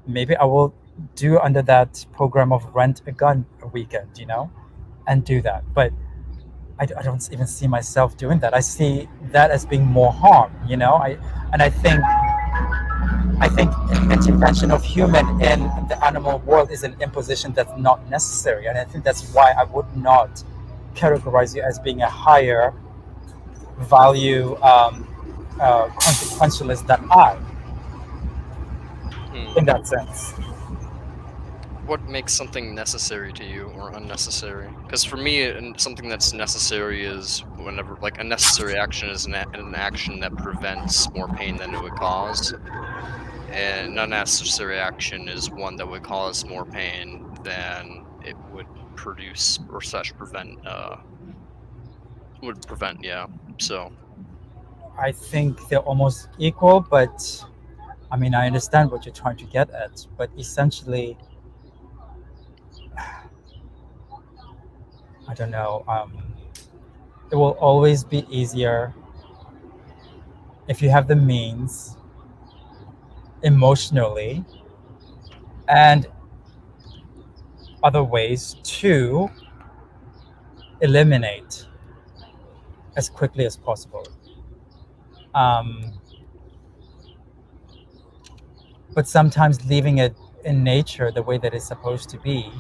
Maybe I will do under that program of rent a gun a weekend, and do that. But I don't even see myself doing that. I see that as being more harm, and I think intervention of human in the animal world is an imposition that's not necessary, and I think that's why I would not categorize you as being a higher value consequentialist than I, hmm, in that sense. what makes something necessary to you or unnecessary? Because for me, something that's necessary is whenever like a necessary action is an action that prevents more pain than it would cause. And an unnecessary action is one that would cause more pain than it would produce or such prevent, yeah. So I think they're almost equal, but I mean, I understand what you're trying to get at, but essentially, I don't know. It will always be easier if you have the means emotionally and other ways to eliminate as quickly as possible. Um, but sometimes leaving it in nature the way that it's supposed to be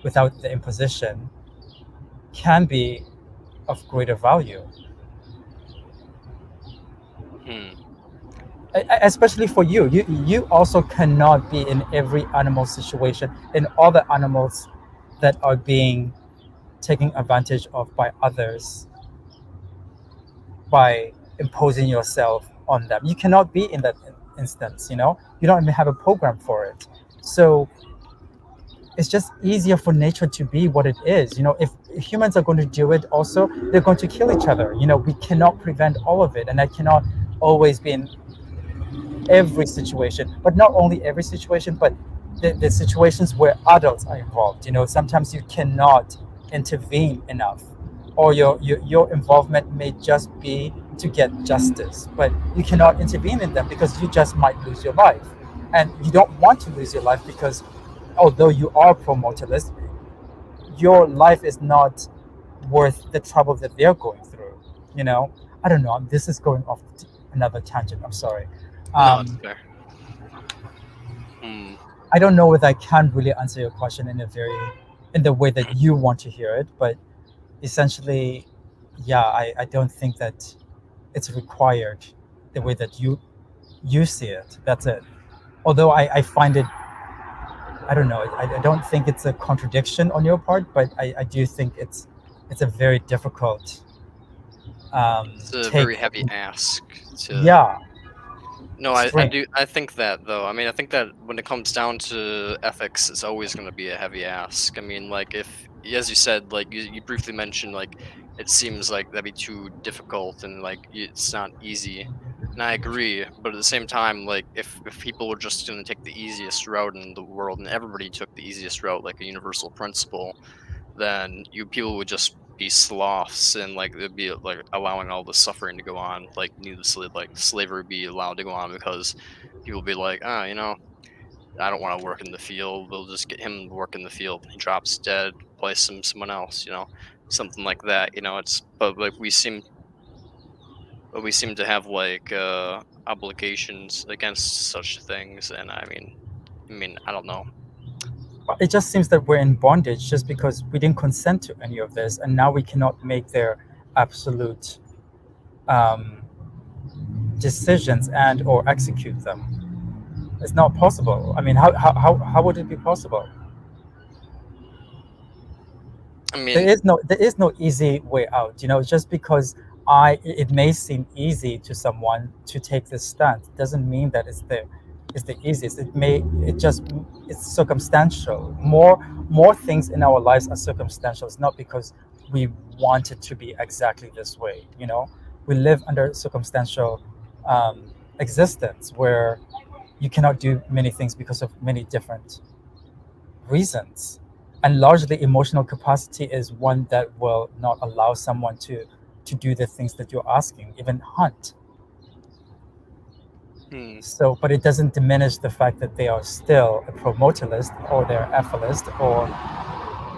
without the imposition can be of greater value. hmm. especially for you. You also cannot be in every animal situation, in all the animals that are being taken advantage of by others by imposing yourself on them. You cannot be in that instance, you know? You don't even have a program for it. So it's just easier for nature to be what it is. You know, if humans are going to do it also, they're going to kill each other. You know, we cannot prevent all of it. And that cannot always be in every situation, but not only every situation, but the situations where adults are involved. You know, sometimes you cannot intervene enough, or your involvement may just be to get justice, but you cannot intervene in them because you just might lose your life, and you don't want to lose your life because although you are pro-mortalist, your life is not worth the trouble that they're going through. You know, I don't know. This is going off another tangent. I'm sorry. No, it's fair. I don't know whether I can really answer your question in the way that you want to hear it, but essentially, yeah, I don't think that it's required the way that you see it. That's it. Although I find it, I don't know. I don't think it's a contradiction on your part, but I do think it's a very difficult It's a take. very heavy ask to. Yeah, No, I extreme. do. I think that though. I mean, I think that when it comes down to ethics, it's always going to be a heavy ask. I mean, like if, as you said, like you briefly mentioned, like it seems like that'd be too difficult and like it's not easy. And I agree, but at the same time, like if people were just going to take the easiest route in the world and everybody took the easiest route, like a universal principle, then you people would just be sloths and like they'd be like allowing all the suffering to go on, like needlessly, like slavery be allowed to go on because people be like, ah, I don't want to work in the field. We'll just get him to work in the field. He drops dead, place someone else, something like that. It's but like we seem to have like obligations against such things, and I mean, I don't know. It just seems that we're in bondage just because we didn't consent to any of this, and now we cannot make their absolute um, decisions and or execute them. It's not possible. I mean, how would it be possible? I There mean, is no easy way out. You know, just because it may seem easy to someone to take this stance doesn't mean that it's the easiest. It's circumstantial. More things in our lives are circumstantial. It's not because we want it to be exactly this way. You know, we live under circumstantial existence where you cannot do many things because of many different reasons. And largely emotional capacity is one that will not allow someone to do the things that you're asking, even hunt. So, but it doesn't diminish the fact that they are still a promotalist or they're EFIList or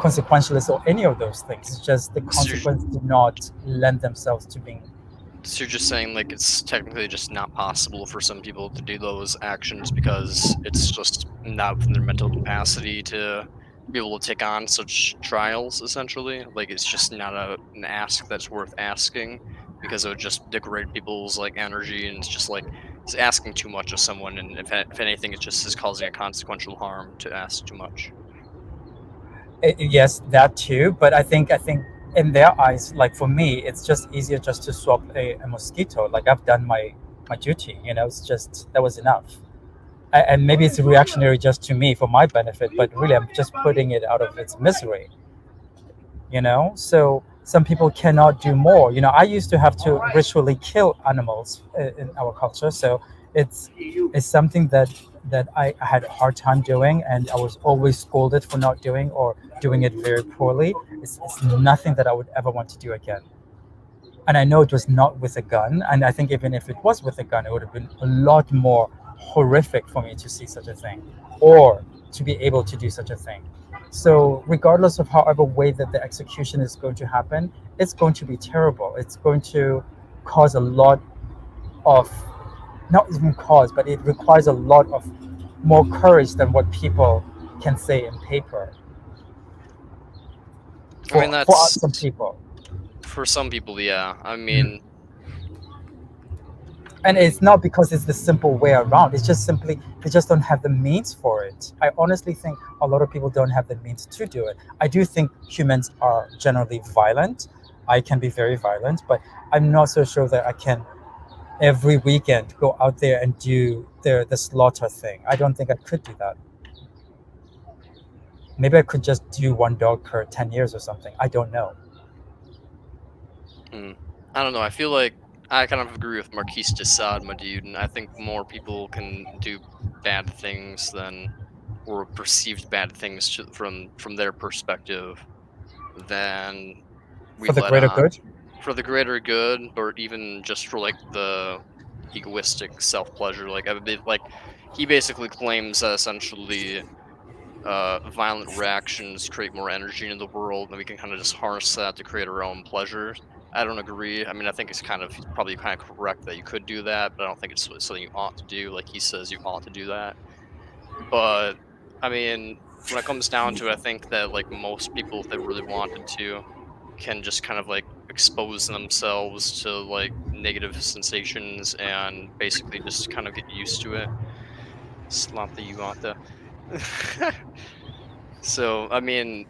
consequentialist or any of those things. It's just the consequences do not lend themselves to being. So you're just saying like it's technically just not possible for some people to do those actions because it's just not within their mental capacity to be able to take on such trials, essentially. Like it's just not an ask that's worth asking because it would just degrade people's like energy, and it's just like it's asking too much of someone, and if anything, it just is causing a consequential harm to ask too much. Yes, that too. But I think in their eyes, like for me, it's just easier just to swap a mosquito. Like I've done my duty. You know, it's just that was enough. And maybe it's reactionary just to me for my benefit, but really I'm just putting it out of its misery. You know, so some people cannot do more. You know, I used to have to ritually kill animals in our culture, so it's something that I had a hard time doing, and I was always scolded for not doing or doing it very poorly. It's nothing that I would ever want to do again. And I know it was not with a gun, and I think even if it was with a gun, it would have been a lot more horrific for me to see such a thing or to be able to do such a thing. So regardless of however way that the execution is going to happen, it's going to be terrible. It's going to cause a lot of, not even cause, but it requires a lot of more courage than what people can say in paper I mean, for that's some people. for some people, yeah. I Mm. mean, And it's not because it's the simple way around. It's just simply they just don't have the means for it. I honestly think a lot of people don't have the means to do it. I do think humans are generally violent. I can be very violent, but I'm not so sure that I can every weekend go out there and do the slaughter thing. I don't think I could do that. Maybe I could just do one dog per 10 years or something. I don't know. I don't know. I feel like I kind of agree with Marquise de Sade, my dude, and I think more people can do bad things than or perceived bad things from their perspective than we For the let greater on. good? For the greater good, or even just for like the egoistic self pleasure. Like he basically claims that essentially violent reactions create more energy in the world, and we can kind of just harness that to create our own pleasure. I don't agree. I mean, I think he's probably kind of correct that you could do that, but I don't think it's something you ought to do. Like he says, you ought to do that. But I mean, when it comes down to it, I think that like most people, if they really wanted to, can just kind of like expose themselves to like negative sensations and basically just kind of get used to it. Slump the you want the. So I mean,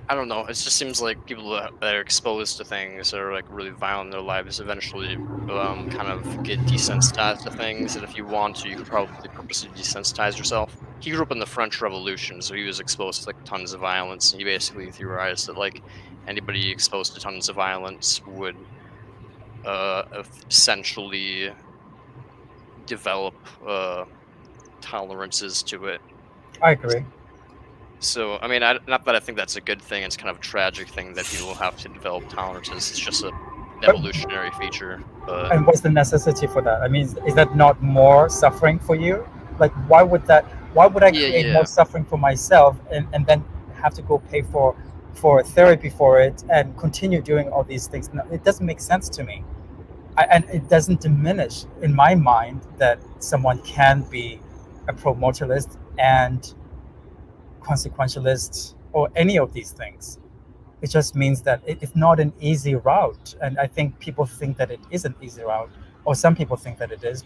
I don't know. It just seems like people that are exposed to things that are like really violent in their lives eventually kind of get desensitized to things. And if you want to, you could probably purposely desensitize yourself. He grew up in the French Revolution, so he was exposed to like tons of violence. And he basically theorized that like anybody exposed to tons of violence would essentially develop tolerances to it. I agree. So, I mean, not that I think that's a good thing. It's kind of a tragic thing that people have to develop tolerances. It's just an evolutionary feature. But And what's the necessity for that? I mean, is that not more suffering for you? Like, why would I create more suffering for myself and then have to go pay for therapy for it and continue doing all these things? No, it doesn't make sense to me. And it doesn't diminish in my mind that someone can be a pro-mortalist and consequentialist or any of these things. It just means that it's not an easy route, and I think people think that it is an easy route, or some people think that it is,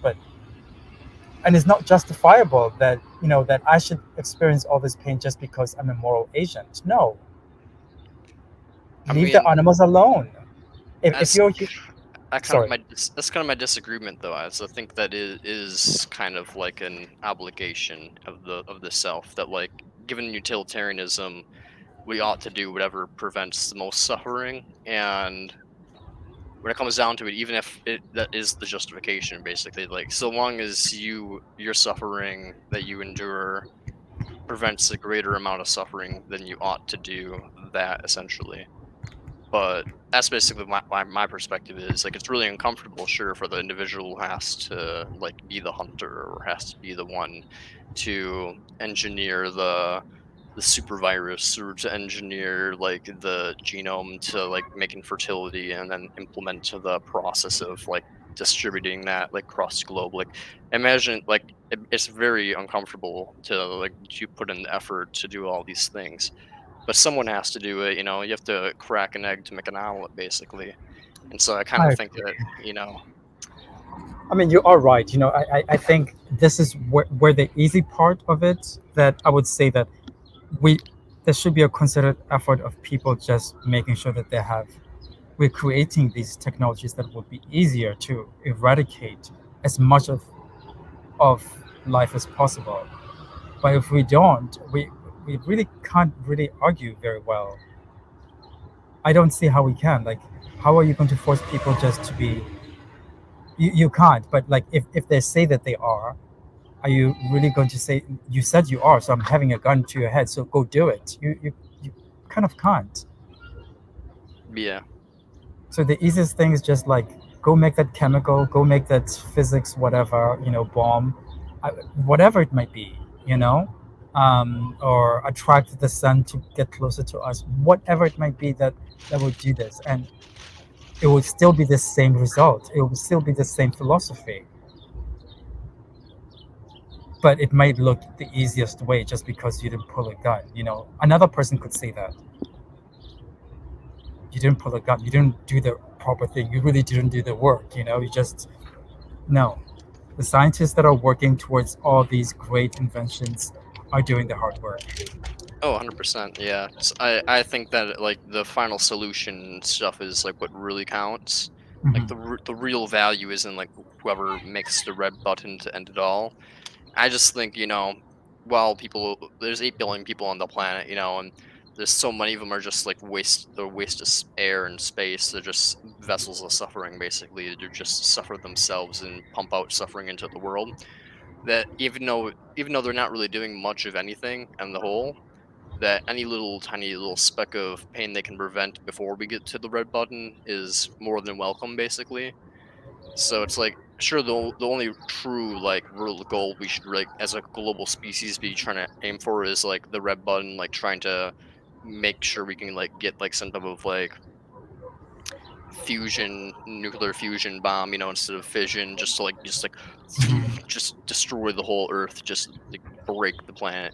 and it's not justifiable that that I should experience all this pain just because I'm a moral agent. No, leave the animals alone. If you're that's kind of my disagreement, though. I think that it is kind of like an obligation of the self that, like, given utilitarianism, we ought to do whatever prevents the most suffering. And when it comes down to it, even if that is the justification, basically, like, so long as your suffering that you endure prevents a greater amount of suffering, then you ought to do that, essentially. But that's basically my perspective is, like, it's really uncomfortable, sure, for the individual who has to, like, be the hunter or has to be the one to engineer the super virus or to engineer like the genome to like make infertility and then implement the process of like distributing that like across the globe. Like, imagine, like, it's very uncomfortable to like you put in the effort to do all these things, but someone has to do it. You have to crack an egg to make an omelet, basically. And so I kind of think that I mean, you are right. I think this is where the easy part of it, that I would say that there should be a concerted effort of people just making sure that we're creating these technologies that would be easier to eradicate as much of life as possible. But if we don't, we really can't really argue very well. I don't see how we can. Like, how are you going to force people just to be? You can't. But like, if they say that they are you really going to say, you said you are, so I'm having a gun to your head, so go do it? You kind of can't. Yeah. So the easiest thing is just like, go make that chemical, go make that physics, whatever, bomb, whatever it might be, or attract the sun to get closer to us, whatever it might be that would do this. And it would still be the same result. It would still be the same philosophy. But it might look the easiest way just because you didn't pull a gun. Another person could say that. You didn't pull a gun. You didn't do the proper thing. You really didn't do the work. You just No, the scientists that are working towards all these great inventions are doing the hard work. Oh, 100%. Yeah. I think that like the final solution stuff is like what really counts. Like Mhm. the real value isn't like whoever makes the red button to end it all. I just think, while there's 8 billion people on the planet, and there's so many of them are just like they're waste of air and space. They're just vessels of suffering, basically. They're just suffer themselves and pump out suffering into the world. That even though they're not really doing much of anything on the whole, that any little tiny little speck of pain they can prevent before we get to the red button is more than welcome, basically. So it's like, sure, the only true like real goal we should like as a global species be trying to aim for is like the red button, like trying to make sure we can like get like some type of like nuclear fusion bomb, instead of fission, just to like Mhm. just destroy the whole Earth, just like break the planet.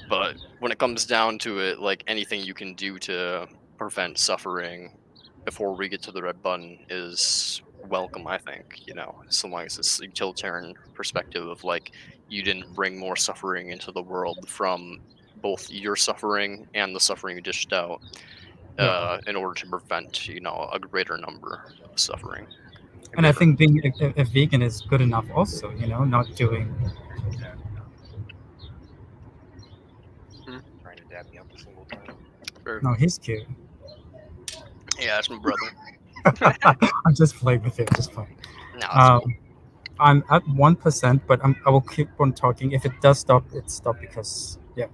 But when it comes down to it, like anything you can do to prevent suffering before we get to the red button is welcome, I think, so long as it's a utilitarian perspective of like you didn't bring more suffering into the world from both your suffering and the suffering you dished out, Yeah. in order to prevent, a greater number of suffering. And I think being a vegan is good enough also, not doing. Trying to dab me up a single time. Sure. No, he's cute. Yeah, that's my brother. I'm just playing with it, just playing. No, it's Um, cool. I'm at 1%, but I will keep on talking. If it does stop, it stop because yeah,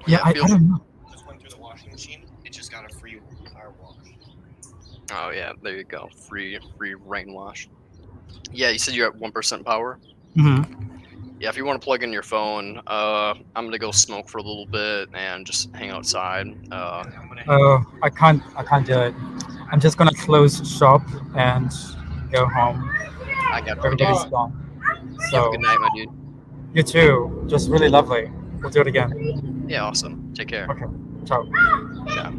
Yeah, I feel don't know. Just went through the washing machine. It just got a free car wash. Oh yeah, there you go. Free rain wash. Yeah, you said you're at 1% power. Hmm. Yeah, if you want to plug in your phone, I'm gonna go smoke for a little bit and just hang outside. I'm gonna. I can't do it. I'm just gonna close shop and go home. I got you, dude. Everybody's gone. You have a So good night, my dude. you too. Just really lovely. We'll do it again. Yeah, awesome. Take care. Okay. Ciao. Ciao.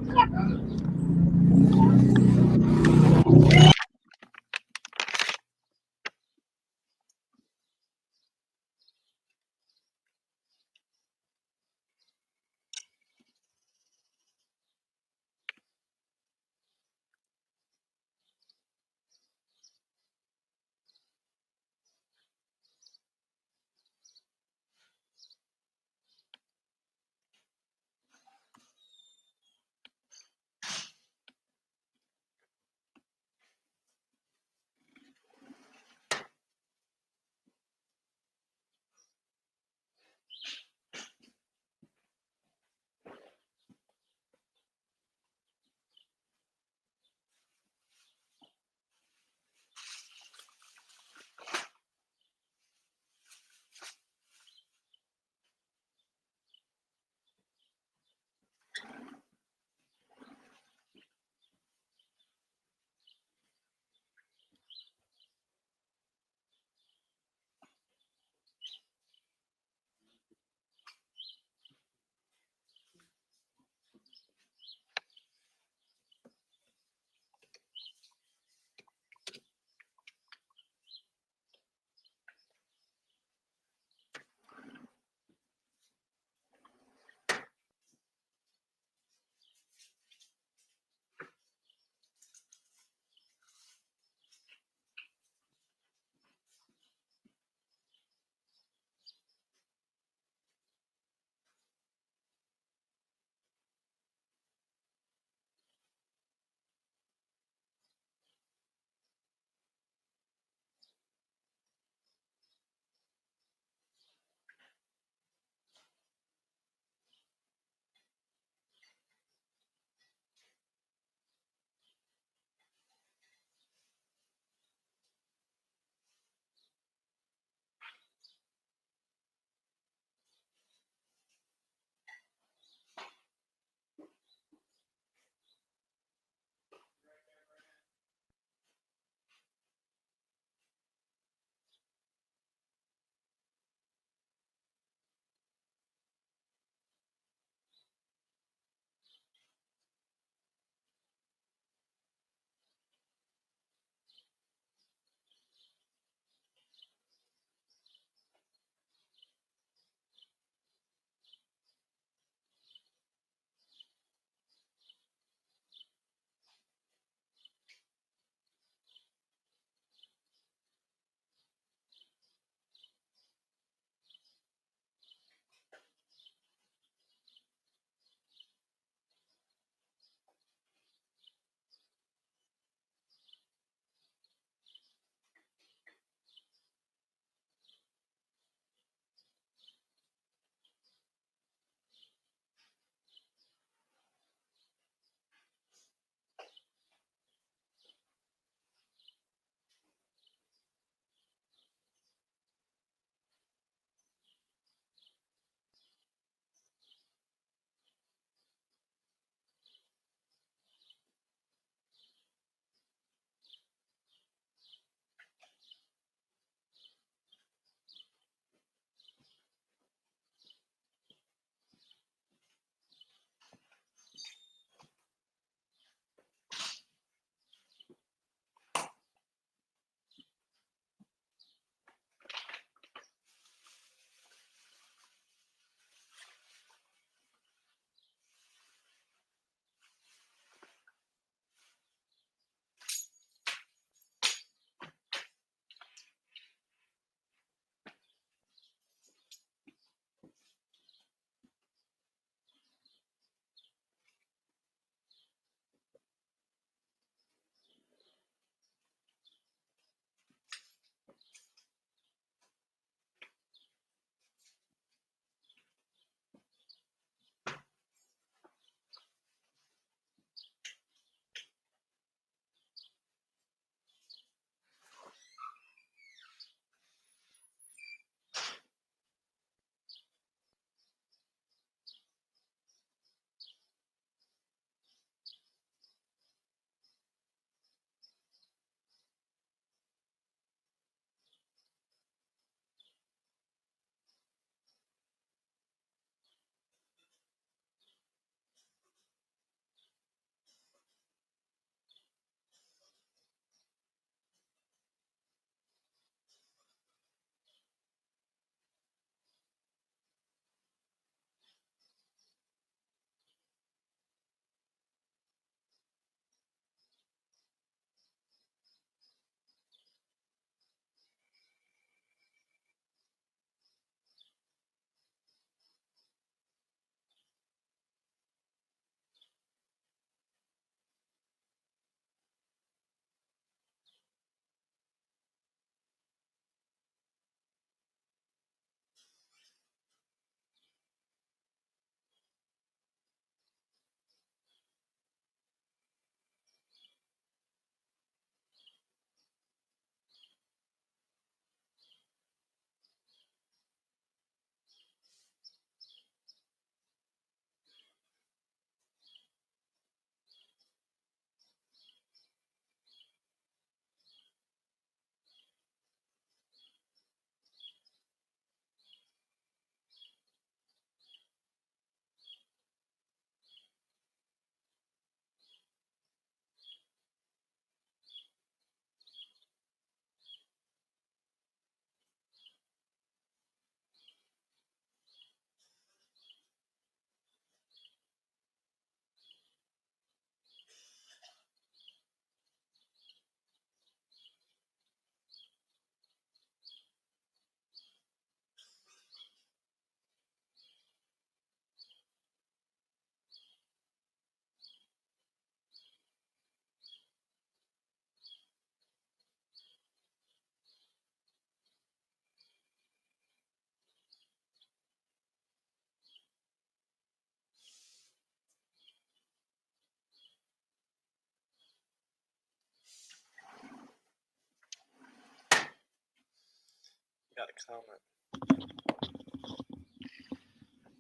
got a comment.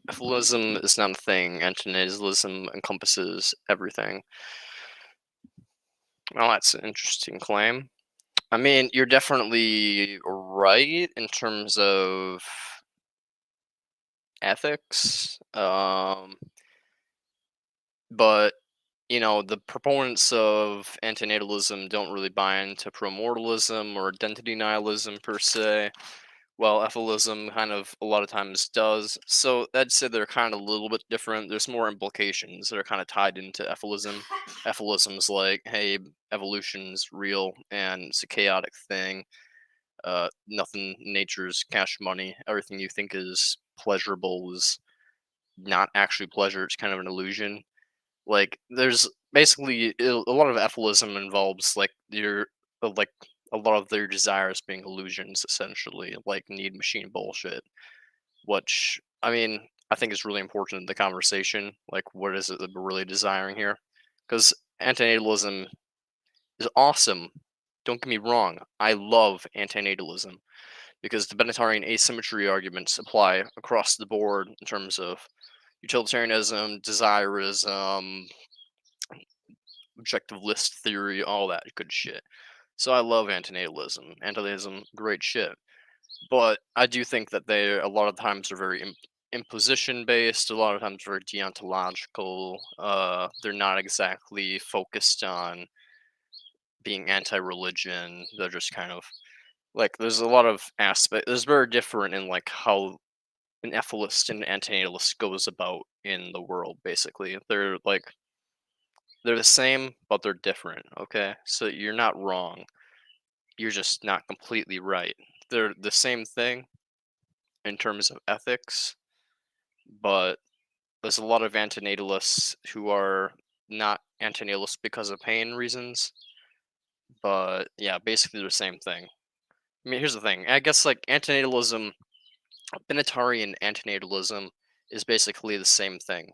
EFILism is not a thing. Antinatalism encompasses everything. Well, that's an interesting claim. I mean, you're definitely right in terms of ethics. But you know, the proponents of antinatalism don't really buy into promortalism or identity nihilism per se. Well, EFILism kind of a lot of times does. So I'd say they're kind of a little bit different. There's more implications that are kind of tied into EFILism. EFILism's like, hey, evolution's real and it's a chaotic thing. Nothing, nature's cash money. Everything you think is pleasurable is not actually pleasure. It's kind of an illusion. Like, there's basically a lot of EFILism involves like like a lot of their desires being illusions, essentially, like need machine bullshit. Which I mean, I think is really important in the conversation. Like, what is it that we're really desiring here? Because antinatalism is awesome. Don't get me wrong. I love antinatalism because the Benatarian asymmetry arguments apply across the board in terms of utilitarianism, desirism, objective list theory, all that good shit. So I love antinatalism. Antinatalism, great shit. But I do think that they a lot of times are very imposition based. A lot of times very deontological. They're not exactly focused on being anti-religion. They're just kind of like there's a lot of aspect. There's very different in like how an EFIList and an antinatalist goes about in the world. Basically, they're the same, but they're different. Okay, so you're not wrong. You're just not completely right. They're the same thing in terms of ethics, but there's a lot of antinatalists who are not antinatalists because of pain reasons. But yeah, basically the same thing. I mean, here's the thing. I guess like antinatalism, Benatarian antinatalism is basically the same thing.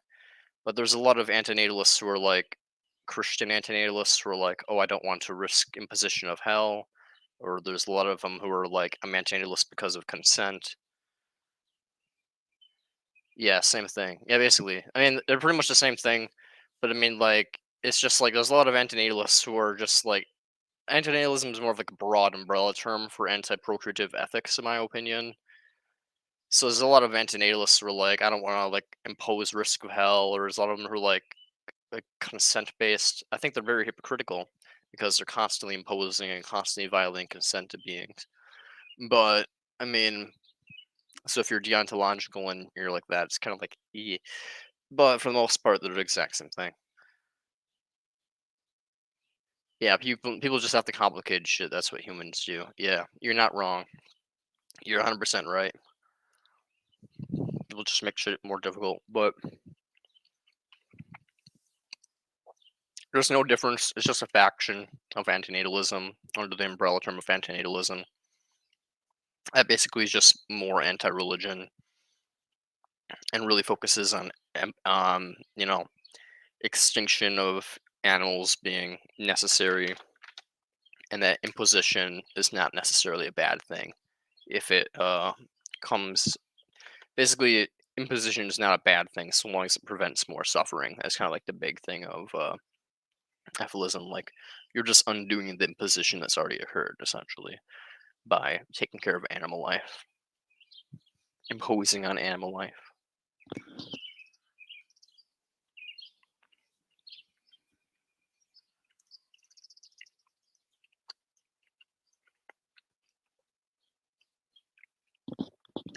But there's a lot of antinatalists who are like Christian antinatalists who are like, oh, I don't want to risk imposition of hell. Or there's a lot of them who are like, I'm antinatalist because of consent. Yeah, same thing. Yeah, basically. I mean, they're pretty much the same thing, but I mean, like, it's just like there's a lot of antinatalists who are just like antinatalism is more of like a broad umbrella term for anti-procreative ethics, in my opinion. So there's a lot of antinatalists who are like, I don't want to like impose risk of hell, or there's a lot of them who are like consent based. I think they're very hypocritical because they're constantly imposing and constantly violating consent to beings. But I mean, so if you're deontological and you're like that, it's kind of like, but for the most part, they're the exact same thing. Yeah, people just have to complicate shit. That's what humans do. Yeah, you're not wrong. You're 100% right. People just make shit more difficult, but there's no difference. It's just a faction of antinatalism under the umbrella term of antinatalism. That basically is just more anti-religion and really focuses on, you know, extinction of animals being necessary, and that imposition is not necessarily a bad thing if it comes. Basically, imposition is not a bad thing so long as it prevents more suffering. That's kind of like the big thing of EFILism. Like, you're just undoing the imposition that's already occurred, essentially, by taking care of animal life, imposing on animal life.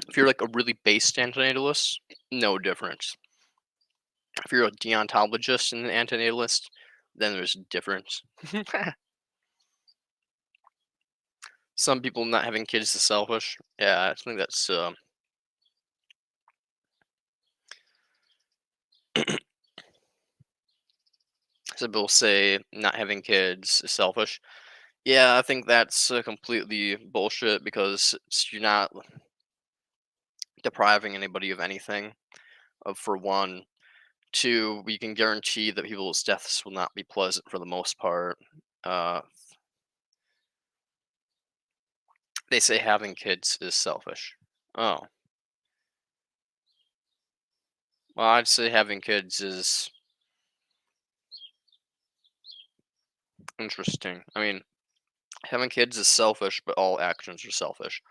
If you're like a really based antinatalist, no difference. If you're a deontologist and an antinatalist, then there's a difference. Some people not having kids is selfish. Yeah, I think that's some people say not having kids is selfish. Yeah, I think that's completely bullshit because you're not depriving anybody of anything. For one, two, we can guarantee that people's deaths will not be pleasant for the most part. They say having kids is selfish. Oh. Well, I'd say having kids is interesting. I mean, having kids is selfish, but all actions are selfish.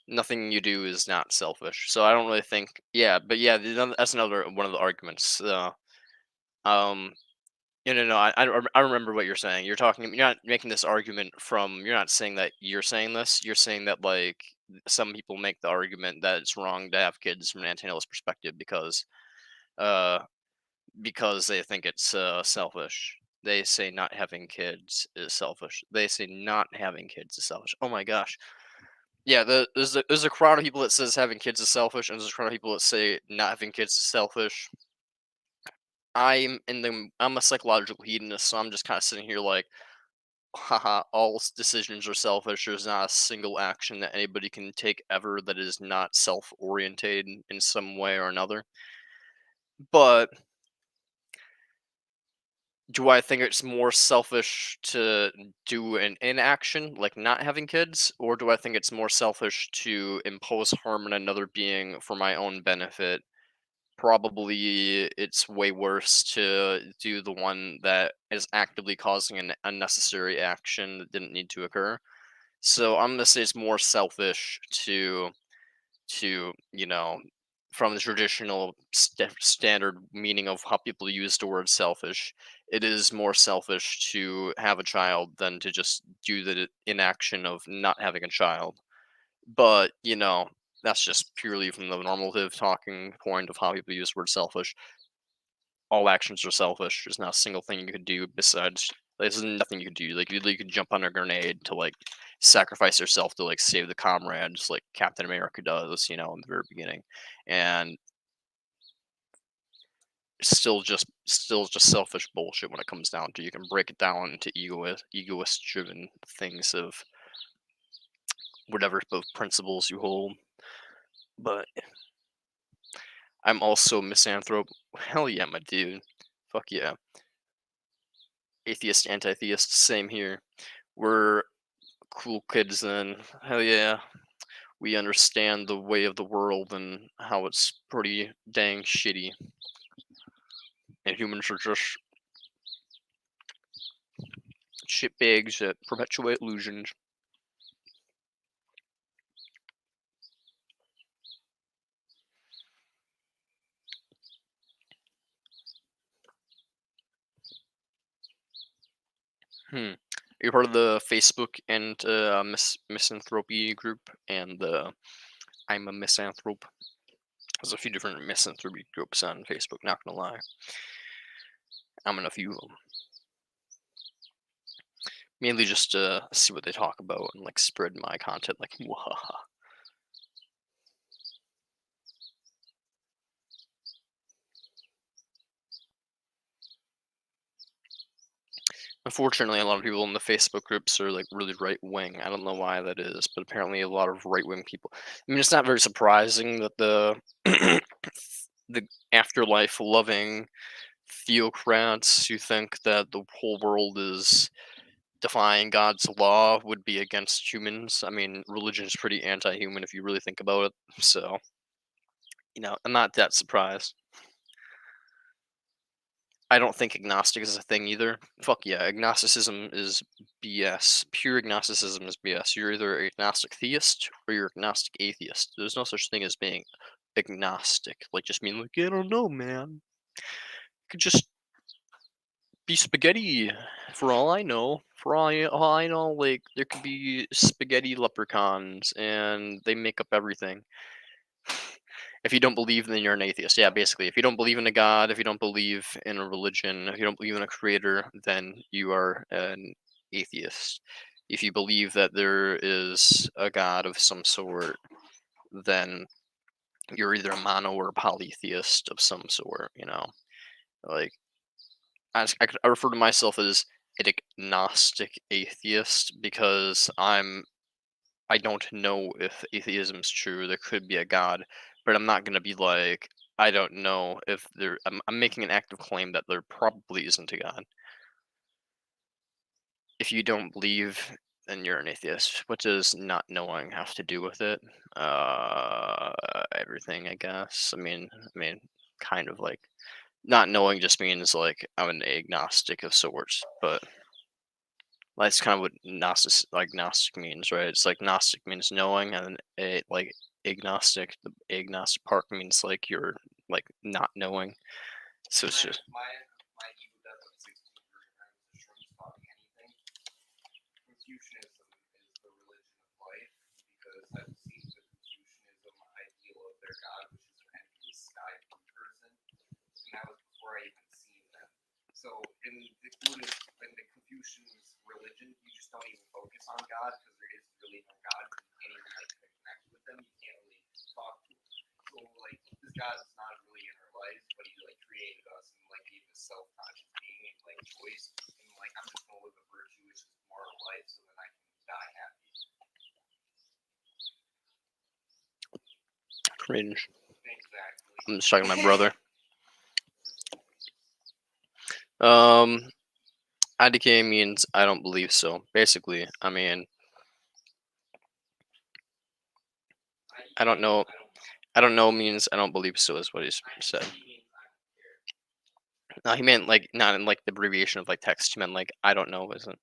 Nothing you do is not selfish. So I don't really think. Yeah, but yeah, that's another one of the arguments. Um, no. I remember what you're saying. You're talking. You're not making this argument from. You're not saying that you're saying this. You're saying that like some people make the argument that it's wrong to have kids from an anti-natalist perspective uh because they think it's selfish. They say not having kids is selfish. They say not having kids is selfish. Oh my gosh. Yeah, there's a crowd of people that says having kids is selfish, and there's a crowd of people that say not having kids is selfish. I'm a psychological hedonist, so I'm just kind of sitting here like, haha, all decisions are selfish. There's not a single action that anybody can take ever that is not self-oriented in some way or another. But do I think it's more selfish to do an inaction, like not having kids, or do I think it's more selfish to impose harm on another being for my own benefit? Probably it's way worse to do the one that is actively causing an unnecessary action that didn't need to occur. So I'm gonna say it's more selfish to from the traditional standard meaning of how people use the word selfish, it is more selfish to have a child than to just do the inaction of not having a child. But that's just purely from the normative talking point of how people use the word selfish. All actions are selfish. There's not a single thing you could do besides. There's nothing you could do. Like you could jump on a grenade to like sacrifice yourself to like save the comrades, like Captain America does, in the very beginning, and it's still just selfish bullshit when it comes down to. You can break it down into egoist driven things of whatever both principles you hold. But I'm also a misanthrope. Hell yeah, my dude. Fuck yeah. Atheist, anti-theist, same here. We're cool kids then. Hell yeah. We understand the way of the world and how it's pretty dang shitty. And humans are just shitbags that perpetuate illusions. You're part of the Facebook and misanthropy group, and I'm a misanthrope. There's a few different misanthropy groups on Facebook, not gonna lie. I'm in a few of them. Mainly just to see what they talk about and like spread my content like wahaha. Unfortunately, a lot of people in the Facebook groups are like really right wing. I don't know why that is, but apparently a lot of right wing people. I mean, it's not very surprising that the the afterlife loving theocrats who think that the whole world is defying God's law would be against humans. I mean, religion is pretty anti-human if you really think about it. So, I'm not that surprised. I don't think agnostic is a thing either. Fuck yeah, agnosticism is BS. Pure agnosticism is BS. You're either agnostic theist or you're agnostic atheist. There's no such thing as being agnostic. Like just mean like, I don't know, man. It could just be spaghetti for all I know. For all I know, like there could be spaghetti leprechauns and they make up everything. If you don't believe, then you're an atheist. Yeah, basically. If you don't believe in a god, if you don't believe in a religion, if you don't believe in a creator, then you are an atheist. If you believe that there is a god of some sort, then you're either a mono or a polytheist of some sort, Like, I refer to myself as an agnostic atheist because I don't know if atheism's true. There could be a god, but I'm not gonna be like, I don't know if there. I'm making an active claim that there probably isn't a god. If you don't believe and you're an atheist. What does not knowing have to do with it? Everything, I guess. I mean, kind of like not knowing just means like I'm an agnostic of sorts, but that's kind of what Gnostic means, right? It's like Gnostic means knowing, and like agnostic, the agnostic part means like you're like not knowing. So it's just my ego death of 16 version, I was a short talking anything. Confucianism is the religion of life because I've seen the Confucianism ideal of their god, which is an empty sky blue person, and that was before I even seen them. So in the Buddhist, in the Confucian religion, you just don't even focus on God because there is really no God. You can't even like connect with them. You can't really talk to him. So like this God is not really in our lives, but he like created us and like gave us self-conscious being and like choice. And like I'm just gonna live a virtue which is moral life so that I can die happy. cringe. Exactly. I'm just talking to my brother. IDK means I don't believe so. Basically, I mean, I don't know. I don't know means I don't believe so is what he said. No, he meant like not in like the abbreviation of like text. He meant like I don't know isn't.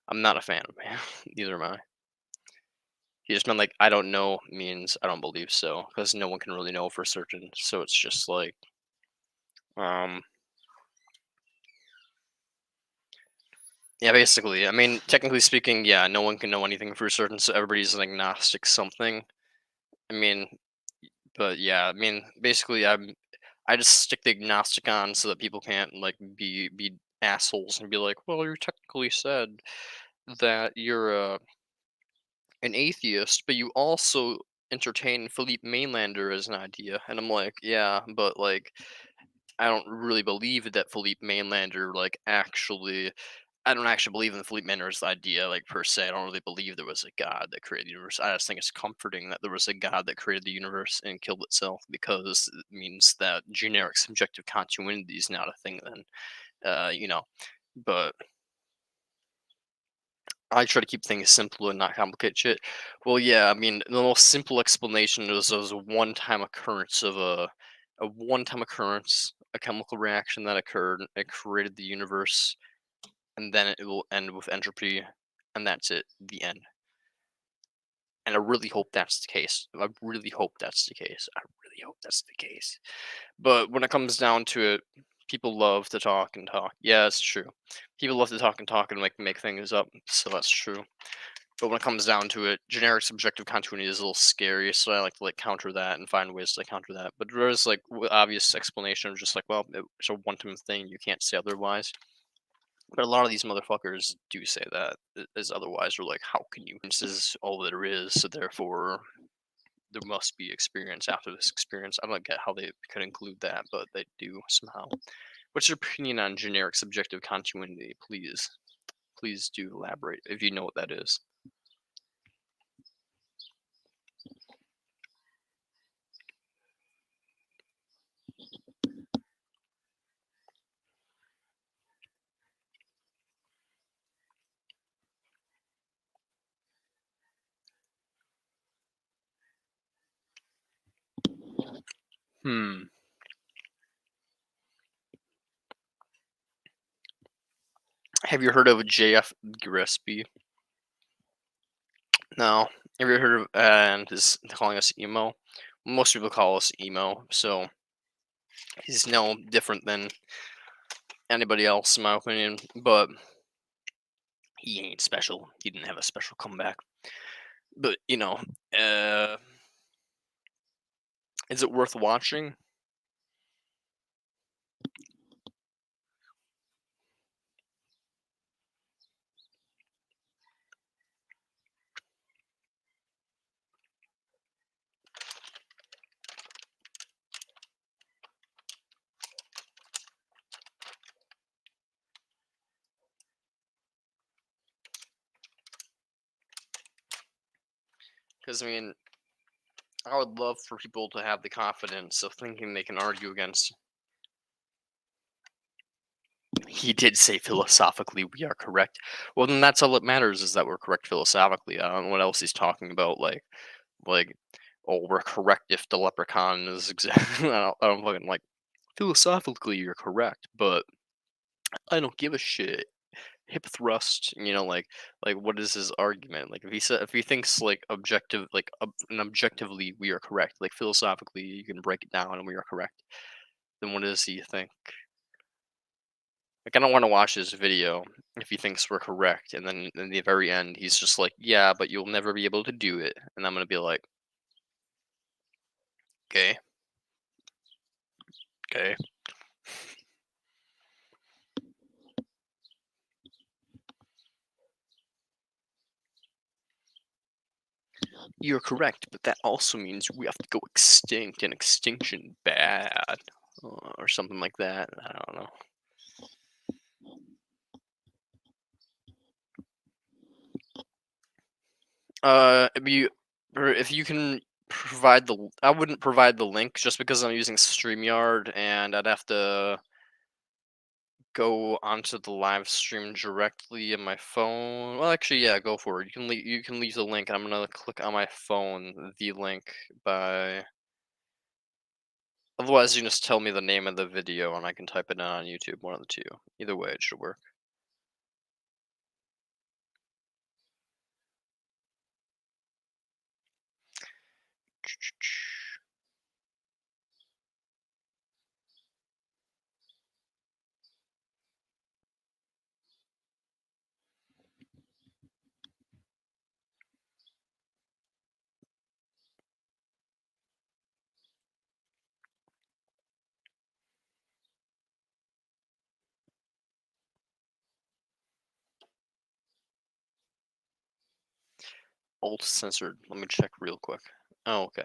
I'm not a fan of man. Neither am I. He just meant like I don't know means I don't believe so because no one can really know for certain. So it's just like, yeah, basically. I mean, technically speaking, yeah, no one can know anything for certain. So everybody's an agnostic something. I mean, but yeah, I mean, basically, I just stick the agnostic on so that people can't like be assholes and be like, well, you technically said that you're an atheist, but you also entertain Philippe Mainlander as an idea, and I'm like, yeah, but like I don't really believe that Philippe Mainlander like actually. I don't actually believe in the Philippe Mainlander's idea, like per se. I don't really believe there was a God that created the universe. I just think it's comforting that there was a God that created the universe and killed itself because it means that generic subjective continuity is not a thing. Then, you know, but I try to keep things simple and not complicate shit. Well, yeah, I mean, the most simple explanation is there was a one-time occurrence of a one-time occurrence, a chemical reaction that occurred. It created the universe, and then it will end with entropy, and that's it. The end. And I really hope that's the case. I really hope that's the case. I really hope that's the case. But when it comes down to it, people love to talk and talk. Yeah, it's true. People love to talk and talk and make things up. So that's true. But when it comes down to it, generic subjective continuity is a little scary. So I like to like counter that and find ways to counter that. But there's like obvious explanation of just like, well, it's a one-time thing. You can't say otherwise. But a lot of these motherfuckers do say that is otherwise. They're like, how can you? This is all there is, so therefore there must be experience after this experience. I don't get how they could include that, but they do somehow. What's your opinion on generic subjective continuity? Please do elaborate if you know what that is. Have you heard of J.F. Gillespie? No. Have you heard of and is calling us emo? Most people call us emo, so he's no different than anybody else, in my opinion. But he ain't special. He didn't have a special comeback. But you know, is it worth watching? Because I mean, I would love for people to have the confidence of thinking they can argue against He did say philosophically we are correct. Well, then that's all that matters is that we're correct philosophically. I don't know what else he's talking about. Like, oh, we're correct if the leprechaun is exactly. I don't fucking like. Philosophically, you're correct, but I don't give a shit. Hip thrust, like what is his argument? Like if he thinks like objective, like and objectively we are correct, like philosophically you can break it down and we are correct. Then what does he think? Like I don't want to watch this video if he thinks we're correct, and then in the very end he's just like, yeah, but you'll never be able to do it, and I'm gonna be like, okay, okay. You're correct, but that also means we have to go extinct and extinction bad, or something like that. I don't know. If you can provide I wouldn't provide the link just because I'm using StreamYard and I'd have to go onto the live stream directly on my phone. Well, actually, yeah, go for it. You can leave the link. I'm gonna click on my phone the link by. Otherwise, you can just tell me the name of the video and I can type it in on YouTube. One of the two. Either way, it should work. Alt censored. Let me check real quick. Oh, okay.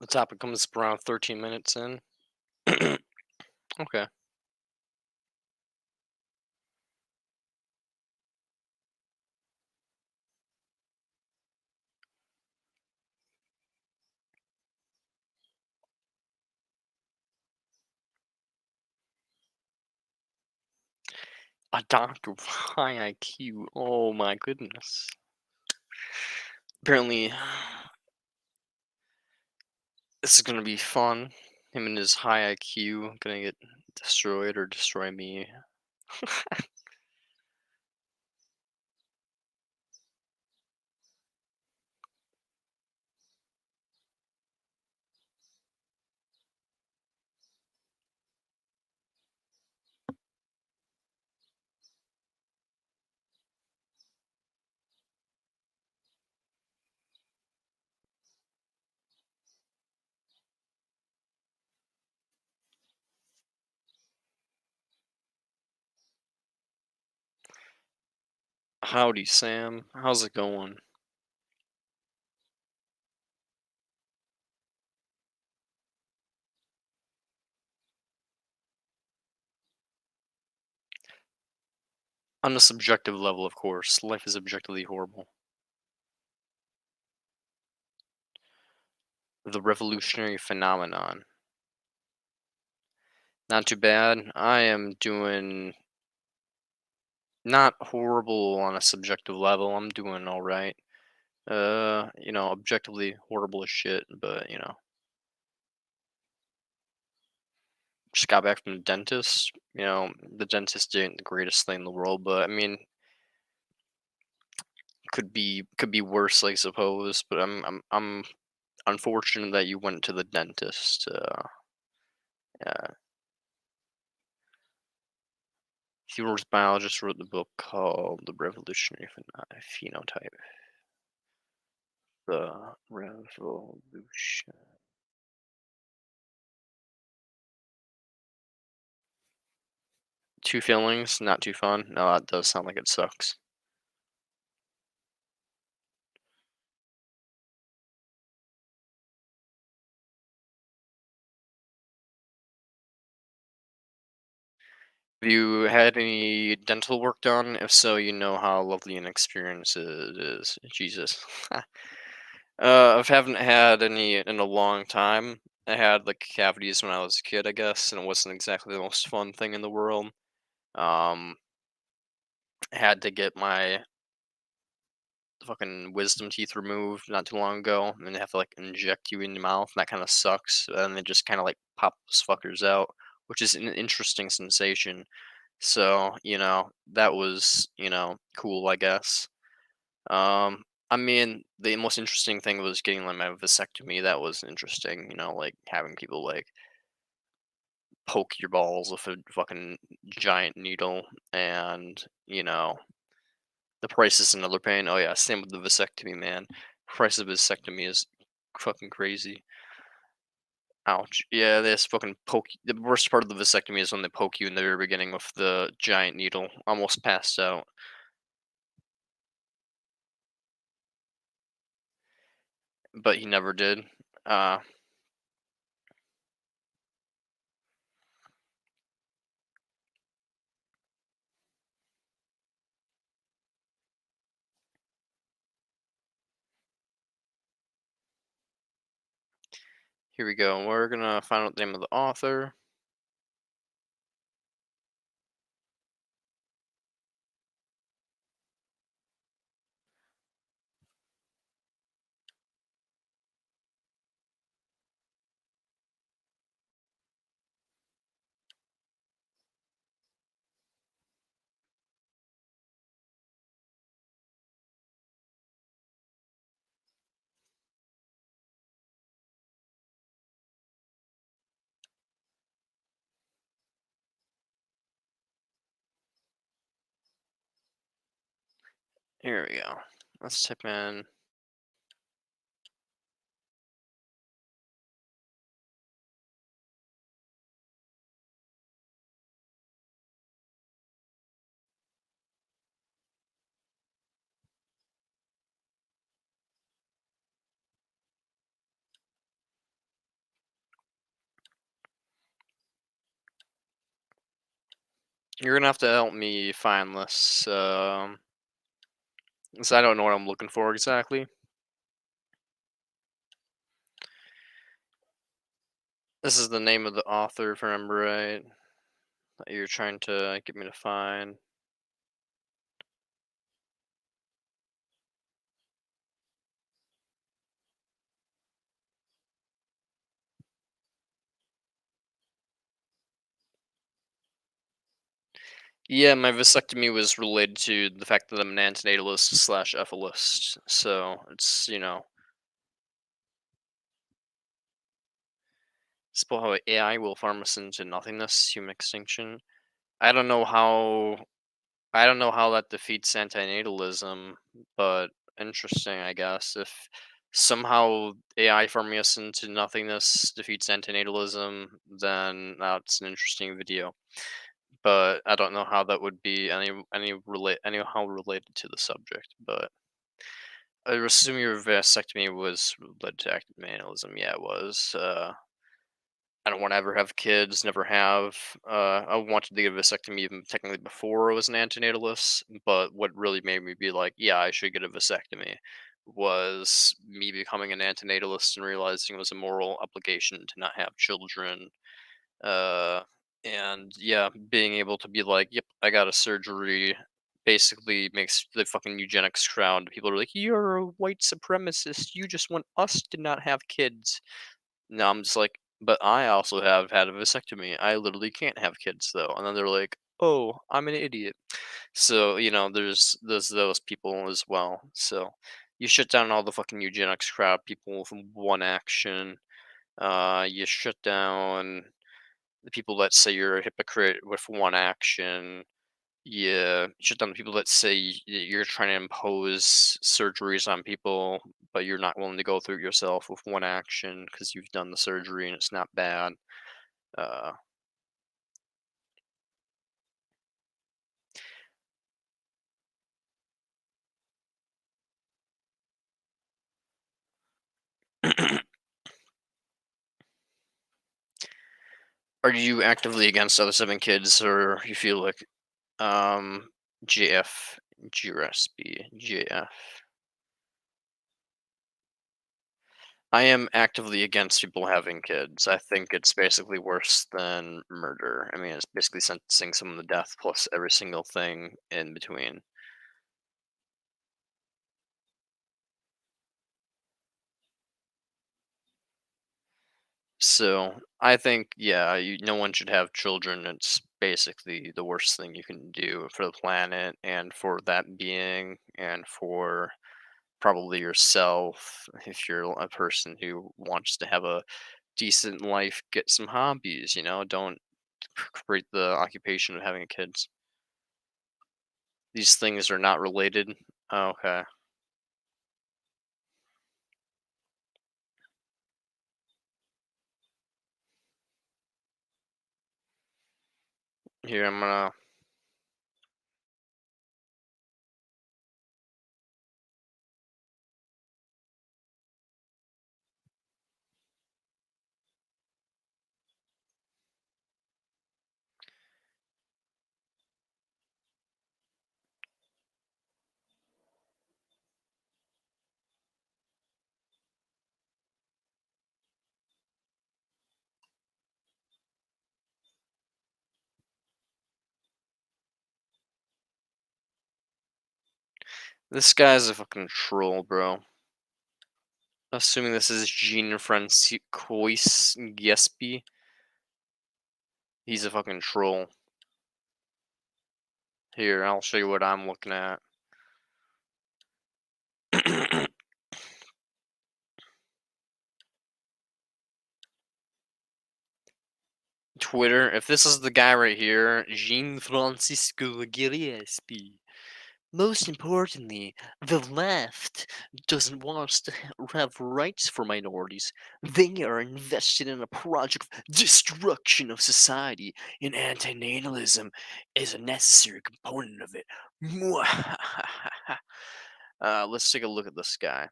The topic comes around 13 minutes in. Okay. A doctor with high IQ. Oh my goodness. Apparently, this is gonna be fun. Him and his high IQ gonna get destroyed or destroy me. Howdy, Sam. How's it going? On a subjective level, of course. Life is objectively horrible. The revolutionary phenomenon. Not too bad. I am doing not horrible on a subjective level. I'm doing all right. Objectively horrible as shit, but just got back from the dentist. The dentist ain't the greatest thing in the world, but I mean, could be worse, I suppose. But I'm unfortunate that you went to the dentist. Yeah, Theore's biologist wrote the book called The Revolutionary Phenotype. The Revolution. Two feelings, not too fun. No, that does sound like it sucks. Have you had any dental work done? If so, you know how lovely an experience it is. Jesus. I haven't had any in a long time. I had like cavities when I was a kid, I guess, and it wasn't exactly the most fun thing in the world. Um, I had to get my fucking wisdom teeth removed not too long ago, and they have to like inject you in the mouth, and that kind of sucks. And they just kind of like pop those fuckers out, which is an interesting sensation. So, that was, cool, I guess. I mean, the most interesting thing was getting like my vasectomy. That was interesting, like having people like poke your balls with a fucking giant needle, and the price is another pain. Oh yeah, same with the vasectomy, man. Price of vasectomy is fucking crazy. Ouch. Yeah, they just fucking poke. The worst part of the vasectomy is when they poke you in the very beginning with the giant needle. Almost passed out. But he never did. Uh, Here we go. We're gonna find out the name of the author. Here we go. Let's type in. You're gonna have to help me find this. 'Cause I don't know what I'm looking for exactly. This is the name of the author, if I remember right. That you're trying to get me to find. Yeah, my vasectomy was related to the fact that I'm an antinatalist slash EFIList. So it's, suppose how AI will farm us into nothingness, human extinction. I don't know how I don't know how that defeats antinatalism, but interesting, I guess. If somehow AI farming us into nothingness defeats antinatalism, then that's an interesting video. But I don't know how that would be anyhow related to the subject. But I assume your vasectomy was led to active manualism. Yeah, it was. I don't want to ever have kids, never have. I wanted to get a vasectomy even technically before I was an antinatalist, but what really made me be like, yeah, I should get a vasectomy was me becoming an antinatalist and realizing it was a moral obligation to not have children. Uh, and yeah, being able to be like, yep, I got a surgery basically makes the fucking eugenics crowd. People are like, you're a white supremacist. You just want us to not have kids. No, I'm just like, but I also have had a vasectomy. I literally can't have kids though. And then they're like, oh, I'm an idiot. So, there's those people as well. So you shut down all the fucking eugenics crowd people with one action. You shut down the people that say you're a hypocrite with one action. Yeah, shut down the people that say you're trying to impose surgeries on people, but you're not willing to go through it yourself with one action because you've done the surgery and it's not bad. Uh, are you actively against other seven kids, or you feel like um JF, GRSB, JF? I am actively against people having kids. I think it's basically worse than murder. I mean, it's basically sentencing someone to death plus every single thing in between. So I think, yeah, no one should have children. It's basically the worst thing you can do for the planet and for that being and for probably yourself. If you're a person who wants to have a decent life, get some hobbies, don't create the occupation of having kids. These things are not related. Oh, okay. Here, I'm gonna. This guy's a fucking troll, bro. Assuming this is Jean Francois Giesby. He's a fucking troll. Here, I'll show you what I'm looking at. Twitter. If this is the guy right here, Jean Francisco Giesby. Most importantly, the left doesn't want us to have rights for minorities. They are invested in a project of destruction of society, and antinatalism is a necessary component of it. Let's take a look at this guy.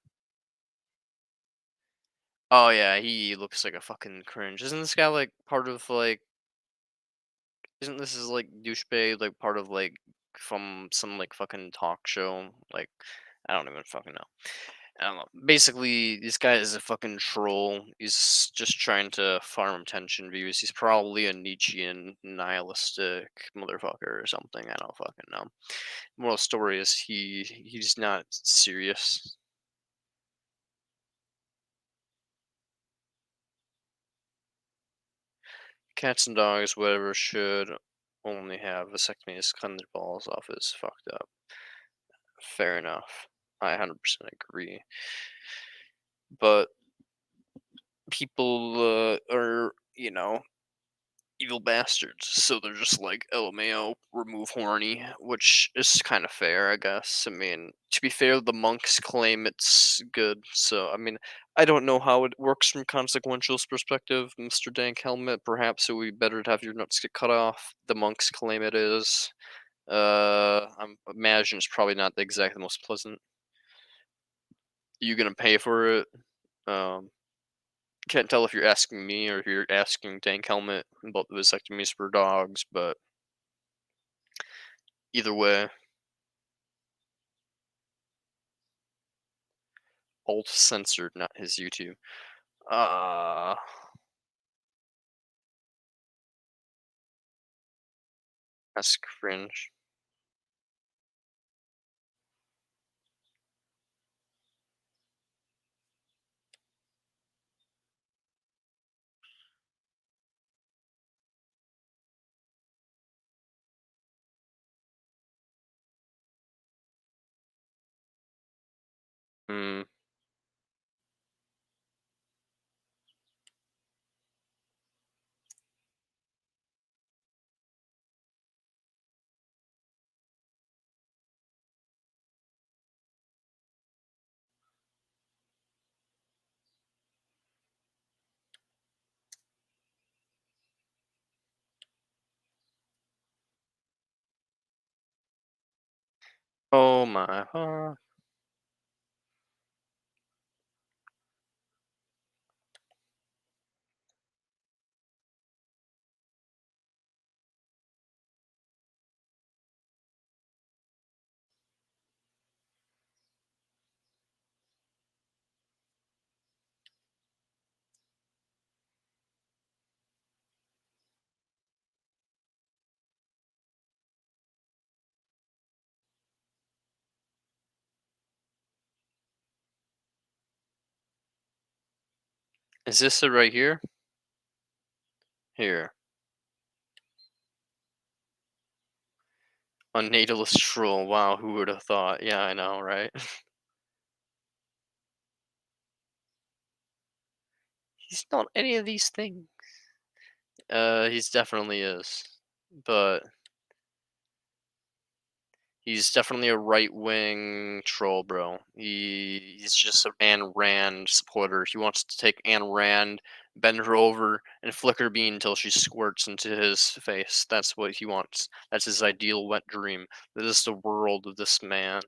Oh yeah, he looks like a fucking cringe. Isn't this guy like part of like? Isn't this is like douchebag like part of like from some like fucking talk show? Like I don't even fucking know. I don't know. Basically, this guy is a fucking troll. He's just trying to farm attention views. He's probably a Nietzschean nihilistic motherfucker or something. I don't fucking know. Moral story is he's not serious. Cats and dogs, whatever, should only have vasectomies to clean their balls off is fucked up. Fair enough. I 100% agree. But people are, evil bastards. So they're just like, LMAO, remove horny, which is kind of fair, I guess. I mean, to be fair, the monks claim it's good. So, I mean, I don't know how it works from consequential's perspective, Mr. Dank Helmet. Perhaps it would be better to have your nuts get cut off. The monks claim it is. I imagine it's probably not exactly the most pleasant. You gonna pay for it? Can't tell if you're asking me or if you're asking Dank Helmet about the vasectomies for dogs, but either way, alt censored, not his YouTube. That's cringe. Hmm. Oh my. Is this it right here? Here. A natalist troll. Wow, who would have thought? Yeah, I know, right? He's not any of these things. He's definitely is. But he's definitely a right-wing troll, bro. He's just an Ayn Rand supporter. He wants to take Ayn Rand, bend her over, and flick her bean until she squirts into his face. That's what he wants. That's his ideal wet dream. That is the world of this man,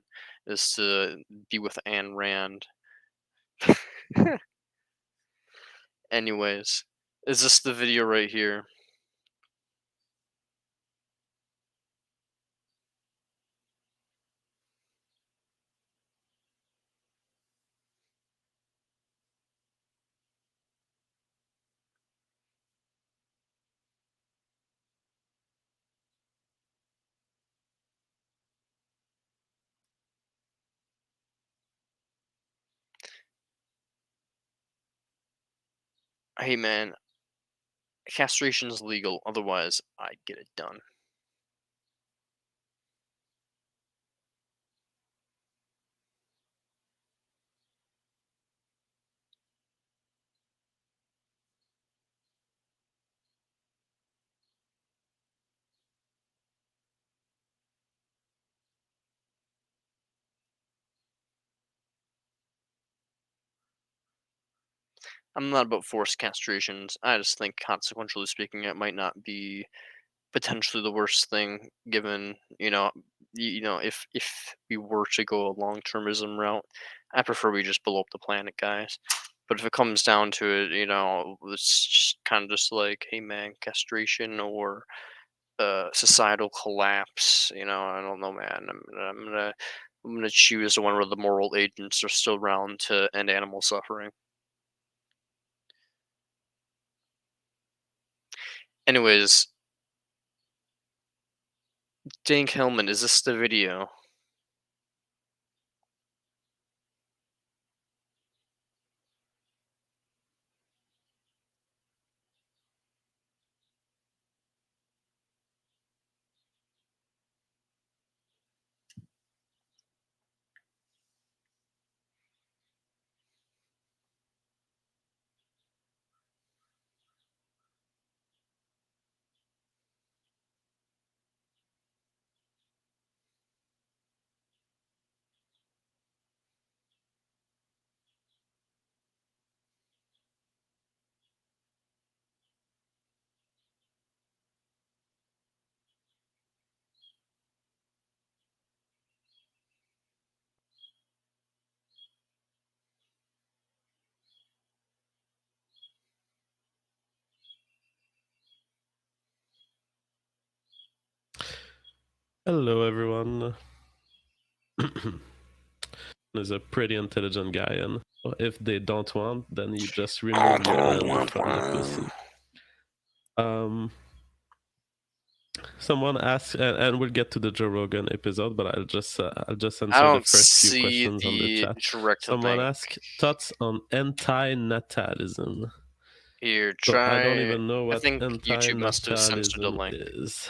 is to be with Ayn Rand. Anyways, is this the video right here? Hey man, castration is legal, otherwise I'd get it done. I'm not about forced castrations. I just think, consequentially speaking, it might not be potentially the worst thing, given if we were to go a long-termism route. I prefer we just blow up the planet, guys. But if it comes down to it, it's kind of just like, hey man, castration or societal collapse. I don't know, man. I'm gonna choose the one where the moral agents are still around to end animal suffering. Anyways, Dank Hellman, is this the video? Hello, everyone. Is a pretty intelligent guy, and if they don't want, then you just remove your hand from the pussy. Someone asked, and we'll get to the Joe Rogan episode, but I'll just answer I the don't first few see questions on the the chat. direct Someone link. asked thoughts on anti-natalism. Here, So I don't try. even know I what think YouTube must have censored the anti-natalism link. is.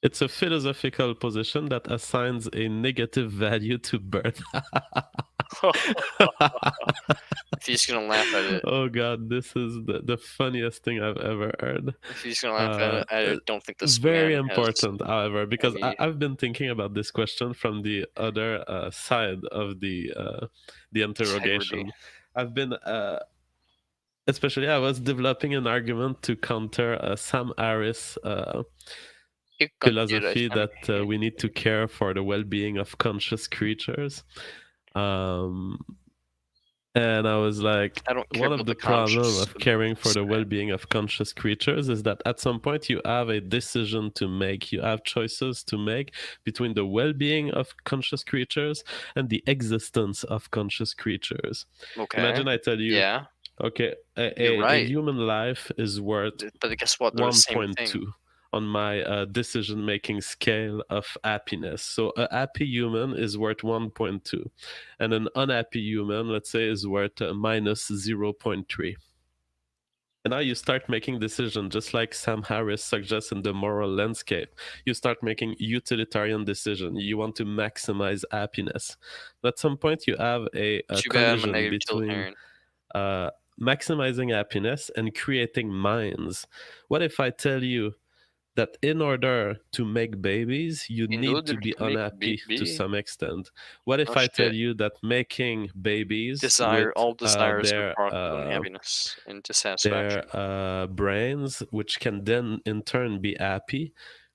It's a philosophical position that assigns a negative value to birth. If he's gonna laugh at it, Oh god, this is the funniest thing I've ever heard. if he's gonna laugh at it, I don't think this Very man important, has however, because any. I've been thinking about this question from the other side of the interrogation. I've been especially I was developing an argument to counter Sam Harris' philosophy that we need to care for the well-being of conscious creatures. And I was like, one of the problems of caring for the well-being of conscious creatures is that at some point you have a decision to make. You have choices to make between the well-being of conscious creatures and the existence of conscious creatures. Okay. Imagine I tell you, yeah. Okay, You're right. a human life is worth But guess what? They're the same thing. 1.2 on my decision-making scale of happiness. So a happy human is worth 1.2, and an unhappy human, let's say, is worth minus 0.3. And now you start making decisions, just like Sam Harris suggests in The Moral Landscape. You start making utilitarian decisions. You want to maximize happiness. But at some point, you have a collision between maximizing happiness and creating minds. What if I tell you that in order to make babies, you need to be unhappy to some extent? What if I tell you that making babies with all desires their happiness and dissatisfaction, their brains, which can then in turn be happy,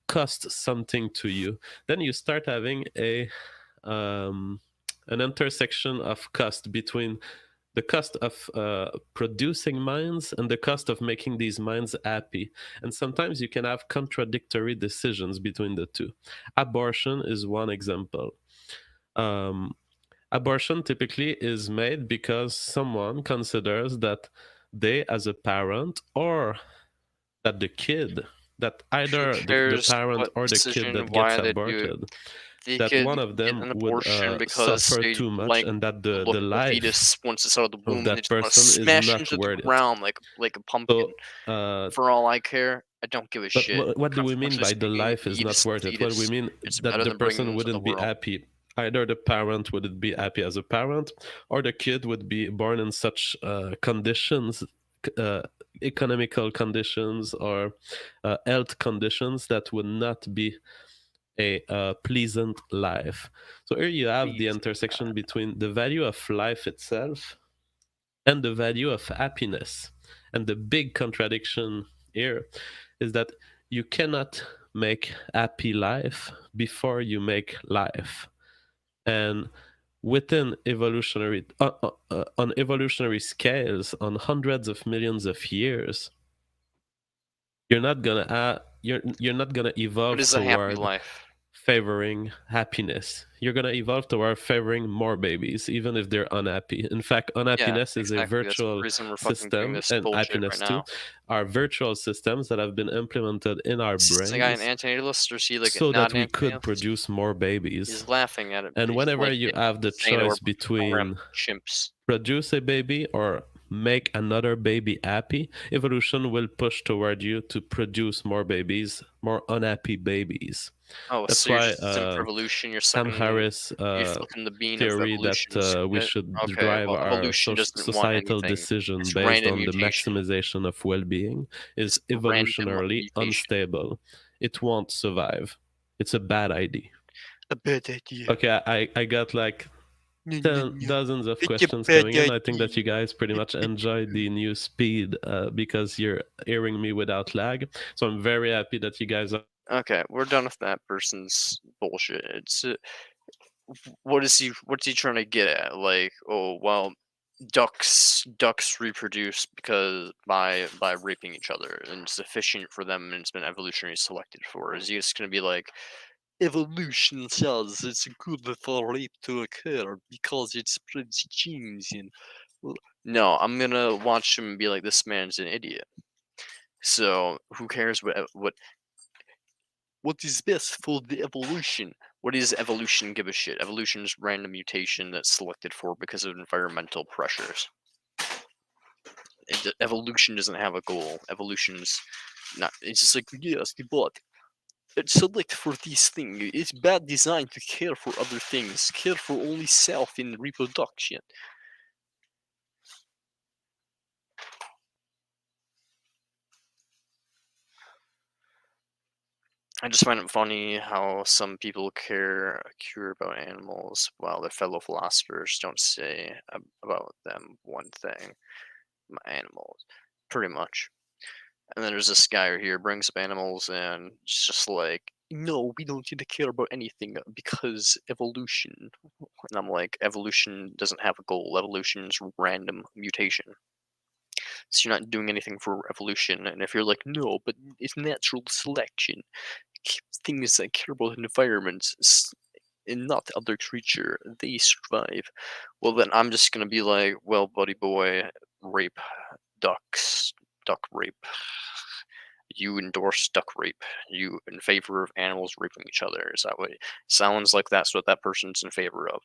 cost something to you? Then you start having an intersection of cost between the cost of producing minds and the cost of making these minds happy. And sometimes you can have contradictory decisions between the two. Abortion is one example. Abortion typically is made because someone considers that they, as a parent, or that the kid, that either the parent or the kid that gets aborted, that one of them would suffer too much, and that the life fetus, once it's out of the womb, of that person is not worth it. Ground like a pumpkin. So, for all I care, I don't give a shit. What do we mean by the life is not worth it? What we mean is that the person wouldn't be happy. Either the parent wouldn't be happy as a parent, or the kid would be born in such conditions, economical conditions or health conditions, that would not be a pleasant life. So here you have the intersection between the value of life itself and the value of happiness. And the big contradiction here is that you cannot make happy life before you make life. And within evolutionary on evolutionary scales, on hundreds of millions of years, you're not gonna evolve toward favoring happiness. You're gonna evolve toward favoring more babies, even if they're unhappy. In fact, unhappiness is a virtual system, and happiness too are virtual systems that have been implemented in our brains, is the guy an antinatalist, or is he like so that we could produce more babies. He's laughing at it. And whenever you have the choice between produce a baby or make another baby happy, evolution will push toward you to produce more babies, more unhappy babies. That's so why Sam Harris' theory that we should drive our societal decision based on the maximization of well-being is evolutionarily unstable. It won't survive. It's a bad idea. A bad idea. Okay, I got like dozens of questions coming in. I think that you guys pretty much enjoyed the new speed because you're hearing me without lag. So I'm very happy that you guys are. Okay, we're done with that person's bullshit. It's what's he trying to get at? Like, oh well, ducks reproduce because by raping each other, and it's efficient for them, and it's been evolutionarily selected for. Is he just gonna be like, evolution says it's good for rape to occur because it spreads genes and no, I'm gonna watch him and be like, this man's an idiot. So who cares what is best for the evolution? What does evolution give a shit? Evolution is random mutation that's selected for because of environmental pressures. Evolution doesn't have a goal. Evolution's not. It's just like, yes, but it's select for this thing. It's bad design to care for other things. Care for only self in reproduction. I just find it funny how some people care about animals while their fellow philosophers don't say about them one thing. Animals, pretty much. And then there's this guy here brings up animals and it's just like, no, we don't need to care about anything because evolution. And I'm like, evolution doesn't have a goal. Evolution's random mutation. So you're not doing anything for evolution. And if you're like, no, but it's natural selection, things that care about environments and not the other creature, they survive. Well, then I'm just gonna be like, well, buddy boy, rape ducks, duck rape. You endorse duck rape. You in favor of animals raping each other. Is that what sounds like? That's what that person's in favor of.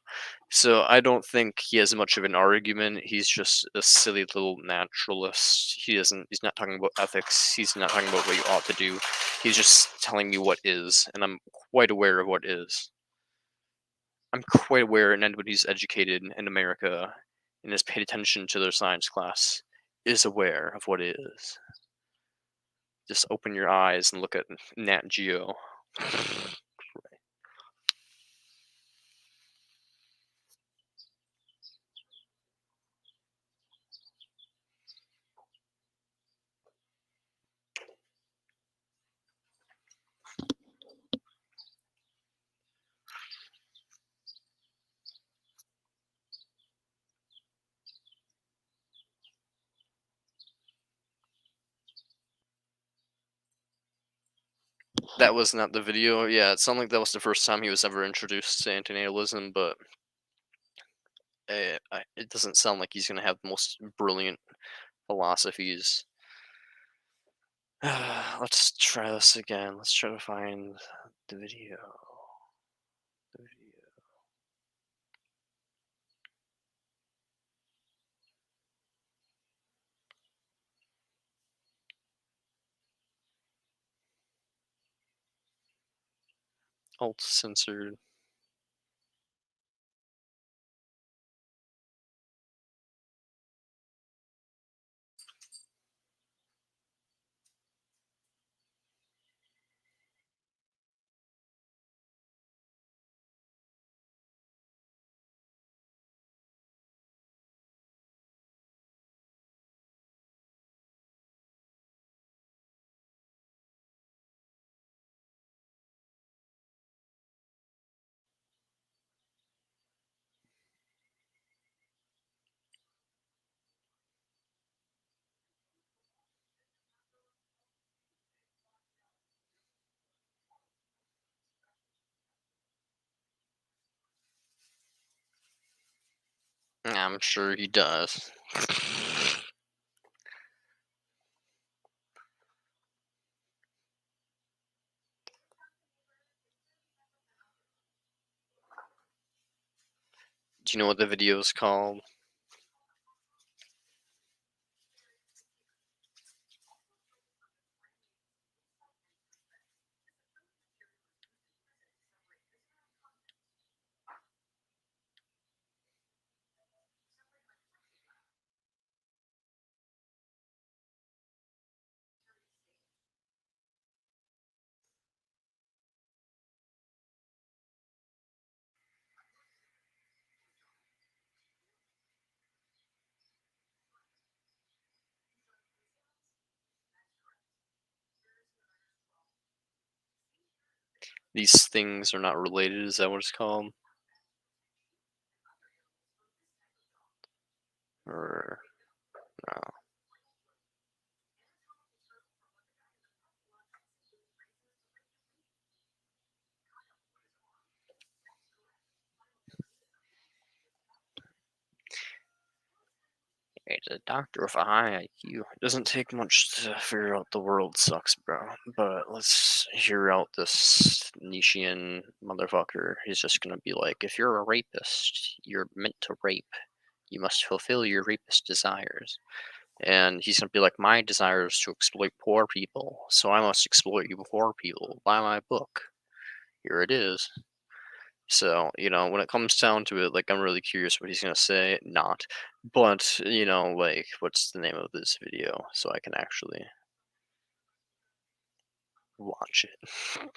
So I don't think he has much of an argument. He's just a silly little naturalist. He's not talking about ethics. He's not talking about what you ought to do. He's just telling me what is, and I'm quite aware of what is. I'm quite aware, and anybody who's educated in America and has paid attention to their science class is aware of what is. Just open your eyes and look at Nat Geo. That was not the video. Yeah, it sounded like that was the first time he was ever introduced to antinatalism, but it doesn't sound like he's going to have the most brilliant philosophies. Let's try this again. Let's try to find the video. Alt censored. I'm sure he does. Do you know what the video is called? These things are not related. Is that what it's called? Or no. It's a doctor with a high IQ. It doesn't take much to figure out the world sucks, bro. But let's hear out this Nietzschean motherfucker. He's just gonna be like, if you're a rapist, you're meant to rape. You must fulfill your rapist desires. And he's gonna be like, my desire is to exploit poor people, so I must exploit you poor people. Buy my book. Here it is. So, when it comes down to it, like, I'm really curious what he's gonna say. Not. But, like, what's the name of this video so I can actually watch it?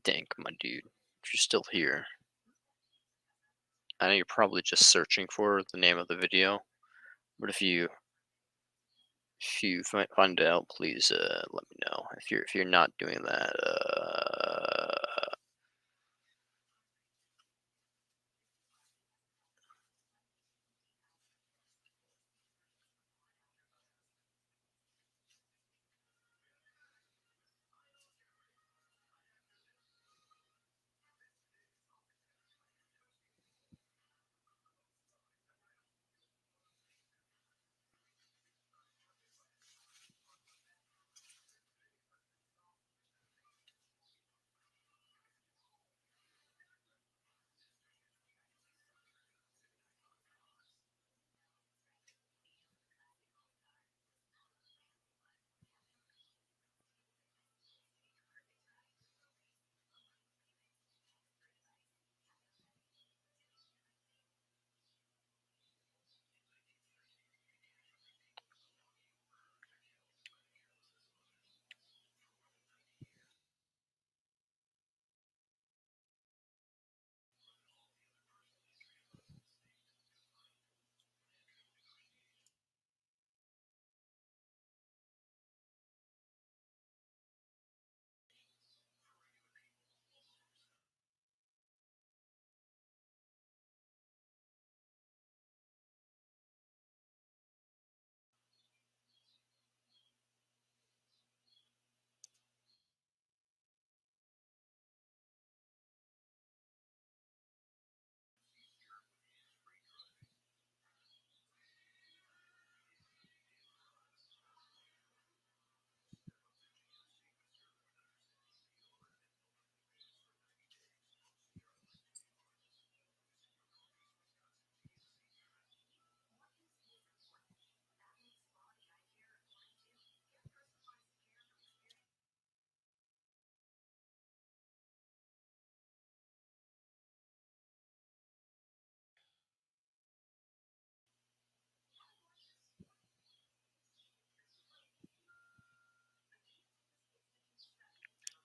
Dank, my dude. If you're still here, I know you're probably just searching for the name of the video, but if you find it out, please let me know. If you're not doing that,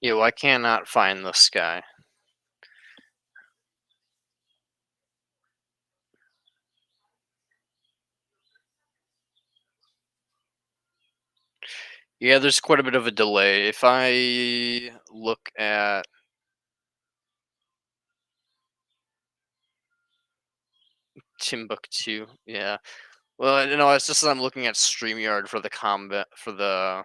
yo, I cannot find this guy. Yeah, there's quite a bit of a delay. If I look at Timbuktu, yeah. Well, it's just that I'm looking at StreamYard for the combat for the.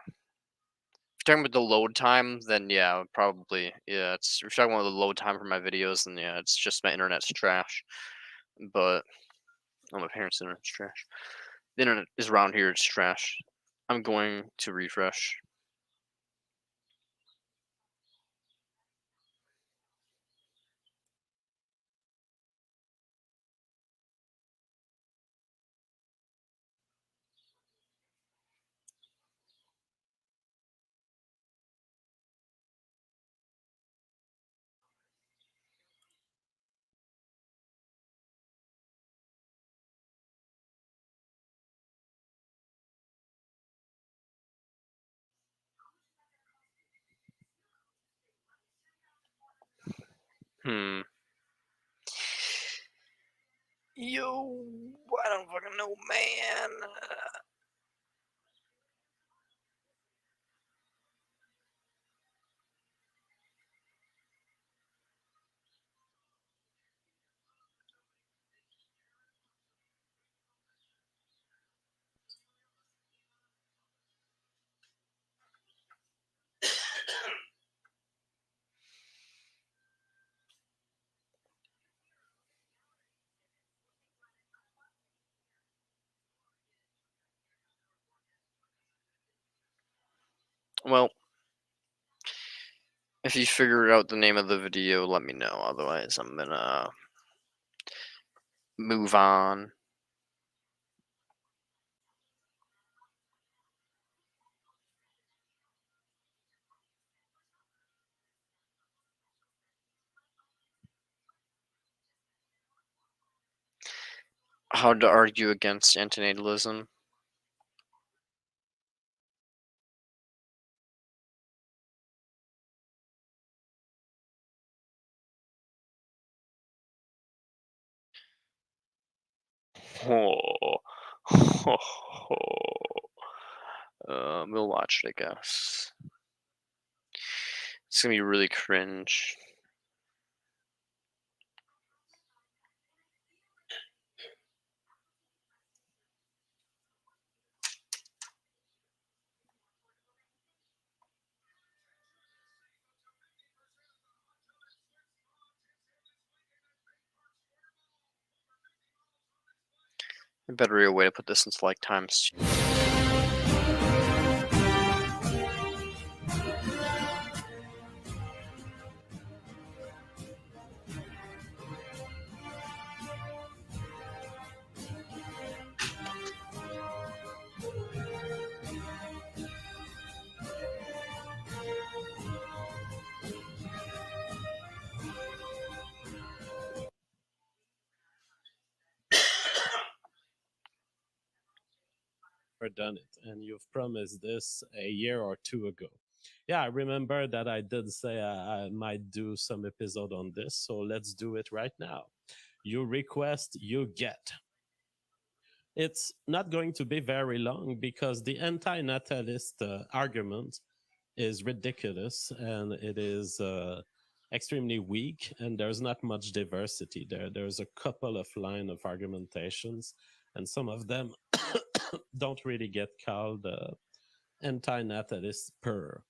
If you're talking about the load time, then yeah, probably yeah. If you're talking about the load time for my videos, then yeah, it's just my internet's trash. But my parents' internet's trash. The internet is around here. It's trash. I'm going to refresh. Yo, I don't fucking know, man. Well, if you figured out the name of the video, let me know. Otherwise, I'm gonna move on. How to argue against antinatalism. We'll watch it, I guess. It's gonna be really cringe. A better way to put this into like times. Done it, and you've promised this a year or two ago. Yeah, I remember that I did say I might do some episode on this, so let's do it right now. You request, you get. It's not going to be very long because the anti-natalist argument is ridiculous and it is extremely weak, and there's not much diversity there. There's a couple of line of argumentations, and some of them don't really get called anti-natalist per.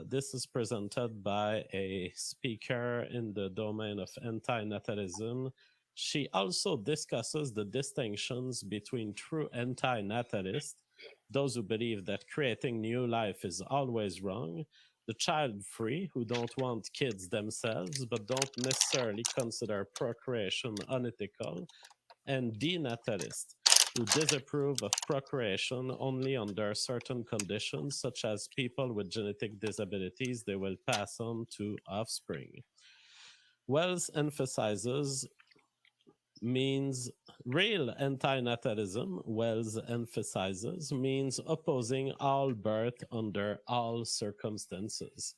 This is presented by a speaker in the domain of anti-natalism. She also discusses the distinctions between true anti-natalists, those who believe that creating new life is always wrong, the child-free, who don't want kids themselves but don't necessarily consider procreation unethical, and denatalists, who disapprove of procreation only under certain conditions, such as people with genetic disabilities they will pass on to offspring. Wells emphasizes means real antinatalism, Wells emphasizes, means opposing all birth under all circumstances.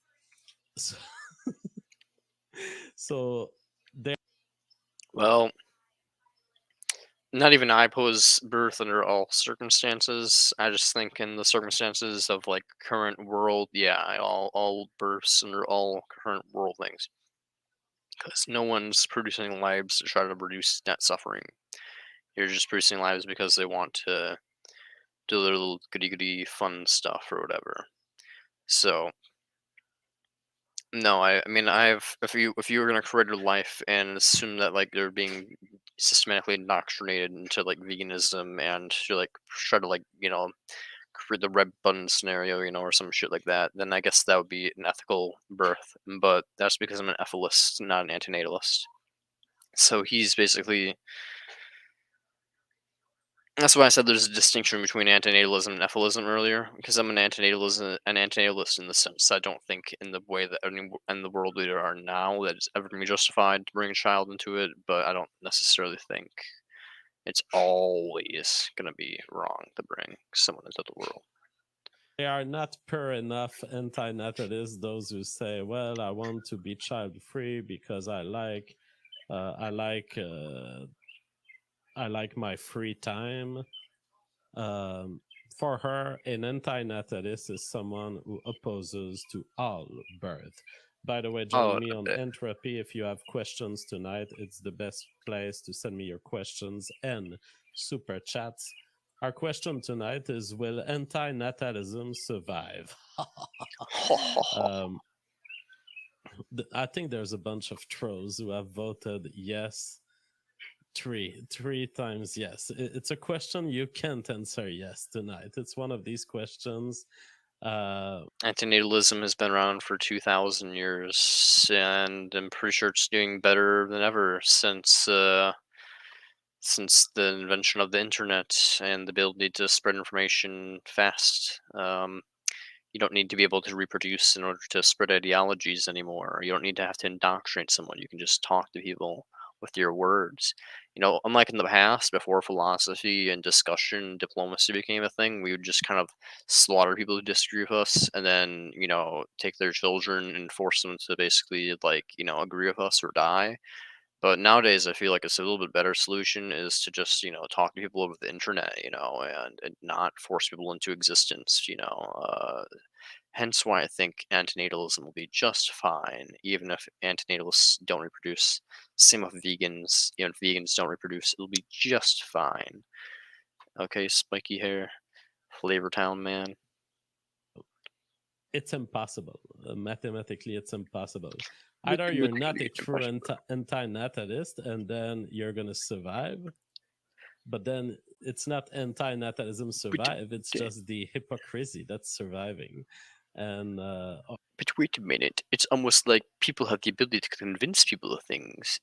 So there. Well, not even I oppose birth under all circumstances. I just think in the circumstances of like current world, yeah, all births under all current world things. Because no one's producing lives to try to reduce net suffering. You're just producing lives because they want to do their little goody goody fun stuff or whatever. So no, I mean if you were gonna create a life and assume that like they're being systematically indoctrinated into like veganism and to like try to like create the red button scenario, or some shit like that, then I guess that would be an ethical birth. But that's because I'm an EFIList, not an antinatalist. So he's basically. That's why I said there's a distinction between antinatalism and EFILism earlier, because I'm an antinatalist in the sense I don't think in the way that in the world we are now that it's ever going to be justified to bring a child into it, but I don't necessarily think it's always going to be wrong to bring someone into the world. They are not pure enough anti-natalists, those who say, well, I want to be child-free because I like my free time. For her, an anti-natalist is someone who opposes to all birth. By the way, join me on Entropy. If you have questions tonight, it's the best place to send me your questions and super chats. Our question tonight is, will anti-natalism survive? I think there's a bunch of trolls who have voted yes. Three times yes. It's a question you can't answer yes tonight. It's one of these questions. Antinatalism has been around for 2,000 years, and I'm pretty sure it's doing better than ever since the invention of the internet and the ability to spread information fast. You don't need to be able to reproduce in order to spread ideologies anymore. You don't need to have to indoctrinate someone. You can just talk to people with your words. Unlike in the past, before philosophy and discussion and diplomacy became a thing, we would just kind of slaughter people who disagree with us and then, take their children and force them to basically, agree with us or die. But nowadays, I feel like it's a little bit better solution is to just, talk to people over the internet, and not force people into existence, hence why I think antinatalism will be just fine, even if antinatalists don't reproduce. Same with vegans. Even if vegans don't reproduce, it'll be just fine. Okay, spiky hair, Flavor Town man. It's impossible. Mathematically, it's impossible. Either you're not a true anti-natalist and then you're going to survive, but then it's not anti-natalism survive, it's just the hypocrisy that's surviving. And but wait a minute, it's almost like people have the ability to convince people of things.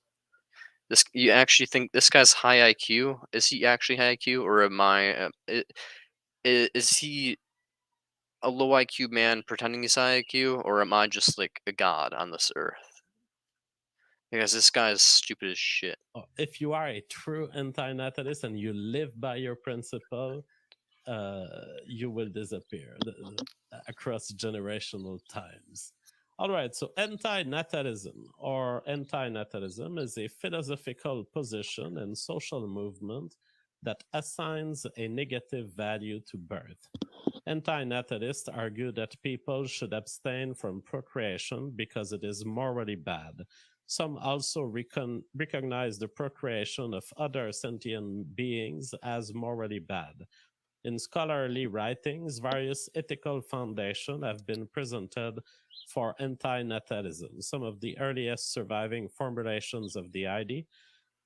You actually think this guy's high IQ? Is he actually high IQ, or am I? Is he a low IQ man pretending he's high IQ, or am I just like a god on this earth? Because this guy is stupid as shit. If you are a true anti-natalist and you live by your principle, you will disappear across generational times. All right, so anti-natalism is a philosophical position and social movement that assigns a negative value to birth. Anti-natalists argue that people should abstain from procreation because it is morally bad. Some also recognize the procreation of other sentient beings as morally bad. In scholarly writings, various ethical foundations have been presented for anti-natalism. Some of the earliest surviving formulations of the idea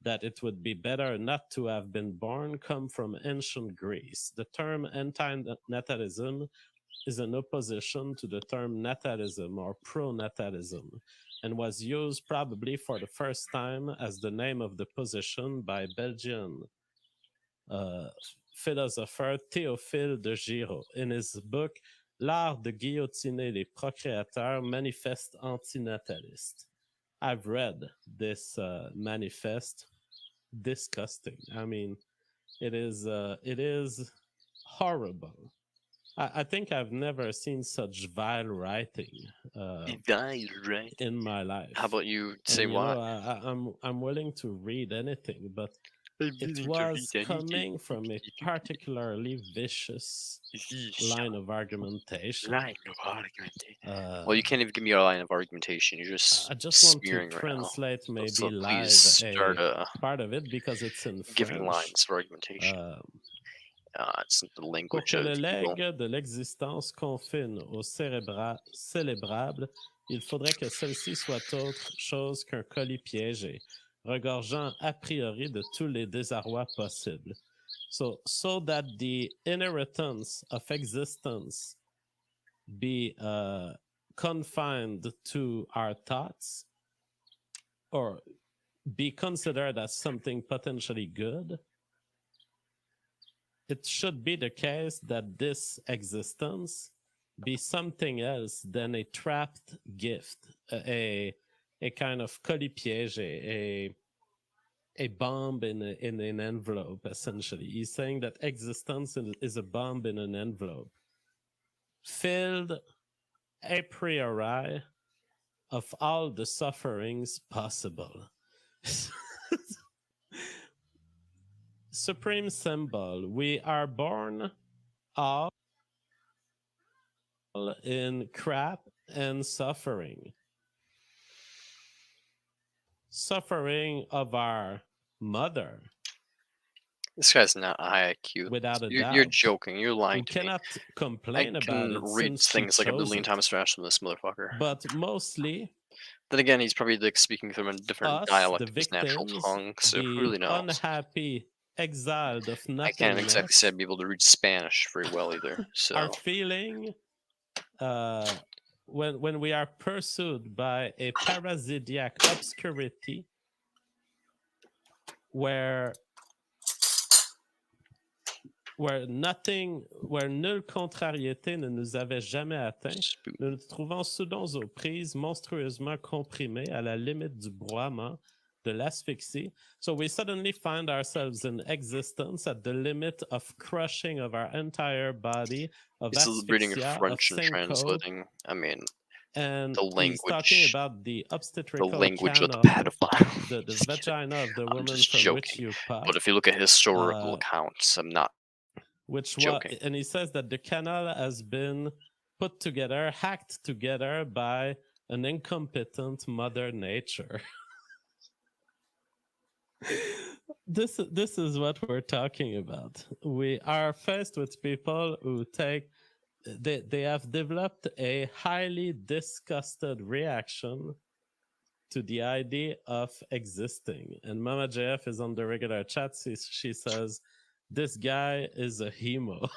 that it would be better not to have been born come from ancient Greece. The term anti-natalism is an opposition to the term natalism or pro-natalism, and was used probably for the first time as the name of the position by Belgian philosopher Théophile de Giraud in his book L'art de guillotiner les procréateurs, manifeste antinataliste. I've read this manifest. Disgusting. I mean, it is horrible. I think I've never seen such vile writing in my life. How about you say what? I'm willing to read anything, but it was coming from a particularly vicious line of argumentation. Well, you can't even give me a line of argumentation. You're just I just want to right translate now. maybe So live start a part of it because it's in giving French. lines for argumentation. It's the language Pour que of le evil. legs de l'existence confine au célébrable, il faudrait que celle-ci soit autre chose qu'un colis piégé. regorgeant a priori de tous les désarrois possibles. So that the inheritance of existence be confined to our thoughts or be considered as something potentially good, it should be the case that this existence be something else than a trapped gift, a kind of colis piège, a bomb in an envelope, essentially. He's saying that existence is a bomb in an envelope, filled a priori of all the sufferings possible. Supreme symbol, we are born all in crap and suffering. Suffering of our mother. This guy's not high IQ. Without a doubt. You're joking. You're lying We to me. cannot complain about it. I can read things like a billion times faster than this motherfucker. But mostly, then again, he's probably like speaking from a different dialect of his natural tongue, so who really knows? Unhappy, exiled of nothingness. I can't exactly say I'd be able to read Spanish very well either. So our feeling, when we are pursued by a parasitiac obscurity, where nulle contrariété ne nous avait jamais atteint, nous nous trouvons soudain aux prises monstrueusement comprimées à la limite du broiement, de l'asphyxie. So we suddenly find ourselves in existence at the limit of crushing of our entire body, of he's reading French of and translating. I mean, and the language. He's talking about the obstetrical language canal, of the pedophile. the vagina of the woman from joking. which you pop. But if you look at historical accounts, I'm not. And he says that the canal has been put together, hacked together by an incompetent Mother Nature. This is what we're talking about. We are faced with people who they have developed a highly disgusted reaction to the idea of existing. And Mama JF is on the regular chat. She says, this guy is a hemo.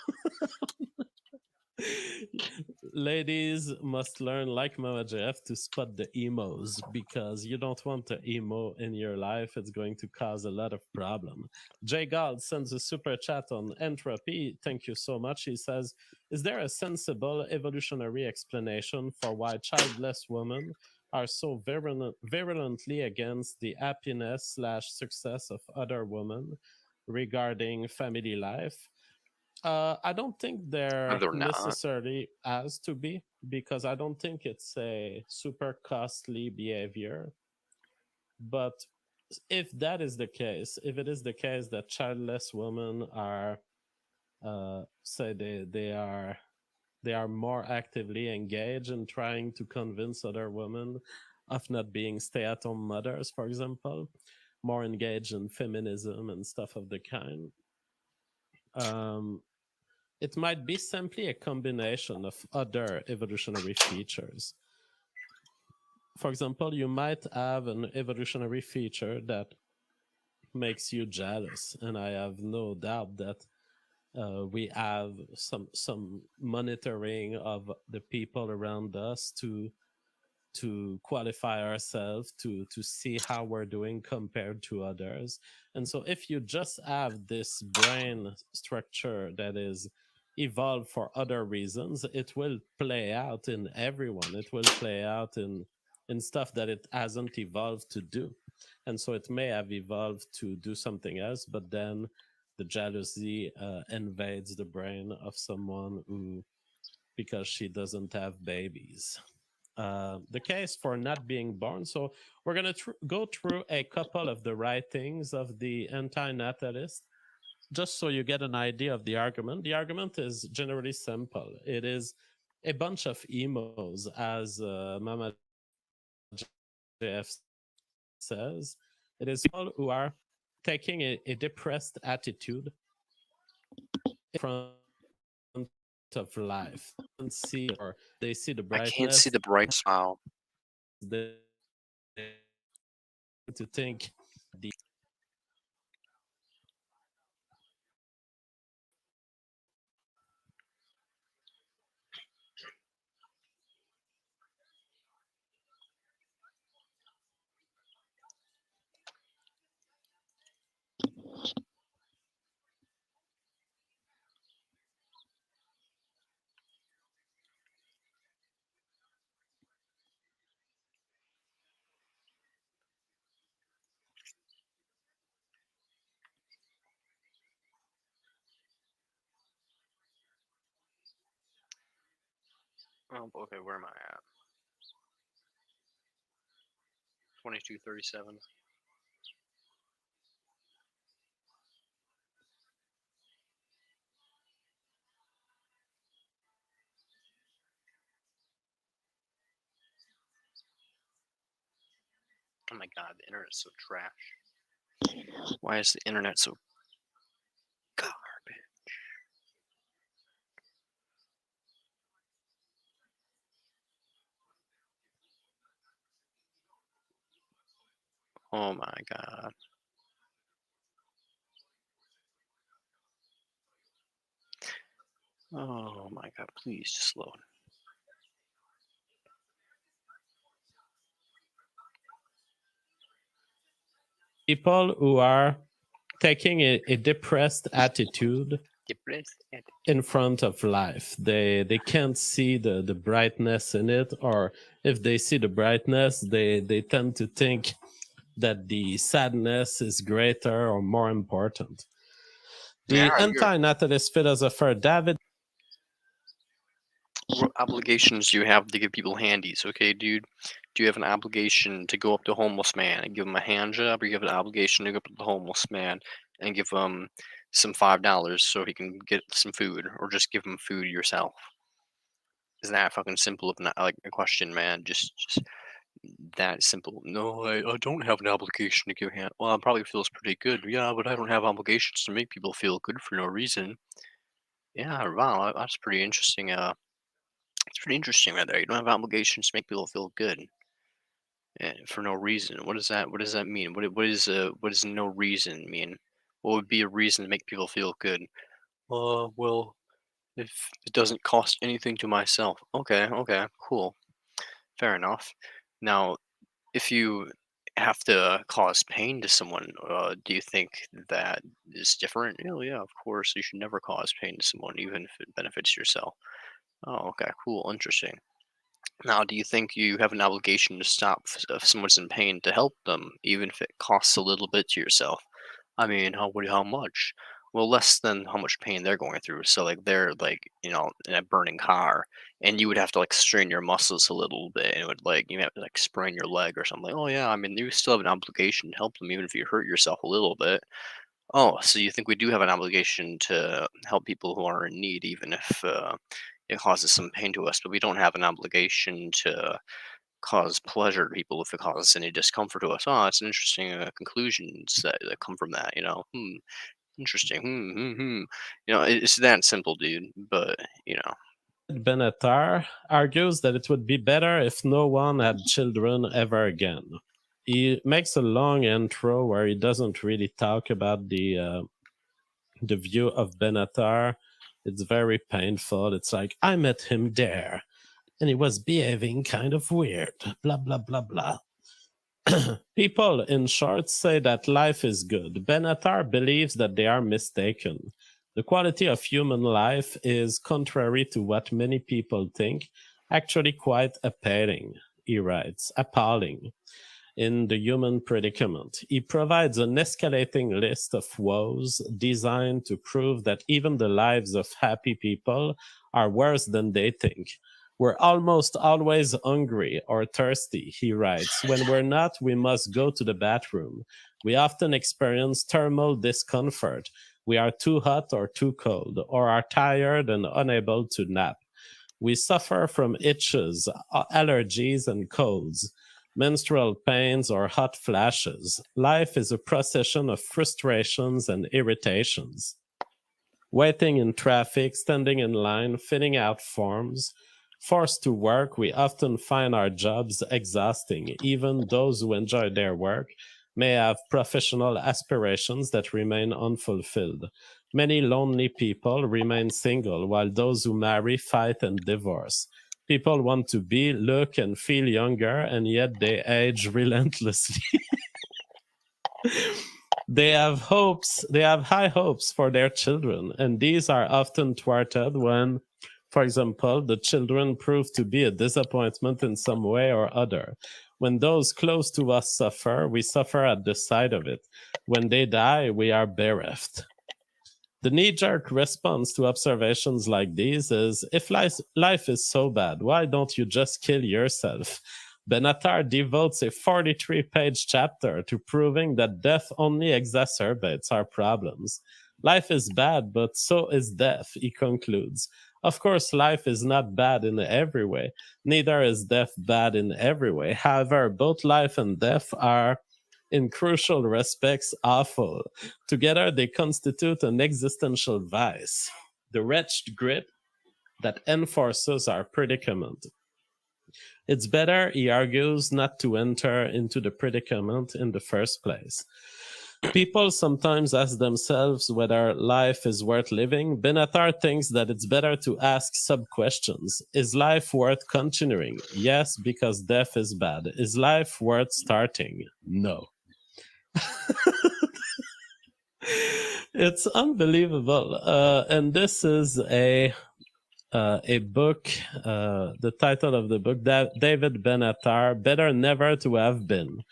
Ladies must learn, like Mama JF, to spot the emos, because you don't want an emo in your life. It's going to cause a lot of problem. Jay Gold sends a super chat on entropy. Thank you so much. He says, is there a sensible evolutionary explanation for why childless women are so virulently against the happiness/success of other women regarding family life? I don't think they're necessarily has to be, because I don't think it's a super costly behavior. But if that is the case, if it is the case that childless women are, say they are more actively engaged in trying to convince other women of not being stay-at-home mothers, for example, more engaged in feminism and stuff of the kind. It might be simply a combination of other evolutionary features. For example, you might have an evolutionary feature that makes you jealous, and I have no doubt that we have some monitoring of the people around us to qualify ourselves, to see how we're doing compared to others. And so if you just have this brain structure that is evolved for other reasons, it will play out in everyone. It will play out in stuff that it hasn't evolved to do. And so it may have evolved to do something else, but then the jealousy invades the brain of someone who, because she doesn't have babies. The case for not being born. So we're going to go through a couple of the writings of the anti-natalist, just so you get an idea of the argument. The argument is generally simple. It is a bunch of emos, as Mama JF says. It is people who are taking a depressed attitude in front of life and see, or they see the brightness. I can't see the bright smile. They to think Oh, okay, where am I at? 2237. Oh my god, the internet's so trash. Why is the internet so garbage? Oh my god. Oh my god, please just load. People who are taking a depressed attitude in front of life. They can't see the brightness in it, or if they see the brightness, they tend to think that the sadness is greater or more important. The anti-natalist philosopher David. What obligations do you have to give people handies, okay, dude? Do you have an obligation to go up to a homeless man and give him a hand job, or you have an obligation to go up to the homeless man and give him some $5 so he can get some food, or just give him food yourself? Is that fucking simple of like a question, man? Just that simple. No, I don't have an obligation to give hand. Well, it probably feels pretty good. Yeah, but I don't have obligations to make people feel good for no reason. Yeah, wow, that's pretty interesting. It's pretty interesting right there. You don't have obligations to make people feel good for no reason. What does that? What does that mean? What does no reason mean? What would be a reason to make people feel good? Well, if it doesn't cost anything to myself. Okay, cool, fair enough. Now, if you have to cause pain to someone, do you think that is different? Oh yeah, of course. You should never cause pain to someone, even if it benefits yourself. Oh, okay, cool, interesting. Now, do you think you have an obligation to stop if someone's in pain to help them, even if it costs a little bit to yourself? I mean, how much? Well, less than how much pain they're going through. So, like, they're like, in a burning car, and you would have to like strain your muscles a little bit, and it would like you have to like sprain your leg or something. Oh yeah, I mean, you still have an obligation to help them, even if you hurt yourself a little bit. Oh, so you think we do have an obligation to help people who are in need, even if it causes some pain to us, but we don't have an obligation to cause pleasure to people if it causes any discomfort to us. Oh, it's an interesting conclusions that come from that. Interesting. It's that simple, dude. But Benatar argues that it would be better if no one had children ever again. He makes a long intro where he doesn't really talk about the view of Benatar. It's very painful. It's like, I met him there, and he was behaving kind of weird, blah, blah, blah, blah. People, in short, say that life is good. Benatar believes that they are mistaken. The quality of human life is, contrary to what many people think, actually quite appalling, he writes, appalling. In The Human Predicament, he provides an escalating list of woes designed to prove that even the lives of happy people are worse than they think. We're almost always hungry or thirsty, he writes. When we're not, we must go to the bathroom. We often experience thermal discomfort. We are too hot or too cold, or are tired and unable to nap. We suffer from itches, allergies, and colds, menstrual pains, or hot flashes. Life is a procession of frustrations and irritations. Waiting in traffic, standing in line, filling out forms. Forced to work, we often find our jobs exhausting. Even those who enjoy their work may have professional aspirations that remain unfulfilled. Many lonely people remain single, while those who marry fight and divorce. People want to be, look, and feel younger, and yet they age relentlessly. They have hopes, they have high hopes for their children, and these are often thwarted when, for example, the children prove to be a disappointment in some way or other. When those close to us suffer, we suffer at the sight of it. When they die, we are bereft. The knee-jerk response to observations like these is, if life is so bad, why don't you just kill yourself? Benatar devotes a 43-page chapter to proving that death only exacerbates our problems. Life is bad, but so is death, he concludes. Of course, life is not bad in every way. Neither is death bad in every way. However, both life and death are, in crucial respects, awful. Together, they constitute an existential vice, the wretched grip that enforces our predicament. It's better, he argues, not to enter into the predicament in the first place. People sometimes ask themselves whether life is worth living. Benatar thinks that it's better to ask sub-questions. Is life worth continuing? Yes, because death is bad. Is life worth starting? No. It's unbelievable. And this is a book, the title of the book, David Benatar, Better Never to Have Been.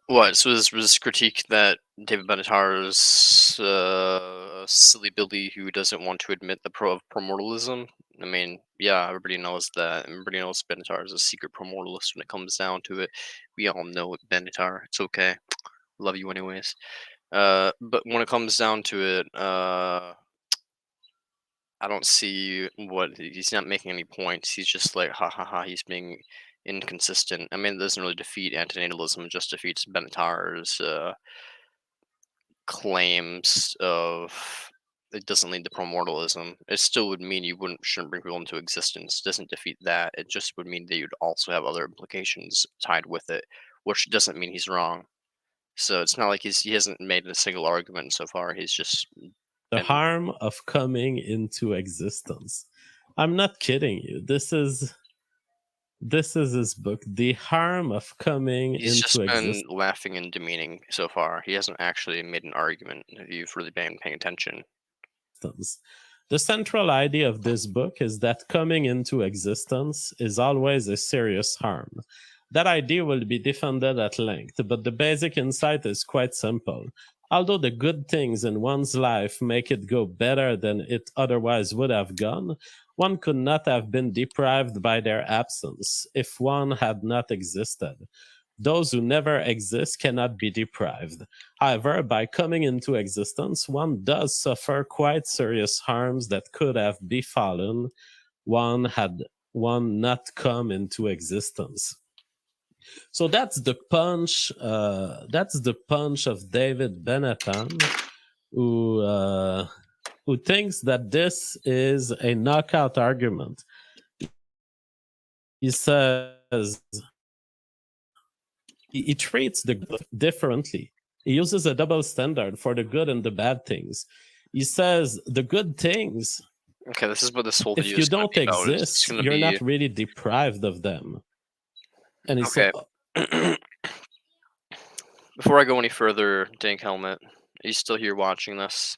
What? So was critique that David Benatar's silly Billy who doesn't want to admit the pro of promortalism? I mean, yeah, everybody knows that. Everybody knows Benatar is a secret promortalist when it comes down to it. We all know it, Benatar. It's okay. Love you anyways. But when it comes down to it, I don't see what he's not making any points. He's just like, ha ha ha. He's being inconsistent. I mean, it doesn't really defeat antinatalism; it just defeats Benatar's claims of it doesn't lead to promortalism. It still would mean you shouldn't bring people into existence. It doesn't defeat that. It just would mean that you'd also have other implications tied with it, which doesn't mean he's wrong. So it's not like he hasn't made a single argument so far. He's just the harm of coming into existence. I'm not kidding you. This is his book, The Harm of Coming He's just into been Existence. laughing and demeaning so far. He hasn't actually made an argument if you've really been paying attention. The central idea of this book is that coming into existence is always a serious harm. That idea will be defended at length, but the basic insight is quite simple. Although the good things in one's life make it go better than it otherwise would have gone, one could not have been deprived by their absence if one had not existed. Those who never exist cannot be deprived. However, by coming into existence, one does suffer quite serious harms that could have befallen one had one not come into existence. So that's the punch. That's the punch of David Benatar, who thinks that this is a knockout argument. He says he treats the good differently. He uses a double standard for the good and the bad things. He says the good things. Okay, this is what this whole video if you is gonna don't be about. exist, you're not really deprived of them. And he okay. Before I go any further, Dank Helmet, are you still here watching this?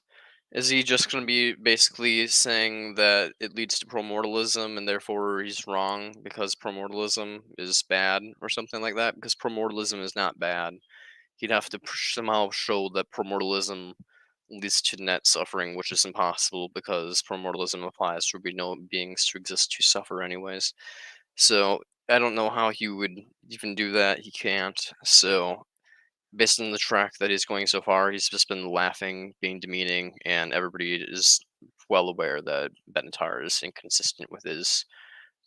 Is he just going to be basically saying that it leads to promortalism and therefore he's wrong because promortalism is bad or something like that? Because promortalism is not bad. He'd have to somehow show that promortalism leads to net suffering, which is impossible because promortalism applies to be no beings to exist to suffer anyways. So I don't know how he would even do that. He can't. So based on the track that he's going so far, he's just been laughing, being demeaning, and everybody is well aware that Benatar is inconsistent with his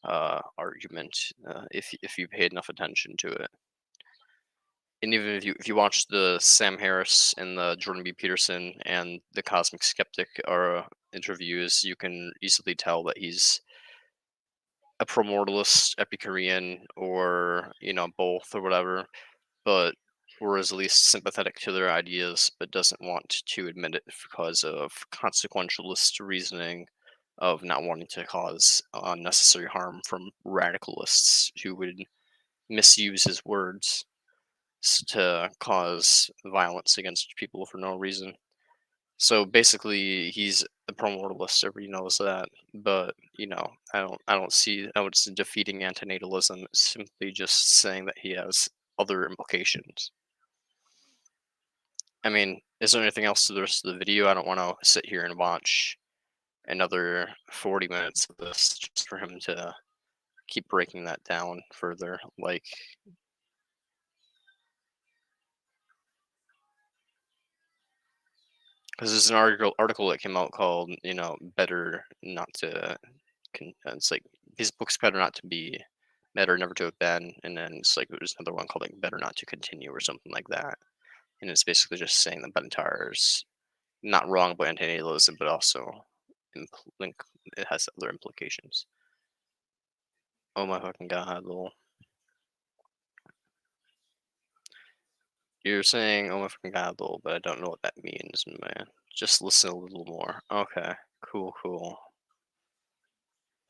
argument. If you paid enough attention to it, and even if you watch the Sam Harris and the Jordan B. Peterson and the Cosmic Skeptic interviews, you can easily tell that he's a promortalist, Epicurean, or both or whatever. But or is at least sympathetic to their ideas, but doesn't want to admit it because of consequentialist reasoning of not wanting to cause unnecessary harm from radicalists who would misuse his words to cause violence against people for no reason. So basically, he's a promortalist. Everybody knows that, but I don't see how it's defeating antinatalism. It's simply just saying that he has other implications. I mean, is there anything else to the rest of the video? I don't want to sit here and watch another 40 minutes of this just for him to keep breaking that down further. Like, because there's an article that came out called, better not to. It's like his book's better not to be, better never to have been, and then it's like there's another one called like better not to continue or something like that, and it's basically just saying that Bentair's not wrong about anti-natalism, but also it has other implications. Oh my fucking god, lol. You're saying, oh my fucking god, lol, but I don't know what that means, man. Just listen a little more. Okay, cool.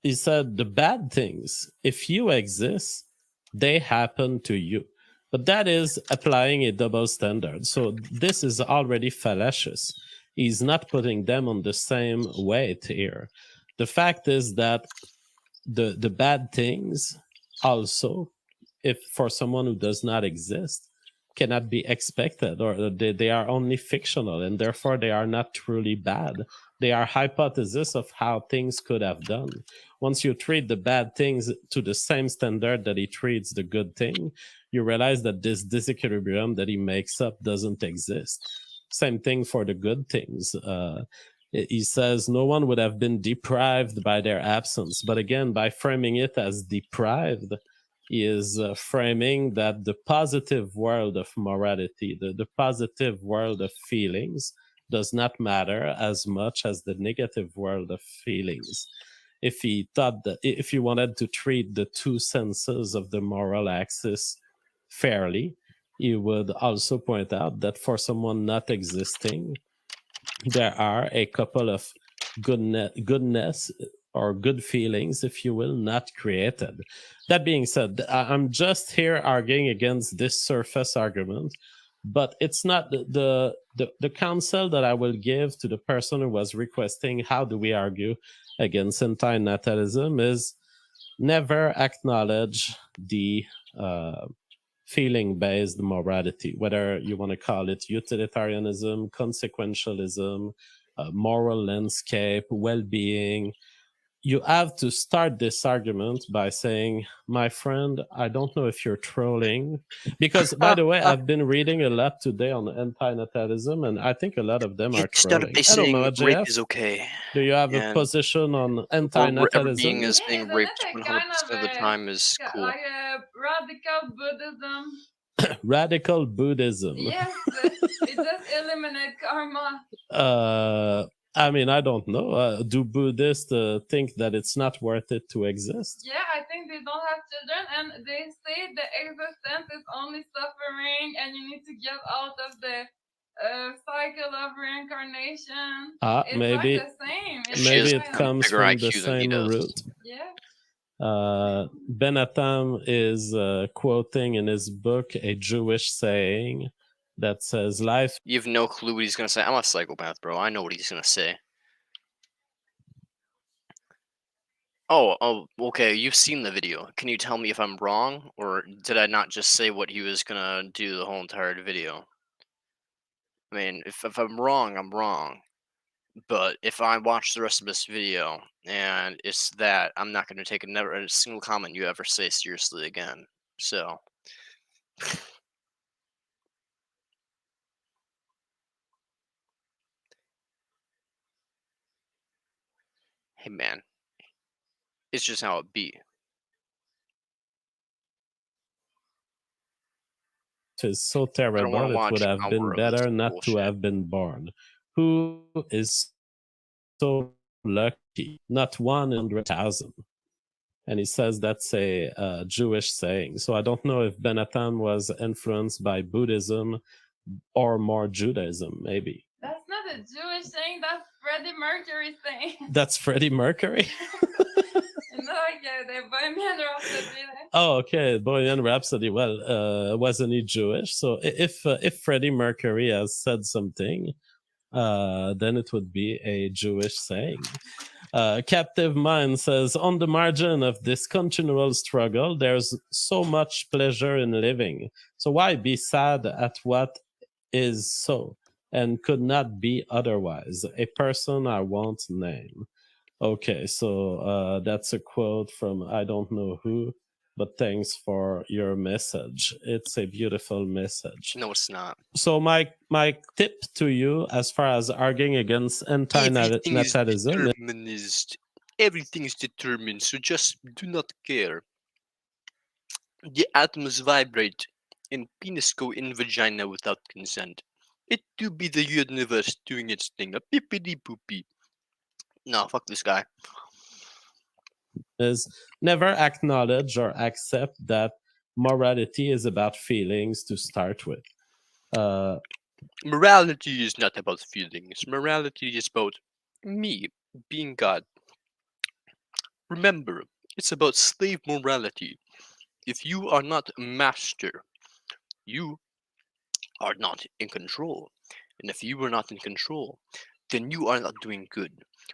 He said the bad things, if you exist, they happen to you. But that is applying a double standard. So this is already fallacious. He's not putting them on the same weight here. The fact is that the bad things also, if for someone who does not exist, cannot be expected, or they are only fictional, and therefore they are not truly bad. They are hypotheses of how things could have done. Once you treat the bad things to the same standard that he treats the good thing, you realize that this disequilibrium that he makes up doesn't exist. Same thing for the good things. He says no one would have been deprived by their absence. But again, by framing it as deprived, he is framing that the positive world of morality, the positive world of feelings, does not matter as much as the negative world of feelings. If he thought that, if you wanted to treat the two senses of the moral axis fairly, he would also point out that for someone not existing, there are a couple of goodness or good feelings, if you will, not created. That being said, I'm just here arguing against this surface argument, but it's not the counsel that I will give to the person who was requesting how do we argue against anti-natalism is never acknowledge the feeling-based morality, whether you want to call it utilitarianism, consequentialism, moral landscape, well-being. You have to start this argument by saying, my friend, I don't know if you're trolling. Because, by the way, I've been reading a lot today on anti-natalism, and I think a lot of them are trolling. By saying rape is okay. Do you have a position on anti-natalism? Being as being raped 100% of the time is cool. Like a radical Buddhism. Radical Buddhism. Yes, it just eliminates karma. I mean, I don't know. Do Buddhists think that it's not worth it to exist? Yeah, I think they don't have children, and they say the existence is only suffering, and you need to get out of the cycle of reincarnation. It's maybe like the same. Maybe it comes from the same root. Yeah. Ben Atam is quoting in his book a Jewish saying that says life. You have no clue what he's going to say. I'm a psychopath, bro. I know what he's going to say. Oh, okay. You've seen the video. Can you tell me if I'm wrong, or did I not just say what he was going to do the whole entire video? I mean, if I'm wrong, I'm wrong. But if I watch the rest of this video and it's that, I'm not going to take a single comment you ever say seriously again. So. Hey, man. It's just how it be. Is so terrible, it would have been better not to have been born. Who is so lucky? Not 100,000. And he says that's a Jewish saying. So I don't know if Ben Atam was influenced by Buddhism or more Judaism, maybe. That's not a Jewish saying, that's Freddie Mercury saying. That's Freddie Mercury? No, yeah, the Bohemian Rhapsody. Oh, okay, Bohemian Rhapsody. Well, wasn't he Jewish? So if Freddie Mercury has said something, then it would be a Jewish saying. Captive Mind says, on the margin of this continual struggle, there's so much pleasure in living. So why be sad at what is so? and could not be otherwise. A person I won't name. Okay, so that's a quote from I don't know who, but thanks for your message. It's a beautiful message. No, it's not. So my tip to you, as far as arguing against anti-natalism, Everything is determined, so just do not care. The atoms vibrate, and penis go in vagina without consent. It do be the universe doing its thing, a pippity poopy. No, fuck this guy. is never acknowledge or accept that morality is about feelings to start with. Morality is not about feelings. Morality is about me being God. Remember, it's about slave morality. If you are not a master, you are not in control. And if you are not in control, then you are not doing good.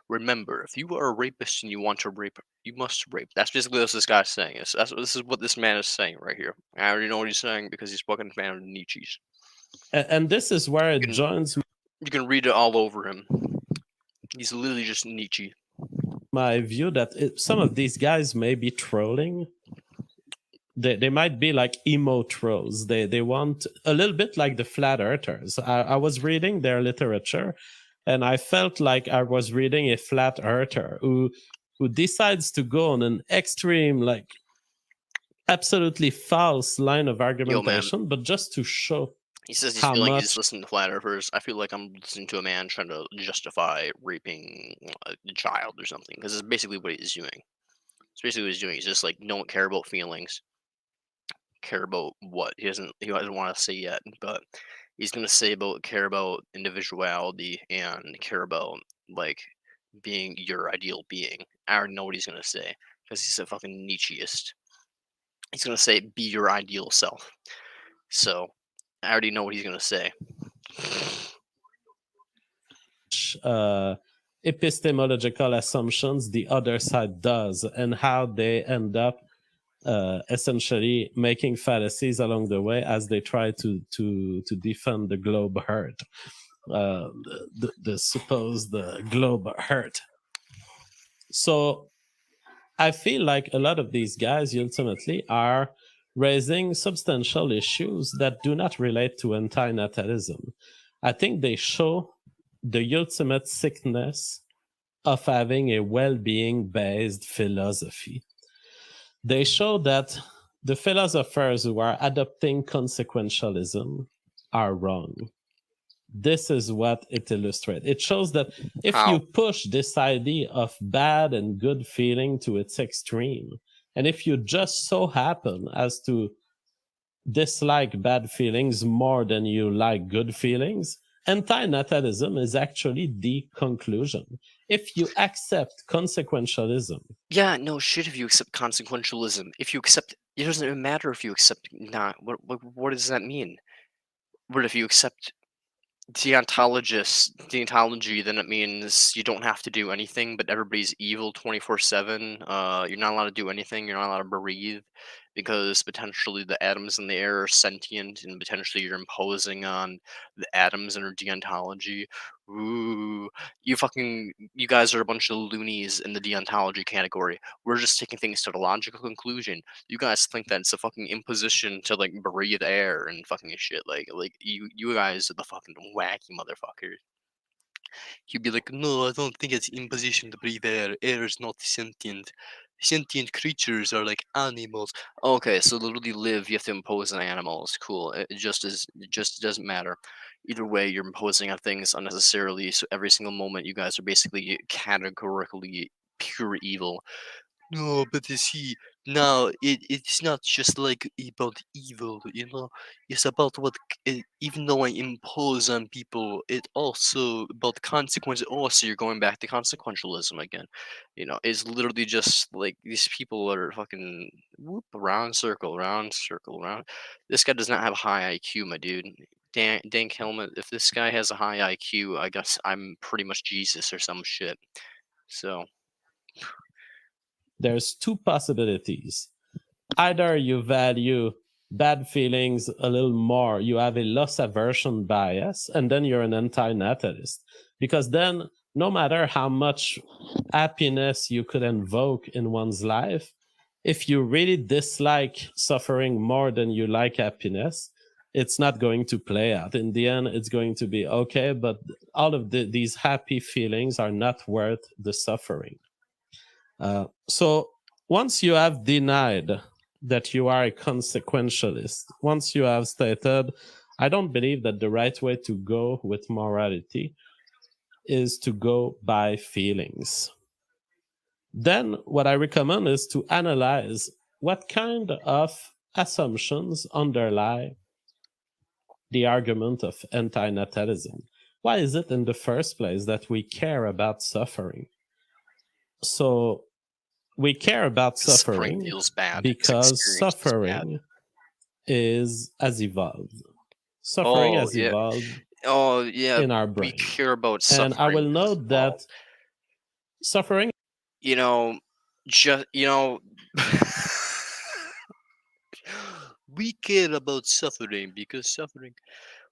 Remember, if you are a rapist and you want to rape, you must rape. That's basically what this guy's saying. This is what this man is saying right here. I already know what he's saying because he's fucking fan of Nietzsche's. And this is where it joins. You can read it all over him. He's literally just Nietzsche. My view that some of these guys may be trolling. They might be like emo trolls. They want a little bit like the flat earthers. I was reading their literature, and I felt like I was reading a flat earther who decides to go on an extreme, like absolutely false line of argumentation, but just to show. He says he's feeling like he's listening to flat earthers. I feel like I'm listening to a man trying to justify raping a child or something, because it's basically what he's doing. It's basically what he's doing. He's just like, don't care about feelings. Care about what? He doesn't want to say yet, but he's gonna say about care about individuality and care about like being your ideal being. I already know what he's gonna say because he's a fucking Nietzscheist. He's gonna say be your ideal self. So I already know what he's gonna say. Epistemological assumptions the other side does, and how they end up essentially making fallacies along the way as they try to defend the globe hurt, the supposed globe hurt. So I feel like a lot of these guys ultimately are raising substantial issues that do not relate to anti-natalism. I think they show the ultimate sickness of having a well-being based philosophy. They show that the philosophers who are adopting consequentialism are wrong. This is what it illustrates. It shows that if you push this idea of bad and good feeling to its extreme, and if you just so happen as to dislike bad feelings more than you like good feelings, anti-natalism is actually the conclusion. If you accept consequentialism. Yeah, no shit. If you accept consequentialism, if you accept, it doesn't even matter if you accept not. What does that mean? What if you accept deontology, then it means you don't have to do anything, but everybody's evil 24/7. You're not allowed to do anything. You're not allowed to breathe because potentially the atoms in the air are sentient, and potentially you're imposing on the atoms under deontology. Ooh, you guys are a bunch of loonies in the deontology category. We're just taking things to the logical conclusion. You guys think that it's a fucking imposition to like breathe air and fucking shit. Like you guys are the fucking wacky motherfuckers. You'd be like, no, I don't think it's imposition to breathe air. Air is not sentient. Sentient creatures are like animals. Okay, so to really live, you have to impose on animals. Cool. It just doesn't matter. Either way, you're imposing on things unnecessarily. So every single moment, you guys are basically categorically pure evil. No, but you see, now it's not just like about evil, you know. It's about even though I impose on people, it also about the consequences. Oh, so you're going back to consequentialism again. You know, it's literally just like these people are fucking whoop, round circle, round circle, round. This guy does not have a high IQ, my dude. Dank Helmet. If this guy has a high IQ, I guess I'm pretty much Jesus or some shit. So. There's two possibilities. Either you value bad feelings a little more, you have a loss aversion bias, and then you're an anti-natalist. Because then, no matter how much happiness you could invoke in one's life, if you really dislike suffering more than you like happiness, it's not going to play out. In the end, it's going to be okay, but all of these happy feelings are not worth the suffering. So once you have denied that you are a consequentialist, once you have stated, I don't believe that the right way to go with morality is to go by feelings. Then what I recommend is to analyze what kind of assumptions underlie the argument of anti-natalism. Why is it in the first place that we care about suffering? So we care about suffering feels bad, because suffering has evolved. Suffering has evolved in our brain. We care about suffering. And I will note that suffering, we care about suffering because suffering.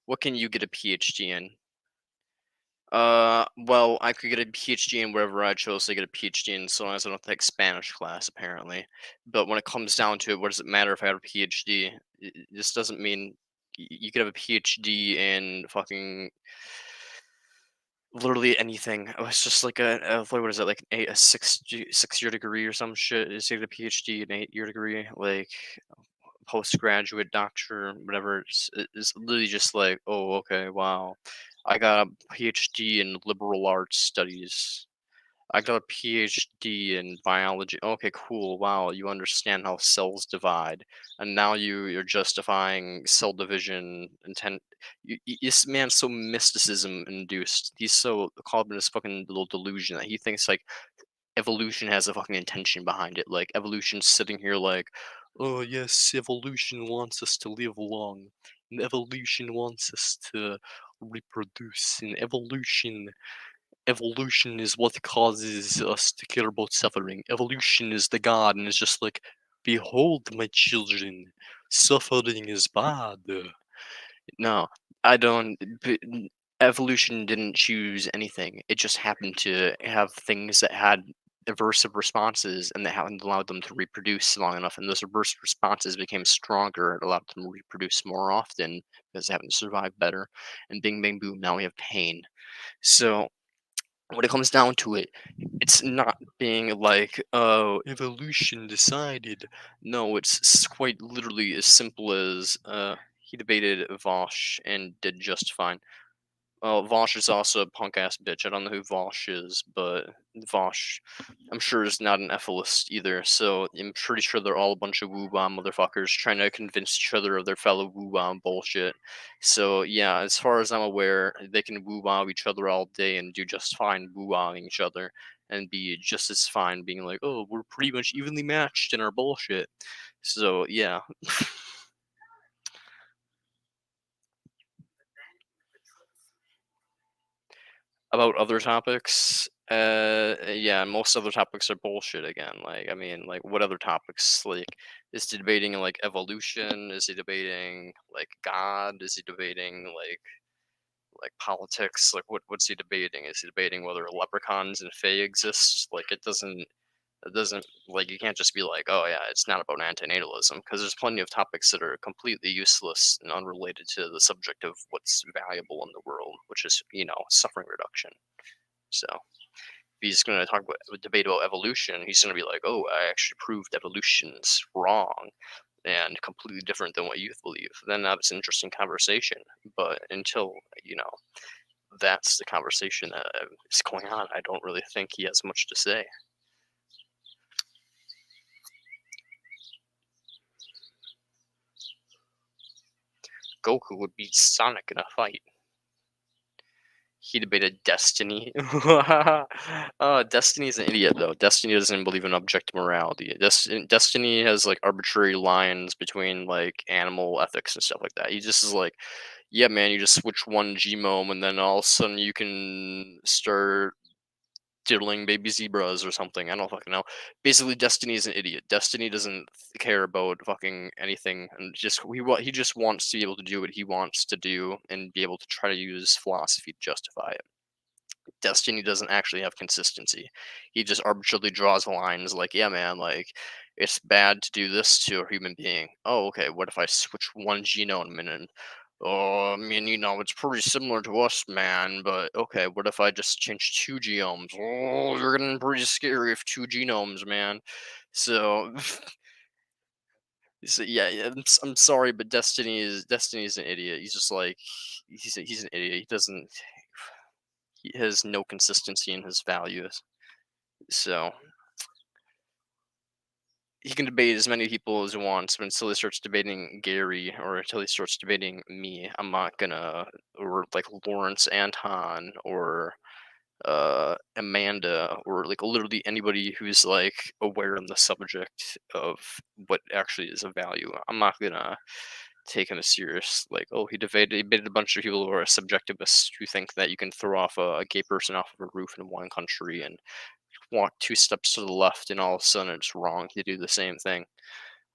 What can you get a PhD in? Well, I could get a PhD in wherever I chose to get a PhD in, so long as I don't take Spanish class, apparently. But when it comes down to it, what does it matter if I have a PhD? This doesn't mean you could have a PhD in fucking literally anything. It's just like what is it, like a 6-year degree or some shit? Is it a PhD, an 8-year degree, like postgraduate doctor, whatever? It's literally just like, oh, okay, wow. I got a PhD in liberal arts studies. I got a PhD in biology. Okay, cool. Wow, you understand how cells divide, and now you're justifying cell division intent. This man's so mysticism induced. He's so caught up in this fucking little delusion that he thinks like evolution has a fucking intention behind it. Like evolution's sitting here like, oh yes, evolution wants us to live long, and evolution wants us to reproduce, and evolution is what causes us to care about suffering. Evolution is the god, and it's just like, behold, my children, suffering is bad. No, I don't. Evolution didn't choose anything. It just happened to have things that had aversive responses, and that hadn't allowed them to reproduce long enough. And those reverse responses became stronger and allowed them to reproduce more often because they happened to survive better. And bing, bang, boom, now we have pain. So when it comes down to it, it's not being like, oh, evolution decided. No, it's quite literally as simple as he debated Vosh and did just fine. Well, Vosh is also a punk ass bitch. I don't know who Vosh is, but Vosh, I'm sure, is not an EFIList either. So I'm pretty sure they're all a bunch of woo-wah motherfuckers trying to convince each other of their fellow woo-wah bullshit. So yeah, as far as I'm aware, they can woo-wah each other all day and do just fine woo-wahing each other and be just as fine being like, oh, we're pretty much evenly matched in our bullshit. So yeah. About other topics, yeah, most other topics are bullshit again. Like, I mean, like, what other topics? Like, is he debating like evolution? Is he debating like God? Is he debating like politics? Like, what's he debating? Is he debating whether leprechauns and fae exist? Like, it doesn't, like, you can't just be like, oh yeah, it's not about antinatalism, because there's plenty of topics that are completely useless and unrelated to the subject of what's valuable in the world, which is, suffering reduction. So if he's going to talk about debate about evolution, he's going to be like, oh, I actually proved evolution's wrong and completely different than what you believe. Then that's an interesting conversation. But until that's the conversation that is going on, I don't really think he has much to say. Goku would beat Sonic in a fight. He debated Destiny. Destiny's an idiot, though. Destiny doesn't believe in objective morality. Destiny has, like, arbitrary lines between, like, animal ethics and stuff like that. He just is like, yeah, man, you just switch one genome, and then all of a sudden you can start diddling baby zebras or something. I don't fucking know. Basically, Destiny is an idiot. Destiny doesn't care about fucking anything, and he just wants to be able to do what he wants to do and be able to try to use philosophy to justify it. Destiny doesn't actually have consistency. He just arbitrarily draws lines like, yeah, man, like it's bad to do this to a human being. Oh, okay. What if I switch one genome and oh, I mean, it's pretty similar to us, man. But okay, what if I just change two genomes? Oh, you're getting pretty scary if two genomes, man. So, so yeah, I'm sorry, but Destiny is an idiot. He's just like he's an idiot. He has no consistency in his values. So he can debate as many people as he wants, but until he starts debating Gary or until he starts debating me, I'm not gonna, or like Lawrence Anton or Amanda or like literally anybody who's like aware of the subject of what actually is of value. I'm not gonna take him as serious. Like, oh, he debated a bunch of people who are subjectivists who think that you can throw off a gay person off of a roof in one country and walk two steps to the left and all of a sudden it's wrong to do the same thing.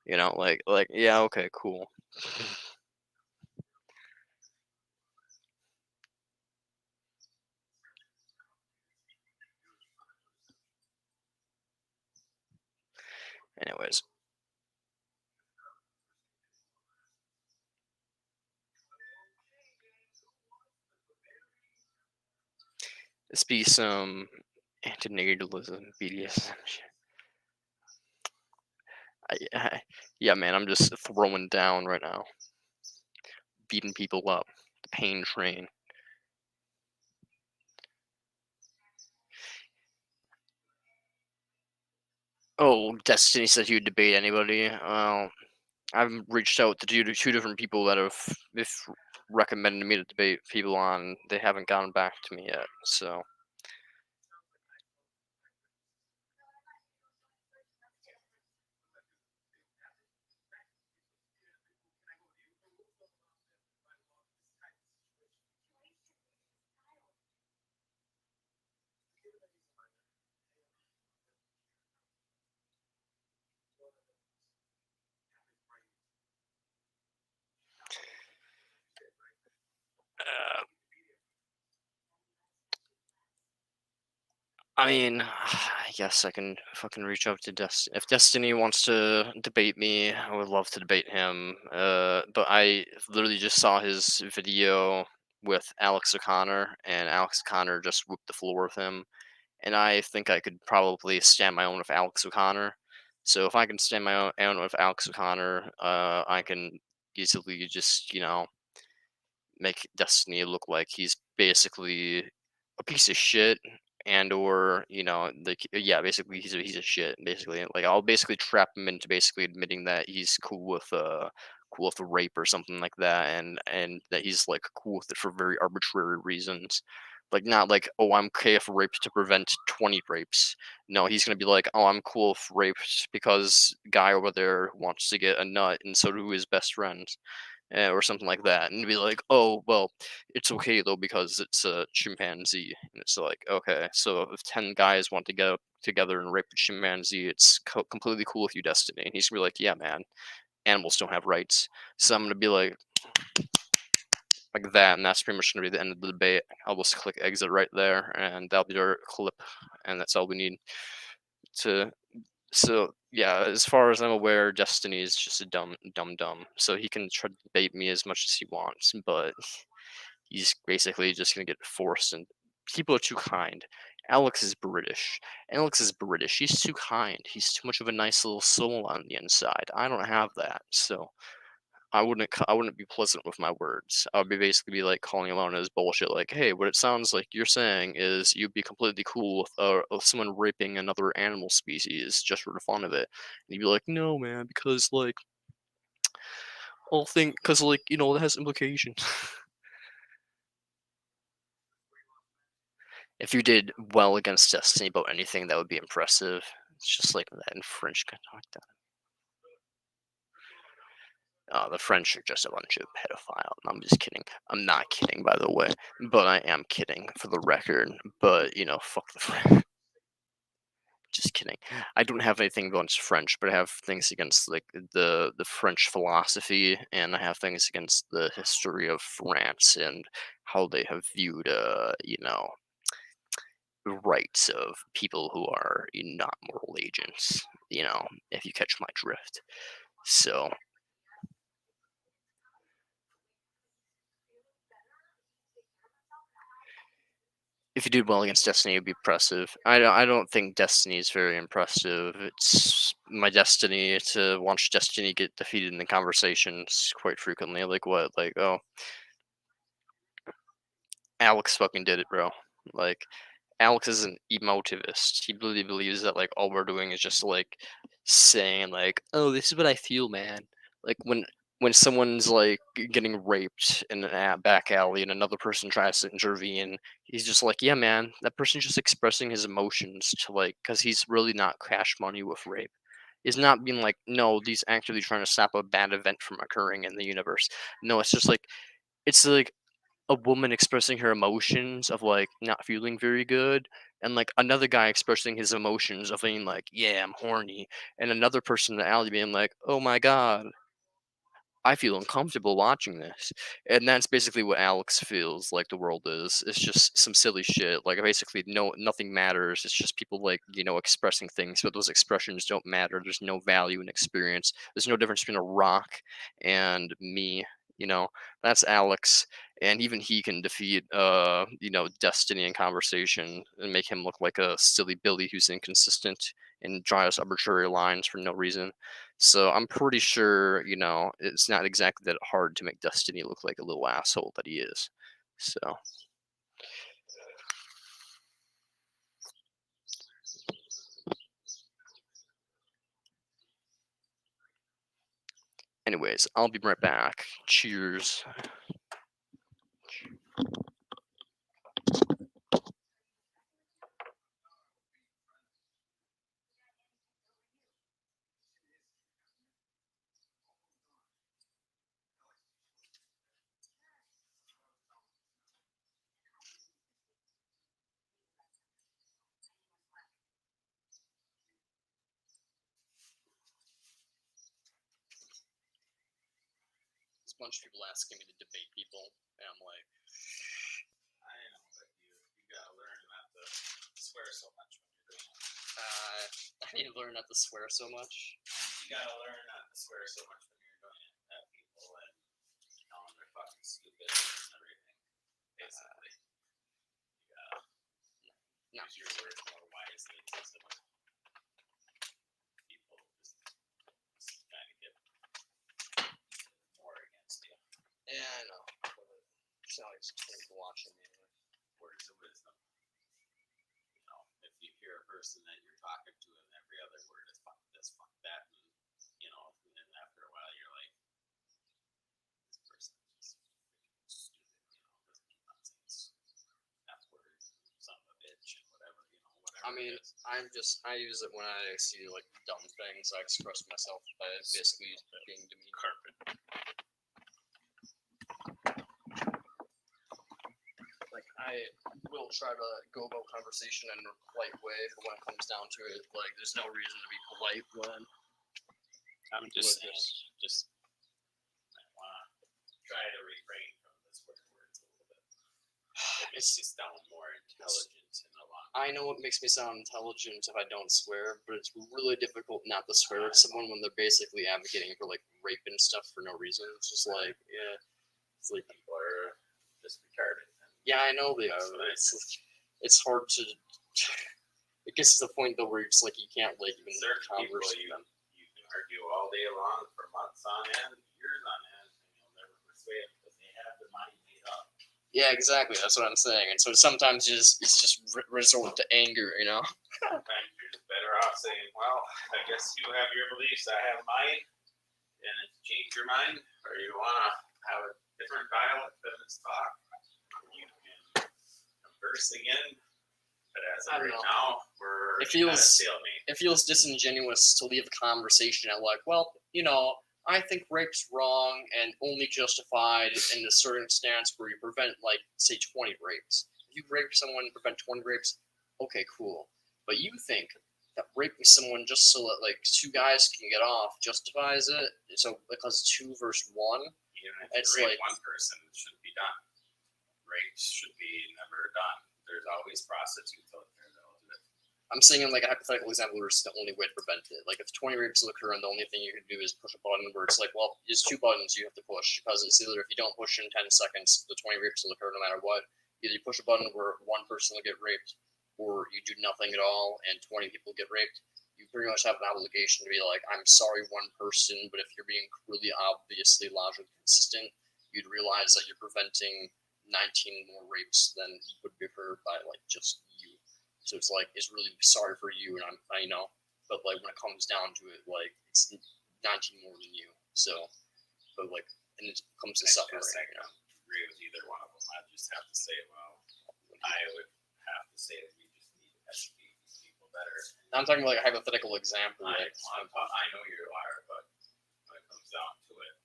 Like yeah, okay, cool. Anyways. This be some antinatalism, BDSM shit. Yeah, man, I'm just throwing down right now. Beating people up. The pain train. Oh, Destiny said he would debate anybody. Well, I've reached out to two different people that have recommended me to debate people on. They haven't gotten back to me yet, so. I mean, I guess I can fucking reach out to Destiny. If Destiny wants to debate me, I would love to debate him. But I literally just saw his video with Alex O'Connor, and Alex O'Connor just whooped the floor with him. And I think I could probably stand my own with Alex O'Connor. So if I can stand my own with Alex O'Connor, I can easily just, make Destiny look like he's basically a piece of shit and or yeah, basically he's a piece of shit basically. Like I'll basically trap him into basically admitting that he's cool with rape or something like that, and that he's like cool with it for very arbitrary reasons. Like not like, oh, I'm okay with rape to prevent 20 rapes. No, he's gonna be like, oh, I'm cool with rape because guy over there wants to get a nut and so do his best friends, or something like that, and be like, "Oh, well, it's okay though because it's a chimpanzee." And it's like, okay, so if 10 guys want to get up together and rape a chimpanzee, it's completely cool with you, Destiny. And he's gonna be like, "Yeah, man, animals don't have rights." So I'm gonna be like that, and that's pretty much gonna be the end of the debate. I'll just click exit right there, and that'll be our clip, and that's all we need to. So yeah, as far as I'm aware, Destiny is just a dumb. So he can try to debate me as much as he wants, but he's basically just gonna get forced. And people are too kind. Alex is British. He's too kind. He's too much of a nice little soul on the inside. I don't have that, so I wouldn't be pleasant with my words. I would basically be like calling him out on his bullshit. Like, hey, what it sounds like you're saying is you'd be completely cool with someone raping another animal species just for the fun of it. And he'd be like, no, man, because like, because like it has implications. If you did well against Destiny about anything, that would be impressive. It's just like that in French. The French are just a bunch of pedophiles. I'm just kidding. I'm not kidding, by the way. But I am kidding for the record. But, fuck the French. just kidding. I don't have anything against French, but I have things against like the French philosophy, and I have things against the history of France and how they have viewed, the rights of people who are not moral agents. If you catch my drift. So if you did well against Destiny, it'd be impressive. I don't think Destiny is very impressive. It's my destiny to watch Destiny get defeated in the conversations quite frequently. Like what? Like, oh, Alex fucking did it, bro. Like, Alex is an emotivist. He really believes that like all we're doing is just like saying like, "Oh, this is what I feel, man." Like when someone's like getting raped in a back alley and another person tries to intervene, he's just like, "Yeah, man, that person's just expressing his emotions to like, because he's really not cash money with rape." He's not being like, "No, he's actually trying to stop a bad event from occurring in the universe." No, it's like a woman expressing her emotions of like not feeling very good, and like another guy expressing his emotions of being like, yeah, I'm horny, and another person in the alley being like, oh my god, I feel uncomfortable watching this. And that's basically what Alex feels like the world is. It's just some silly shit. Like basically nothing matters. It's just people like, expressing things, but those expressions don't matter. There's no value in experience. There's no difference between a rock and me, you know. That's Alex. And even he can defeat Destiny in conversation and make him look like a silly Billy who's inconsistent and draw us arbitrary lines for no reason. So I'm pretty sure, it's not exactly that hard to make Destiny look like a little asshole that he is. So. Anyways, I'll be right back. Cheers. There's a bunch of people asking me to debate people, and I'm like, I know, but you gotta learn not to swear so much when you're doing it. I need to learn not to swear so much. You gotta learn not to swear so much when you're doing it at people and telling them they're fucking stupid and everything. Basically, you gotta use your words more wisely instead of people just trying to get more against you. Yeah, I know. It's not like people watching me. Words of wisdom. If you hear a person that you're talking to and every other word is fuck this, fuck that, and and after a while you're like, this person is stupid, doesn't keep on saying F words, son of a bitch, and whatever, whatever. I mean, I use it when I see like dumb things. I express myself by basically being demeaning. Carpet. Like I will try to go about conversation in a polite way, but when it comes down to it, like there's no reason to be polite when I'm just saying, just I want to try to refrain from the swear words a little bit. It makes you sound more intelligent in the long run. I know it makes me sound intelligent if I don't swear, but it's really difficult not to swear at someone when they're basically advocating for like rape and stuff for no reason. It's just like, yeah, it's like People are just retarded. yeah, I know they are. But it's hard to. It gets to the point though where it's like you can't like even Certain people converse. you can argue all day long for months on end, years on end, and you'll never persuade them because they have their mind made up. Yeah, exactly. That's what I'm saying. And so sometimes it's just resort to anger, Sometimes you're just better off saying, well, I guess you have your beliefs, I have mine, and it's change your mind, or you want to have a different dialect than this talk. You can converse again, but as I of don't right know. now, we're It feels- at a stalemate. It feels disingenuous to leave a conversation at like, well, I think rape's wrong and only justified in a certain stance where you prevent, like, say, 20 rapes. If you rape someone and prevent 20 rapes, okay, cool. But you think that raping someone just so that like two guys can get off justifies it. So because 2 versus 1, Even if it's you rape like one person, it shouldn't be done. Rape should be never done. There's always prostitutes out there that'll do it. I'm saying in like a hypothetical example where it's the only way to prevent it. Like if 20 rapes occur and the only thing you can do is push a button where it's like, well, there's 2 buttons you have to push because it's either if you don't push in 10 seconds, the 20 rapes will occur no matter what. Either you push a button where 1 person will get raped, or you do nothing at all and 20 people get raped. You pretty much have an obligation to be like, I'm sorry, 1 person, but if you're being really obviously logically consistent, you'd realize that you're preventing 19 more rapes than would be occurred by like just you. So it's like it's really sorry for you, and I know, but like when it comes down to it, like it's 19 more than you. So, but like, and it comes to suffering. I don't agree with either one of them. I just have to say, well, I would have to say that we just need to educate these people better. I'm talking about like a hypothetical example. I know you are, but when it comes down to it,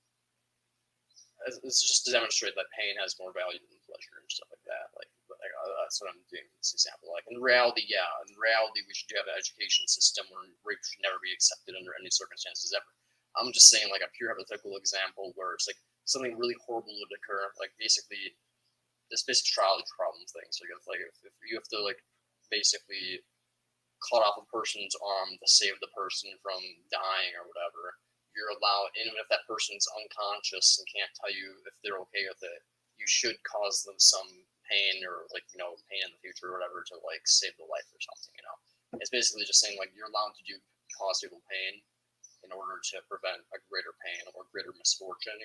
it's just to demonstrate that pain has more value than pleasure and stuff like that. Like that's what I'm doing in this example. Like in reality, we should have an education system where rape should never be accepted under any circumstances ever. I'm just saying like a pure hypothetical example where it's like something really horrible would occur. Like basically, this basic trial problem things. Like if you have to like basically cut off a person's arm to save the person from dying or whatever. You're allowed, even if that person's unconscious and can't tell you if they're okay with it, you should cause them some pain or like pain in the future or whatever to like save the life or something. It's basically just saying like you're allowed to cause people pain in order to prevent a greater pain or greater misfortune.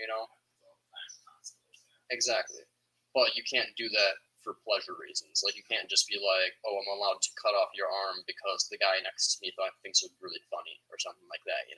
Exactly, but you can't do that for pleasure reasons. Like you can't just be like, oh, I'm allowed to cut off your arm because the guy next to me thinks it's really funny or something like that.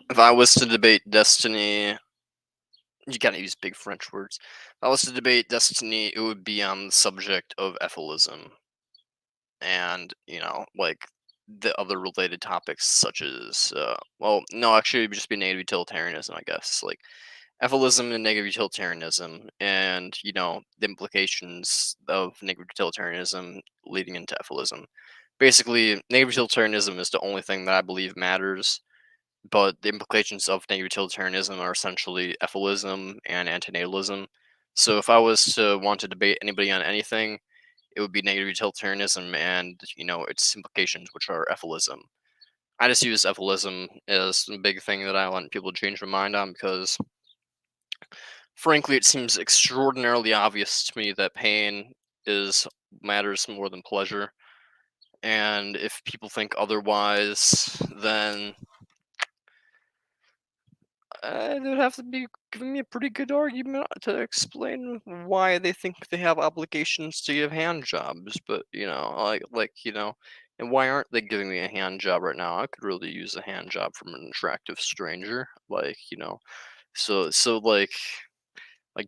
If I was to debate destiny, you gotta use big French words. If I was to debate destiny, it would be on the subject of EFILism. And, like the other related topics such as, well, no, actually, it would just be native utilitarianism, I guess. Like, EFILism and negative utilitarianism, and the implications of negative utilitarianism leading into EFILism. Basically, negative utilitarianism is the only thing that I believe matters, but the implications of negative utilitarianism are essentially EFILism and antinatalism. So if I was to want to debate anybody on anything, it would be negative utilitarianism and its implications, which are EFILism. I just use EFILism as the big thing that I want people to change their mind on, because frankly, it seems extraordinarily obvious to me that pain matters more than pleasure. And if people think otherwise, then they would have to be giving me a pretty good argument to explain why they think they have obligations to give hand jobs. But and why aren't they giving me a hand job right now? I could really use a hand job from an attractive stranger, So like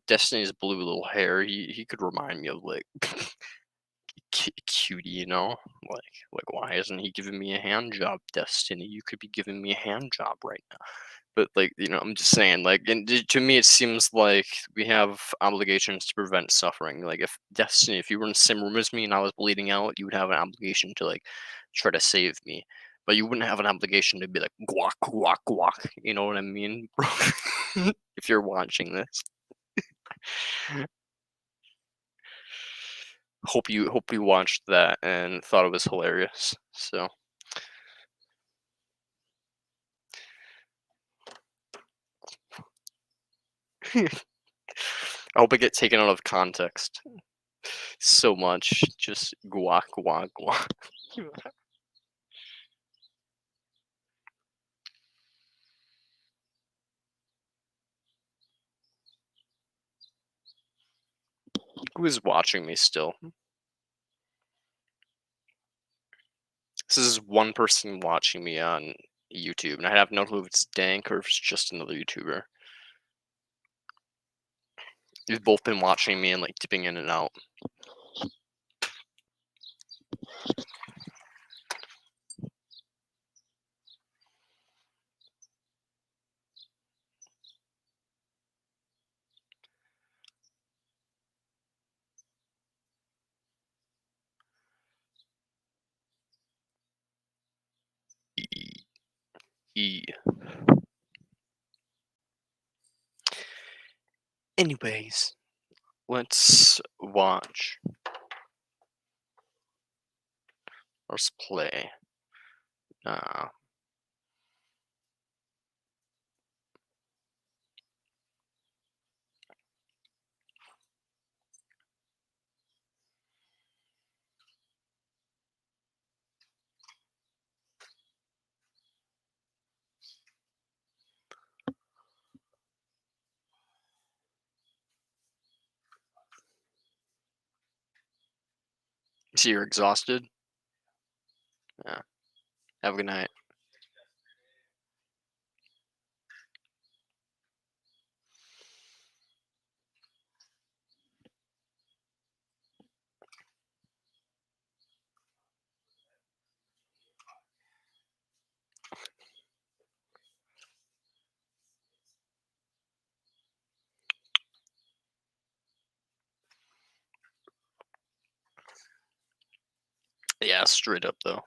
Destiny's blue little hair, he could remind me of like cutie, like why isn't he giving me a hand job, Destiny? You could be giving me a hand job right now. But I'm just saying, and to me it seems like we have obligations to prevent suffering. Like if Destiny, if you were in the same room as me and I was bleeding out, you would have an obligation to try to save me. But you wouldn't have an obligation to be like guac guac guac. You know what I mean, bro? If you're watching this. Hope you watched that and thought it was hilarious. So I hope it gets taken out of context so much. Just guac guac guac. Who is watching me still? This is one person watching me on YouTube, and I have no clue if it's Dank or if it's just another YouTuber. You've both been watching me and dipping in and out. Anyways, let's watch. Let's play. So you're exhausted? Yeah. Have a good night. Yeah, straight up though.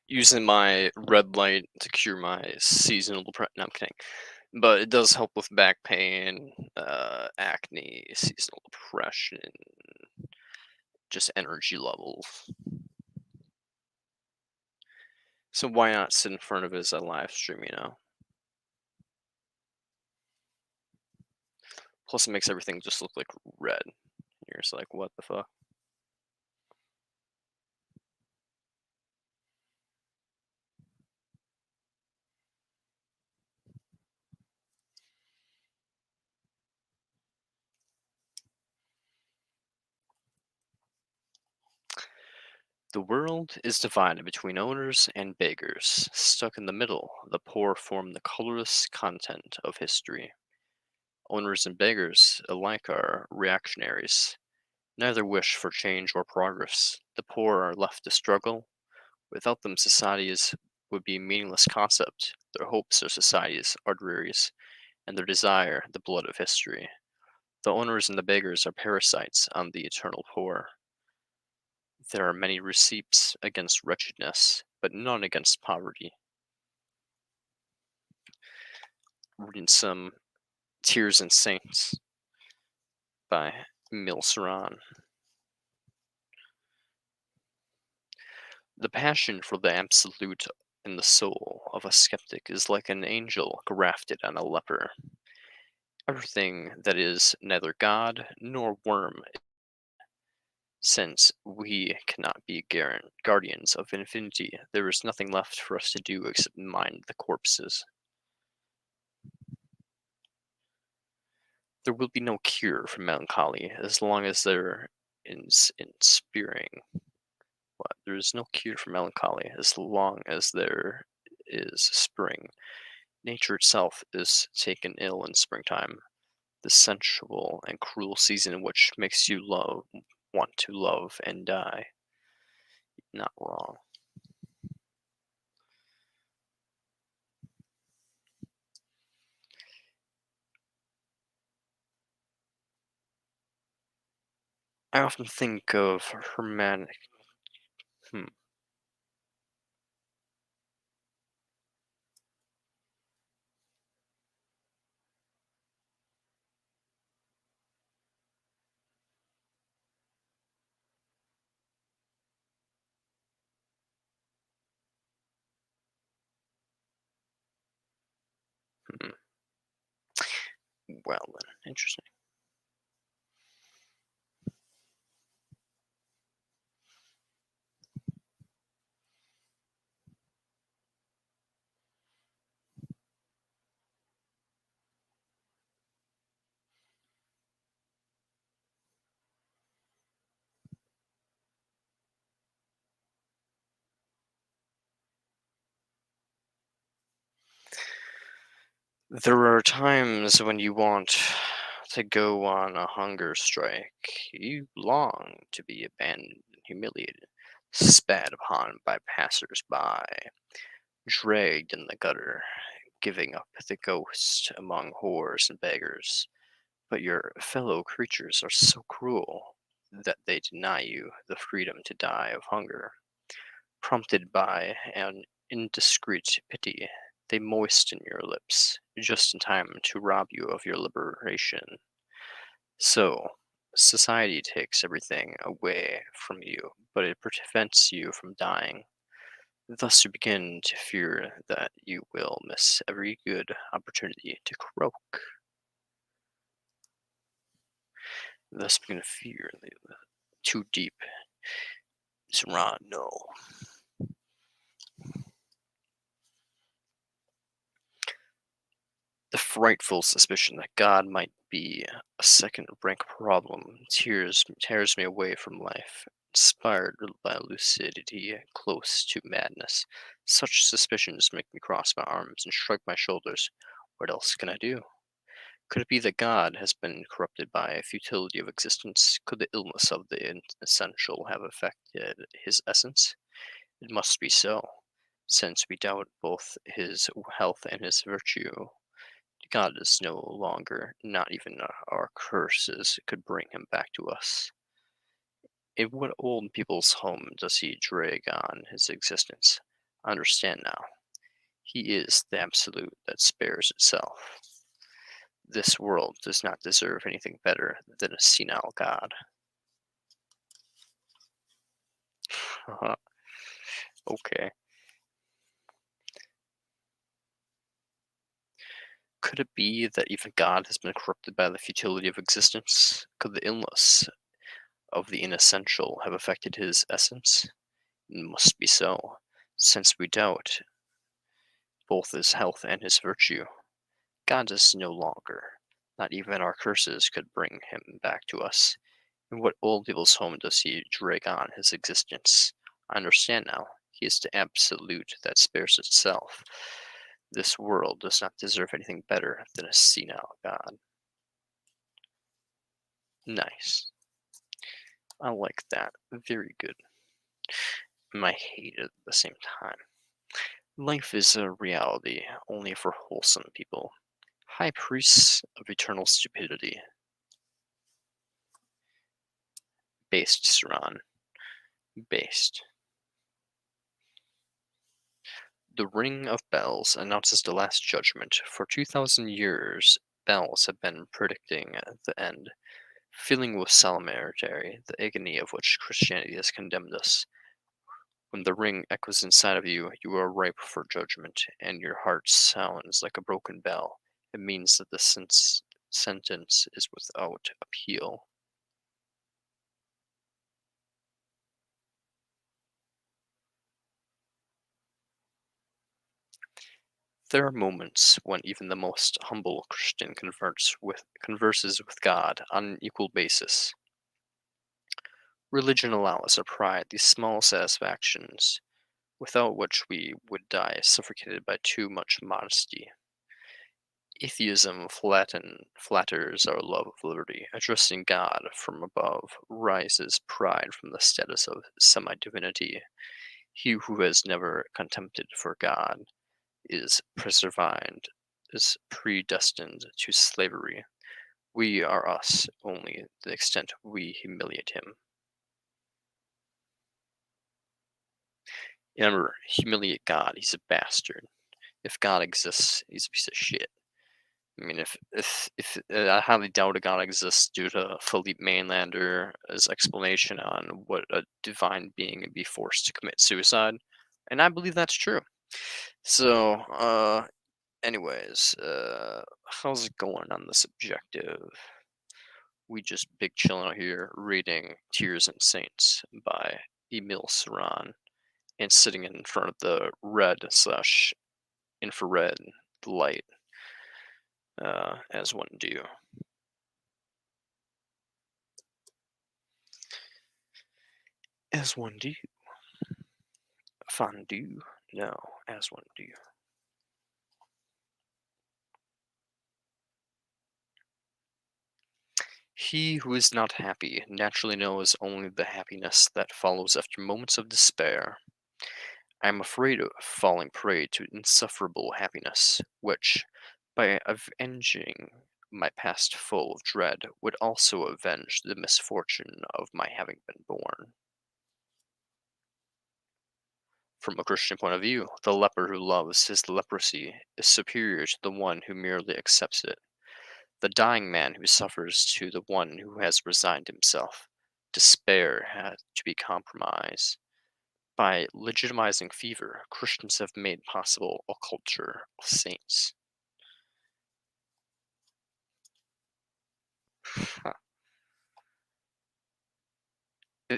Using my red light to cure my seasonal depression. No, I'm kidding. But it does help with back pain, acne, seasonal depression, just energy levels. So why not sit in front of it as a live stream, you know? Plus it makes everything just look like red. You're just like, what the fuck? The world is divided between owners and beggars. Stuck in the middle, the poor form the colorless content of history. Owners and beggars alike are reactionaries. Neither wish for change or progress. The poor are left to struggle. Without them, societies would be a meaningless concept. Their hopes are society's arteries, and their desire the blood of history. The owners and the beggars are parasites on the eternal poor. There are many receipts against wretchedness, but none against poverty. Reading some Tears and Saints by Emil Saran. The passion for the absolute in the soul of a skeptic is like an angel grafted on a leper. Everything that is neither God nor worm, since we cannot be guardians of infinity, there is nothing left for us to do except mind the corpses. There will be no cure for melancholy as long as there is inspiring. What? There is no cure for melancholy as long as there is spring. Nature itself is taken ill in springtime, the sensual and cruel season which makes you want to love and die. Not wrong. I often think of Hermann. Well then, interesting. There are times when you want to go on a hunger strike. You long to be abandoned and humiliated, spat upon by passers-by, dragged in the gutter, giving up the ghost among whores and beggars. But your fellow creatures are so cruel that they deny you the freedom to die of hunger. Prompted by an indiscreet pity, they moisten your lips just in time to rob you of your liberation. So, society takes everything away from you, but it prevents you from dying. Thus, you begin to fear that you will miss every good opportunity to croak. Thus, begin to fear too deep. Saran, no. The frightful suspicion that God might be a second-rank problem tears me away from life, inspired by lucidity close to madness. Such suspicions make me cross my arms and shrug my shoulders. What else can I do? Could it be that God has been corrupted by futility of existence? Could the illness of the essential have affected his essence? It must be so, since we doubt both his health and his virtue. God is no longer, not even our curses could bring him back to us. In what old people's home does he drag on his existence? I understand now. He is the absolute that spares itself. This world does not deserve anything better than a senile God. Okay. Could it be that even God has been corrupted by the futility of existence? Could the illness of the inessential have affected his essence? It must be so, since we doubt both his health and his virtue. God is no longer. Not even our curses could bring him back to us. In what old people's home does he drag on his existence? I understand now. He is the absolute that spares itself. This world does not deserve anything better than a senile God. Nice. I like that. Very good. I hate it at the same time. Life is a reality only for wholesome people. High priests of eternal stupidity. Based, Saran. Based. The ring of bells announces the last judgment. For 2,000 years, bells have been predicting the end, filling with solidarity the agony of which Christianity has condemned us. When the ring echoes inside of you, you are ripe for judgment, and your heart sounds like a broken bell. It means that the sentence is without appeal. There are moments when even the most humble Christian converses with God on an equal basis. Religion allows our pride these small satisfactions, without which we would die suffocated by too much modesty. Atheism flatters our love of liberty. Addressing God from above rises pride from the status of semi-divinity. He who has never contempted for God is predestined to slavery. We are us only to the extent we humiliate him. Remember, humiliate God, he's a bastard. If God exists, he's a piece of shit. I mean, if I highly doubt a God exists due to Philippe Mainlander's explanation on what a divine being would be forced to commit suicide, and I believe that's true. So, anyways, how's it going on this objective? We just big chilling out here reading Tears and Saints by Emile Saran and sitting in front of the red/infrared light, as one do. As one do. Fondue? No, as one do. He who is not happy naturally knows only the happiness that follows after moments of despair. I am afraid of falling prey to insufferable happiness, which, by avenging my past full of dread, would also avenge the misfortune of my having been born. From a Christian point of view, the leper who loves his leprosy is superior to the one who merely accepts it. The dying man who suffers to the one who has resigned himself. Despair had to be compromised. By legitimizing fever, Christians have made possible a culture of saints.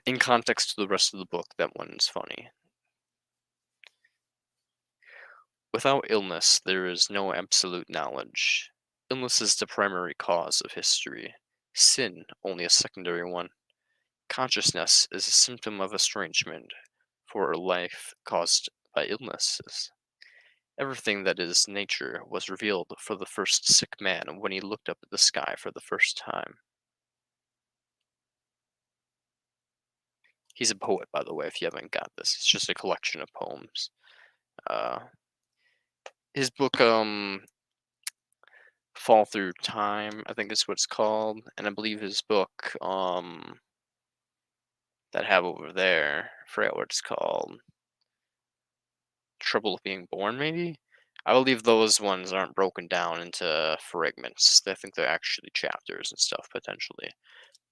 In context to the rest of the book, that one's funny. Without illness, there is no absolute knowledge. Illness is the primary cause of history, sin only a secondary one. Consciousness is a symptom of estrangement for a life caused by illnesses. Everything that is nature was revealed for the first sick man when he looked up at the sky for the first time. He's a poet, by the way, if you haven't got this. It's just a collection of poems. His book, Fall Through Time, I think is what it's called, and I believe his book, that I have over there, I forget what it's called. Trouble of Being Born, maybe? I believe those ones aren't broken down into fragments. I think they're actually chapters and stuff, potentially.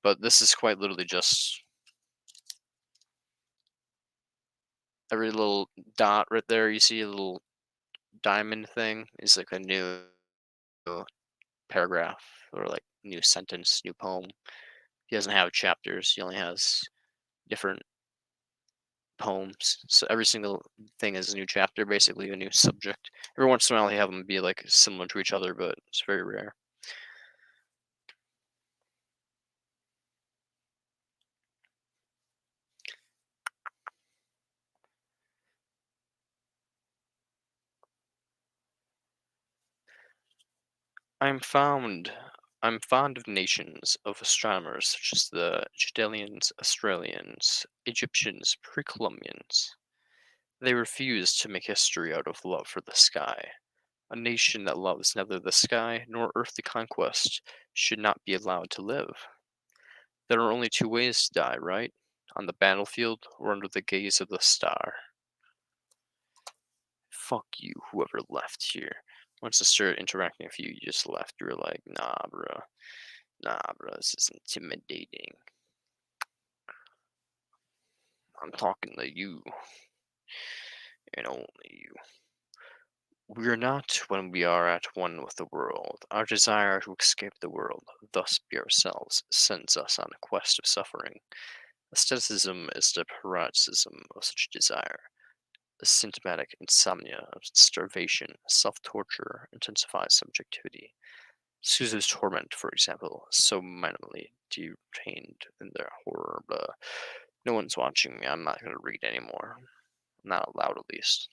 But this is quite literally just every little dot right there, you see a little diamond thing, is like a new paragraph, or like new sentence, new poem. He doesn't have chapters, he only has different poems. So every single thing is a new chapter, basically a new subject. Every once in a while, they have them be like similar to each other, but it's very rare. I'm fond of nations of astronomers such as the Judelians, Australians, Egyptians, Pre-Columbians. They refuse to make history out of love for the sky. A nation that loves neither the sky nor earthly conquest should not be allowed to live. There are only two ways to die, right? On the battlefield or under the gaze of the star. Fuck you, whoever left here. Once I started interacting with you, you just left. You were like, nah, bro. Nah, bro, this is intimidating. I'm talking to you. And only you. We are not when we are at one with the world. Our desire to escape the world, thus be ourselves, sends us on a quest of suffering. Asceticism is the paroxysm of such desire. The symptomatic insomnia of starvation, self-torture, intensifies subjectivity. Suzu's torment, for example, is so minimally detained in their horror, but no one's watching me. I'm not going to read anymore. Not aloud, at least.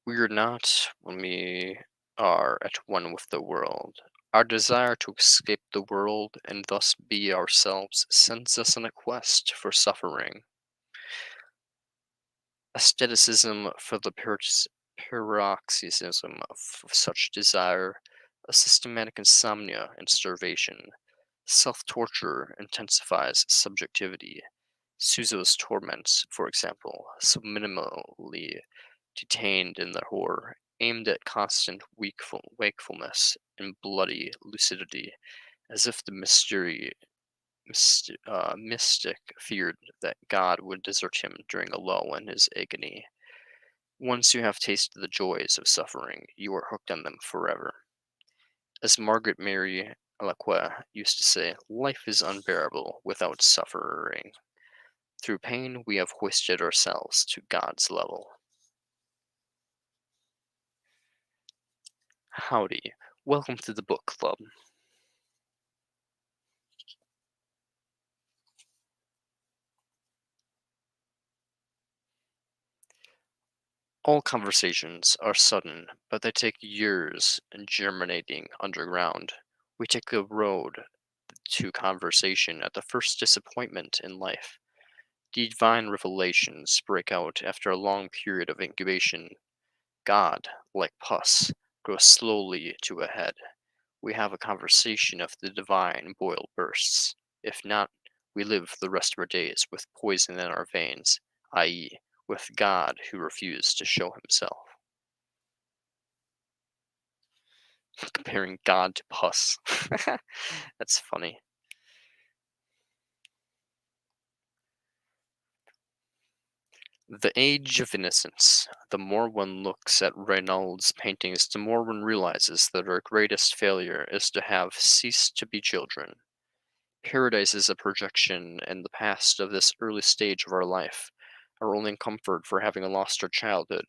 We are not when we are at one with the world. Our desire to escape the world and thus be ourselves sends us on a quest for suffering. Aestheticism for the paroxysm of such desire, a systematic insomnia and starvation. Self-torture intensifies subjectivity. Suzo's torments, for example, so minimally detained in their horror, aimed at constant wakefulness and bloody lucidity, as if the mystic feared that God would desert him during a lull in his agony. Once you have tasted the joys of suffering, you are hooked on them forever. As Margaret Mary Alacoque used to say, life is unbearable without suffering. Through pain, we have hoisted ourselves to God's level. Howdy, welcome to the book club. All conversations are sudden, but they take years in germinating underground. We take the road to conversation at the first disappointment in life. Divine revelations break out after a long period of incubation. God, like pus, grows slowly to a head. We have a conversation of the divine boiled bursts. If not, we live the rest of our days with poison in our veins, i.e., with God who refused to show himself. Comparing God to pus. That's funny. The Age of Innocence. The more one looks at Reynaud's paintings, the more one realizes that our greatest failure is to have ceased to be children. Paradise is a projection in the past of this early stage of our life, our only comfort for having lost our childhood.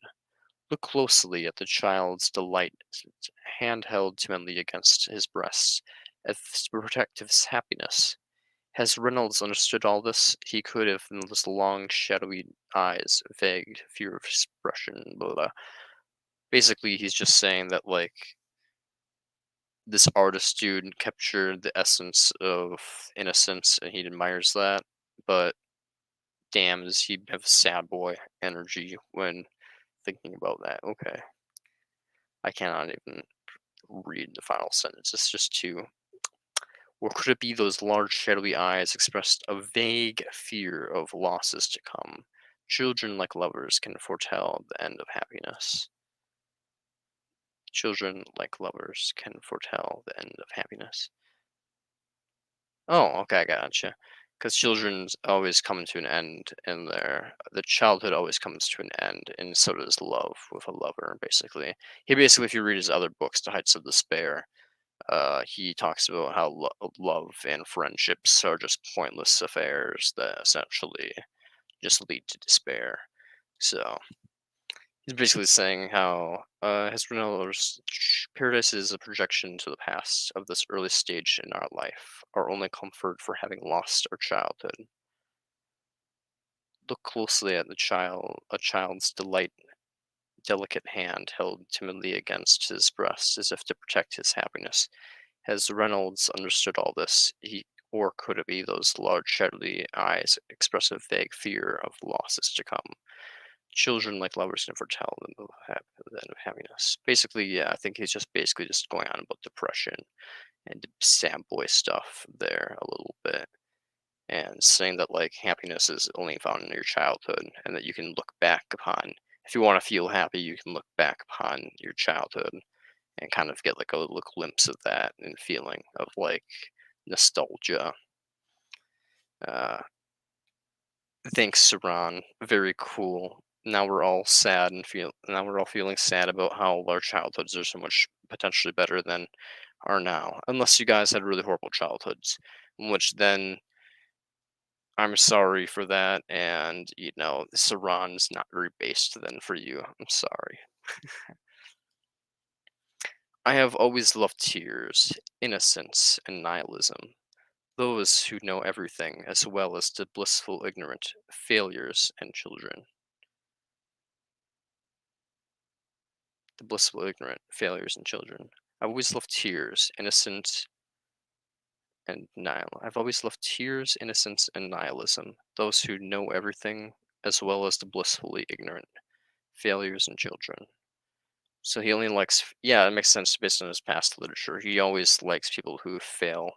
Look closely at the child's delight, hand held timidly against his breast, as to protect his happiness. Has Reynolds understood all this? He could have those long, shadowy eyes, vague, fear of expression, blah, blah. Basically, he's just saying that, like, this artist dude captured the essence of innocence, and he admires that, but damn, does he have sad boy energy when thinking about that. Okay. I cannot even read the final sentence. It's just too. Or could it be those large shadowy eyes expressed a vague fear of losses to come? Children, like lovers, can foretell the end of happiness. Children, like lovers, can foretell the end of happiness. Oh, okay, I gotcha. Because children's always come to an end in the childhood always comes to an end, and so does love with a lover, basically. He basically, if you read his other books, The Heights of Despair, he talks about how love and friendships are just pointless affairs that essentially just lead to despair. So he's basically saying how Hesperon's paradise is a projection to the past of this early stage in our life, our only comfort for having lost our childhood. Look closely at a child's delicate hand held timidly against his breast as if to protect his happiness. Has Reynolds understood all this? Or could it be those large shadowy eyes express a vague fear of losses to come? Children, like lovers, can foretell the end of happiness. Basically, yeah, I think he's just basically just going on about depression and sad boy stuff there a little bit, and saying that like happiness is only found in your childhood, and that you can look back upon. If you want to feel happy, you can look back upon your childhood and kind of get like a little glimpse of that and feeling of like nostalgia. Uh, Thanks, Saran. Very cool. Now we're all sad and now we're all feeling sad about how our childhoods are so much potentially better than are now. Unless you guys had really horrible childhoods, in which then I'm sorry for that, and Saran's not very based then for you. I'm sorry. I have always loved tears, innocence, and nihilism. Those who know everything, as well as the blissful ignorant, failures, and children. The blissful ignorant, failures, and children. I've always loved tears, innocence, and nihilism. I've always loved tears, innocence, and nihilism. Those who know everything, as well as the blissfully ignorant, failures, and children. So he only likes, yeah, it makes sense based on his past literature. He always likes people who fail,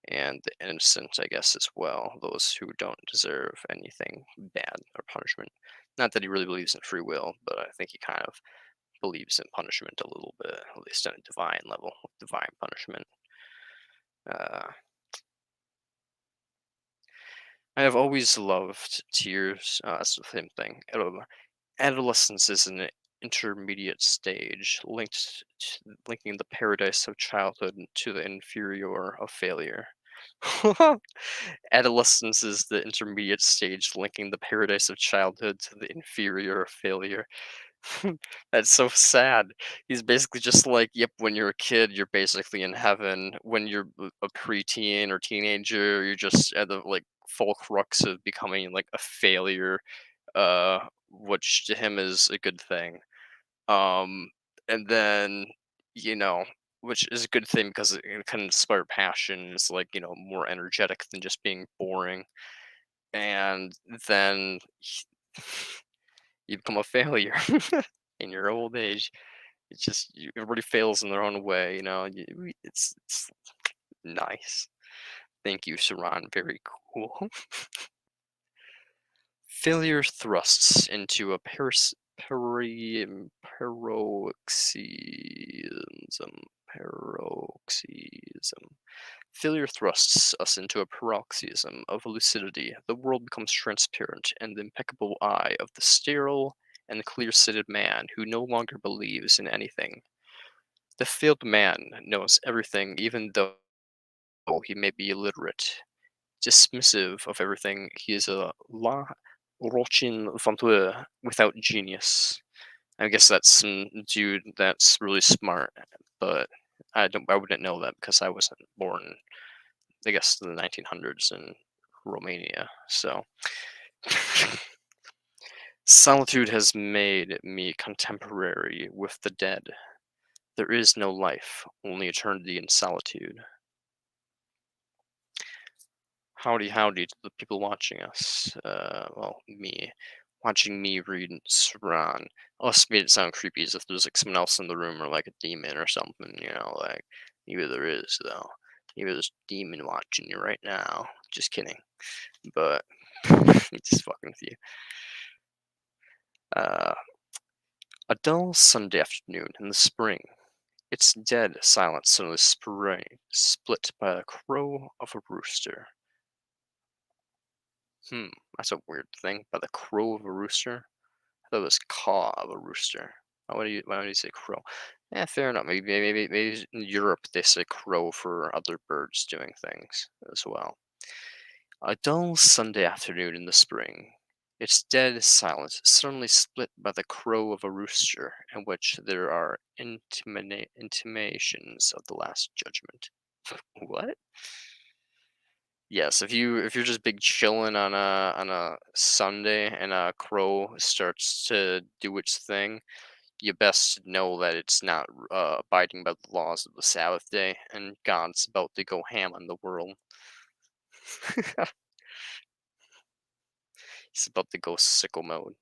and the innocent, I guess, as well. Those who don't deserve anything bad or punishment. Not that he really believes in free will, but I think he kind of believes in punishment a little bit, at least on a divine level, divine punishment. I have always loved tears. That's the same thing. Adolescence is an intermediate stage linking the paradise of childhood to the inferior of failure. Adolescence is the intermediate stage linking the paradise of childhood to the inferior of failure. That's so sad. He's basically just like, yep, when you're a kid, you're basically in heaven. When you're a preteen or teenager, you're just at the like full crux of becoming like a failure, which to him is a good thing. And then, you know, which is a good thing because it can inspire passion. It's like, more energetic than just being boring. And then you become a failure in your old age. It's just everybody fails in their own way, It's nice. Thank you, Saran. Very cool. Failure thrusts into a paroxysm. Paroxysm. Failure thrusts us into a paroxysm of lucidity. The world becomes transparent, and the impeccable eye of the sterile and clear-sighted man who no longer believes in anything. The failed man knows everything, even though he may be illiterate. Dismissive of everything, he is a la Rochin Venture without genius. I guess that's some dude that's really smart, but I wouldn't know that because I wasn't born I guess, the 1900s in Romania. So, solitude has made me contemporary with the dead. There is no life, only eternity in solitude. Howdy, howdy to the people watching us. Well, me. Watching me read Saran. Us made it sound creepy as if there's like someone else in the room or like a demon or something, like maybe there is though. Maybe there's a demon watching you right now. Just kidding. But just fucking with you. A dull Sunday afternoon in the spring. Its dead silence suddenly split by the crow of a rooster. That's a weird thing. By the crow of a rooster? I thought it was caw of a rooster. Why would you say crow? Yeah, fair enough. Maybe in Europe they say crow for other birds doing things as well. A dull Sunday afternoon in the spring. Its dead silence suddenly split by the crow of a rooster, in which there are intimations of the Last Judgment. What? Yes, if you're just big chilling on a Sunday and a crow starts to do its thing, you best know that it's not abiding by the laws of the Sabbath day, and God's about to go ham on the world. He's about to go sicko mode.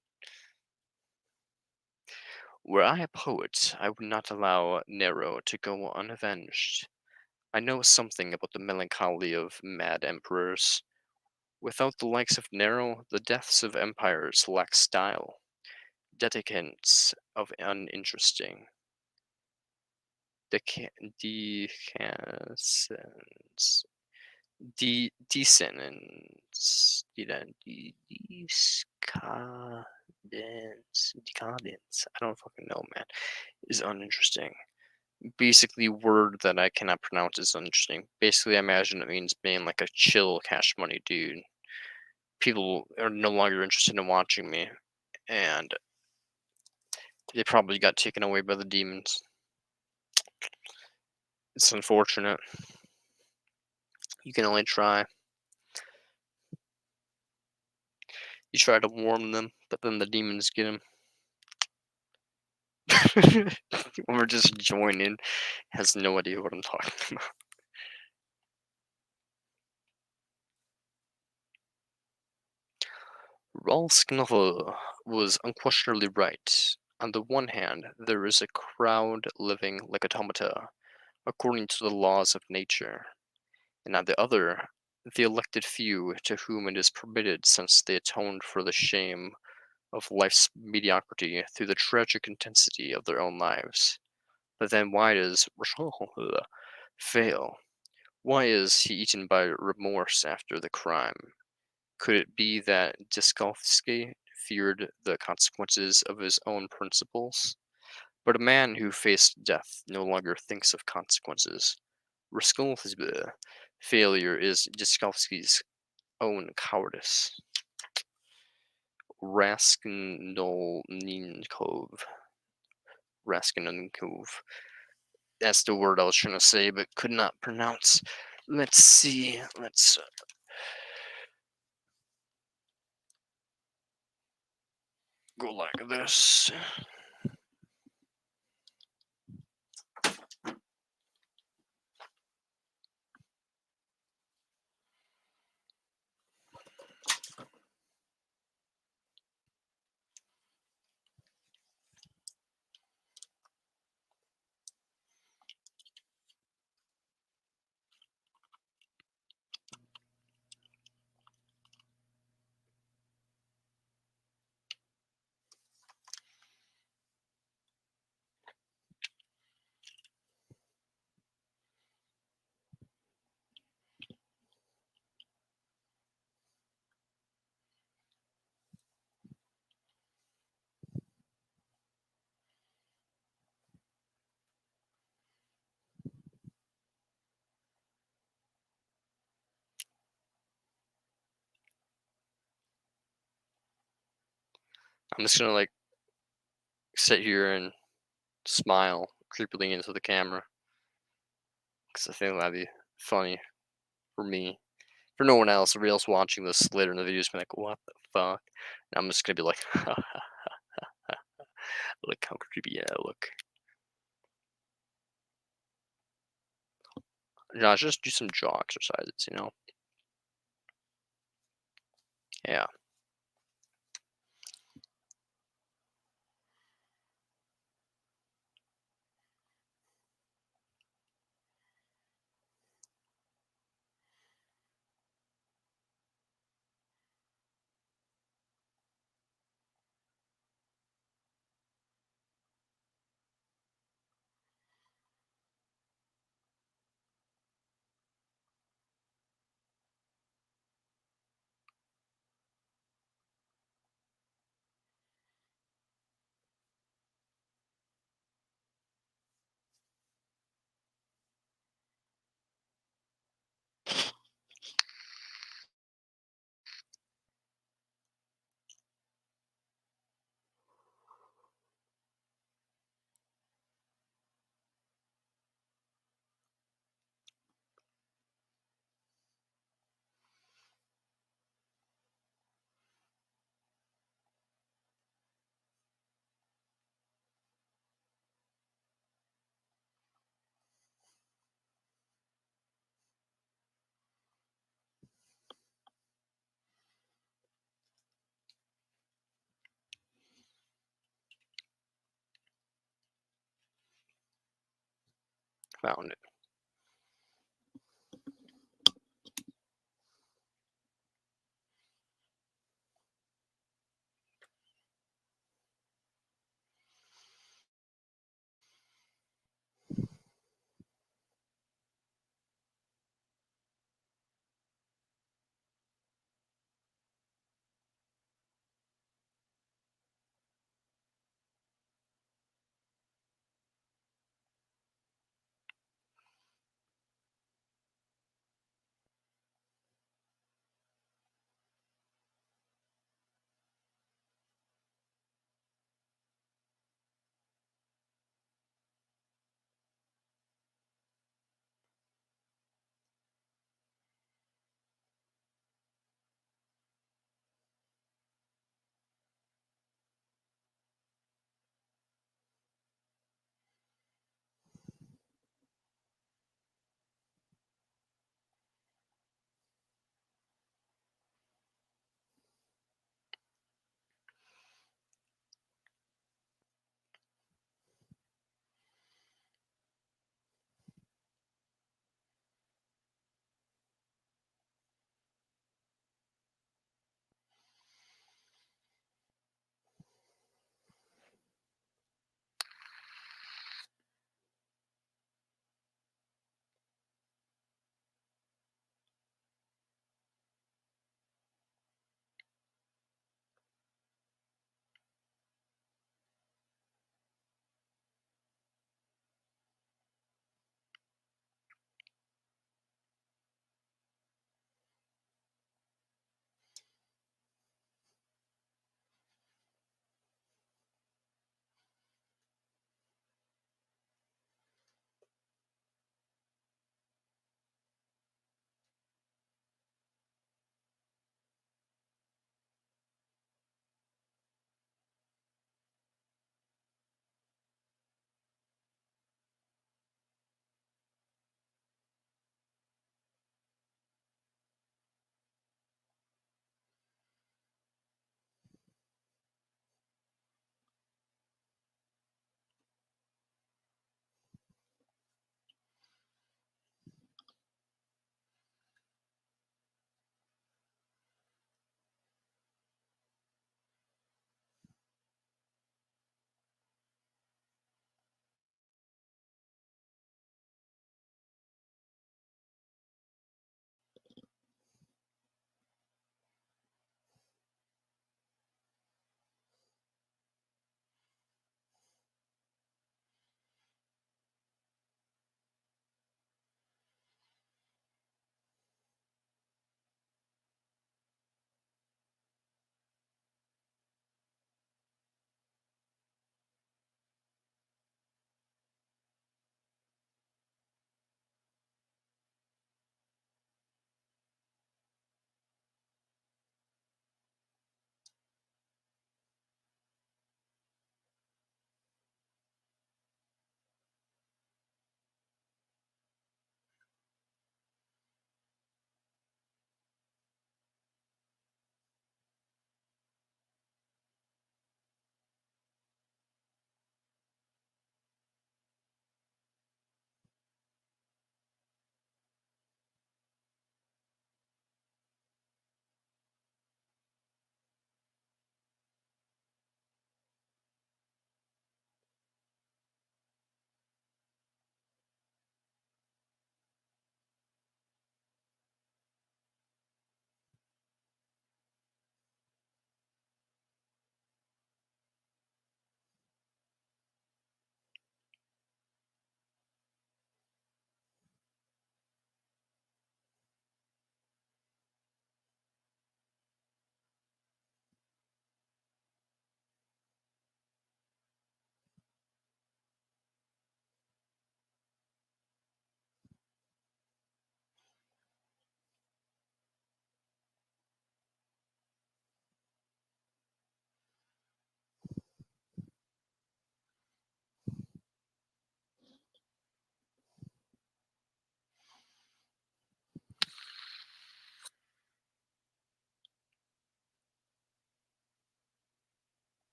Were I a poet, I would not allow Nero to go unavenged. I know something about the melancholy of mad emperors. Without the likes of Nero, the deaths of empires lack style. Dedicants of uninteresting. Decans. Decadence. Decadence. I don't fucking know, man. Is uninteresting. Basically, word that I cannot pronounce is uninteresting. Basically, I imagine it means being like a chill cash money dude. People are no longer interested in watching me, and they probably got taken away by the demons. It's unfortunate. You can only try. You try to warn them, but then the demons get them. Or just join in, has no idea what I'm talking about. Rolsknoll was unquestionably right. On the one hand, there is a crowd living like automata, according to the laws of nature, and on the other, the elected few to whom it is permitted since they atoned for the shame of life's mediocrity through the tragic intensity of their own lives. But then why does fail? Why is he eaten by remorse after the crime? Could it be that Diskovsky feared the consequences of his own principles? But a man who faced death no longer thinks of consequences. Raskolnikov's failure is Diskovsky's own cowardice. Raskolnikov. That's the word I was trying to say, but could not pronounce. Let's see. Let's go like this. I'm just gonna like sit here and smile creepily into the camera because I think that'd be funny for me. For no one else, everybody else watching this later in the video is gonna be like, what the fuck? And I'm just gonna be like, look how creepy I look. Josh, just do some jaw exercises, you know? Yeah. Found it.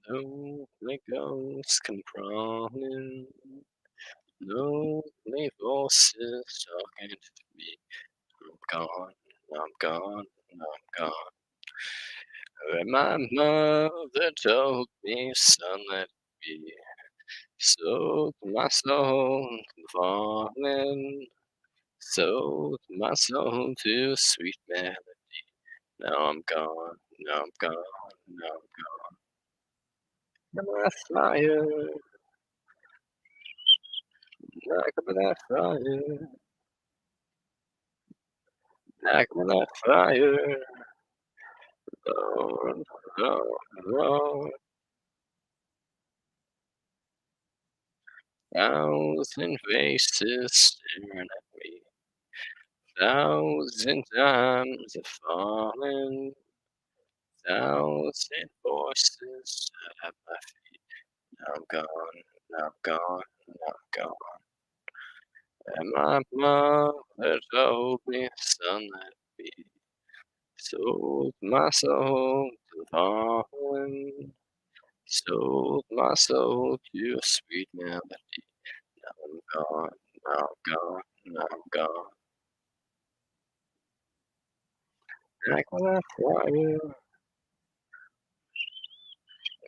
Lonely ghosts come crawling. Lonely voices talking to me. I'm gone, I'm gone, I'm gone. When my mother told me, son, let it be. Sold my soul to the falling. Sold my soul to a sweet melody. Now I'm gone, now I'm gone, now I'm gone. Like a fire, like a fire, like a fire. Lord, Lord, Lord. Thousand faces staring at me. Thousand times I've fallen. Thousand voices at my feet. Now I'm gone, now I'm gone, now I'm gone. And my mother told me, son, let it be. Sold my soul to the fallen. Sold my soul to a sweet melody. Now I'm gone, now I'm gone, now I'm gone. Like a fire,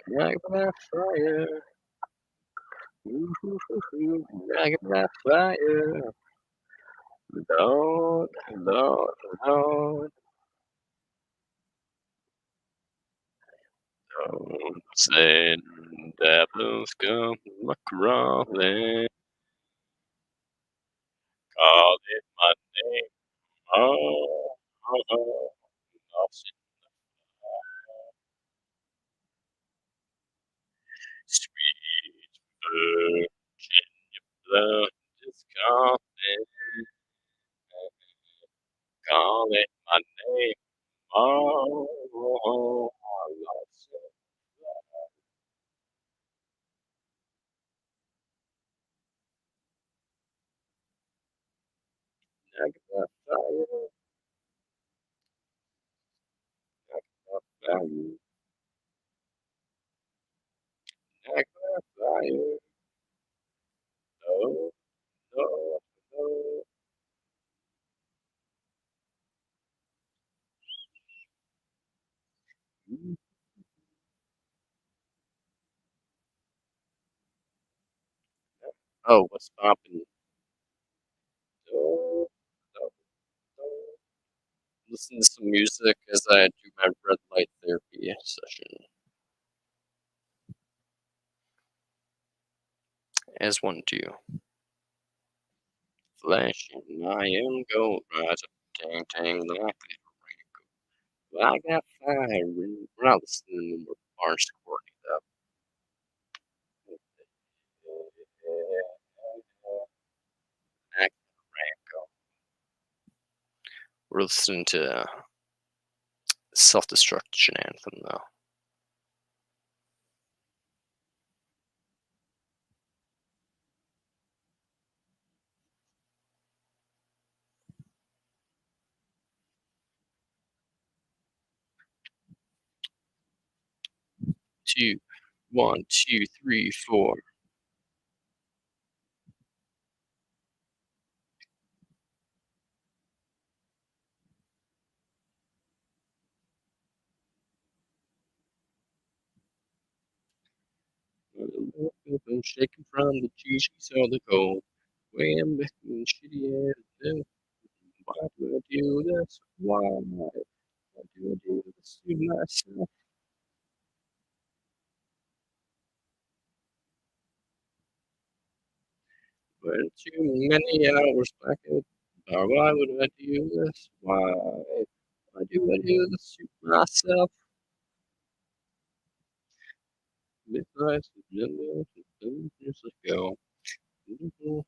like a fire. Ooh, ooh, ooh, ooh, like a fire. Lord, Lord, Lord. Don't send devils come crawling. Call it my name. Oh, oh, oh. Lost in the fire. Sweet Virginia blood is calling. Call it my name. Oh, oh, I lost it. Like a fire, like a fire, like a fire. No, no, no. Oh, what's poppin'? No, no, no. Listen to some music as I do my red light therapy session. As one do. Flashing, I am gold, rise up, tang tang, like a I got fire. We're not listening to Barnes recording though. We're listening to Self-Destruction Anthem though. Two, 1, 2, 3, 4. I'm shaking from the cheese, so the cold. Way I'm making shitty ass. Why do I do this? Why do I do this to myself? But too many hours back at the bar. Why would I do this? Why do I do this to myself? Midnight, years ago. Why do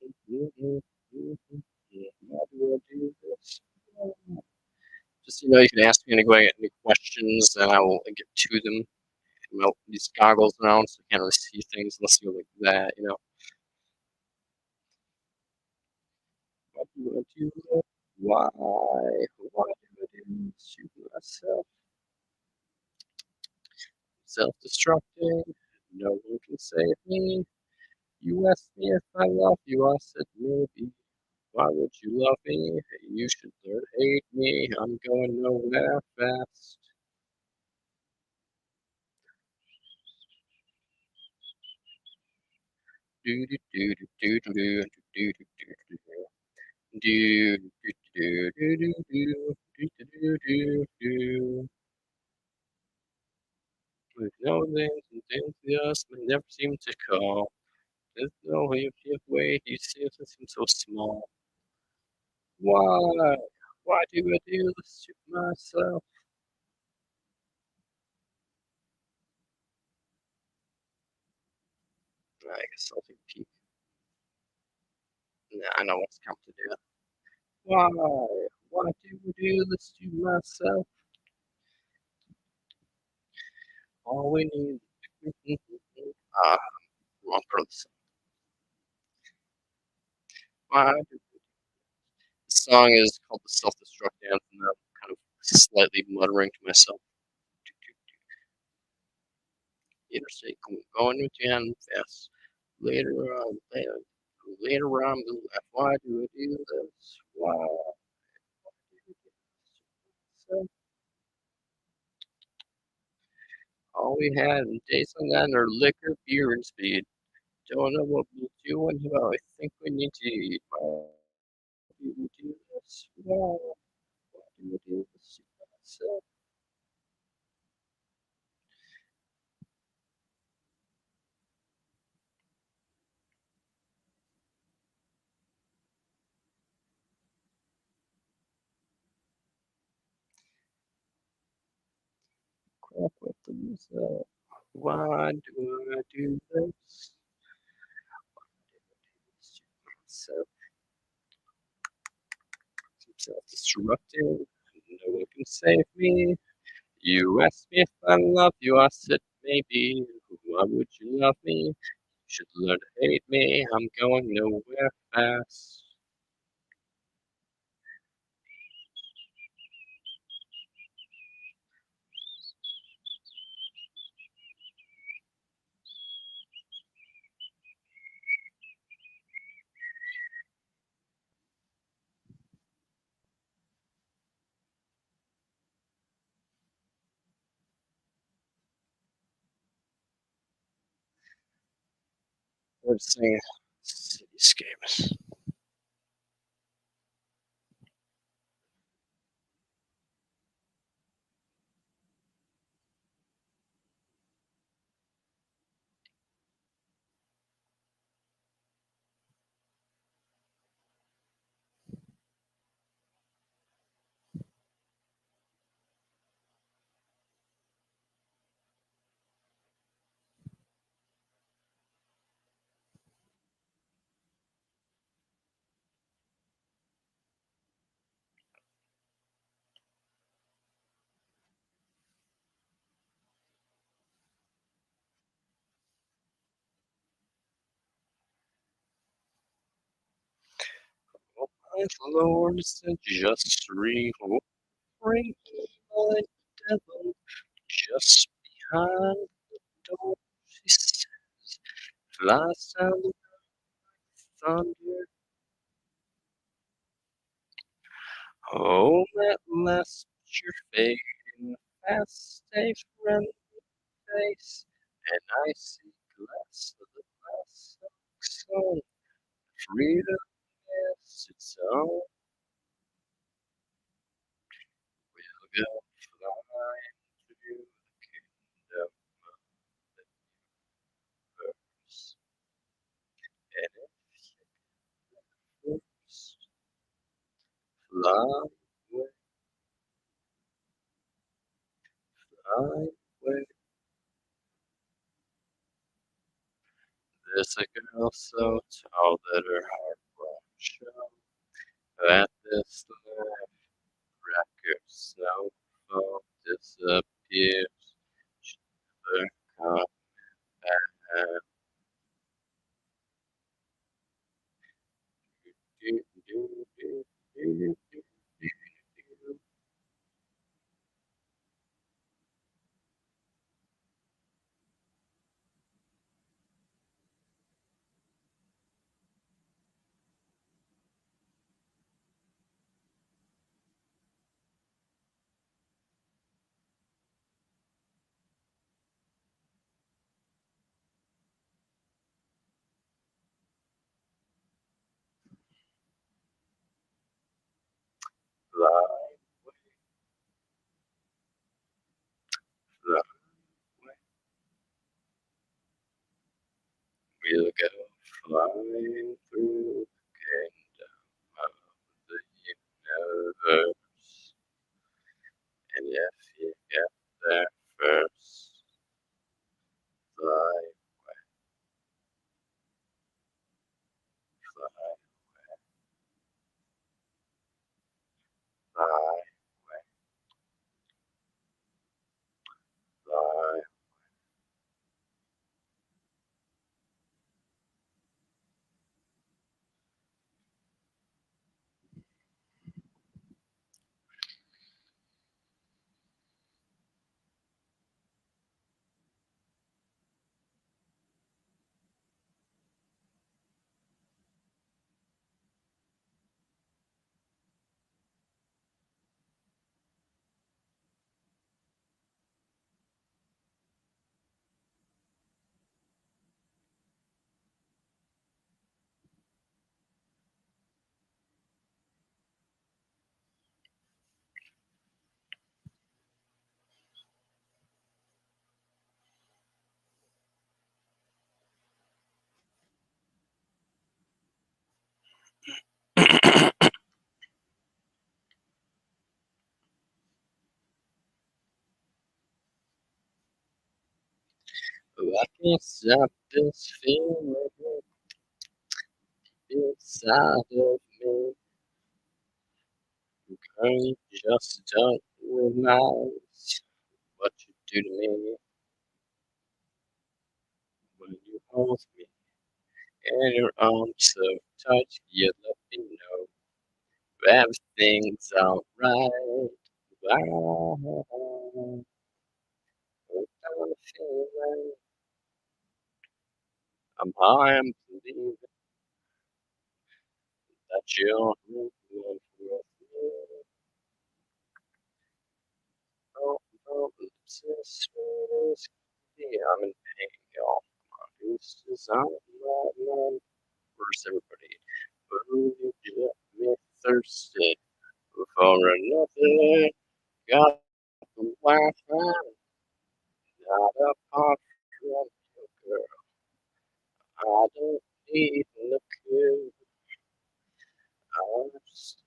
I do this? Just, you can ask me any questions and I will get to them. These goggles now, so you can't really see things unless you go like that. Why do I do that? Why? Why do I do this to myself? self-destructing. No one can save me. You asked me if I love you. I said maybe. Why would you love me? You should learn to hate me. I'm going nowhere fast. Do do do do do do do do do do do do do do do do do. With no names and enthusiasm, never seem to call. There's no way of your way. You seem so small. Why? Why do I do this to myself? I guess I'll take a peek. Nah, I know what's come to do. Why? Why do I do this to myself? All we need. Ah, wrong person. Why do the song is called the Self-Destruct Anthem, and I'm kind of slightly muttering to myself. Interstate going with you and fast. Later on, the left. Why do I do this? Why? So, all we had in days on that are liquor, beer, and speed. Don't know what we'll do when I think we need to eat. Why do we do this? Why? Why do we do this? So, crap with the result. Why do I do this? So self-destructive. No one can save me. You asked me if I love you. I said maybe. Why would you love me? You should learn to hate me. I'm going nowhere fast. Let's sing Cityscapes. Oh my Lord, it's just bring my devil just behind the door. She says, flies down the thunder. Oh, at last you're fading fast, a friendly face, an icy glass of the glass of sun. Freedom, yes, it's all we'll go flying through the kingdom of the universe. And if you first fly fly away. There's a girl so tall that her heart won't show. At this life record, snowfall disappears. She never come back. Do, do, do, do, do, do, do. fly, we'll go flying through the kingdom of the universe. And if you get there first, fly, fly, fly, fly. I can't stop this feeling inside of me. Girl, you just don't realize what you do to me when you hold me in your arms so tight. You let me know everything's alright. Wow, I'm feeling I'm high, I'm believing that you're with me. Oh, oh, it's as sweet as can be. I'm in pain, y'all. My goose is on my mind. Where's everybody? Oh, you get me thirsty for another. Got the Wi-Fi, not apart from you, girl. I don't need no cue. I'll just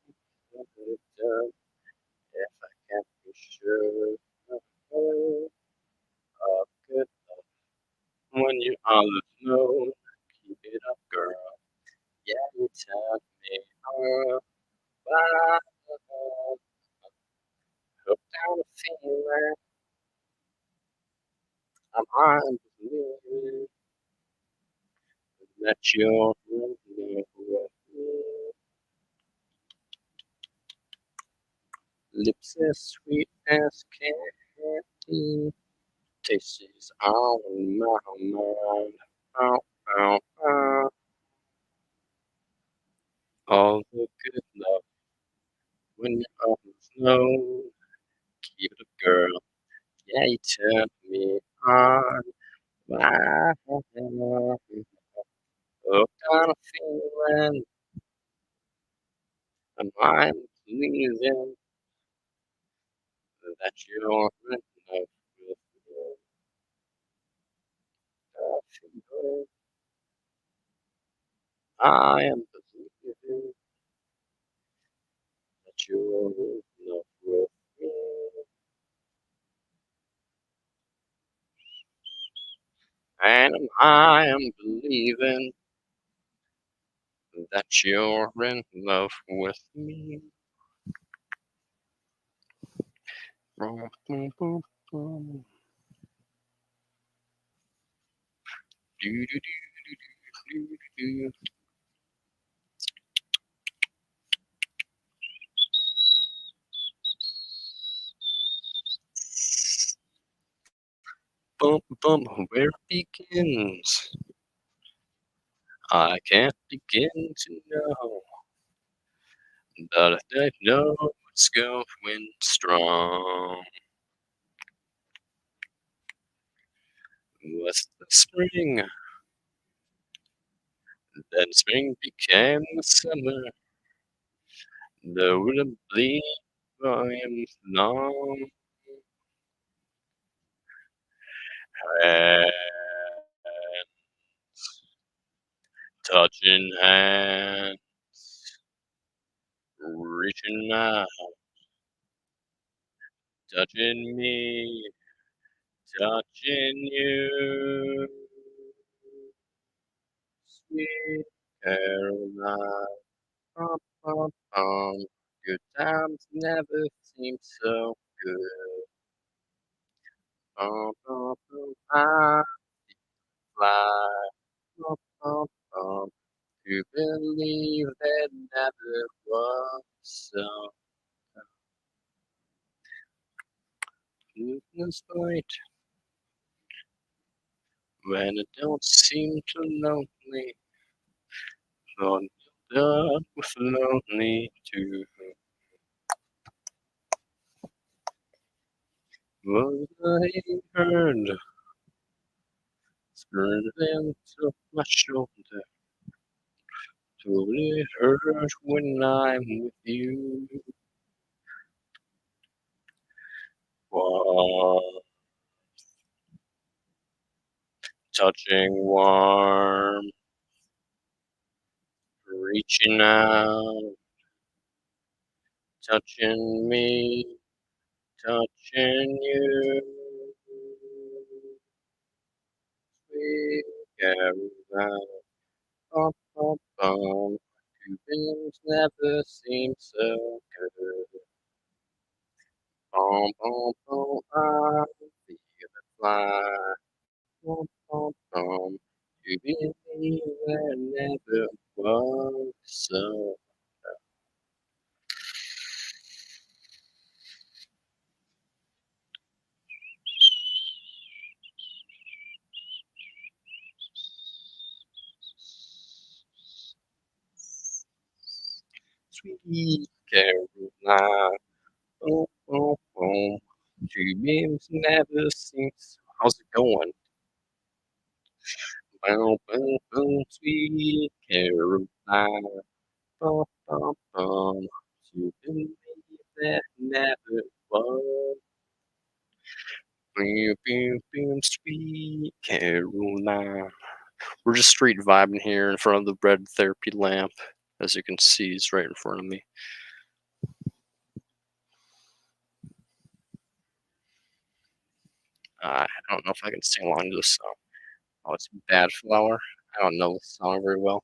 get it done if I can't be sure. Oh, good when you always know. Keep it up, girl. Yeah, you tell me. Oh, bye. Hook down the feeling. I'm believing that you're in love with me. Lips as sweet as candy. Taste is all in my mind. Oh, oh, oh. All the good love when you always know. Keep it up, girl. Yeah, you turn me on. Wow. Oh, kind of feeling. And I'm believing that you're in love with me. I feel I am believing that you're in love with me. And I am believing that you're in love with me. Boom, boom, boom, boom. Do, do, do, do, do, do, do. Bum, bum, where it begins? I can't begin to know, but I know it's going strong. Was the spring, then spring became the summer. The wind bleed I am numb. Hands, touching hands, reaching out, touching me, touching you, sweet Caroline. Bum, bum, bum. Good times never seem so good. Bum, bum, bum. I fly. Bum, bum, bum. To believe that never was so. Goodness night, when it don't seem too lonely, but done with lonely too. What I heard, spurred into my shoulder. Totally hurt when I'm with you. Warm, touching warm, reaching out, touching me, touching you. Sweet Caroline, bum, bum, bum. Two things never seem so good. Bum, bum, bum, I feel it fly. Bum, bum, bum. To believe there never was so. Sweet Caroline, boom, boom, boom. Two beams never seems. How's it going? Boom, boom, boom. Sweet Caroline, boom, boom, boom. Two beams that never was. Boom, boom, boom. Sweet Caroline. We're just street vibing here in front of the red therapy lamp. As you can see, it's right in front of me. I don't know if I can sing along to this song. Oh, it's Bad Flower. I don't know this song very well.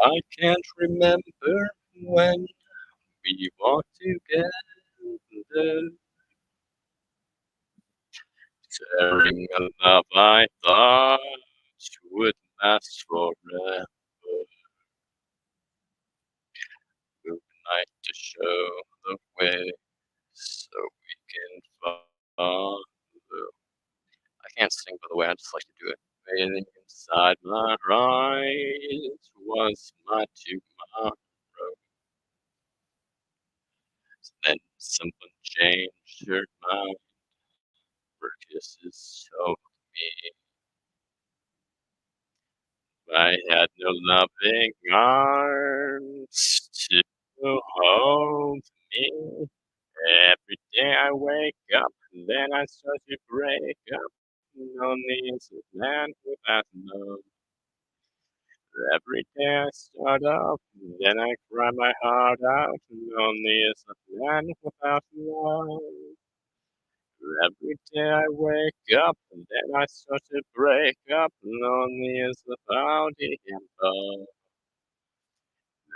I can't remember when we walked together, sharing a love I thought would last forever. Moonlight to show the way so we can follow. I can't sing, by the way, I just like to do it. Waiting inside my eyes was my tomorrow. Then someone changed her mind. Her kisses told me I had no loving arms to hold me. Every day I wake up, then I start to break up. Lonely is a land without love. Every day I start up, then I cry my heart out. Lonely is a land without love. Every day I wake up, and then I start to break up. Lonely is the bounty and love.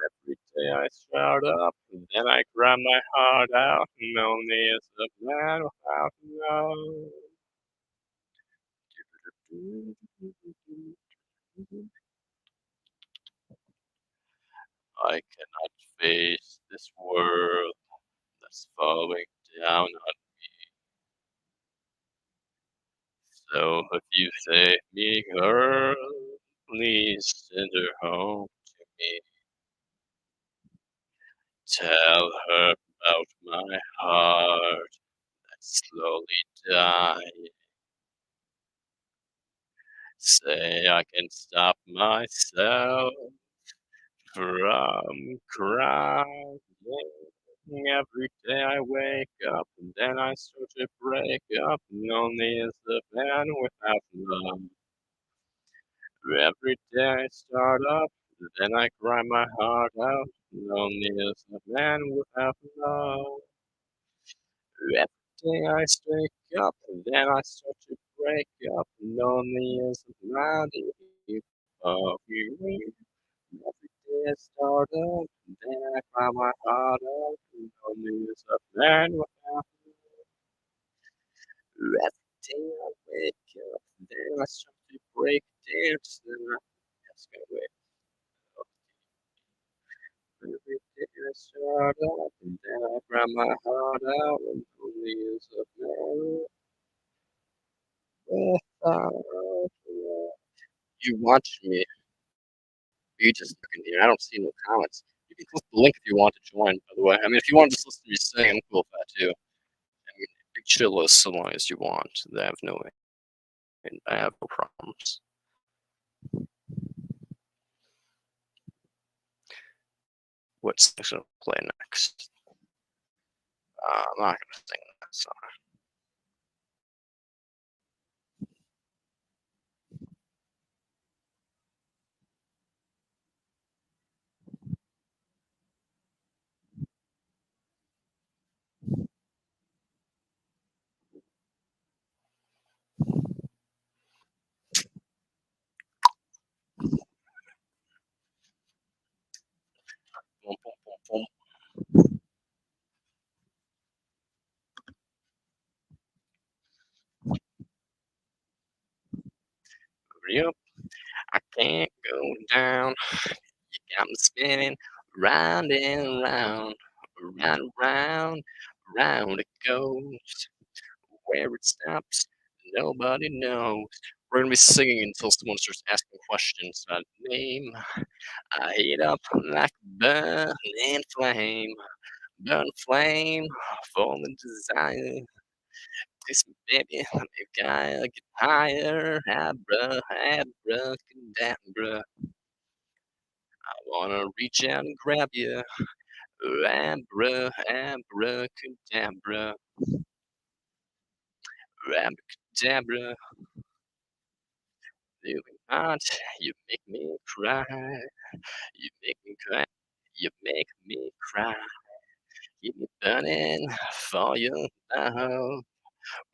Every day I start up, and then I cry my heart out. Lonely is the man without love. I cannot face this world that's falling down on me. So if you save me, girl, please send her home to me. Tell her about my heart that's slowly dying. Say I can stop myself from crying. Every day I wake up and then I start to break up. Lonely is the man without love. Every day I start up, then I cry my heart out. Lonely is the man without love. Every day I wake up, and then I start to break up. Lonely is the man of you. Every day I start up, and then I cry my heart out. Lonely is the man without love. Every day I wake up, and then I start to break down. Then I ask away. Every day I start up, and then I cry my heart out. And lonely is the man without love. You watch me. You just looking here. I don't see no comments. You can click the link if you want to join, by the way. I mean, if you want to just listen to me sing, I'm cool with that too. I mean, big chill as so long as you want. I have no problems. What's going to play next? I'm not going to sing that song. Boom, boom, boom, boom. Yep, I can't go down. You got me spinning round and round, round and round, round it goes. Where it stops, nobody knows. We're gonna be singing until someone starts asking questions about name. I heat up like a burning flame, burning flame, full of desire. Kiss me, baby, make I get higher. Abracadabra. I wanna reach out and grab you. Abracadabra. Abracadabra. You hot, you make me cry. You make me cry. You make me cry. Keep me burning for your love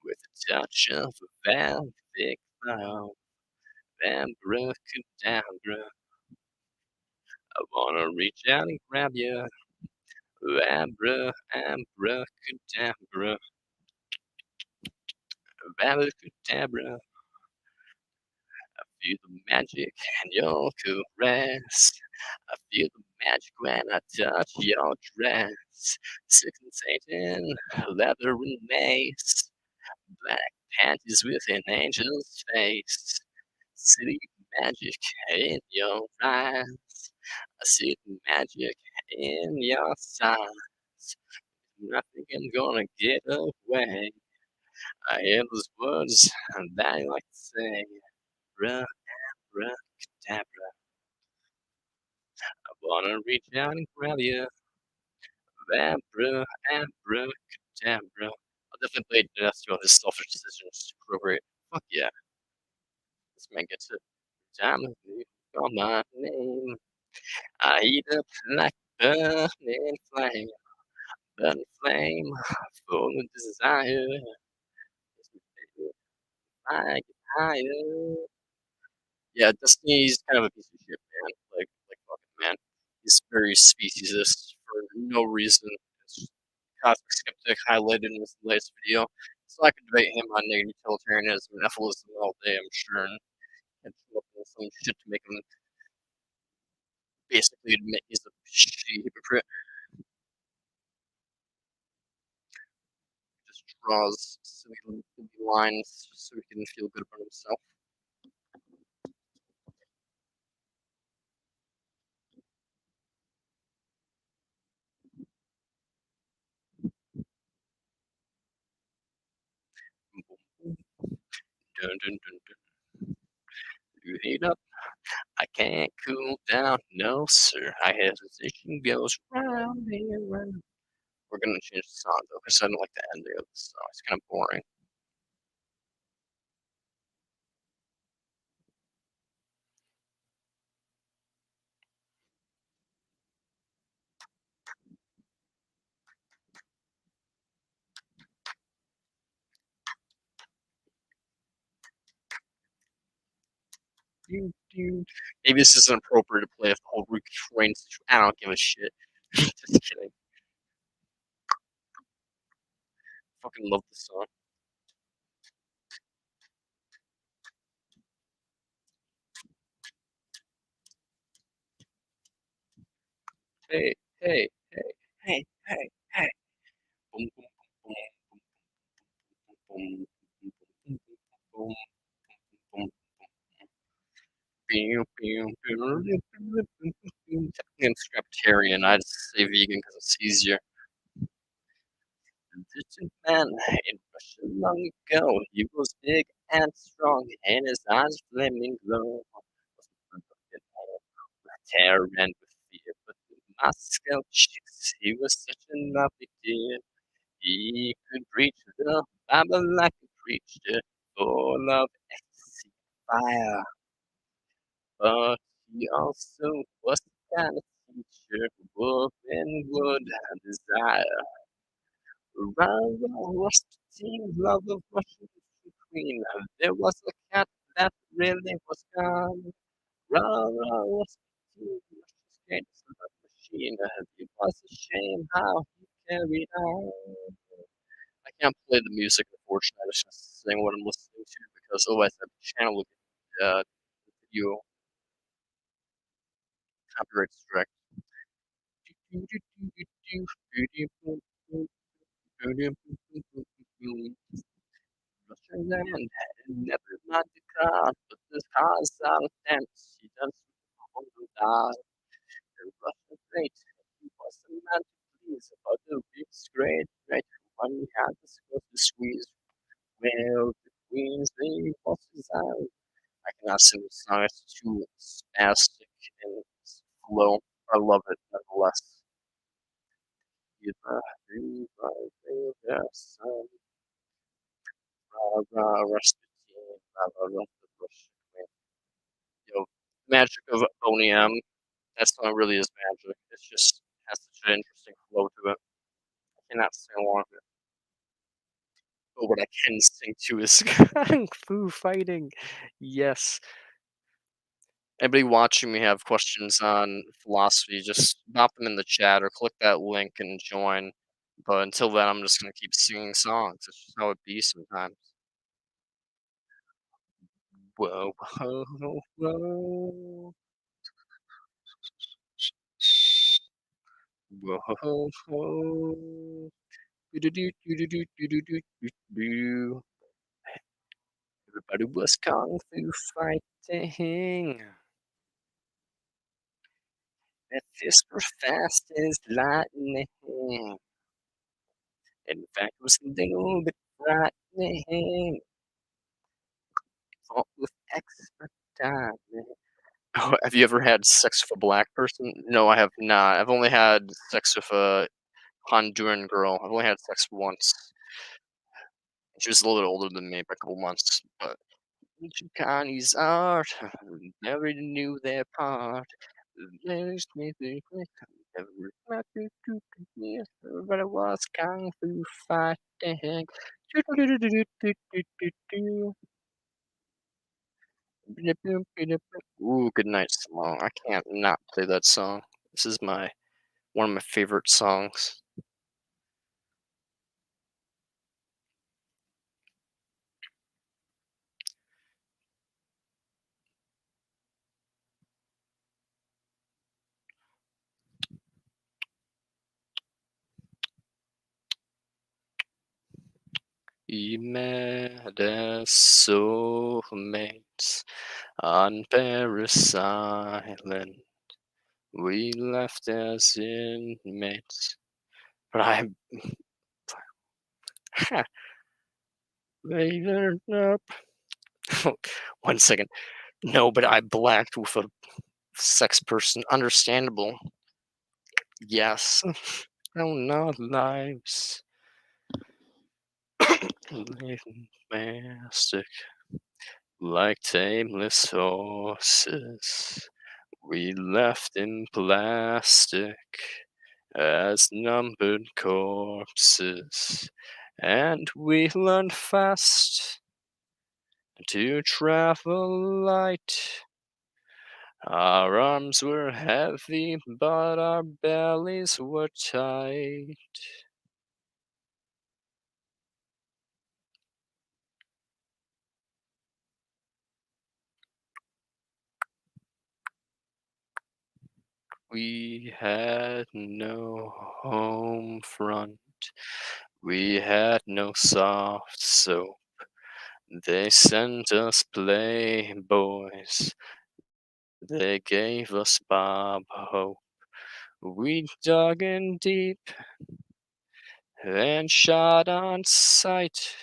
with a touch of a velvet glove. Abracadabra. I wanna reach out and grab you. Abracadabra. Abracadabra. Feel the magic in your caress. I feel the magic when I touch your dress. Silk and satin, leather and lace. Black panties with an angel's face. See the magic in your eyes. I see the magic in your sighs. Nothing I'm gonna get away. I hear those words that I like to say. Abracadabra. I wanna reach out and grab you. Abracadabra. I'll definitely play Death on his selfish decisions to appropriate. Fuck yeah. This man gets it. Time of you call my name. I heat up like burning flame. Burning flame. Full of desire. I get higher. Yeah, Destiny's kind of a piece of shit, man. Like fucking man. He's very speciesist for no reason. It's just Cosmic Skeptic highlighted in this latest video. So I could debate him on negative utilitarianism and EFILism all day, I'm sure, and come up with some shit to make him basically admit he's a shitty hypocrite. Just draws so he can give me lines so he can feel good about himself. Dun, dun, dun, dun. You heat up. I can't cool down. No, sir. My hesitation goes round and round. We're gonna change the song though, because I don't like the ending of the song. It's kind of boring. Maybe this isn't appropriate to play if the whole refrain. I don't give a shit. Just kidding. Fucking love this song. Hey, hey, hey, hey, hey, hey. Boom, boom, boom, boom, boom, boom, boom, boom, boom. I'm Scraptarian. I just say vegan because it's easier. Distant man in Russia long ago. He was big and strong, and his eyes flaming glow. With terror and with fear, but with Moscow chicks, he was such a lovely dear. He could reach the Bible like a preacher, full of ecstasy fire. But he also was the kind of teacher who would desire. Around was the team love of Russian queen. There was a cat that really was gone. Rara was the team Russian skates love machine. It was a shame how he carried on. I can't play the music, unfortunately. I just have to sing what I'm listening to because otherwise the channel will get video copyright strike. Russian land never mind the car, but the cars are dense. He does on the die. The Russian fate, he was a man to please, but the big's great when he had the skill to squeeze. Well, the queen's the boss's out. I cannot sing the song, it's too spastic and slow. I love it nonetheless. Viva, viva, viva, son. Rasputin, Yo, magic of Boney M. That song really is magic. It's just has such an interesting flow to it. I cannot sing along with it. But what I can sing to is Kung Fu Fighting. Yes. Anybody watching me have questions on philosophy, just drop them in the chat or click that link and join. But until then, I'm just gonna keep singing songs. It's just how it be sometimes. Whoa, whoa, whoa. Whoa, whoa. Do-do-do-do-do-do-do-do-do. Everybody was kung fu fighting. Their fists were fast as lightning. In fact, it was a little bit frightening. Fought with expert timing. Oh, have you ever had sex with a black person? No, I have not. I've only had sex with a Honduran girl. I've only had sex once. She was a little bit older than me by a couple months, but Chicani's art never knew their part. There's me, but it was kung fu fighting. Ooh, good night song. I can't not play that song. This is one of my favorite songs. We met as soulmates on Paris Island. We left as inmates, but I later up. 1 second. No, but I blacked with a sex person. Understandable. Yes. Oh, not lives. Living mastic like tameless horses. We left in plastic as numbered corpses, and we learned fast to travel light. Our arms were heavy, but our bellies were tight. We had no home front. We had no soft soap. They sent us playboys. They gave us Bob Hope. We dug in deep and shot on sight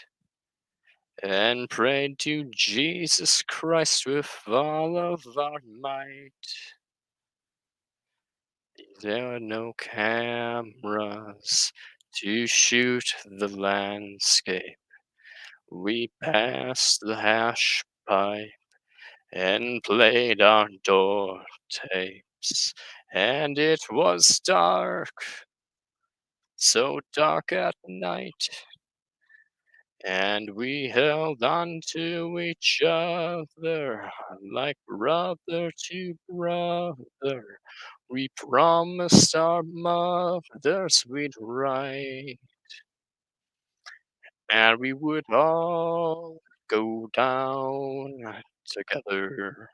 and prayed to Jesus Christ with all of our might. There were no cameras to shoot the landscape. We passed the hash pipe and played our door tapes, and it was dark, so dark at night, and we held on to each other like brother to brother. We promised our mothers we'd write, and we would all go down together.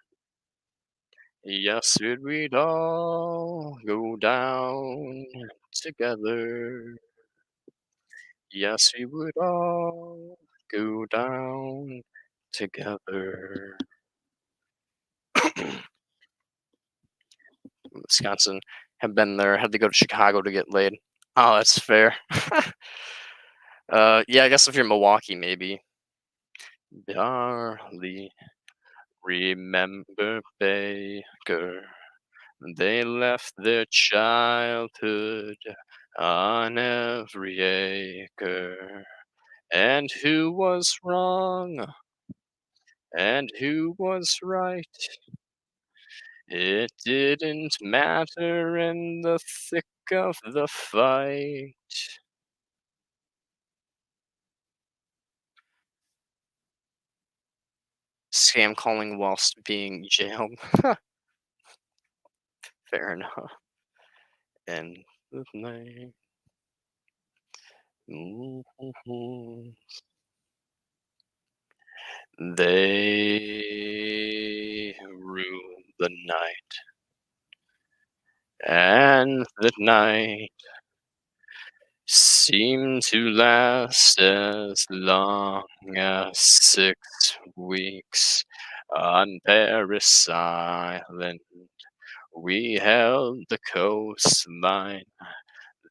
Yes, we'd all go down together. Yes, we would all go down together. Wisconsin, have been there, had to go to Chicago to get laid. Oh, that's fair. Yeah, I guess if you're Milwaukee, maybe. Barley, remember Baker. They left their childhood on every acre. And who was wrong? And who was right? It didn't matter in the thick of the fight. Scam calling whilst being jailed. Fair enough. And the night. They rule the night, and the night seemed to last as long as 6 weeks on Paris Island. We held the coastline,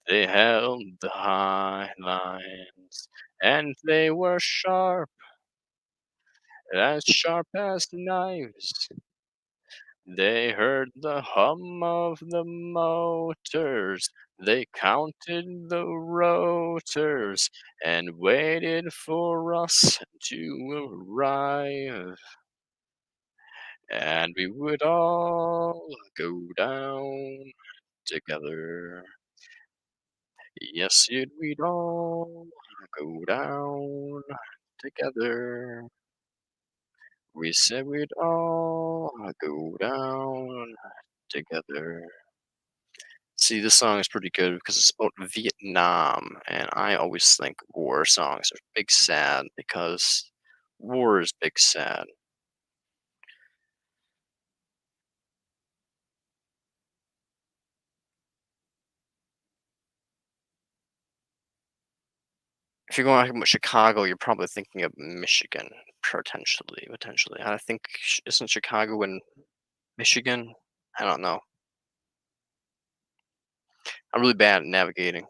they held the high lines, and they were sharp as knives. They heard the hum of the motors, they counted the rotors, and waited for us to arrive. And we would all go down together. Yes, we'd all go down together. We said we'd all go down together. See, this song is pretty good because it's about Vietnam, and I always think war songs are big sad because war is big sad. If you're going talking about Chicago, you're probably thinking of Michigan, potentially. I think isn't Chicago in Michigan? I don't know. I'm really bad at navigating.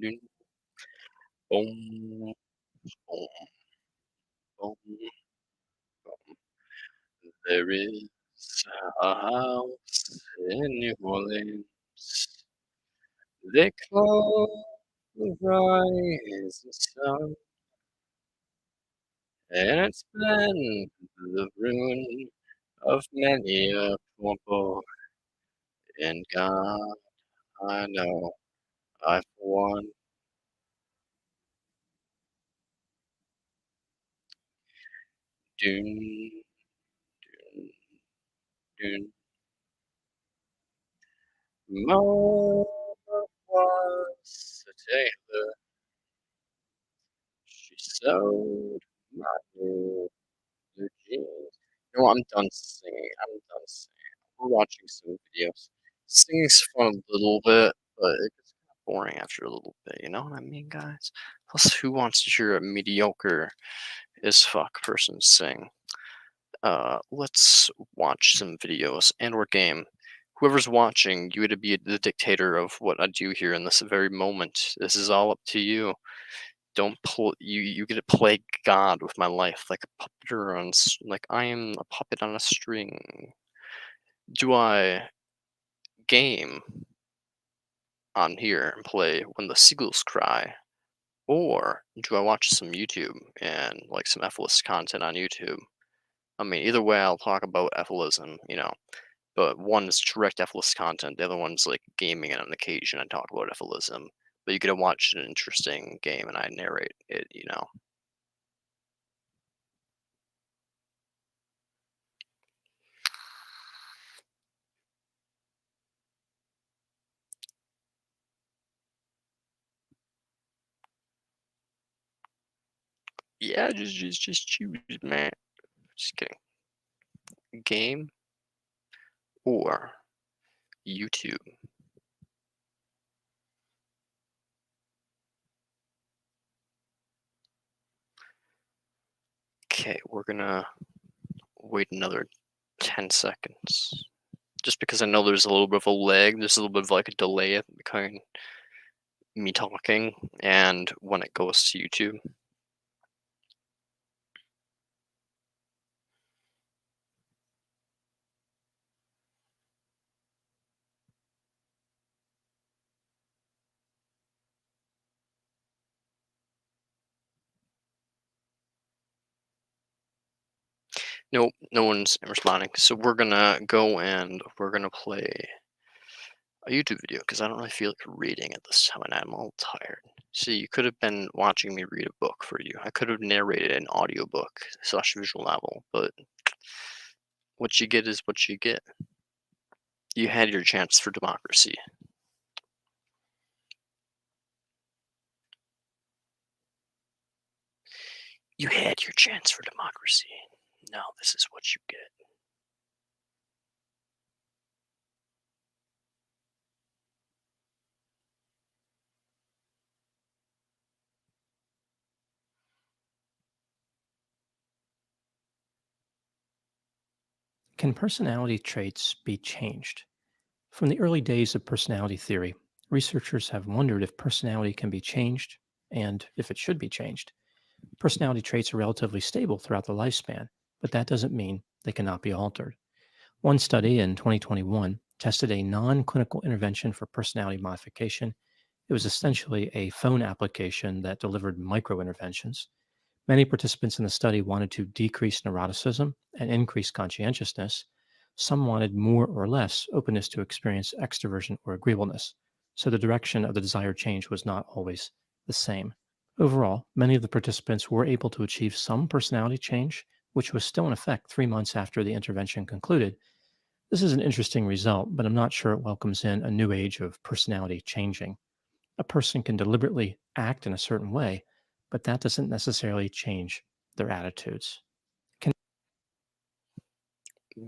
Dun, boom, boom, boom, boom. There is a house in New Orleans. They call the rising sun, and it's been the ruin of many a poor boy. And God, I know I for one doom, doom, doom. Mama was a tailor. She sewed my new blue jeans. You know what? I'm done singing. I'm done singing. We're watching some videos. Singing's fun a little bit, but it gets kinda boring after a little bit. You know what I mean, guys? Plus, who wants to hear a mediocre as fuck person sing? Let's watch some videos and or game. Whoever's watching, you gotta be the dictator of what I do here in this very moment. This is all up to you. Don't pull you get to play God with my life like a puppeteer like I am a puppet on a string. Do I game on here and play when the seagulls cry? Or do I watch some YouTube and like some EFIList content on YouTube? I mean, either way, I'll talk about EFILism, but one is direct EFIList content, the other one's like gaming, and on occasion I talk about EFILism. But you get to watch an interesting game and I narrate it. Yeah, just choose, man. Just kidding. Game or YouTube. Okay, we're gonna wait another 10 seconds. Just because I know there's a little bit of a lag, there's a little bit of like a delay between me talking and when it goes to YouTube. Nope, no one's responding. So we're gonna go and we're gonna play a YouTube video because I don't really feel like reading at this time and I'm all tired. See, you could have been watching me read a book for you. I could have narrated an audiobook slash visual novel, but what you get is what you get. You had your chance for democracy. You had your chance for democracy. Now this is what you get. Can personality traits be changed? From the early days of personality theory, researchers have wondered if personality can be changed and if it should be changed. Personality traits are relatively stable throughout the lifespan, but that doesn't mean they cannot be altered. One study in 2021 tested a non clinical intervention for personality modification. It was essentially a phone application that delivered micro interventions. Many participants in the study wanted to decrease neuroticism and increase conscientiousness. Some wanted more or less openness to experience extroversion or agreeableness. So the direction of the desired change was not always the same. Overall, many of the participants were able to achieve some personality change, which was still in effect 3 months after the intervention concluded. This is an interesting result, but I'm not sure it welcomes in a new age of personality changing. A person can deliberately act in a certain way, but that doesn't necessarily change their attitudes.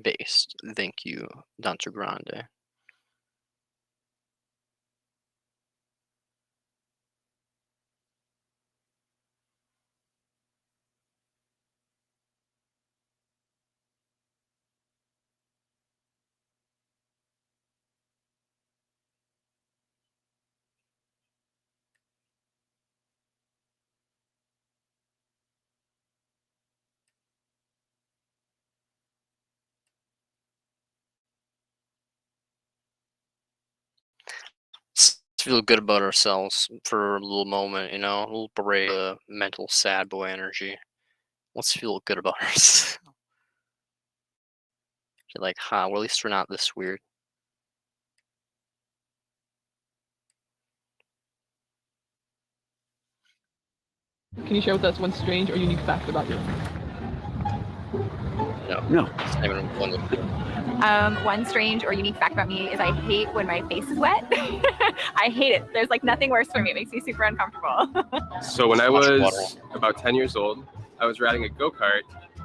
Based. Thank you, Dr. Grande. Let's feel good about ourselves for a little moment, you know, a little break of mental sad boy energy. Let's feel good about ourselves. You're like, well, at least we're not this weird. Can you share with us one strange or unique fact about you? No. It's not even funny. One strange or unique fact about me is I hate when my face is wet. I hate it. There's like nothing worse for me. It makes me super uncomfortable. So when I was about 10 years old, I was riding a go-kart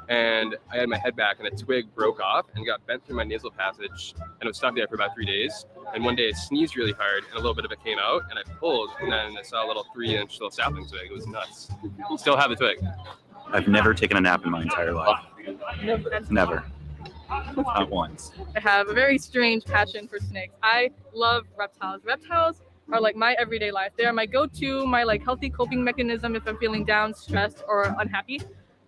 and I had my head back and a twig broke off and got bent through my nasal passage and it was stuck there for about 3 days. And one day I sneezed really hard and a little bit of it came out and I pulled and then I saw a little 3-inch little sapling twig. It was nuts. Still have the twig. I've never taken a nap in my entire life. Never. Not once. I have a very strange passion for snakes. I love reptiles. Reptiles are like my everyday life. They are my go-to, my like healthy coping mechanism if I'm feeling down, stressed, or unhappy.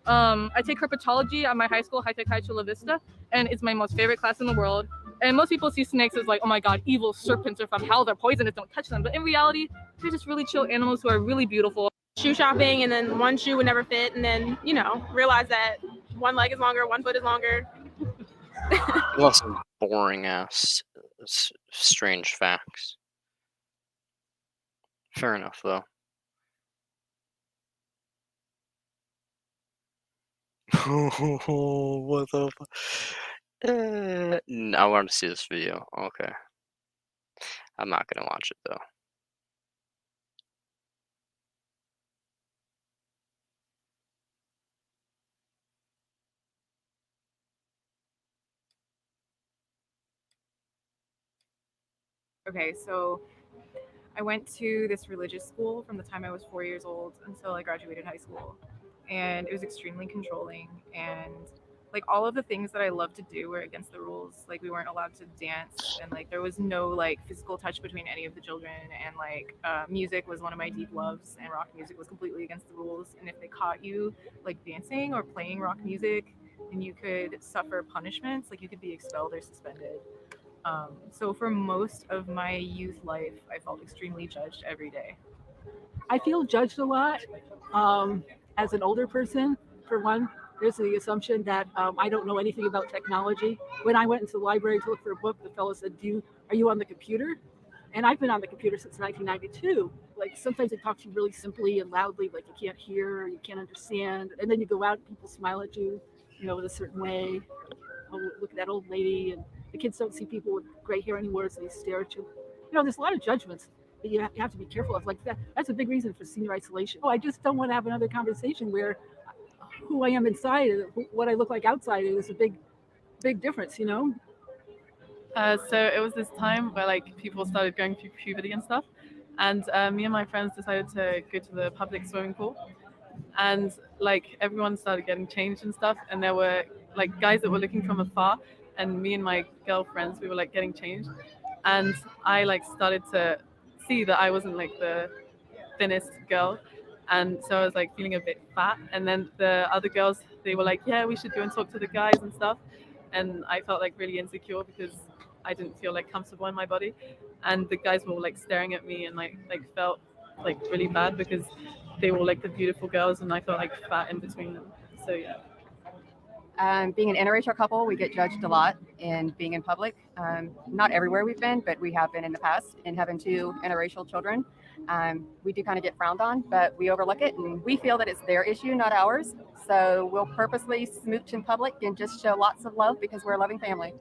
I take herpetology at my high school, High Tech High Chula Vista, and it's my most favorite class in the world. And most people see snakes as like, oh my god, evil serpents are from hell, they're poisonous, don't touch them. But in reality, they're just really chill animals who are really beautiful. Shoe shopping, and then one shoe would never fit, and then, you know, realize that one leg is longer, one foot is longer. Love some boring ass strange facts. Fair enough, though. What the I want to see this video. Okay. I'm not gonna watch it though. Okay, so I went to this religious school from the time I was 4 years old until I graduated high school. And it was extremely controlling. And like all of the things that I loved to do were against the rules. Like we weren't allowed to dance, and like there was no like physical touch between any of the children. And like music was one of my deep loves, and rock music was completely against the rules. And if they caught you like dancing or playing rock music, then you could suffer punishments. Like you could be expelled or suspended. So for most of my youth life, I felt extremely judged every day. I feel judged a lot as an older person. For one, there's the assumption that I don't know anything about technology. When I went into the library to look for a book, the fellow said, are you on the computer? And I've been on the computer since 1992. Like sometimes they talk to you really simply and loudly, like you can't hear, you can't understand. And then you go out and people smile at you, you know, in a certain way. Oh, look at that old lady. And the kids don't see people with gray hair anymore, so they stare at you. You know, there's a lot of judgments that you have to be careful of. Like that, that's a big reason for senior isolation. Oh, I just don't want to have another conversation where who I am inside and what I look like outside is a big difference, you know? So it was this time where like people started going through puberty and stuff. And me and my friends decided to go to the public swimming pool. And like everyone started getting changed and stuff. And there were like guys that were looking from afar, and me and my girlfriends, we were like getting changed. And I like started to see that I wasn't like the thinnest girl. And so I was like feeling a bit fat. And then the other girls, they were like, yeah, we should go and talk to the guys and stuff. And I felt like really insecure because I didn't feel like comfortable in my body. And the guys were like staring at me and like felt like really bad because they were like the beautiful girls and I felt like fat in between them. So yeah. Being an interracial couple, we get judged a lot in being in public. Not everywhere we've been, but we have been in the past. And having 2 interracial children, we do kind of get frowned on, but we overlook it and we feel that it's their issue, not ours. So we'll purposely smooch in public and just show lots of love because we're a loving family.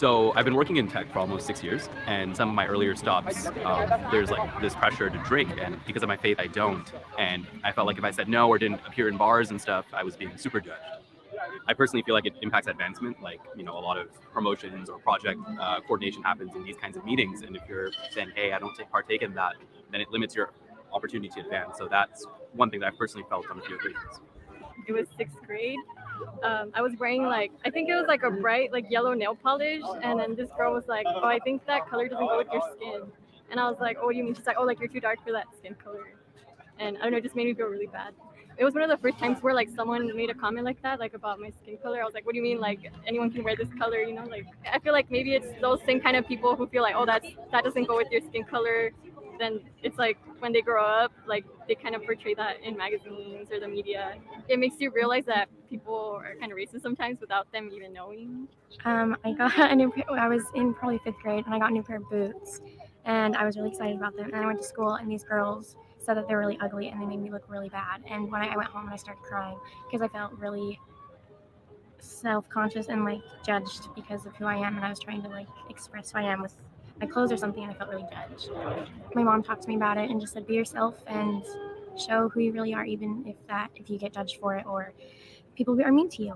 So I've been working in tech for almost 6 years, and some of my earlier stops, there's like this pressure to drink, and because of my faith, I don't. And I felt like if I said no or didn't appear in bars and stuff, I was being super judged. I personally feel like it impacts advancement. Like, you know, a lot of promotions or project coordination happens in these kinds of meetings, and if you're saying, hey, I don't partake in that, then it limits your opportunity to advance. So that's one thing that I've personally felt on a few occasions. It was 6th grade. I was wearing like, I think it was like a bright like yellow nail polish, and then this girl was like, oh, I think that color doesn't go with your skin. And I was like, oh, what do you mean? She's like, oh, like you're too dark for that skin color. And I don't know, it just made me feel really bad. It was one of the first times where like someone made a comment like that, like about my skin color. I was like, what do you mean? Like anyone can wear this color, you know? Like I feel like maybe it's those same kind of people who feel like, oh, that doesn't go with your skin color. Then it's like when they grow up, like they kind of portray that in magazines or the media. It makes you realize that people are kind of racist sometimes without them even knowing. I got a new pair. I was in probably 5th grade, and I got a new pair of boots, and I was really excited about them. And I went to school, and these girls said that they're really ugly, and they made me look really bad. And when I went home, and I started crying because I felt really self-conscious and like judged because of who I am, and I was trying to like express who I am with my clothes or something, and I felt really judged. My mom talked to me about it and just said, be yourself and show who you really are, even if you get judged for it or people are mean to you.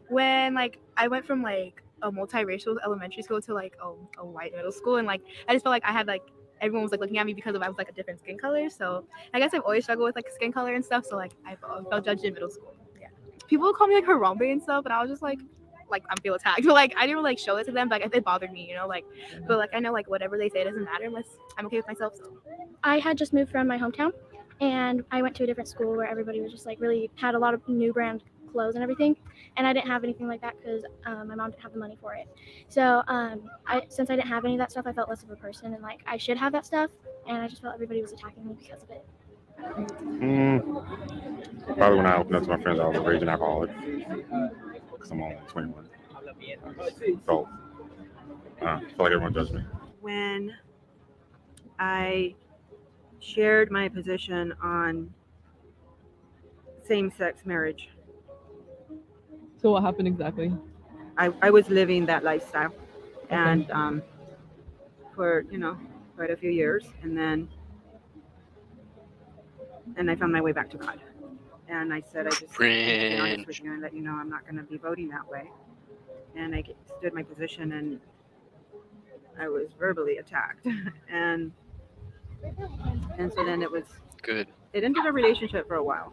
When like I went from like a multiracial elementary school to like a white middle school, and like I just felt like I had like everyone was like looking at me because I was like a different skin color. So I guess I've always struggled with like skin color and stuff. So like I felt judged in middle school. Yeah, people would call me like Harambe and stuff, and I was just like I feel attacked. But like I didn't really like show it to them, but like, it bothered me, you know. Like, but like I know like whatever they say doesn't matter unless I'm okay with myself. So I had just moved from my hometown, and I went to a different school where everybody was just like really had a lot of new brand clothes and everything, and I didn't have anything like that because my mom didn't have the money for it. So since I didn't have any of that stuff, I felt less of a person, and like I should have that stuff, and I just felt everybody was attacking me because of it. Probably when I opened up to my friends, I was a raging alcoholic because I'm only 21. Felt like everyone judged me. When I shared my position on same-sex marriage. So what happened exactly? I was living that lifestyle, and for quite a few years, and I found my way back to God. And I said, I just be honest with you and let you know I'm not going to be voting that way. And I stood my position, and I was verbally attacked, and so then it was good. It ended a relationship for a while,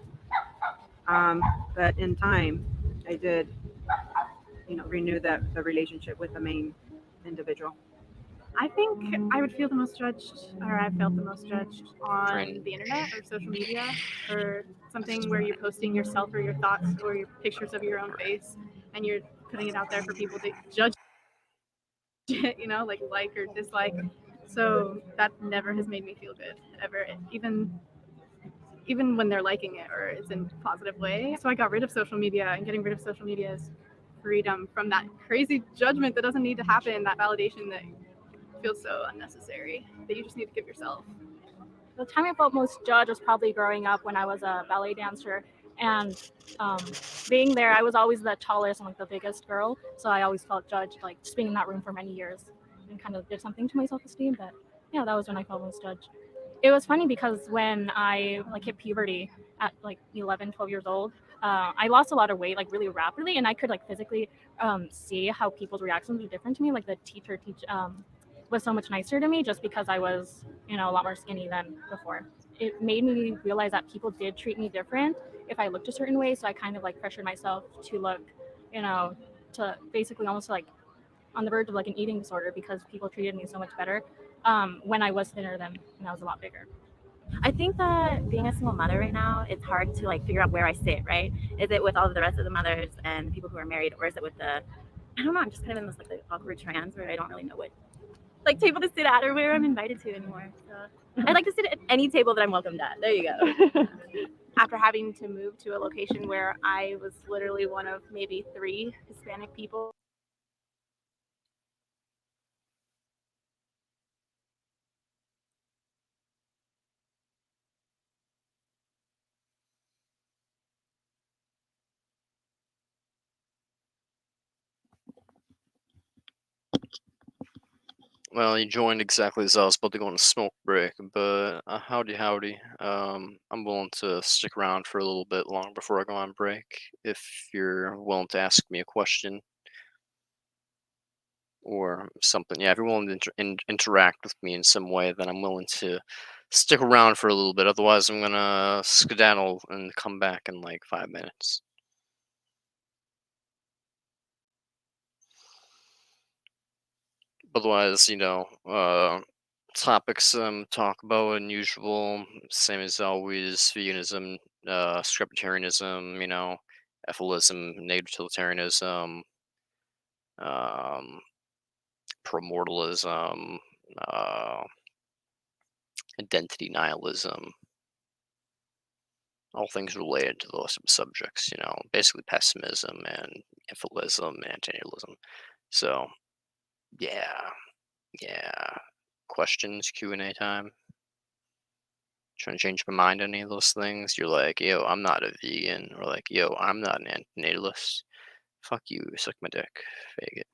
but in time, I did, renew the relationship with the main individual. I think I would feel the most judged, or I've felt the most judged on the internet or social media, or something where you're posting yourself or your thoughts or your pictures of your own face, and you're putting it out there for people to judge it, like or dislike. So that never has made me feel good, ever, even when they're liking it or it's in a positive way. So I got rid of social media, and getting rid of social media is freedom from that crazy judgment that doesn't need to happen, that validation that feels so unnecessary, that you just need to give yourself. The time I felt most judged was probably growing up when I was a ballet dancer, and being there, I was always the tallest and like the biggest girl, so I always felt judged, like just being in that room for many years, and kind of did something to my self-esteem. But yeah, that was when I felt most judged. It was funny because when I like hit puberty at like 11, 12 years old, I lost a lot of weight like really rapidly, and I could like physically see how people's reactions were different to me. Like the teacher was so much nicer to me just because I was, a lot more skinny than before. It made me realize that people did treat me different if I looked a certain way. So I kind of like pressured myself to look, to basically almost like on the verge of like an eating disorder because people treated me so much better when I was thinner than when I was a lot bigger. I think that being a single mother right now, it's hard to like figure out where I sit, right? Is it with all of the rest of the mothers and the people who are married, or is it with I don't know, I'm just kind of in this like the awkward trance where I don't really know what like table to sit at or where I'm invited to anymore. So I'd like to sit at any table that I'm welcomed at. There you go. After having to move to a location where I was literally one of maybe 3 Hispanic people. Well, you joined exactly as I was about to go on a smoke break, but howdy, howdy. I'm willing to stick around for a little bit longer before I go on break if you're willing to ask me a question or something. Yeah, if you're willing to interact with me in some way, then I'm willing to stick around for a little bit. Otherwise, I'm gonna skedaddle and come back in like 5 minutes. Otherwise, topics talk about unusual, same as always, veganism, scriptarianism, EFILism, native utilitarianism, um, promortalism, uh, identity nihilism, all things related to those subjects, basically pessimism and EFILism, antinatalism. So, yeah, yeah. Questions, Q&A time. Trying to change my mind on any of those things. You're like, yo, I'm not a vegan, or like, yo, I'm not an antinatalist. Fuck you, suck my dick, faggot.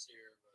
is here, but